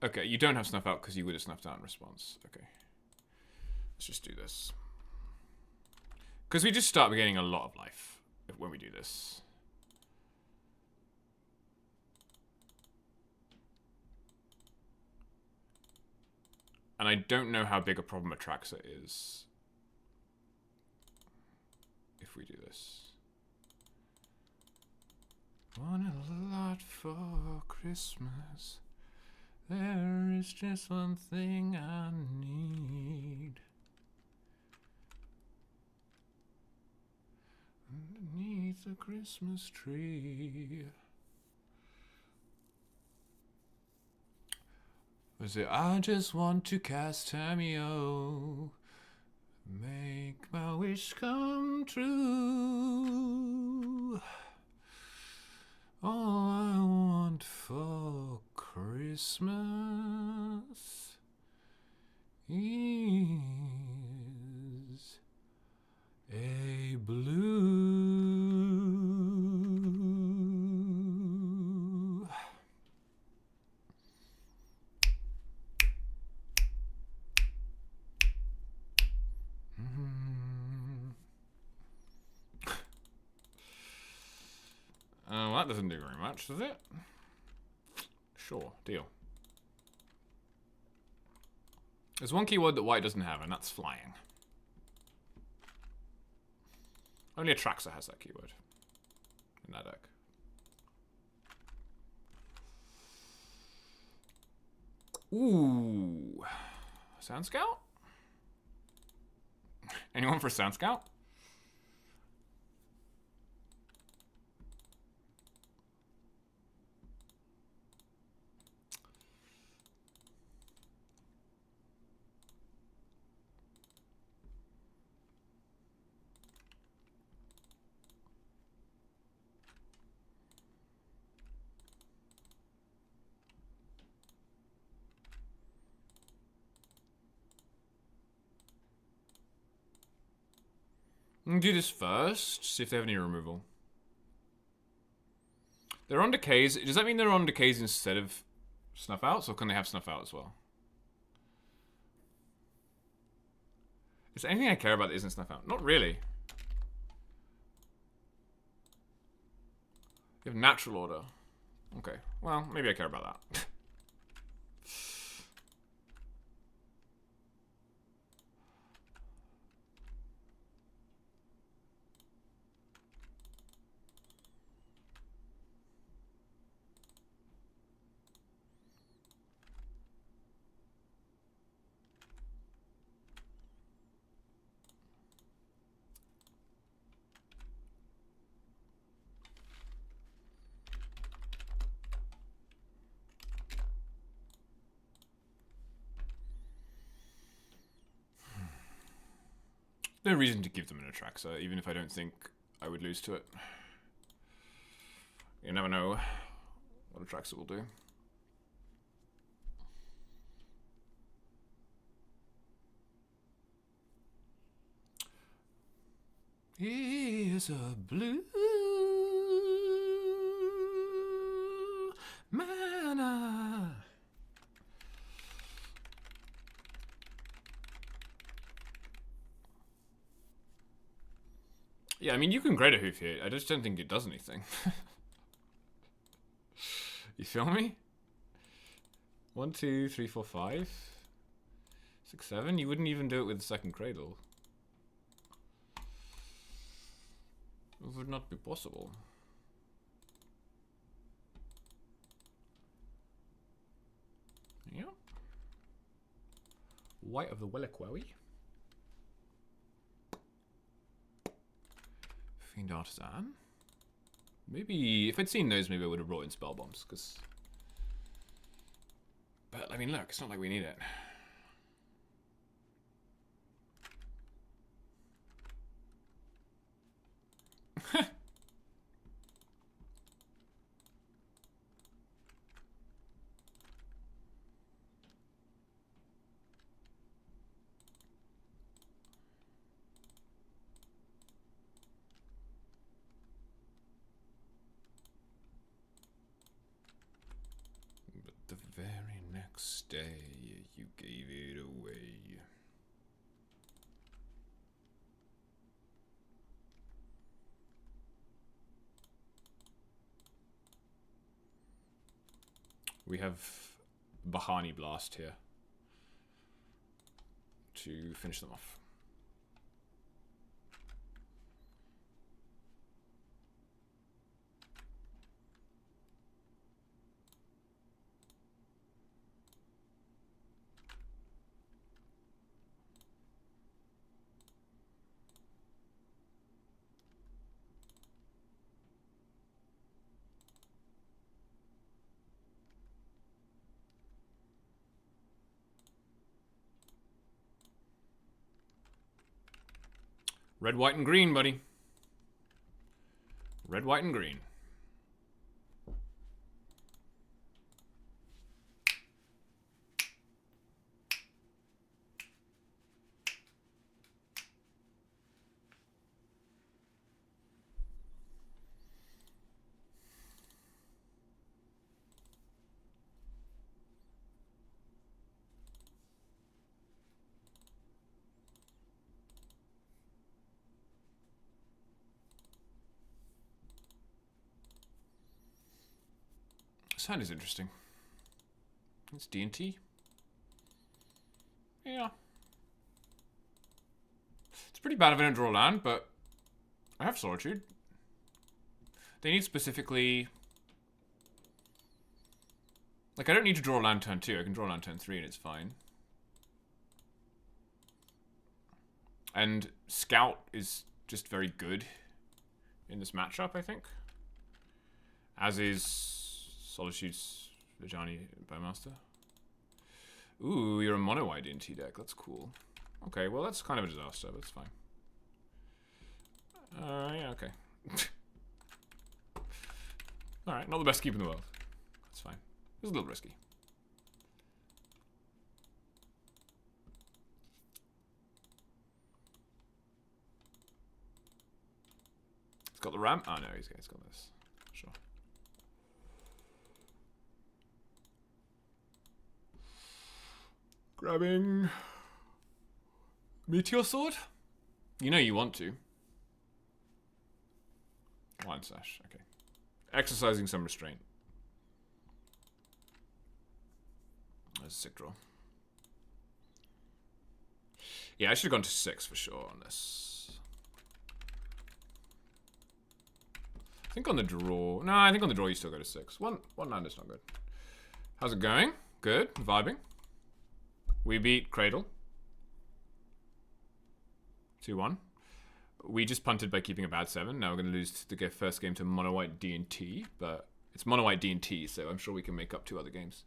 Okay, you don't have snuff out because you would have snuffed out in response. Okay. Let's just do this. Because we just start gaining a lot of life when we do this. And I don't know how big a problem Atraxa is if we do this. Want a lot for Christmas. There is just one thing I need. Underneath the Christmas tree. Was it I just want to cast Tameo, make my wish come true. All I want for Christmas is a blue. Well, that doesn't do very much, does it? Sure, deal. There's one keyword that white doesn't have, and that's flying. Only Atraxa has that keyword in that deck. Ooh. Sound Scout? Anyone for Sound Scout? I'm gonna do this first, see if they have any removal. They're on decays. Does that mean they're on decays instead of snuff outs, or can they have snuff out as well? Is there anything I care about that isn't snuff out? Not really. You have natural order. Okay, well, maybe I care about that. No reason to give them an Atraxa, even if I don't think I would lose to it. You never know what Atraxa will do. Here's a blue mana. Yeah, I mean, you can Greater Hoof here. I just don't think it does anything. You feel me? 1, 2, 3, 4, 5, 6, 7. You wouldn't even do it with the second Cradle. It would not be possible. Yeah. White of the Welliquowie. Fiend Artisan. Maybe, if I'd seen those, maybe I would have brought in Spell Bombs, because... But, I mean, look, it's not like we need it. The very next day, you gave it away. We have Bahani Blast here to finish them off. Red, white, and green, buddy. Red, white, and green. This hand is interesting. It's D&T. Yeah. It's pretty bad if I don't draw land, but I have Solitude. They need specifically... Like, I don't need to draw land turn 2. I can draw land turn 3 and it's fine. And Scout is just very good in this matchup, I think. As is Solitude's Vijani Bowmaster. Ooh, you're a mono-white D&T deck. That's cool. Okay, well, that's kind of a disaster, but it's fine. Yeah, okay. Alright, not the best keep in the world. That's fine. It was a little risky. He's got the ramp. Oh no, he's got this. Sure. Grabbing Meteor Sword? You know you want to. Line Sash, okay. Exercising some restraint. That's a sick draw. Yeah, I should have gone to 6 for sure on this. I think on the draw... No, I think on the draw you still go to 6. One land is not good. How's it going? Good. Vibing. We beat Cradle. 2-1. We just punted by keeping a bad 7. Now we're going to lose the first game to Mono White D&T, but it's Mono White D&T, so I'm sure we can make up 2 other games.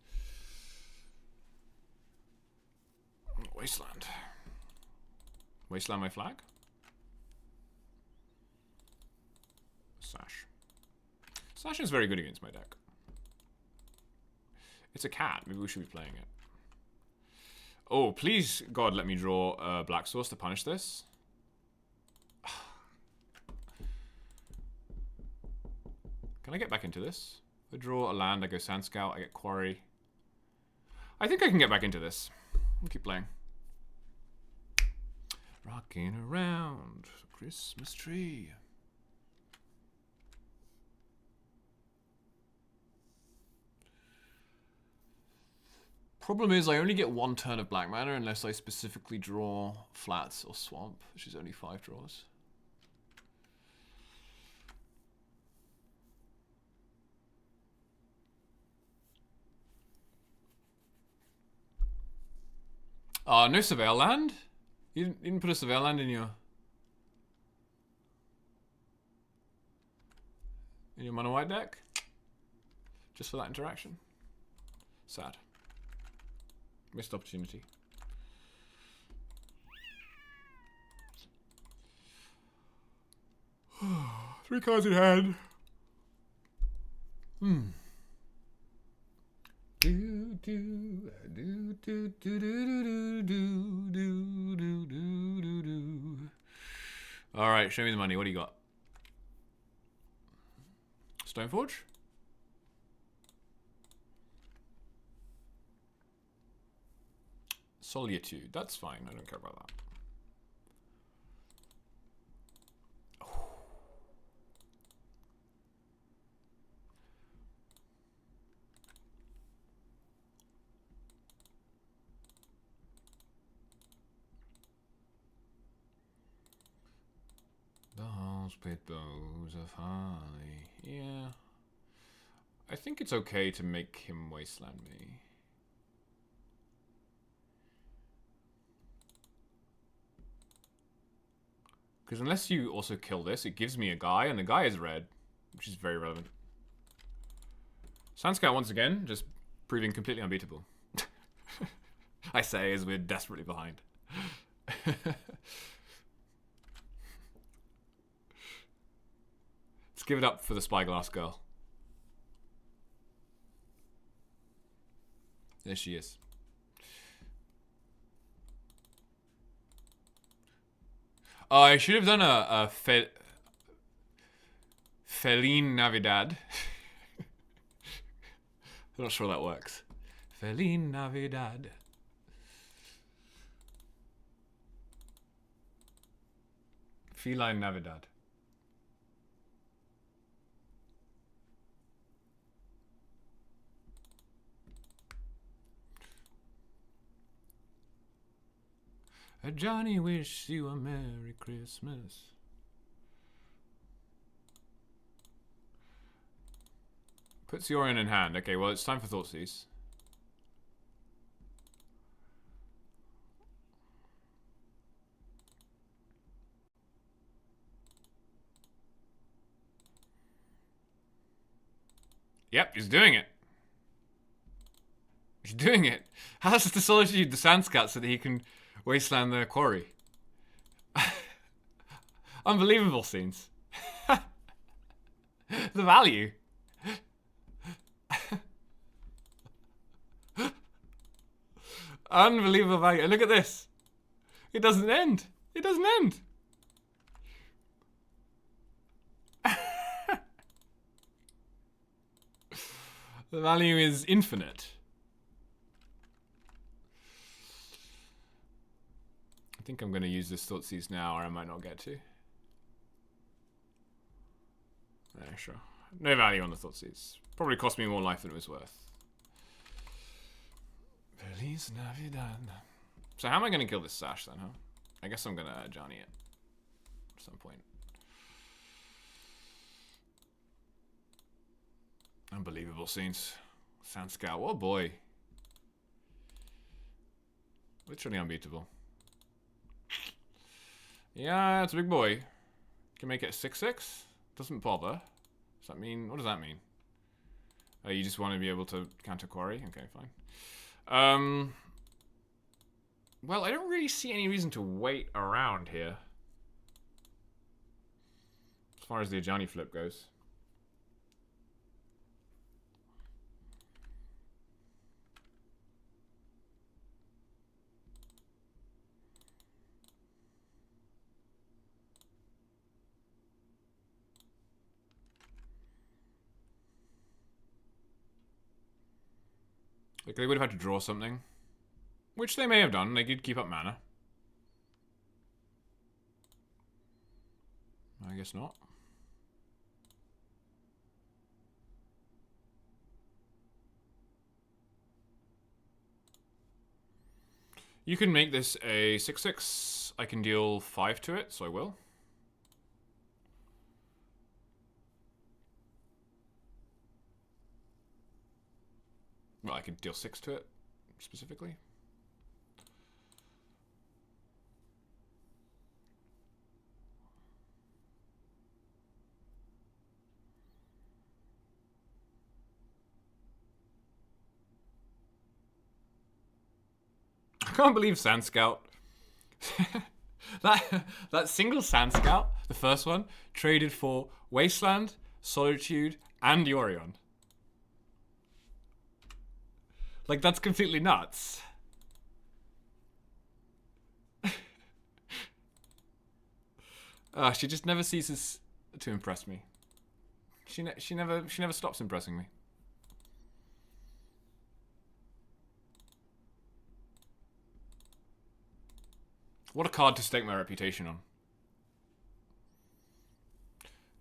Wasteland. Wasteland my flag. Sash. Sash is very good against my deck. It's a cat. Maybe we should be playing it. Oh, please, God, let me draw a Black Source to punish this. Can I get back into this? If I draw a land, I go Sand Scout, I get Quarry. I think I can get back into this. I'll keep playing. Rocking around the Christmas tree. Problem is, I only get 1 turn of black mana unless I specifically draw flats or swamp, which is only 5 draws. No Surveil land? You didn't put a Surveil land in your Mono White deck? Just for that interaction? Sad. Missed opportunity. Three cards in hand. All right, show me the money. What do you got? Stoneforge? Solitude. That's fine. I don't care about that. Balls with bows of holly. Yeah. I think it's okay to make him wasteland me. Because unless you also kill this, it gives me a guy, and the guy is red, which is very relevant. Sand Scout once again, just proving completely unbeatable. I say as we're desperately behind. Let's give it up for the Spyglass girl. There she is. I should have done a Feline Navidad. I'm not sure that works. Feline Navidad. Feline Navidad. Johnny wish you a Merry Christmas. Puts Yorion in hand. Okay, well, it's time for Thoughtseize. Yep, he's doing it. He's doing it. How's the Solitude the Sand Scout so that he can wasteland the quarry? Unbelievable scenes. The value. Unbelievable value. And look at this. It doesn't end. It doesn't end. The value is infinite. I think I'm going to use this Thoughtseize now, or I might not get to. Yeah, sure. No value on the Thoughtseize. Probably cost me more life than it was worth. Feliz Navidad. So how am I going to kill this Sash then, huh? I guess I'm going to Johnny it at some point. Unbelievable scenes. Sand Scout, what a boy. Literally unbeatable. Yeah, it's a big boy. Can make it a 6/6. Doesn't bother. Does that mean? What does that mean? You just want to be able to counter quarry? Okay, fine. Well, I don't really see any reason to wait around here. As far as the Ajani flip goes. Like, they would have had to draw something. Which they may have done. They could keep up mana. I guess not. You can make this a 6/6. I can deal 5 to it, so I will. Well, I could deal 6 to it, specifically. I can't believe Sand Scout. that single Sand Scout, the first one, traded for Wasteland, Solitude, and Yorion. Like, that's completely nuts. She just never ceases to impress me. She never stops impressing me. What a card to stake my reputation on.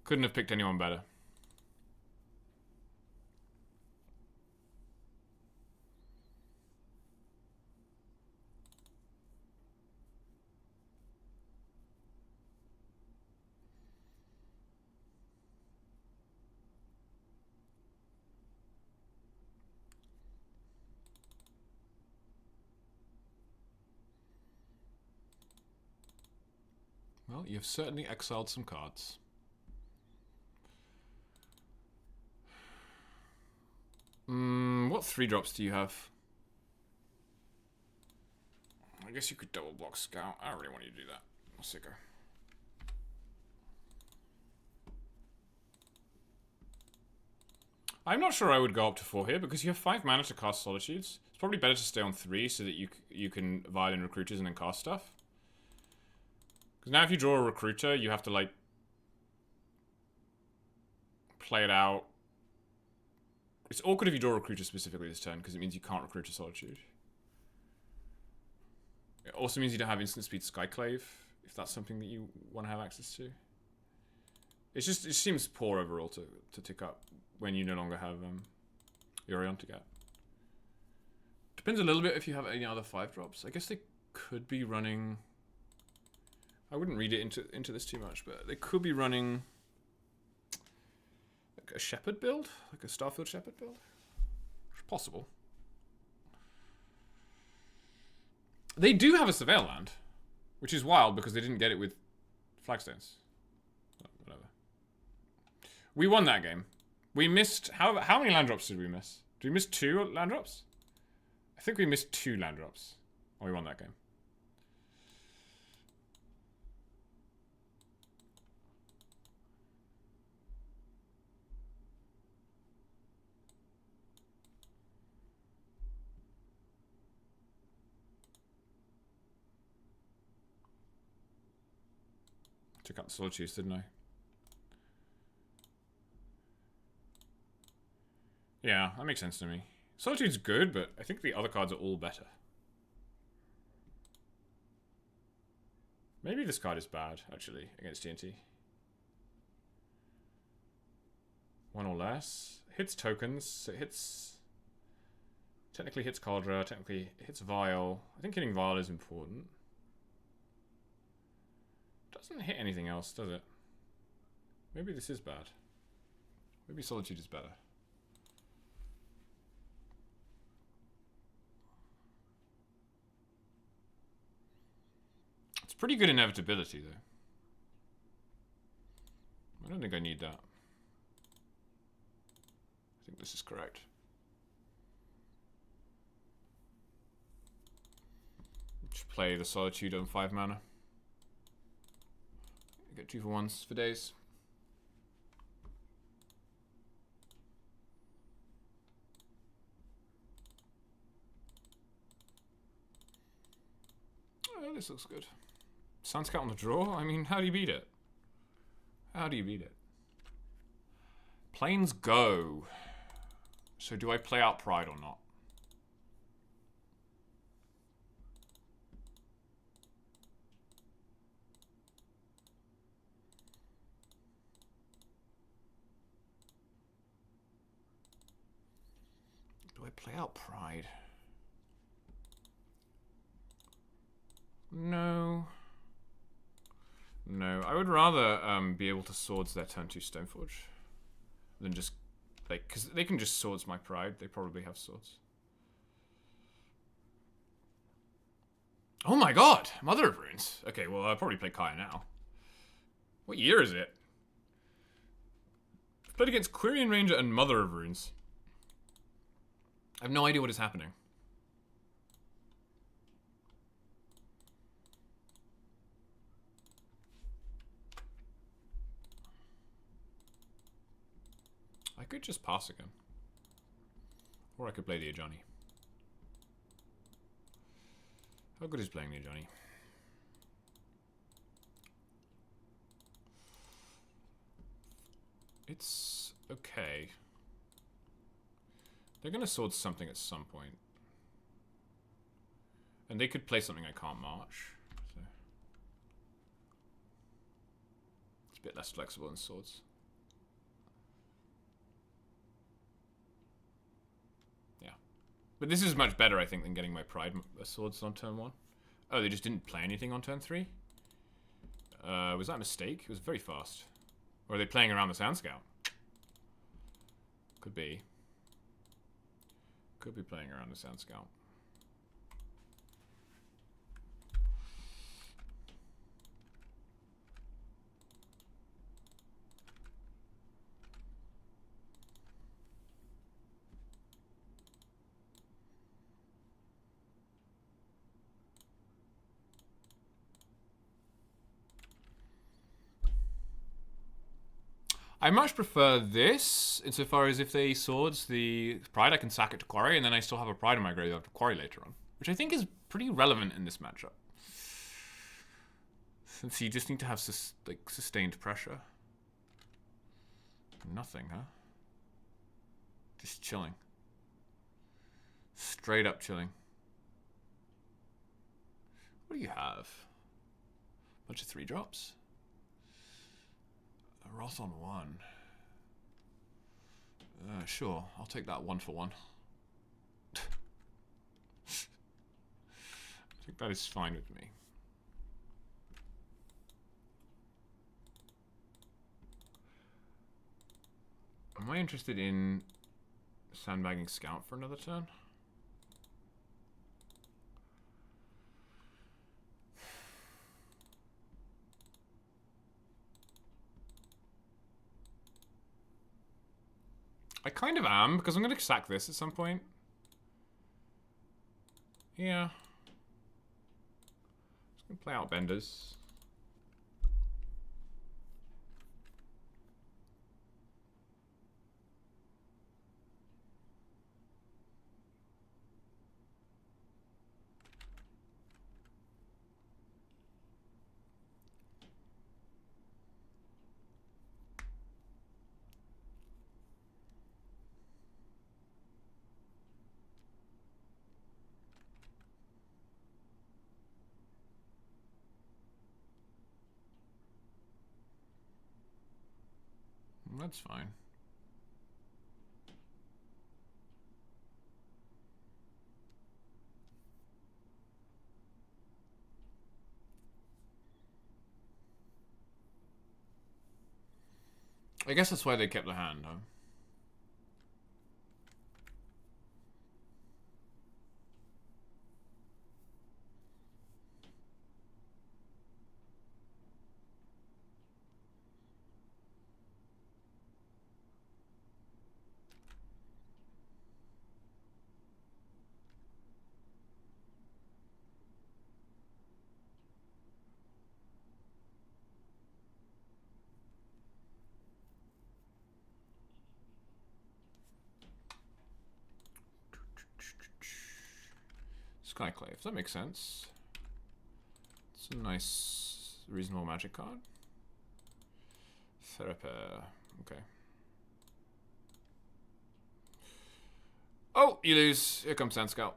Couldn't have picked anyone better. Well, you've certainly exiled some cards. What 3-drops do you have? I guess you could double block Scout. I don't really want you to do that. I'll sicko. I'm not sure I would go up to 4 here because you have 5 mana to cast Solitudes. It's probably better to stay on 3 so that you can Violin Recruiters and then cast stuff. Because now if you draw a Recruiter, you have to, like, play it out. It's awkward if you draw a Recruiter specifically this turn because it means you can't recruit a Solitude. It also means you don't have instant speed Skyclave, if that's something that you want to have access to. It seems poor overall to tick up when you no longer have Yorion to get. Depends a little bit if you have any other 5-drops. I guess they could be running... I wouldn't read it into this too much, but they could be running like a Shepherd build, like a Starfield Shepherd build. It's possible. They do have a Surveil land, which is wild because they didn't get it with Flagstones. But whatever. We won that game. We missed... How many land drops did we miss? Did we miss 2 land drops? I think we missed 2 land drops. Oh, we won that game. Took out the Solitudes, didn't I? Yeah, that makes sense to me. Solitude's good, but I think the other cards are all better. Maybe this card is bad, actually, against TNT. One or less. Hits tokens, so it hits... Technically hits Cauldra, technically hits Vial. I think hitting Vial is important. Doesn't hit anything else, does it? Maybe this is bad. Maybe Solitude is better. It's pretty good inevitability, though. I don't think I need that. I think this is correct. Just play the Solitude on 5 mana. Get 2 for 1s for days. Oh, this looks good. Sunscout on the draw? I mean, how do you beat it? How do you beat it? Planes go. So do I play out Pride or not? Do I play out Pride? No. No, I would rather be able to swords their turn 2 Stoneforge than just, like, because they can just swords my Pride. They probably have swords. Oh my god! Mother of Runes. Okay, well, I'll probably play Kaya now. What year is it? I've played against Quirion Ranger and Mother of Runes. I have no idea what is happening. I could just pass again. Or I could play the Ajani. How good is playing the Ajani? It's okay. They're going to sword something at some point. And they could play something I can't march. So. It's a bit less flexible than swords. Yeah. But this is much better, I think, than getting my Pride swords on turn 1. Oh, they just didn't play anything on turn 3? Was that a mistake? It was very fast. Or are they playing around the Sand Scout? Could be. Could be playing around the Sand Scout. I much prefer this, insofar as if they swords the Pride, I can sack it to Quarry, and then I still have a Pride in my graveyard to Quarry later on. Which I think is pretty relevant in this matchup. Since you just need to have sustained pressure. Nothing, huh? Just chilling. Straight up chilling. What do you have? Bunch of 3-drops. A Wrath on 1. Sure, I'll take that 1 for 1. I think that is fine with me. Am I interested in sandbagging Scout for another turn? I kind of am, because I'm going to sack this at some point. Yeah. Just going to play out Benders. That's fine. I guess that's why they kept the hand, huh? Skyclave, that makes sense. It's a nice, reasonable magic card. Theraper, okay. Oh, you lose. Here comes Sand Scout.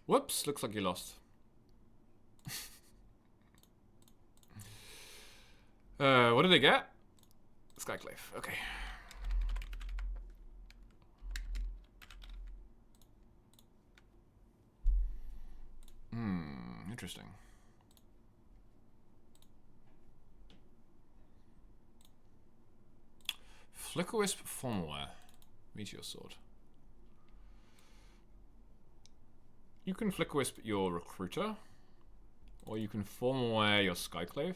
Whoops, looks like you lost. What did they get? Skyclave, okay. Interesting. Flicker Wisp Formalware. Meteor Sword. You can Flicker Wisp your Recruiter, or you can Formalware your Skyclave.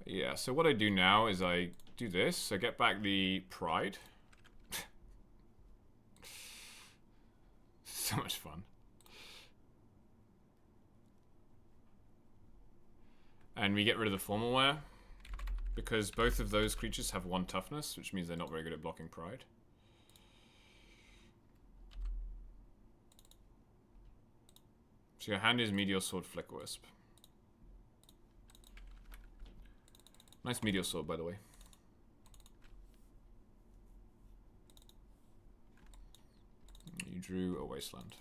Yeah, so what I do now is I do this. I get back the Pride. So much fun. And we get rid of the Formalware, because both of those creatures have 1 toughness, which means they're not very good at blocking Pride. So your hand is Meteor Sword, Flicker Wisp. Nice Meteor Sword, by the way. You drew a Wasteland.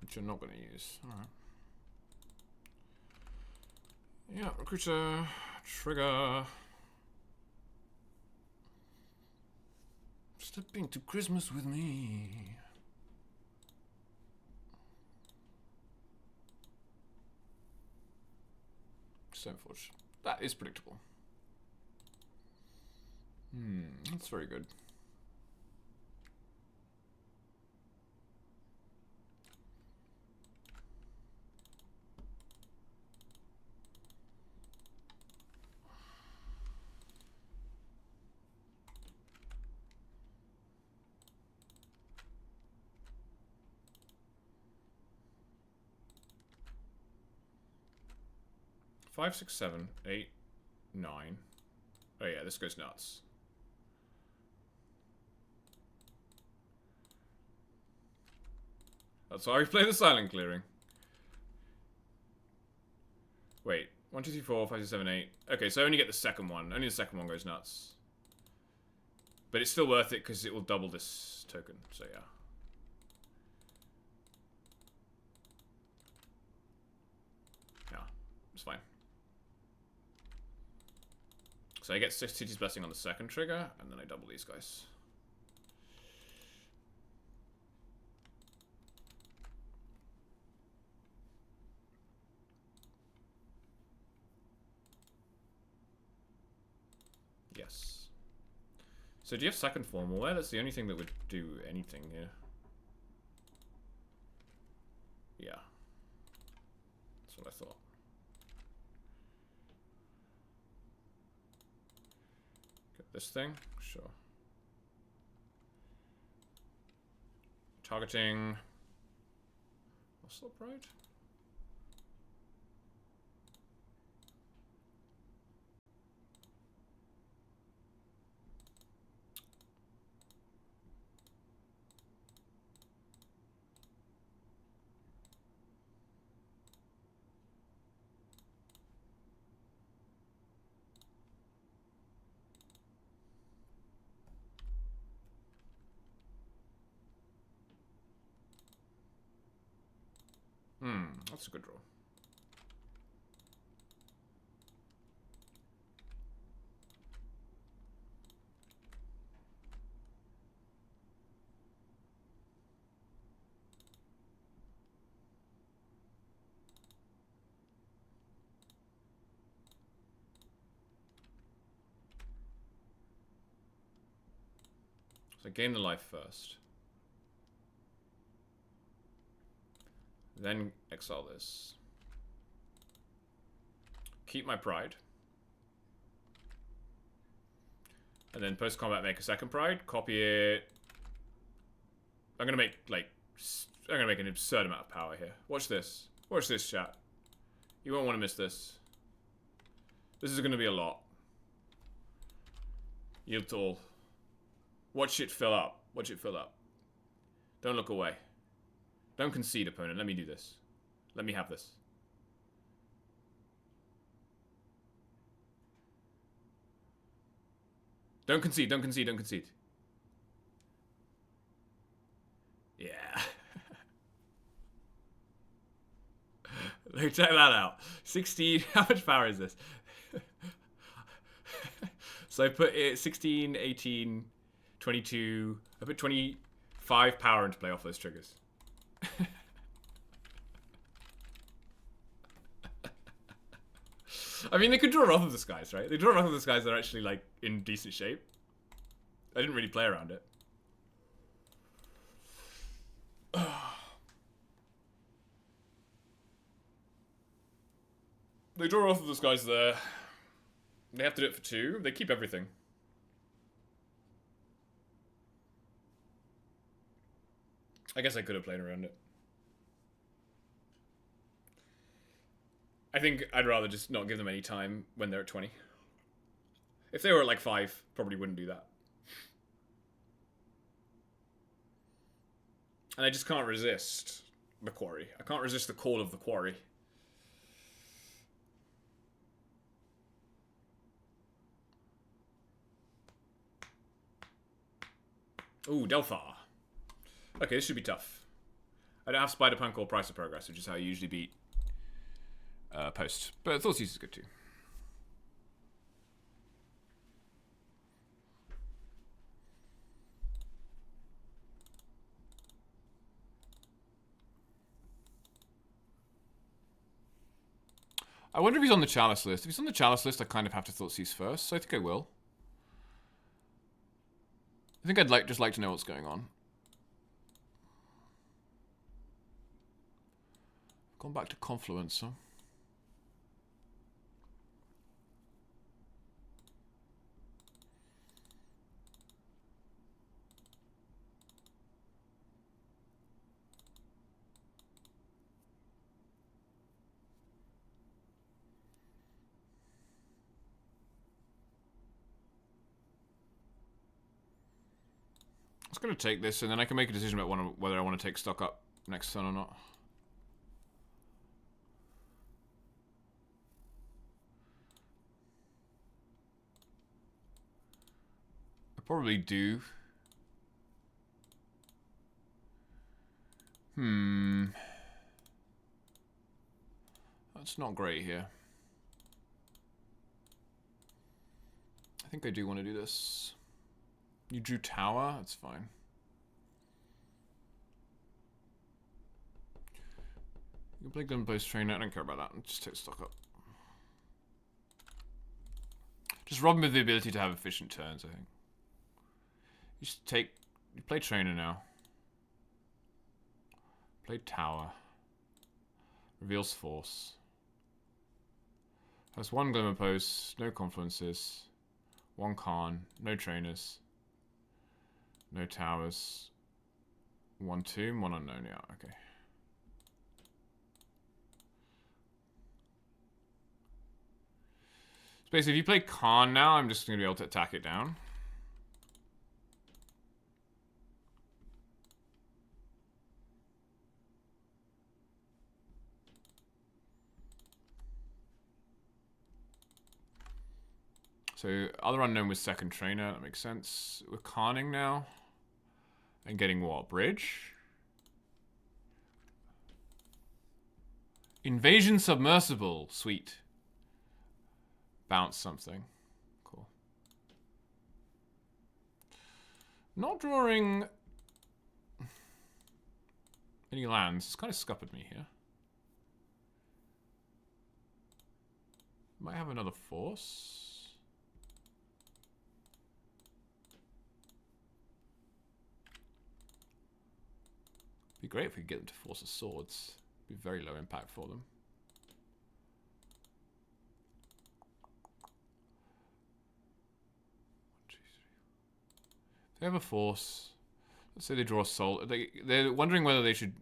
Which you're not going to use. Alright. Yeah, Recruiter, Trigger. Step into Christmas with me. Stoneforge. That is predictable. That's very good. Five, 6, 7, 8, 9. Oh yeah, this goes nuts. That's why we play the silent clearing. Wait, 1, 2, 3, 4, 5, 6, 7, 8. Okay, so I only get the second one. Only the second one goes nuts. But it's still worth it because it will double this token, so yeah. Yeah, it's fine. So I get 6 City's Blessing on the second trigger, and then I double these guys. Yes. So do you have second Formalware? That's the only thing that would do anything here. Yeah. That's what I thought. Get this thing? Sure. Targeting... What's that, Pride? That's a good draw. So gain the life first. Then exile this. Keep my pride. And then post-combat make a second pride. Copy it. I'm gonna make, like... I'm gonna make an absurd amount of power here. Watch this. Watch this, chat. You won't want to miss this. This is gonna be a lot. Yield to all. Watch it fill up. Watch it fill up. Don't look away. Don't concede, opponent. Let me do this. Let me have this. Don't concede, don't concede, don't concede. Yeah. Look, check that out. 16. How much power is this? So I put it 16, 18, 22. I put 25 power into play off those triggers. I mean, they could draw Wrath of the Skies, right? They draw Wrath of the Skies that are actually, like, in decent shape. I didn't really play around it. They draw Wrath of the Skies there. They have to do it for 2. They keep everything. I guess I could have played around it. I think I'd rather just not give them any time when they're at 20. If they were at like 5, probably wouldn't do that. And I just can't resist the quarry. I can't resist the call of the quarry. Ooh, Delphar. Okay, this should be tough. I don't have Spider-Punk or Price of Progress, which is how I usually beat Post. But Thoughtseize is good too. I wonder if he's on the Chalice list. If he's on the Chalice list, I kind of have to Thoughtseize first, so I think I will. I think I'd just like to know what's going on. Gone back to Confluence, huh? I was going to take this, and then I can make a decision about whether I want to take stock up next turn or not. I probably do. That's not great here. I think I do want to do this. You drew Tower? That's fine. You can play Gunpost Trainer. I don't care about that. Just take stock up. Just rob him of the ability to have efficient turns, I think. You just take... You play Trainer now. Play Tower. Reveals Force. Has 1 Glimmer Post, no Confluences. 1 Khan, no Trainers. No Towers. 1 Tomb, 1 Unknown, yeah, okay. So basically, if you play Khan now, I'm just going to be able to attack it down. So, other unknown was second trainer. That makes sense. We're Khaning now. And getting what? Bridge? Invasion submersible. Sweet. Bounce something. Cool. Not drawing any lands. It's kind of scuppered me here. Might have another force. Be great if we could get them to force of swords. Be very low impact for them. They have a force. Let's say they draw a soul. They're wondering whether they should.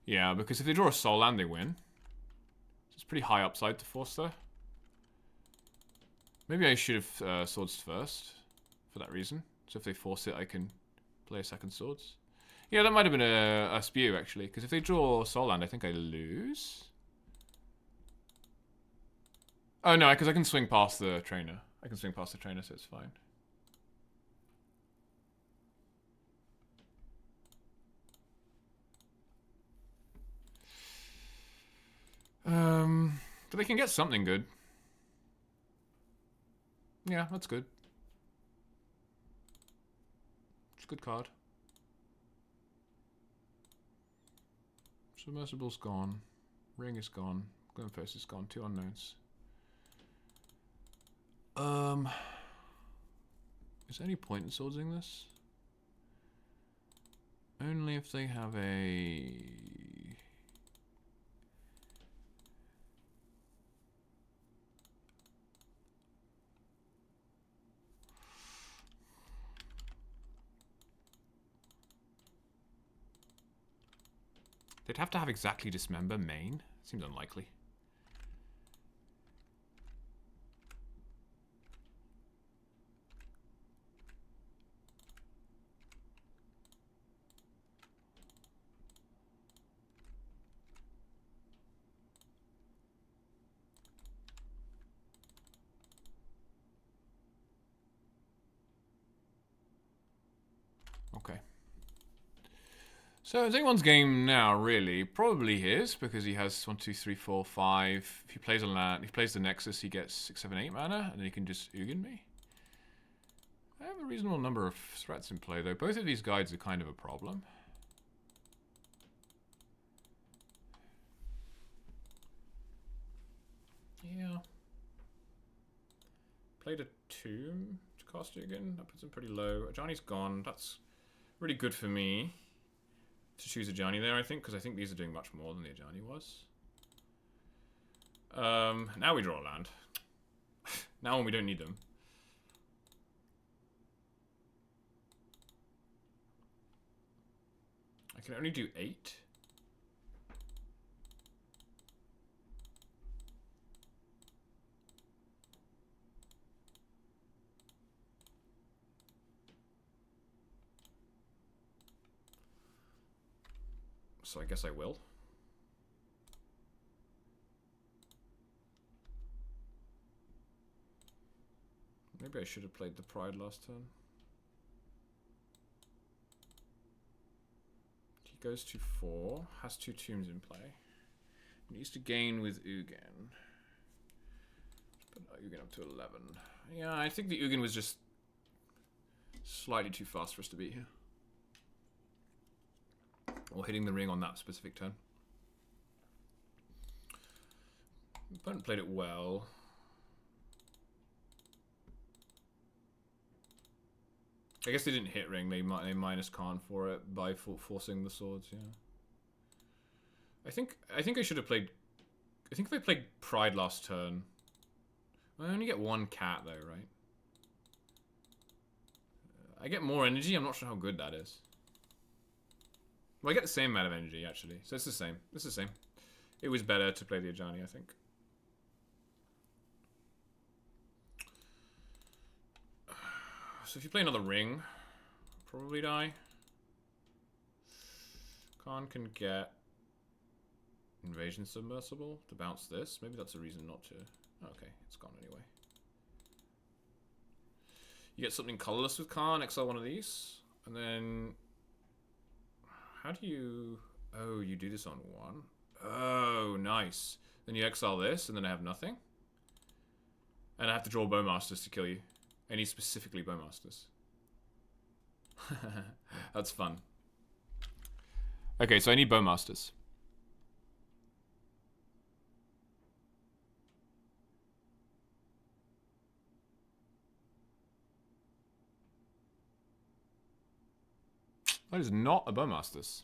Yeah, because if they draw a soul land, they win. So it's pretty high upside to force there. Maybe I should have swords first for that reason. So if they force it, I can play a second swords. Yeah, that might have been a spew actually, because if they draw soul land, I think I lose. Oh no, because I can swing past the trainer. I can swing past the trainer, so it's fine. But they can get something good. Yeah, that's good. It's a good card. Submersible's gone. Ring is gone. Glenfest is gone. 2 unknowns. Is there any point in swordsing this? Only if they have a... They'd have to have exactly dismember main. Seems unlikely. Okay. So it's anyone's game now, really. Probably his, because he has 1, 2, 3, 4, 5. If he plays a land, if he plays the Nexus, he gets 6, 7, 8 mana, and then he can just Ugin me. I have a reasonable number of threats in play, though. Both of these guides are kind of a problem. Yeah. Played a Tomb to cast Ugin. That puts him pretty low. Ajani's gone. That's really good for me to choose Ajani there, I think, because I think these are doing much more than the Ajani was. Now we draw a land. Now when we don't need them. I can only do 8. So I guess I will. Maybe I should have played the Pride last turn. He goes to 4, has 2 tombs in play. Needs to gain with Ugin. Put Ugin up to 11. Yeah, I think the Ugin was just slightly too fast for us to beat here. Or hitting the ring on that specific turn. Opponent played it well. I guess they didn't hit ring. They minus Khan for it by forcing the swords. Yeah. I think I should have played. I think if I played Pride last turn, I only get 1 cat though, right? I get more energy. I'm not sure how good that is. Well, I get the same amount of energy, actually. So it's the same. It's the same. It was better to play the Ajani, I think. So if you play another ring, probably die. Khan can get Invasion Submersible to bounce this. Maybe that's a reason not to. Okay, it's gone anyway. You get something colorless with Khan, exile one of these, and then... How do you... Oh, you do this on 1? Oh, nice. nice. Then you exile this, and then I have nothing. And I have to draw Bowmasters to kill you. I need specifically Bowmasters. That's fun. Okay, so I need Bowmasters. That is not a Bowmasters.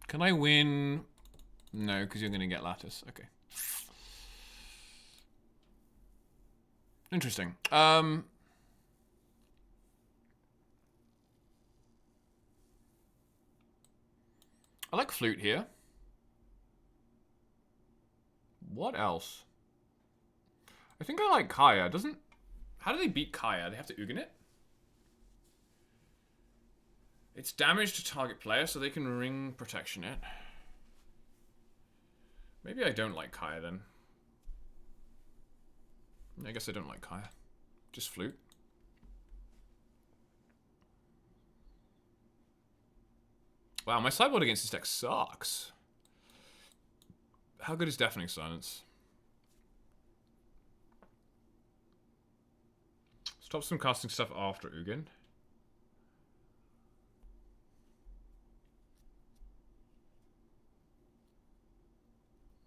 Can I win? No, because you're going to get Lattice. Okay. Interesting. I like Flute here. What else? I think I like Kaya. Doesn't... How do they beat Kaya? They have to Ugin it? It's damage to target player, so they can ring protection it. Maybe I don't like Kaya then. I guess I don't like Kaya. Just Flute. Wow, my sideboard against this deck sucks. How good is Deafening Silence? Stop some casting stuff after Ugin.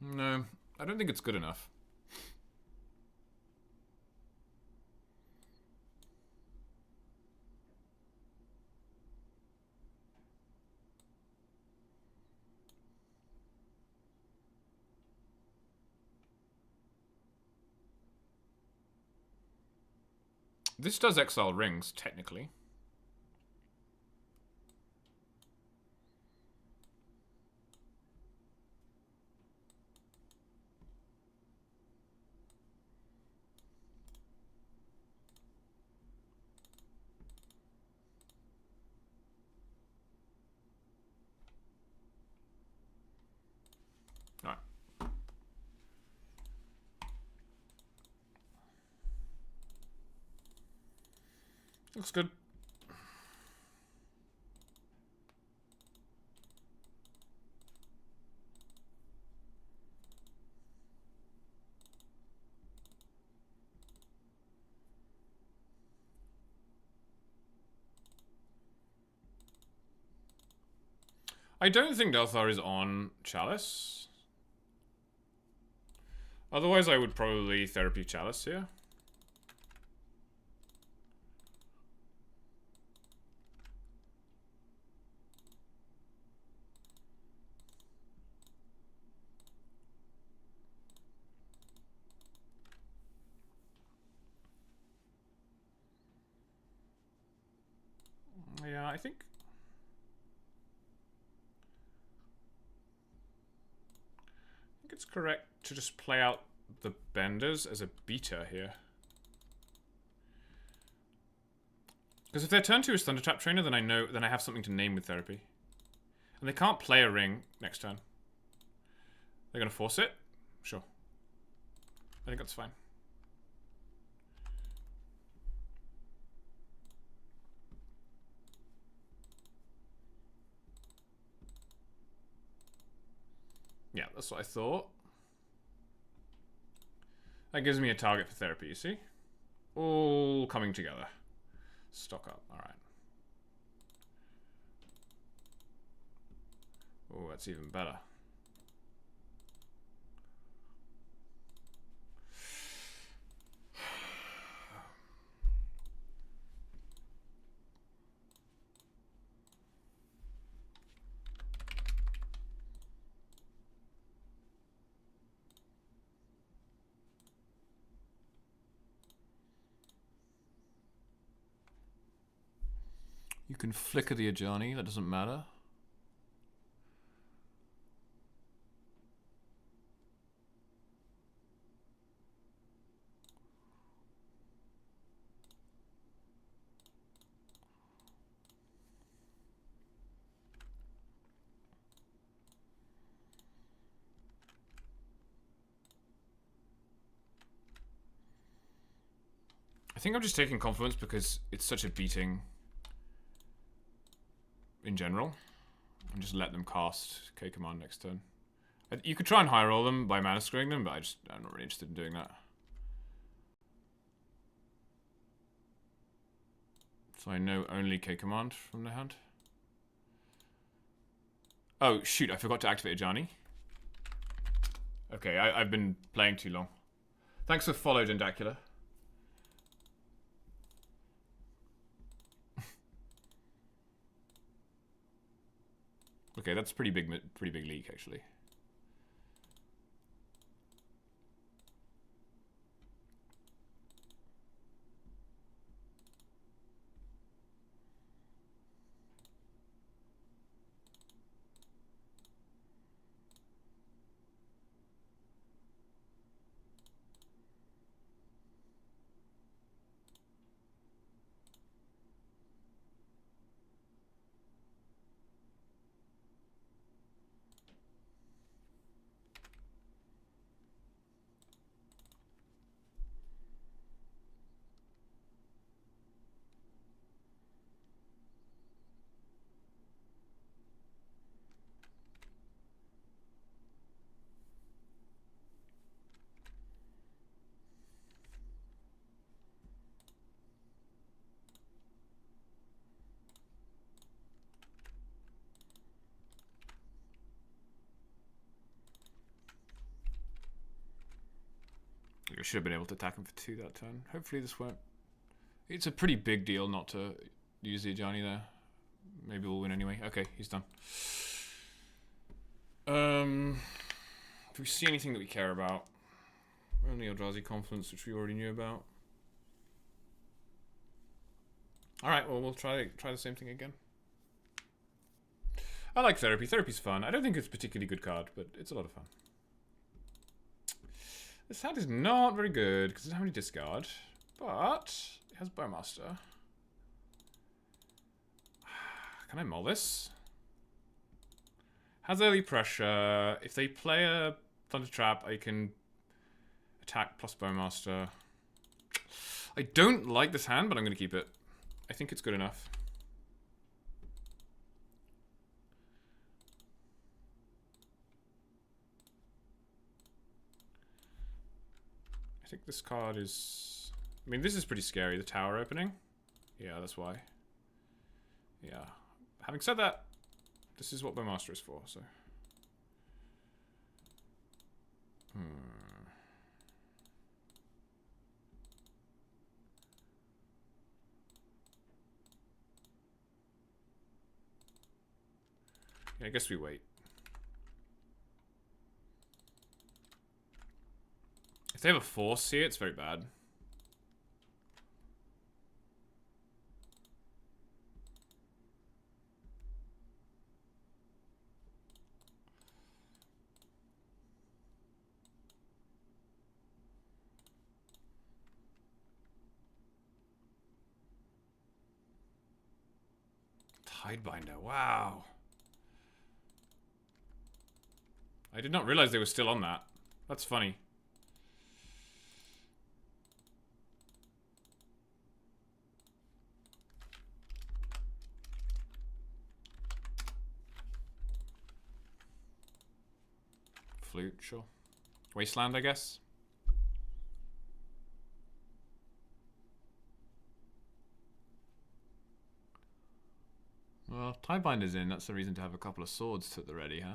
No, I don't think it's good enough. This does exile rings, technically. Alright. Looks good. I don't think Delthar is on Chalice. Otherwise, I would probably Therapy Chalice here. Yeah, I think it's correct to just play out the Benders as a beta here. Because if their turn 2 is Thunder Trap Trainer, then I have something to name with Therapy. And they can't play a ring next turn. They're gonna force it? Sure. I think that's fine. Yeah, that's what I thought. That gives me a target for Therapy, you see? All coming together. Stock up, alright. Oh, that's even better. You can flicker the Ajani, that doesn't matter. I think I'm just taking Confluence because it's such a beating in general. And just let them cast K command next turn. You could try and high roll them by mana screwing them, but I'm not really interested in doing that. So I know only K command from the hand. Oh shoot, I forgot to activate Ajani. Okay, I've been playing too long. Thanks for follow, Dendacula. Okay, that's pretty big leak actually. I should have been able to attack him for 2 that turn. Hopefully this won't. It's a pretty big deal not to use the Ajani there. Maybe we'll win anyway. Okay, he's done. Do we see anything that we care about? Only Eldrazi Confluence, which we already knew about. Alright, well, we'll try the same thing again. I like Therapy. Therapy's fun. I don't think it's a particularly good card, but it's a lot of fun. This hand is not very good, because it doesn't have any discard. But it has Bowmaster. Can I mull this? Has early pressure. If they play a Thunder Trap, I can attack plus Bowmaster. I don't like this hand, but I'm going to keep it. I think it's good enough. I think this card is... I mean, this is pretty scary, the tower opening. Yeah, that's why. Yeah. Having said that, this is what Bowmaster is for, so... Yeah, I guess we wait. If they have a force here, it's very bad. Tidebinder, wow. I did not realize they were still on that. That's funny. Flute, sure. Wasteland, I guess. Well, Tidebinder's in. That's the reason to have a couple of swords at the ready, huh?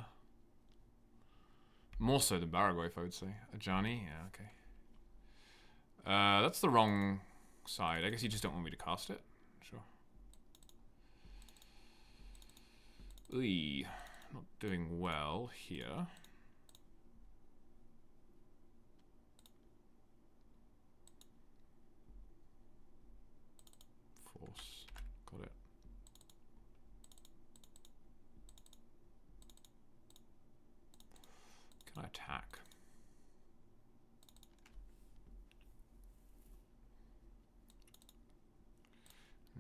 More so than Baragwayf, I would say. Ajani? Yeah, okay. That's the wrong side. I guess you just don't want me to cast it. Sure. Ooh, not doing well here. Force. Got it. Can I attack?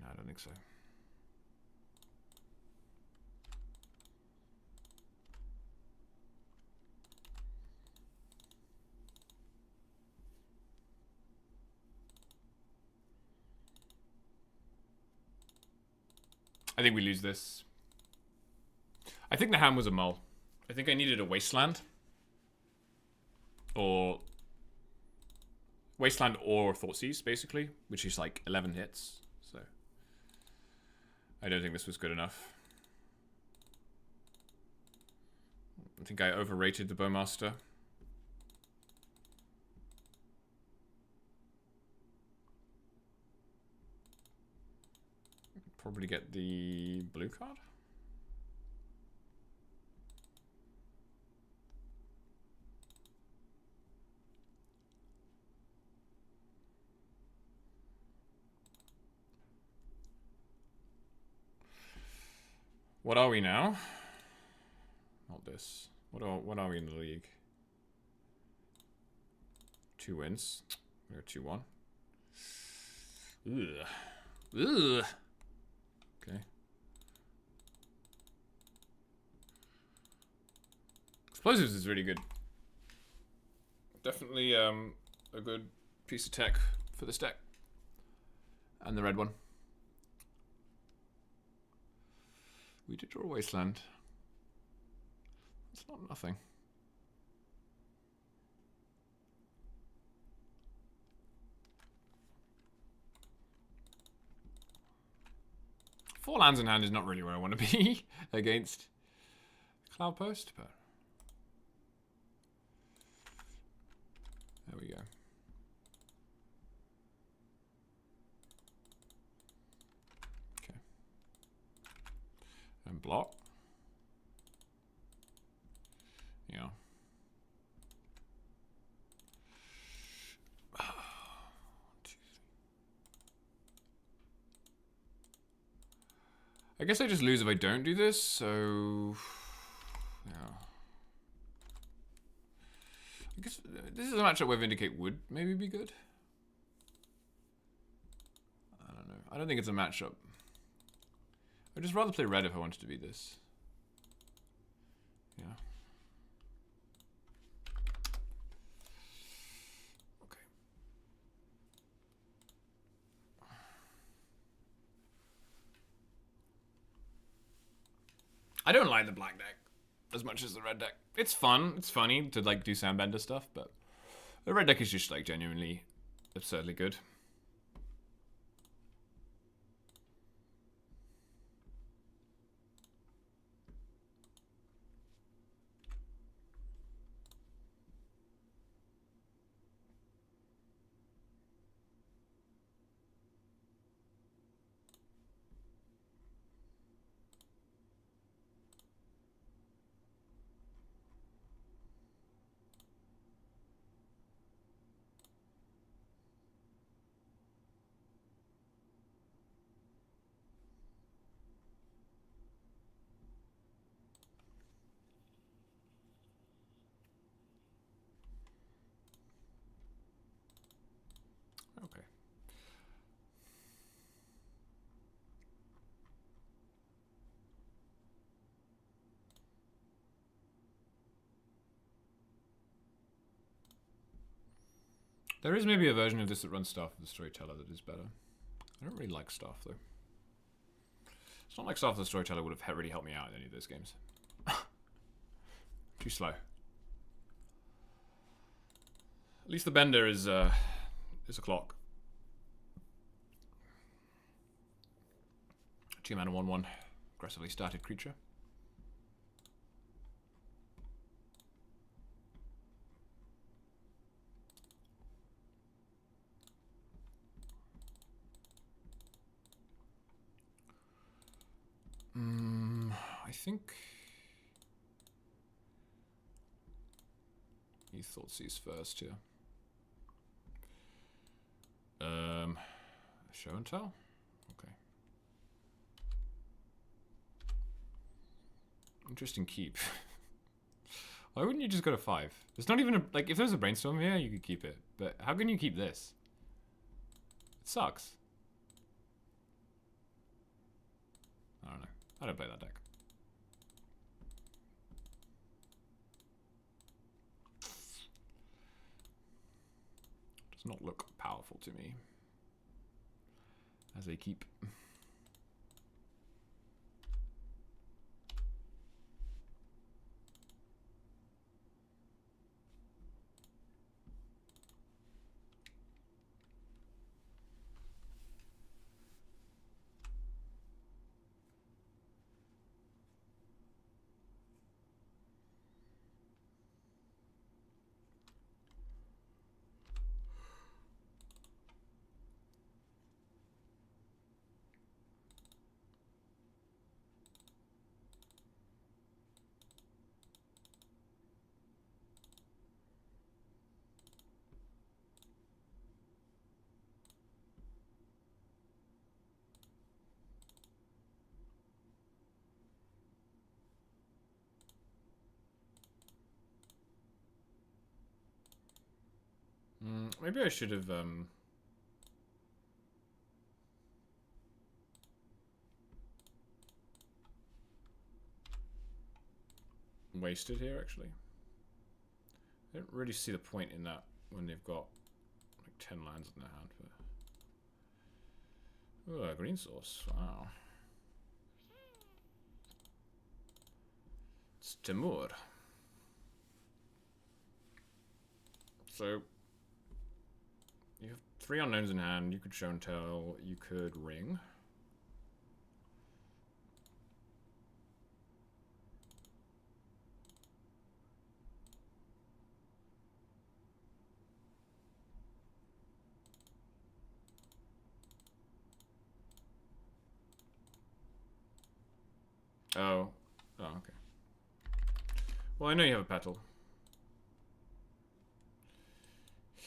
No, I don't think so. I think we lose this. I think the hand was a mole. I think I needed a wasteland. Or... Wasteland or Thoughtseize, basically. Which is like 11 hits. So... I don't think this was good enough. I think I overrated the Bowmaster. Probably get the blue card. What are we now? Not this. What are we in the league? 2 wins. We're 2-1. Ugh. Ugh. Okay. Explosives is really good. Definitely a good piece of tech for this deck. And the red one. We did draw a wasteland. It's not nothing. Four lands in hand is not really where I want to be against Cloud Post, but there we go. Okay. And block. Yeah. I guess I just lose if I don't do this, so... Yeah. I guess this is a matchup where Vindicate would maybe be good. I don't know. I don't think it's a matchup. I'd just rather play red if I wanted to be this. Yeah. Okay. I don't like the black deck as much as the red deck. It's fun. It's funny to like do Sandbender stuff, but the red deck is just like genuinely absurdly good. Okay. There is maybe a version of this that runs Staff of the Storyteller that is better. I don't really like Staff, though. It's not like Staff of the Storyteller would have really helped me out in any of those games. Too slow. At least the Bender is a clock. 2 mana 1/1. Aggressively started creature. I think he Thoughtseize first, yeah. Show and tell? Okay. Interesting keep. Why wouldn't you just go to 5? There's not even a, like, if there's a brainstorm here, you could keep it. But how can you keep this? It sucks. I don't know. I don't play that deck. Does not look powerful to me. As they keep. Maybe I should have wasted here, actually. I don't really see the point in that when they've got like 10 lands in their hand. But... oh, a green source. Wow. It's Timur. So you have 3 unknowns in hand. You could show and tell. You could ring. Oh. Oh, okay. Well, I know you have a petal.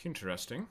Interesting.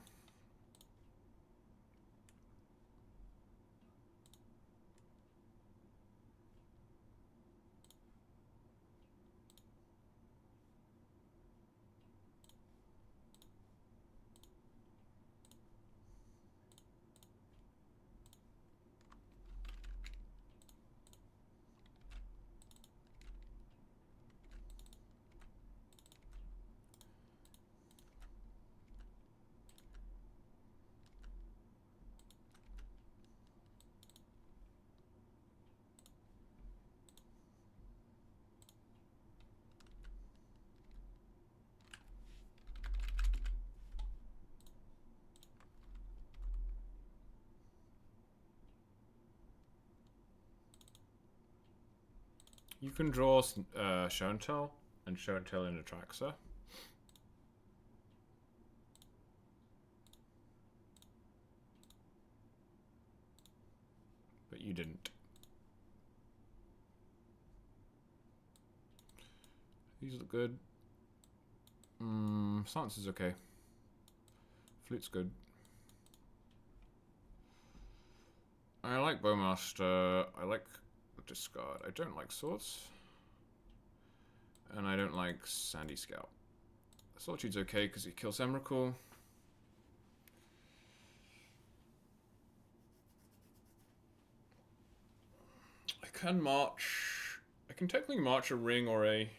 You can draw show and tell in Atraxa. But you didn't. These look good. Silence is okay. Flute's good. I like Bowmaster. I like Discard. I don't like Swords. And I don't like Sandy Scout. Solitude's okay because it kills Emrakul. I can march. I can technically march a ring or a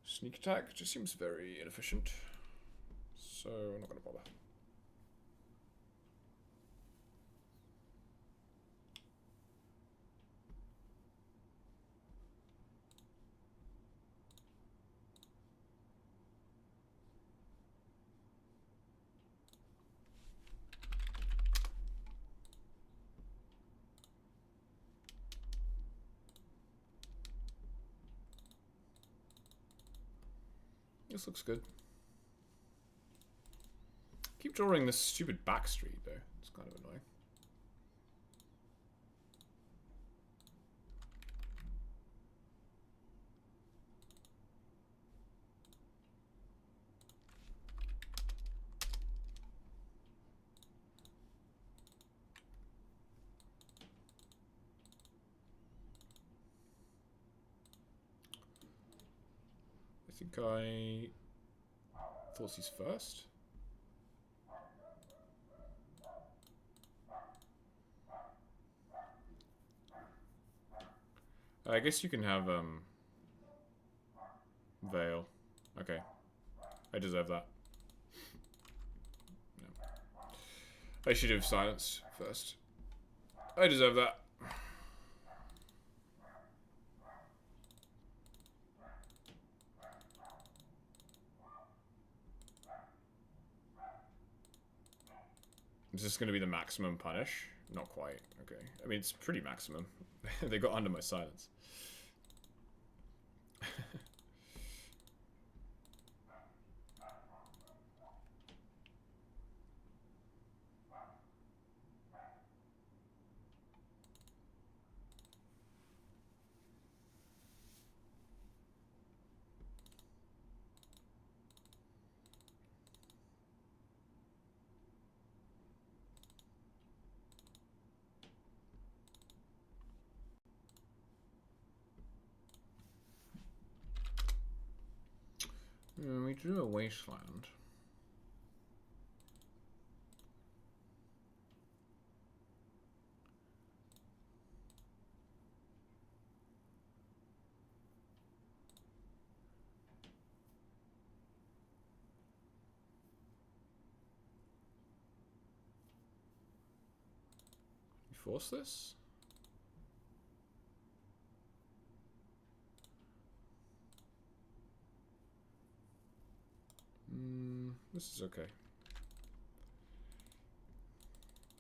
sneak attack. It just seems very inefficient. So I'm not going to bother. This looks good. Keep drawing this stupid back street though. It's kind of annoying. I think I thought he's first. I guess you can have Veil. Okay. I deserve that. No. I should have silenced first. I deserve that. Is this going to be the maximum punish? Not quite. Okay. I mean, it's pretty maximum. They got under my silence. We drew a wasteland. force this? This is okay.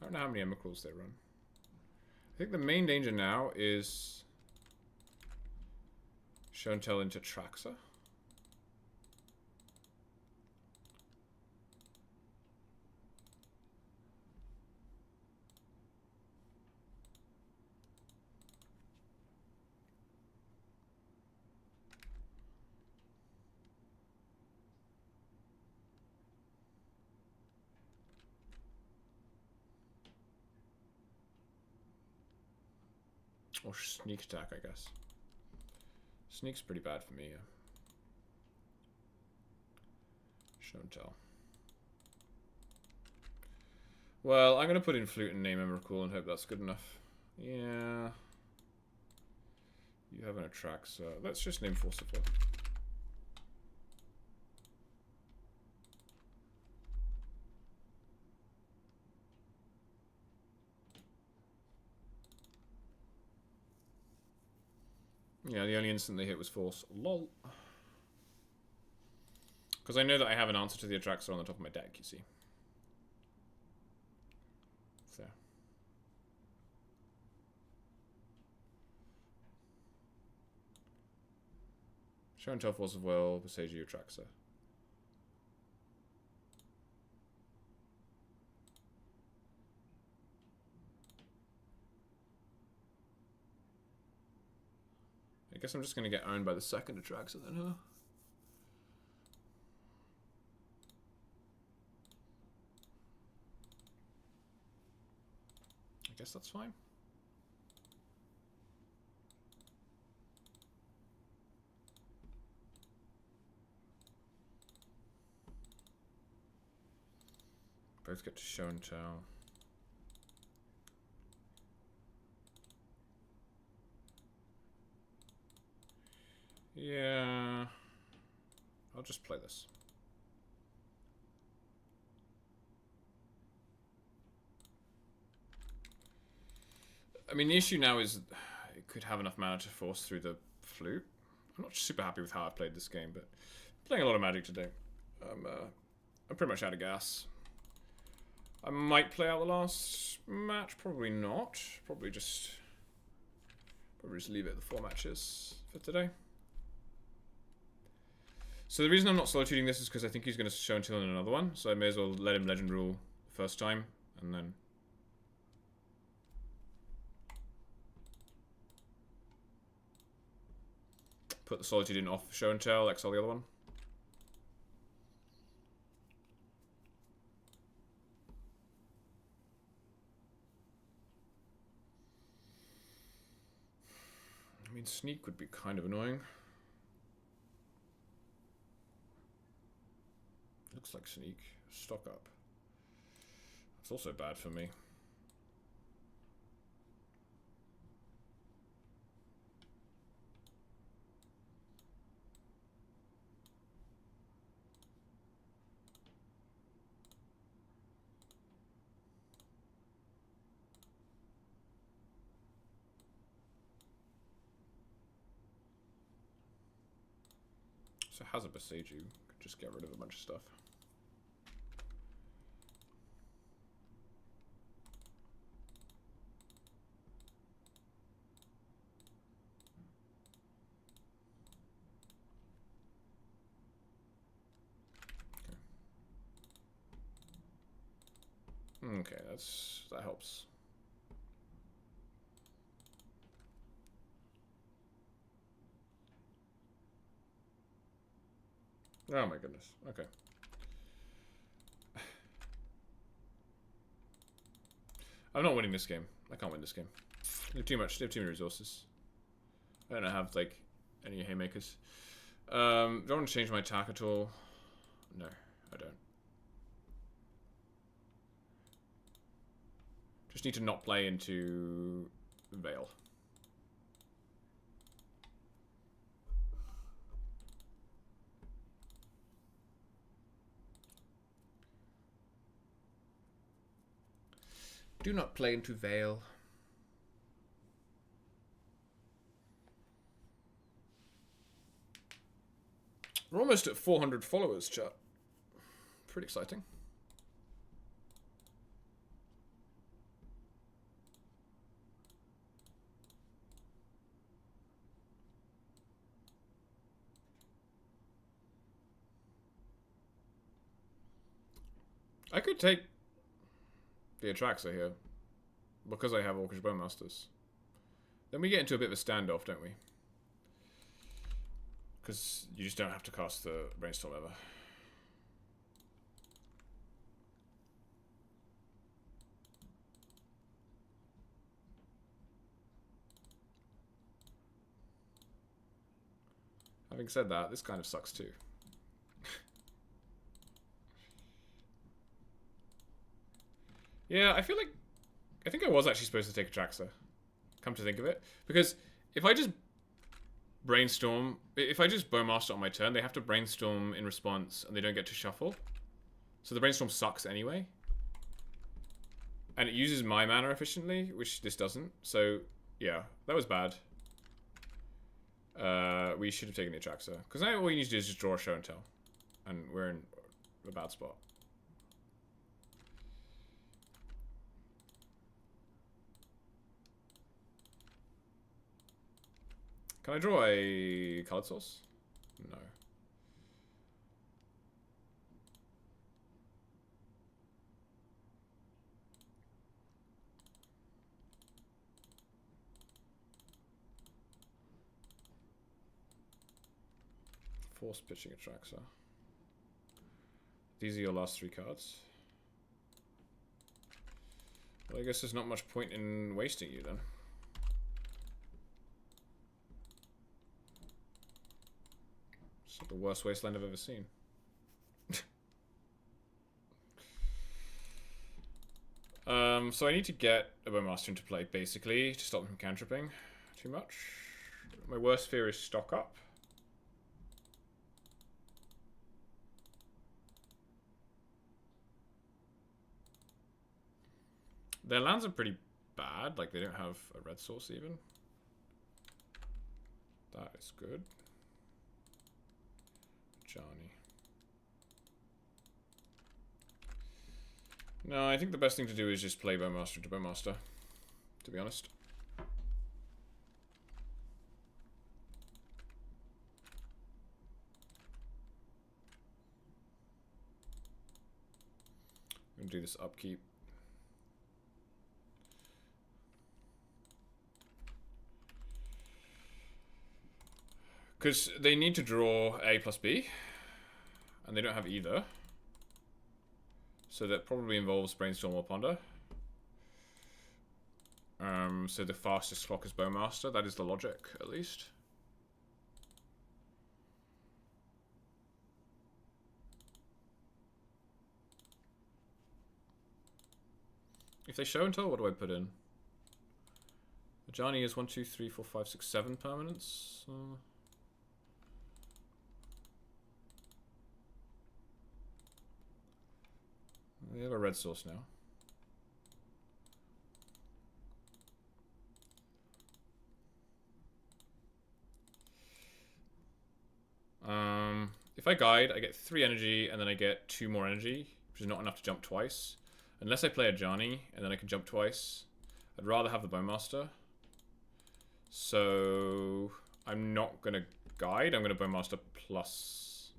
I don't know how many Emrakuls they run. I think the main danger now is Show and Tell into Traxa. Or sneak attack, I guess. Sneak's pretty bad for me, yeah. Show and Tell. Well, I'm going to put in Flute and name Emrakul and hope that's good enough. Yeah. You have an attract, so let's just name Force of Will. Yeah, the only instant they hit was Force. Lol. Because I know that I have an answer to the Atraxa on the top of my deck, you see. So. Show and Tell, Force of Will, Passagia, Atraxa. I guess I'm just going to get owned by the second Atraxa then, huh? I guess that's fine. Both get to Show and Tell. Yeah. I'll just play this. I mean, the issue now is it could have enough mana to force through the Flute. I'm not super happy with how I played this game, but playing a lot of Magic today. I'm pretty much out of gas. I might play out the last match, probably not. Probably just leave it at the 4 matches for today. So the reason I'm not solituting this is because I think he's going to Show and Tell in another one, so I may as well let him Legend Rule the first time, and then... put the Solitude in off Show and Tell, exile the other one. I mean, Sneak would be kind of annoying. Looks like Sneak. Stock up. It's also bad for me. So has a Besage you. Could just get rid of a bunch of stuff. Okay, that helps. Oh my goodness. Okay. I'm not winning this game. I can't win this game. They have too much. They have too many resources. I don't have like any haymakers. Do I want to change my attack at all? No, I don't. Just need to not play into Veil. Do not play into Veil. We're almost at 400 followers, chat. Pretty exciting. I could take the Atraxa here because I have Orcish Bowmasters. Then we get into a bit of a standoff, don't we? Because you just don't have to cast the Brainstorm ever. Having said that, this kind of sucks too. Yeah, I feel like... I think I was actually supposed to take Atraxa. Come to think of it. Because if I just brainstorm... If I just Bowmaster on my turn, they have to brainstorm in response and they don't get to shuffle. So the brainstorm sucks anyway. And it uses my mana efficiently, which this doesn't. So, yeah, that was bad. We should have taken the Atraxa. Because now all you need to do is just draw a show and tell. And we're in a bad spot. Can I draw a colored source? No. Force pitching Atraxa. These are your last 3 cards. Well, I guess there's not much point in wasting you then. It's the worst wasteland I've ever seen. So I need to get a Bowmaster into play, basically, to stop him cantripping too much. My worst fear is stock up. Their lands are pretty bad, like they don't have a red source even. That is good. Johnny. No, I think the best thing to do is just play Bowmaster to Bowmaster, to be honest. I'm gonna do this upkeep. Because they need to draw A plus B, and they don't have either. So that probably involves Brainstorm or Ponder. So the fastest clock is Bowmaster. That is the logic, at least. If they show and tell, what do I put in? Johnny is 1, 2, 3, 4, 5, 6, 7 permanents. They have a red source now. If I guide, I get 3 energy, and then I get 2 more energy, which is not enough to jump twice. Unless I play a Johnny, and then I can jump twice. I'd rather have the Bowmaster. So I'm not going to guide. I'm going to Bowmaster plus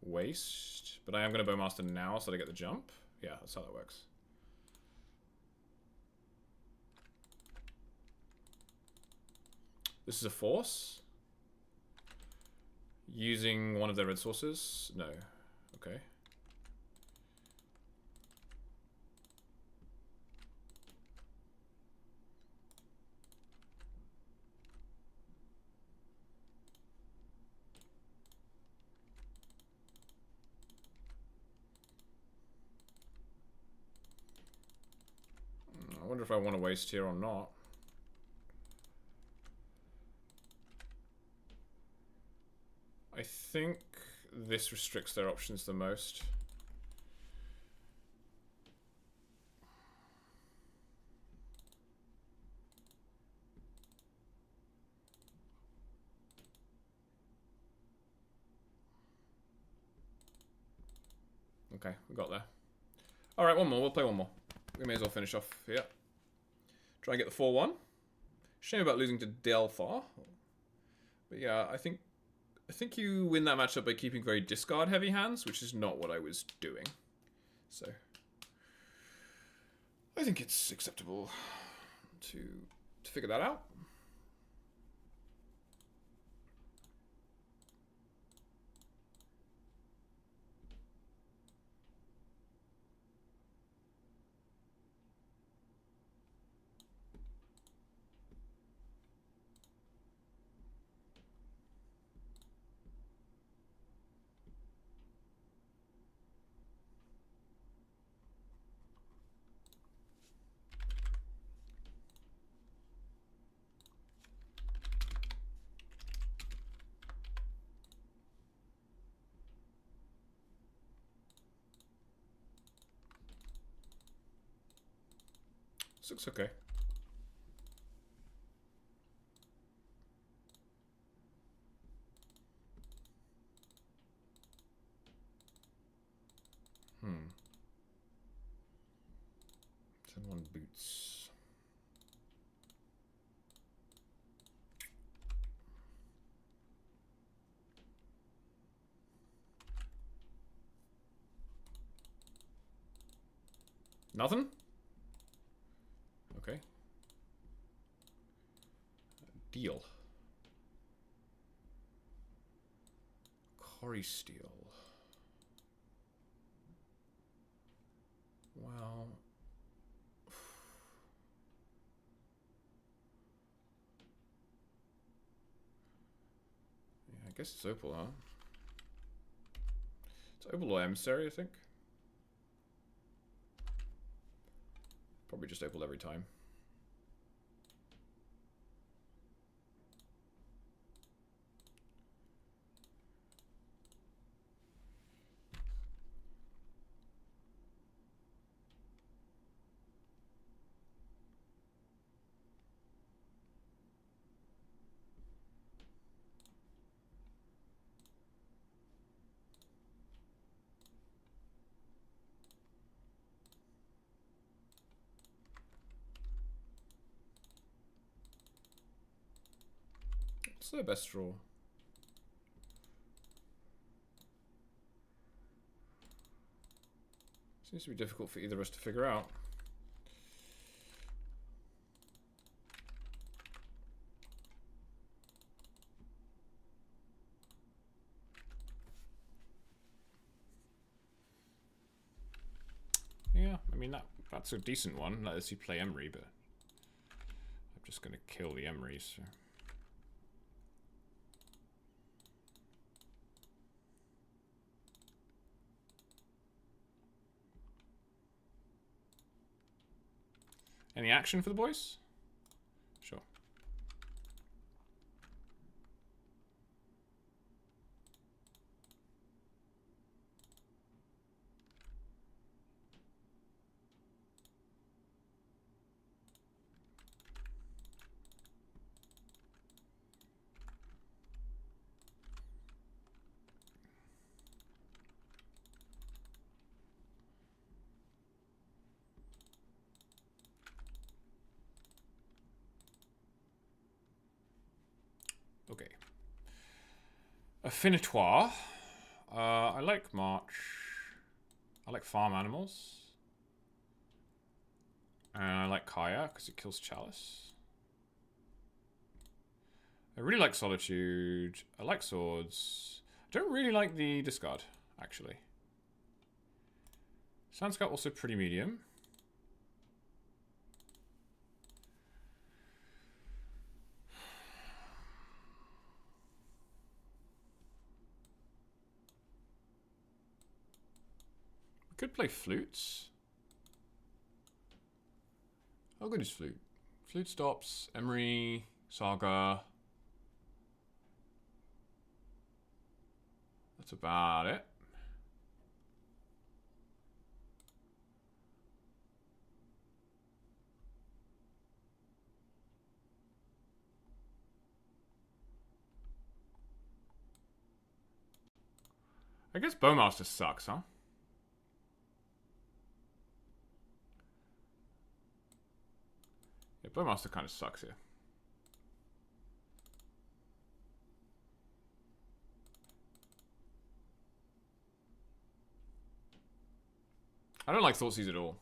waste. But I am going to Bowmaster now so that I get the jump. Yeah, that's how that works. This is a force. Using one of their red sources? No. Okay. I wonder if I want to waste here or not. I think this restricts their options the most. Okay, we got there. Alright, one more. We'll play one more. We may as well finish off here. Try and get the 4-1. Shame about losing to Delphar. But yeah, I think you win that matchup by keeping very discard heavy hands, which is not what I was doing. So I think it's acceptable to figure that out. This looks okay. Hmm. 10-1 boots. Nothing? Okay. Deal. Cory Steel. Well... yeah, I guess it's Opal, huh? It's Opal or Emissary, I think. Probably just Opal every time. What's their best draw? Seems to be difficult for either of us to figure out. Yeah, I mean that's a decent one. Let us you play Emery, but I'm just gonna kill the Emerys. So. Any action for the boys? Sure. Okay. Affinitoire. I like March. I like farm animals. And I like Kaya because it kills Chalice. I really like Solitude. I like Swords. I don't really like the discard, actually. Sand Scout also pretty medium. We could play Flutes. How good is Flute? Flute stops. Emery. Saga. That's about it. I guess Bowmaster sucks, huh? Yeah, Bowmaster kind of sucks here. I don't like Thoughtseize at all.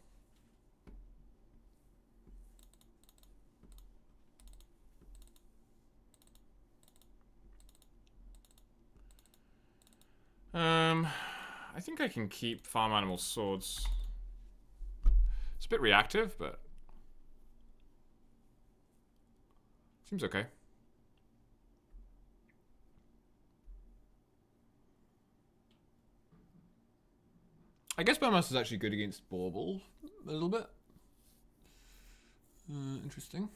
I think I can keep Farm Animal Swords. It's a bit reactive, but seems okay. I guess Bowmaster is actually good against Bauble a little bit. Interesting.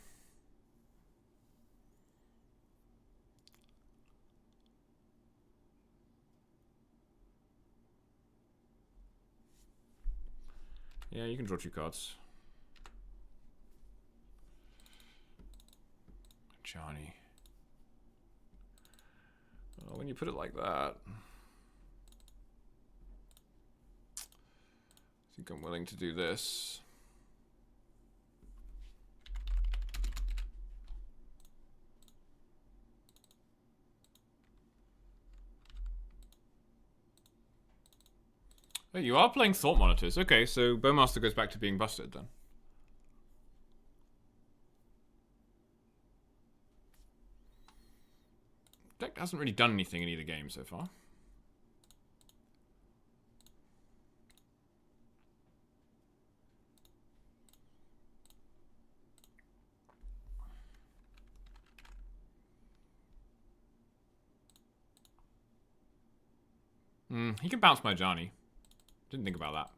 Yeah, you can draw 2 cards. Johnny. Well, when you put it like that, I think I'm willing to do this. Oh, you are playing Thought Monitors. Okay, so Bowmaster goes back to being busted then. Deck hasn't really done anything in either game so far. He can bounce my Johnny. Didn't think about that.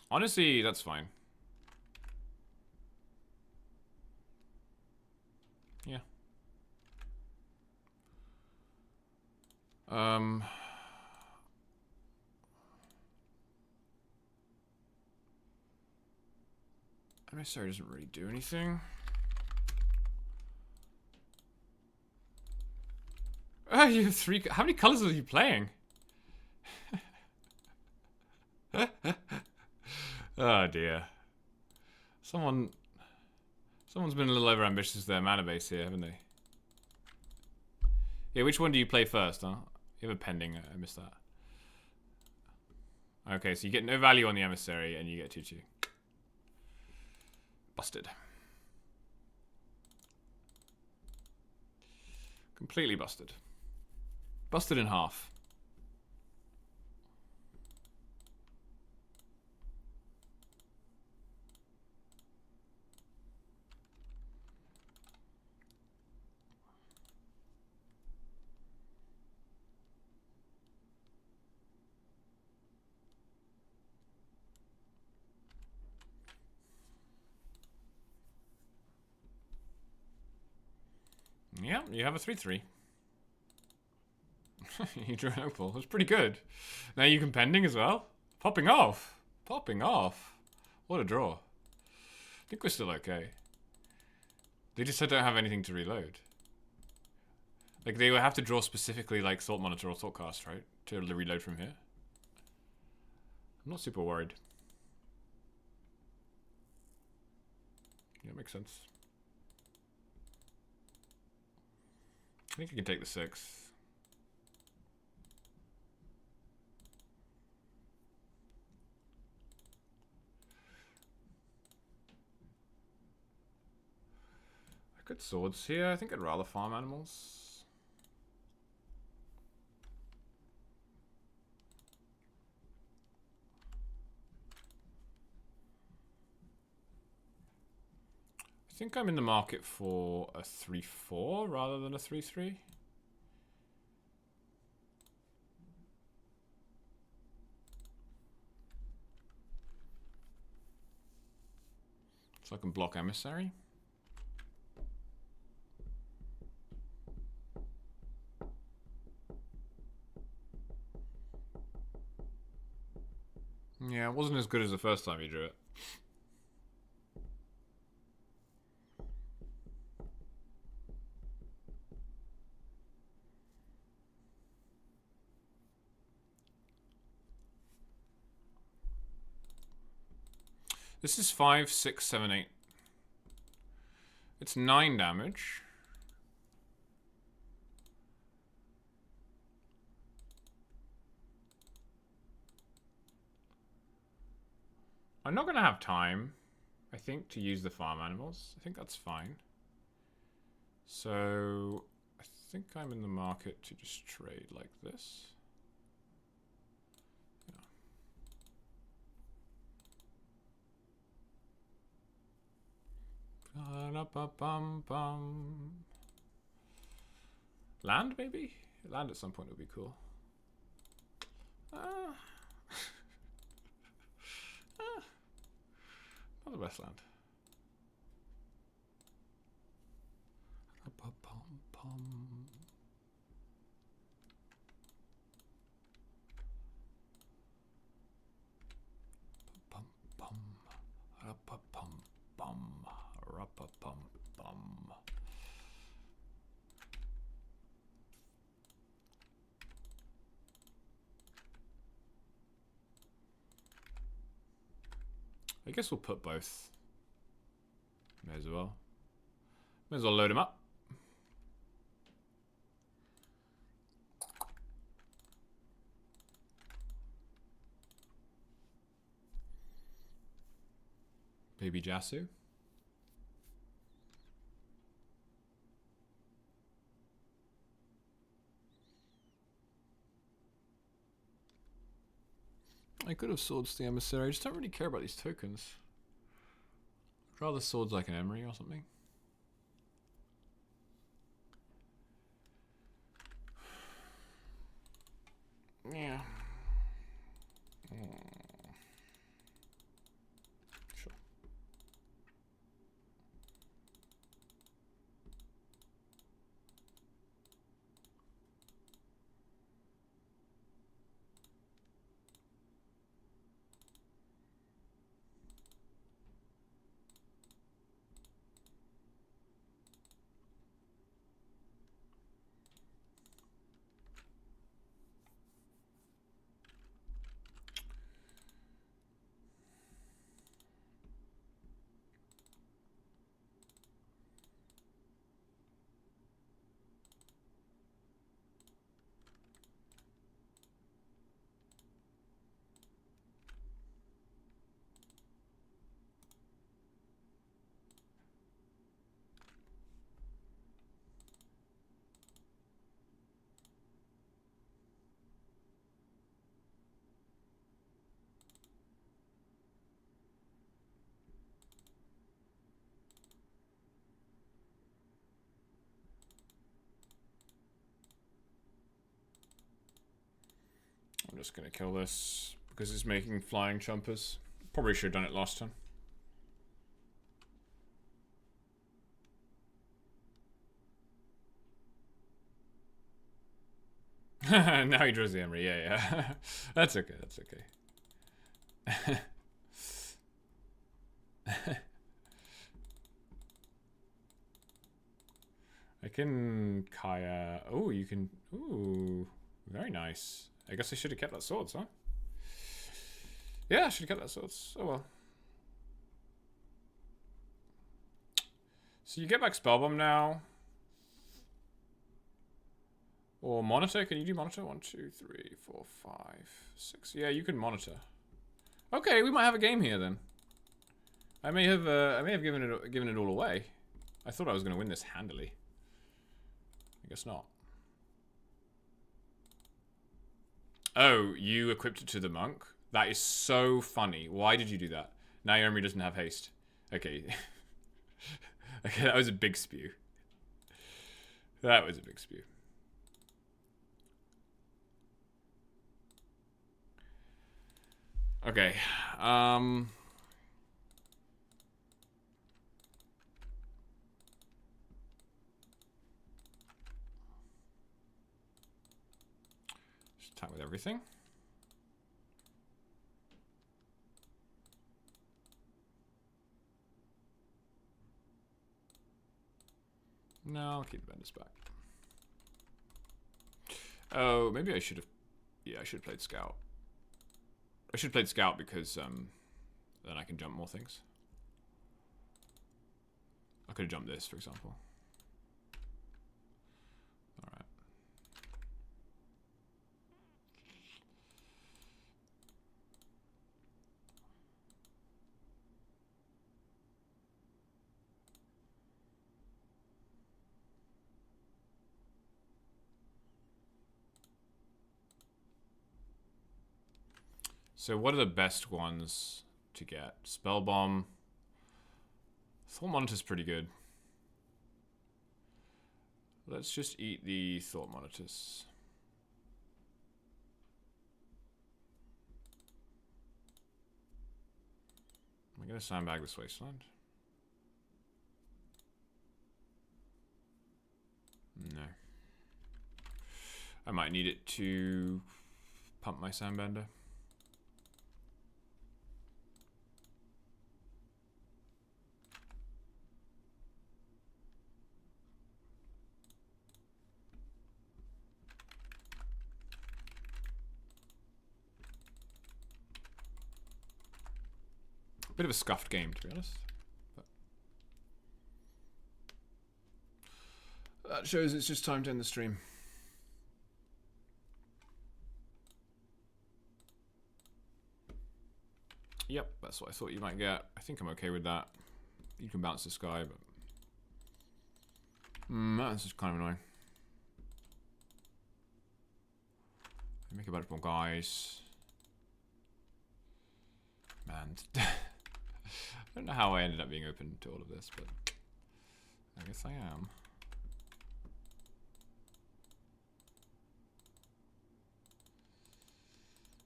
Honestly, that's fine. Yeah. Emissary doesn't really do anything. Oh, you have 3. How many colors are you playing? Oh dear. Someone's been a little overambitious with their mana base here, haven't they? Yeah, which one do you play first, huh? You have a pending, I missed that. Okay, so you get no value on the Emissary and you get 2/2. Busted. Completely busted. Busted in half. Yeah, you have a 3/3. You drew an opal. That's pretty good. Now you can pending as well. Popping off. Popping off. What a draw. I think we're still okay. They just don't have anything to reload. Like, they would have to draw specifically, like, Thought Monitor or Thoughtcast, right? To reload from here. I'm not super worried. Yeah, makes sense. I think I can take the 6. Good swords here. I think I'd rather farm animals. I think I'm in the market for a 3/4 rather than a 3/3. So I can block Emissary. Yeah, it wasn't as good as the first time you drew it. This is 5, 6, 7, 8. It's 9 damage. I'm not going to have time, I think, to use the farm animals. I think that's fine. So I think I'm in the market to just trade like this. Land, maybe? Land at some point would be cool. Not the best land. I guess we'll put both. May as well. May as well load them up. Baby Jasu. I could have swords the emissary. I just don't really care about these tokens. I'd rather swords like an Emery or something. Yeah. Sure. I'm just going to kill this because it's making flying chumpers. Probably should have done it last time. Now he draws the Emery. Yeah. That's okay. That's okay. I can Kaya. Oh, you can. Ooh, very nice. I guess I should have kept that swords, huh? Yeah, I should have kept that swords. Oh well. So you get back Spellbomb now. Or monitor? Can you do monitor? 1, 2, 3, 4, 5, 6. Yeah, you can monitor. Okay, we might have a game here then. I may have given it all away. I thought I was going to win this handily. I guess not. Oh, you equipped it to the monk? That is so funny. Why did you do that? Now your Emery doesn't have haste. Okay. Okay, that was a big spew. That was a big spew. Okay. Just attack with everything. No, I'll keep the Bendis back. Oh, maybe I should have... Yeah, I should have played Scout. I should have played Scout because then I can jump more things. I could have jumped this, for example. Alright. So what are the best ones to get? Spell Bomb. Thought Monitor's pretty good. Let's just eat the Thought Monitors. Am I going to sandbag this wasteland? No. I might need it to pump my sandbender. Bit of a scuffed game, to be honest. But that shows it's just time to end the stream. Yep, that's what I thought you might get. I think I'm okay with that. You can bounce this guy, but that's just kind of annoying. Make a bunch more guys. Man. I don't know how I ended up being open to all of this, but I guess I am.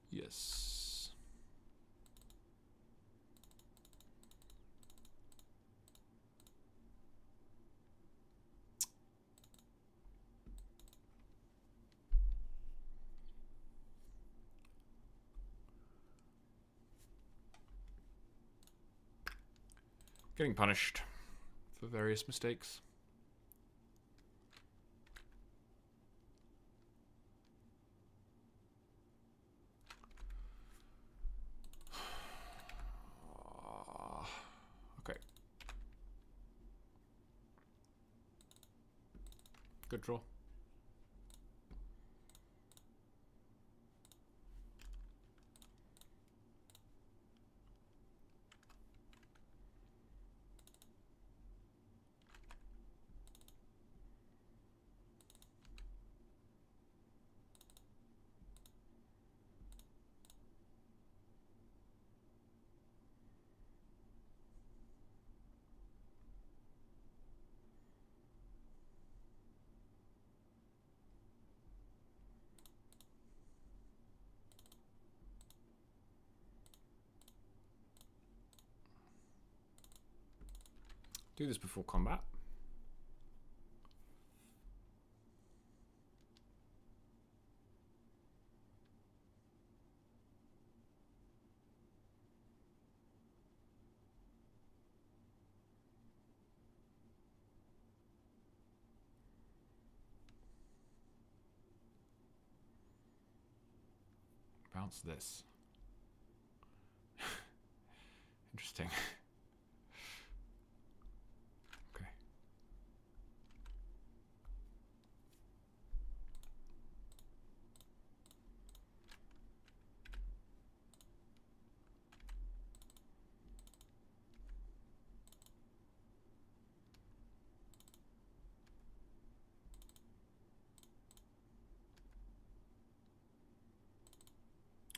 Yes. Getting punished for various mistakes. Okay. Good draw. Do this before combat. Bounce this. Interesting. Okay.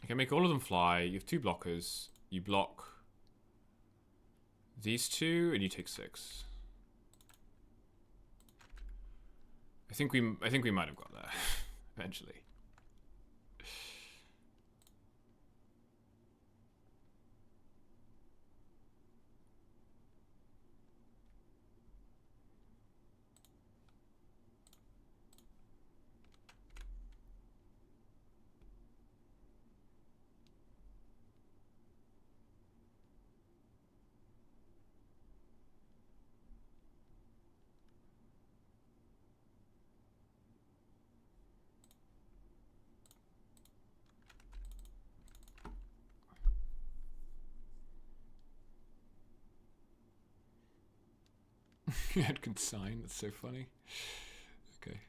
Okay, make all of them fly. You have 2 blockers. You block these 2, and you take 6. I think we might have got there eventually. You had consign. That's so funny. Okay.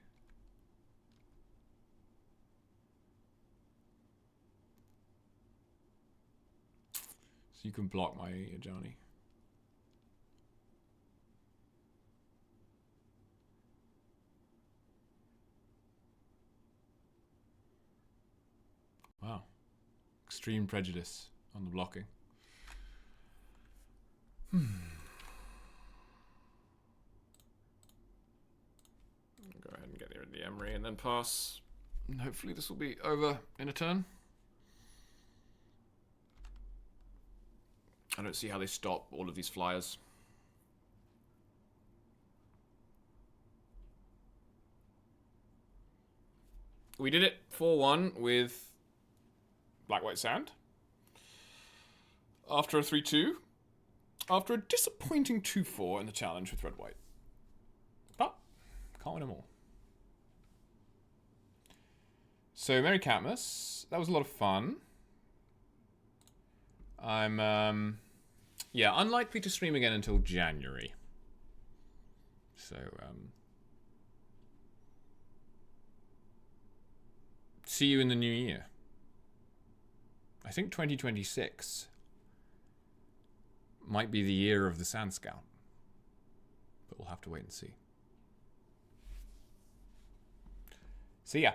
So you can block my Ajani. Wow. Extreme prejudice on the blocking. Go ahead and get there in the Emery and then pass. And hopefully this will be over in a turn. I don't see how they stop all of these flyers. We did it 4-1 with Black White Sand. After a 3-2. After a disappointing 2-4 in the challenge with Red White. But can't win them all. So Merry CatMas. That was a lot of fun. I'm unlikely to stream again until January. So see you in the new year. I think 2026 might be the year of the Sand Scout. But we'll have to wait and see. See ya.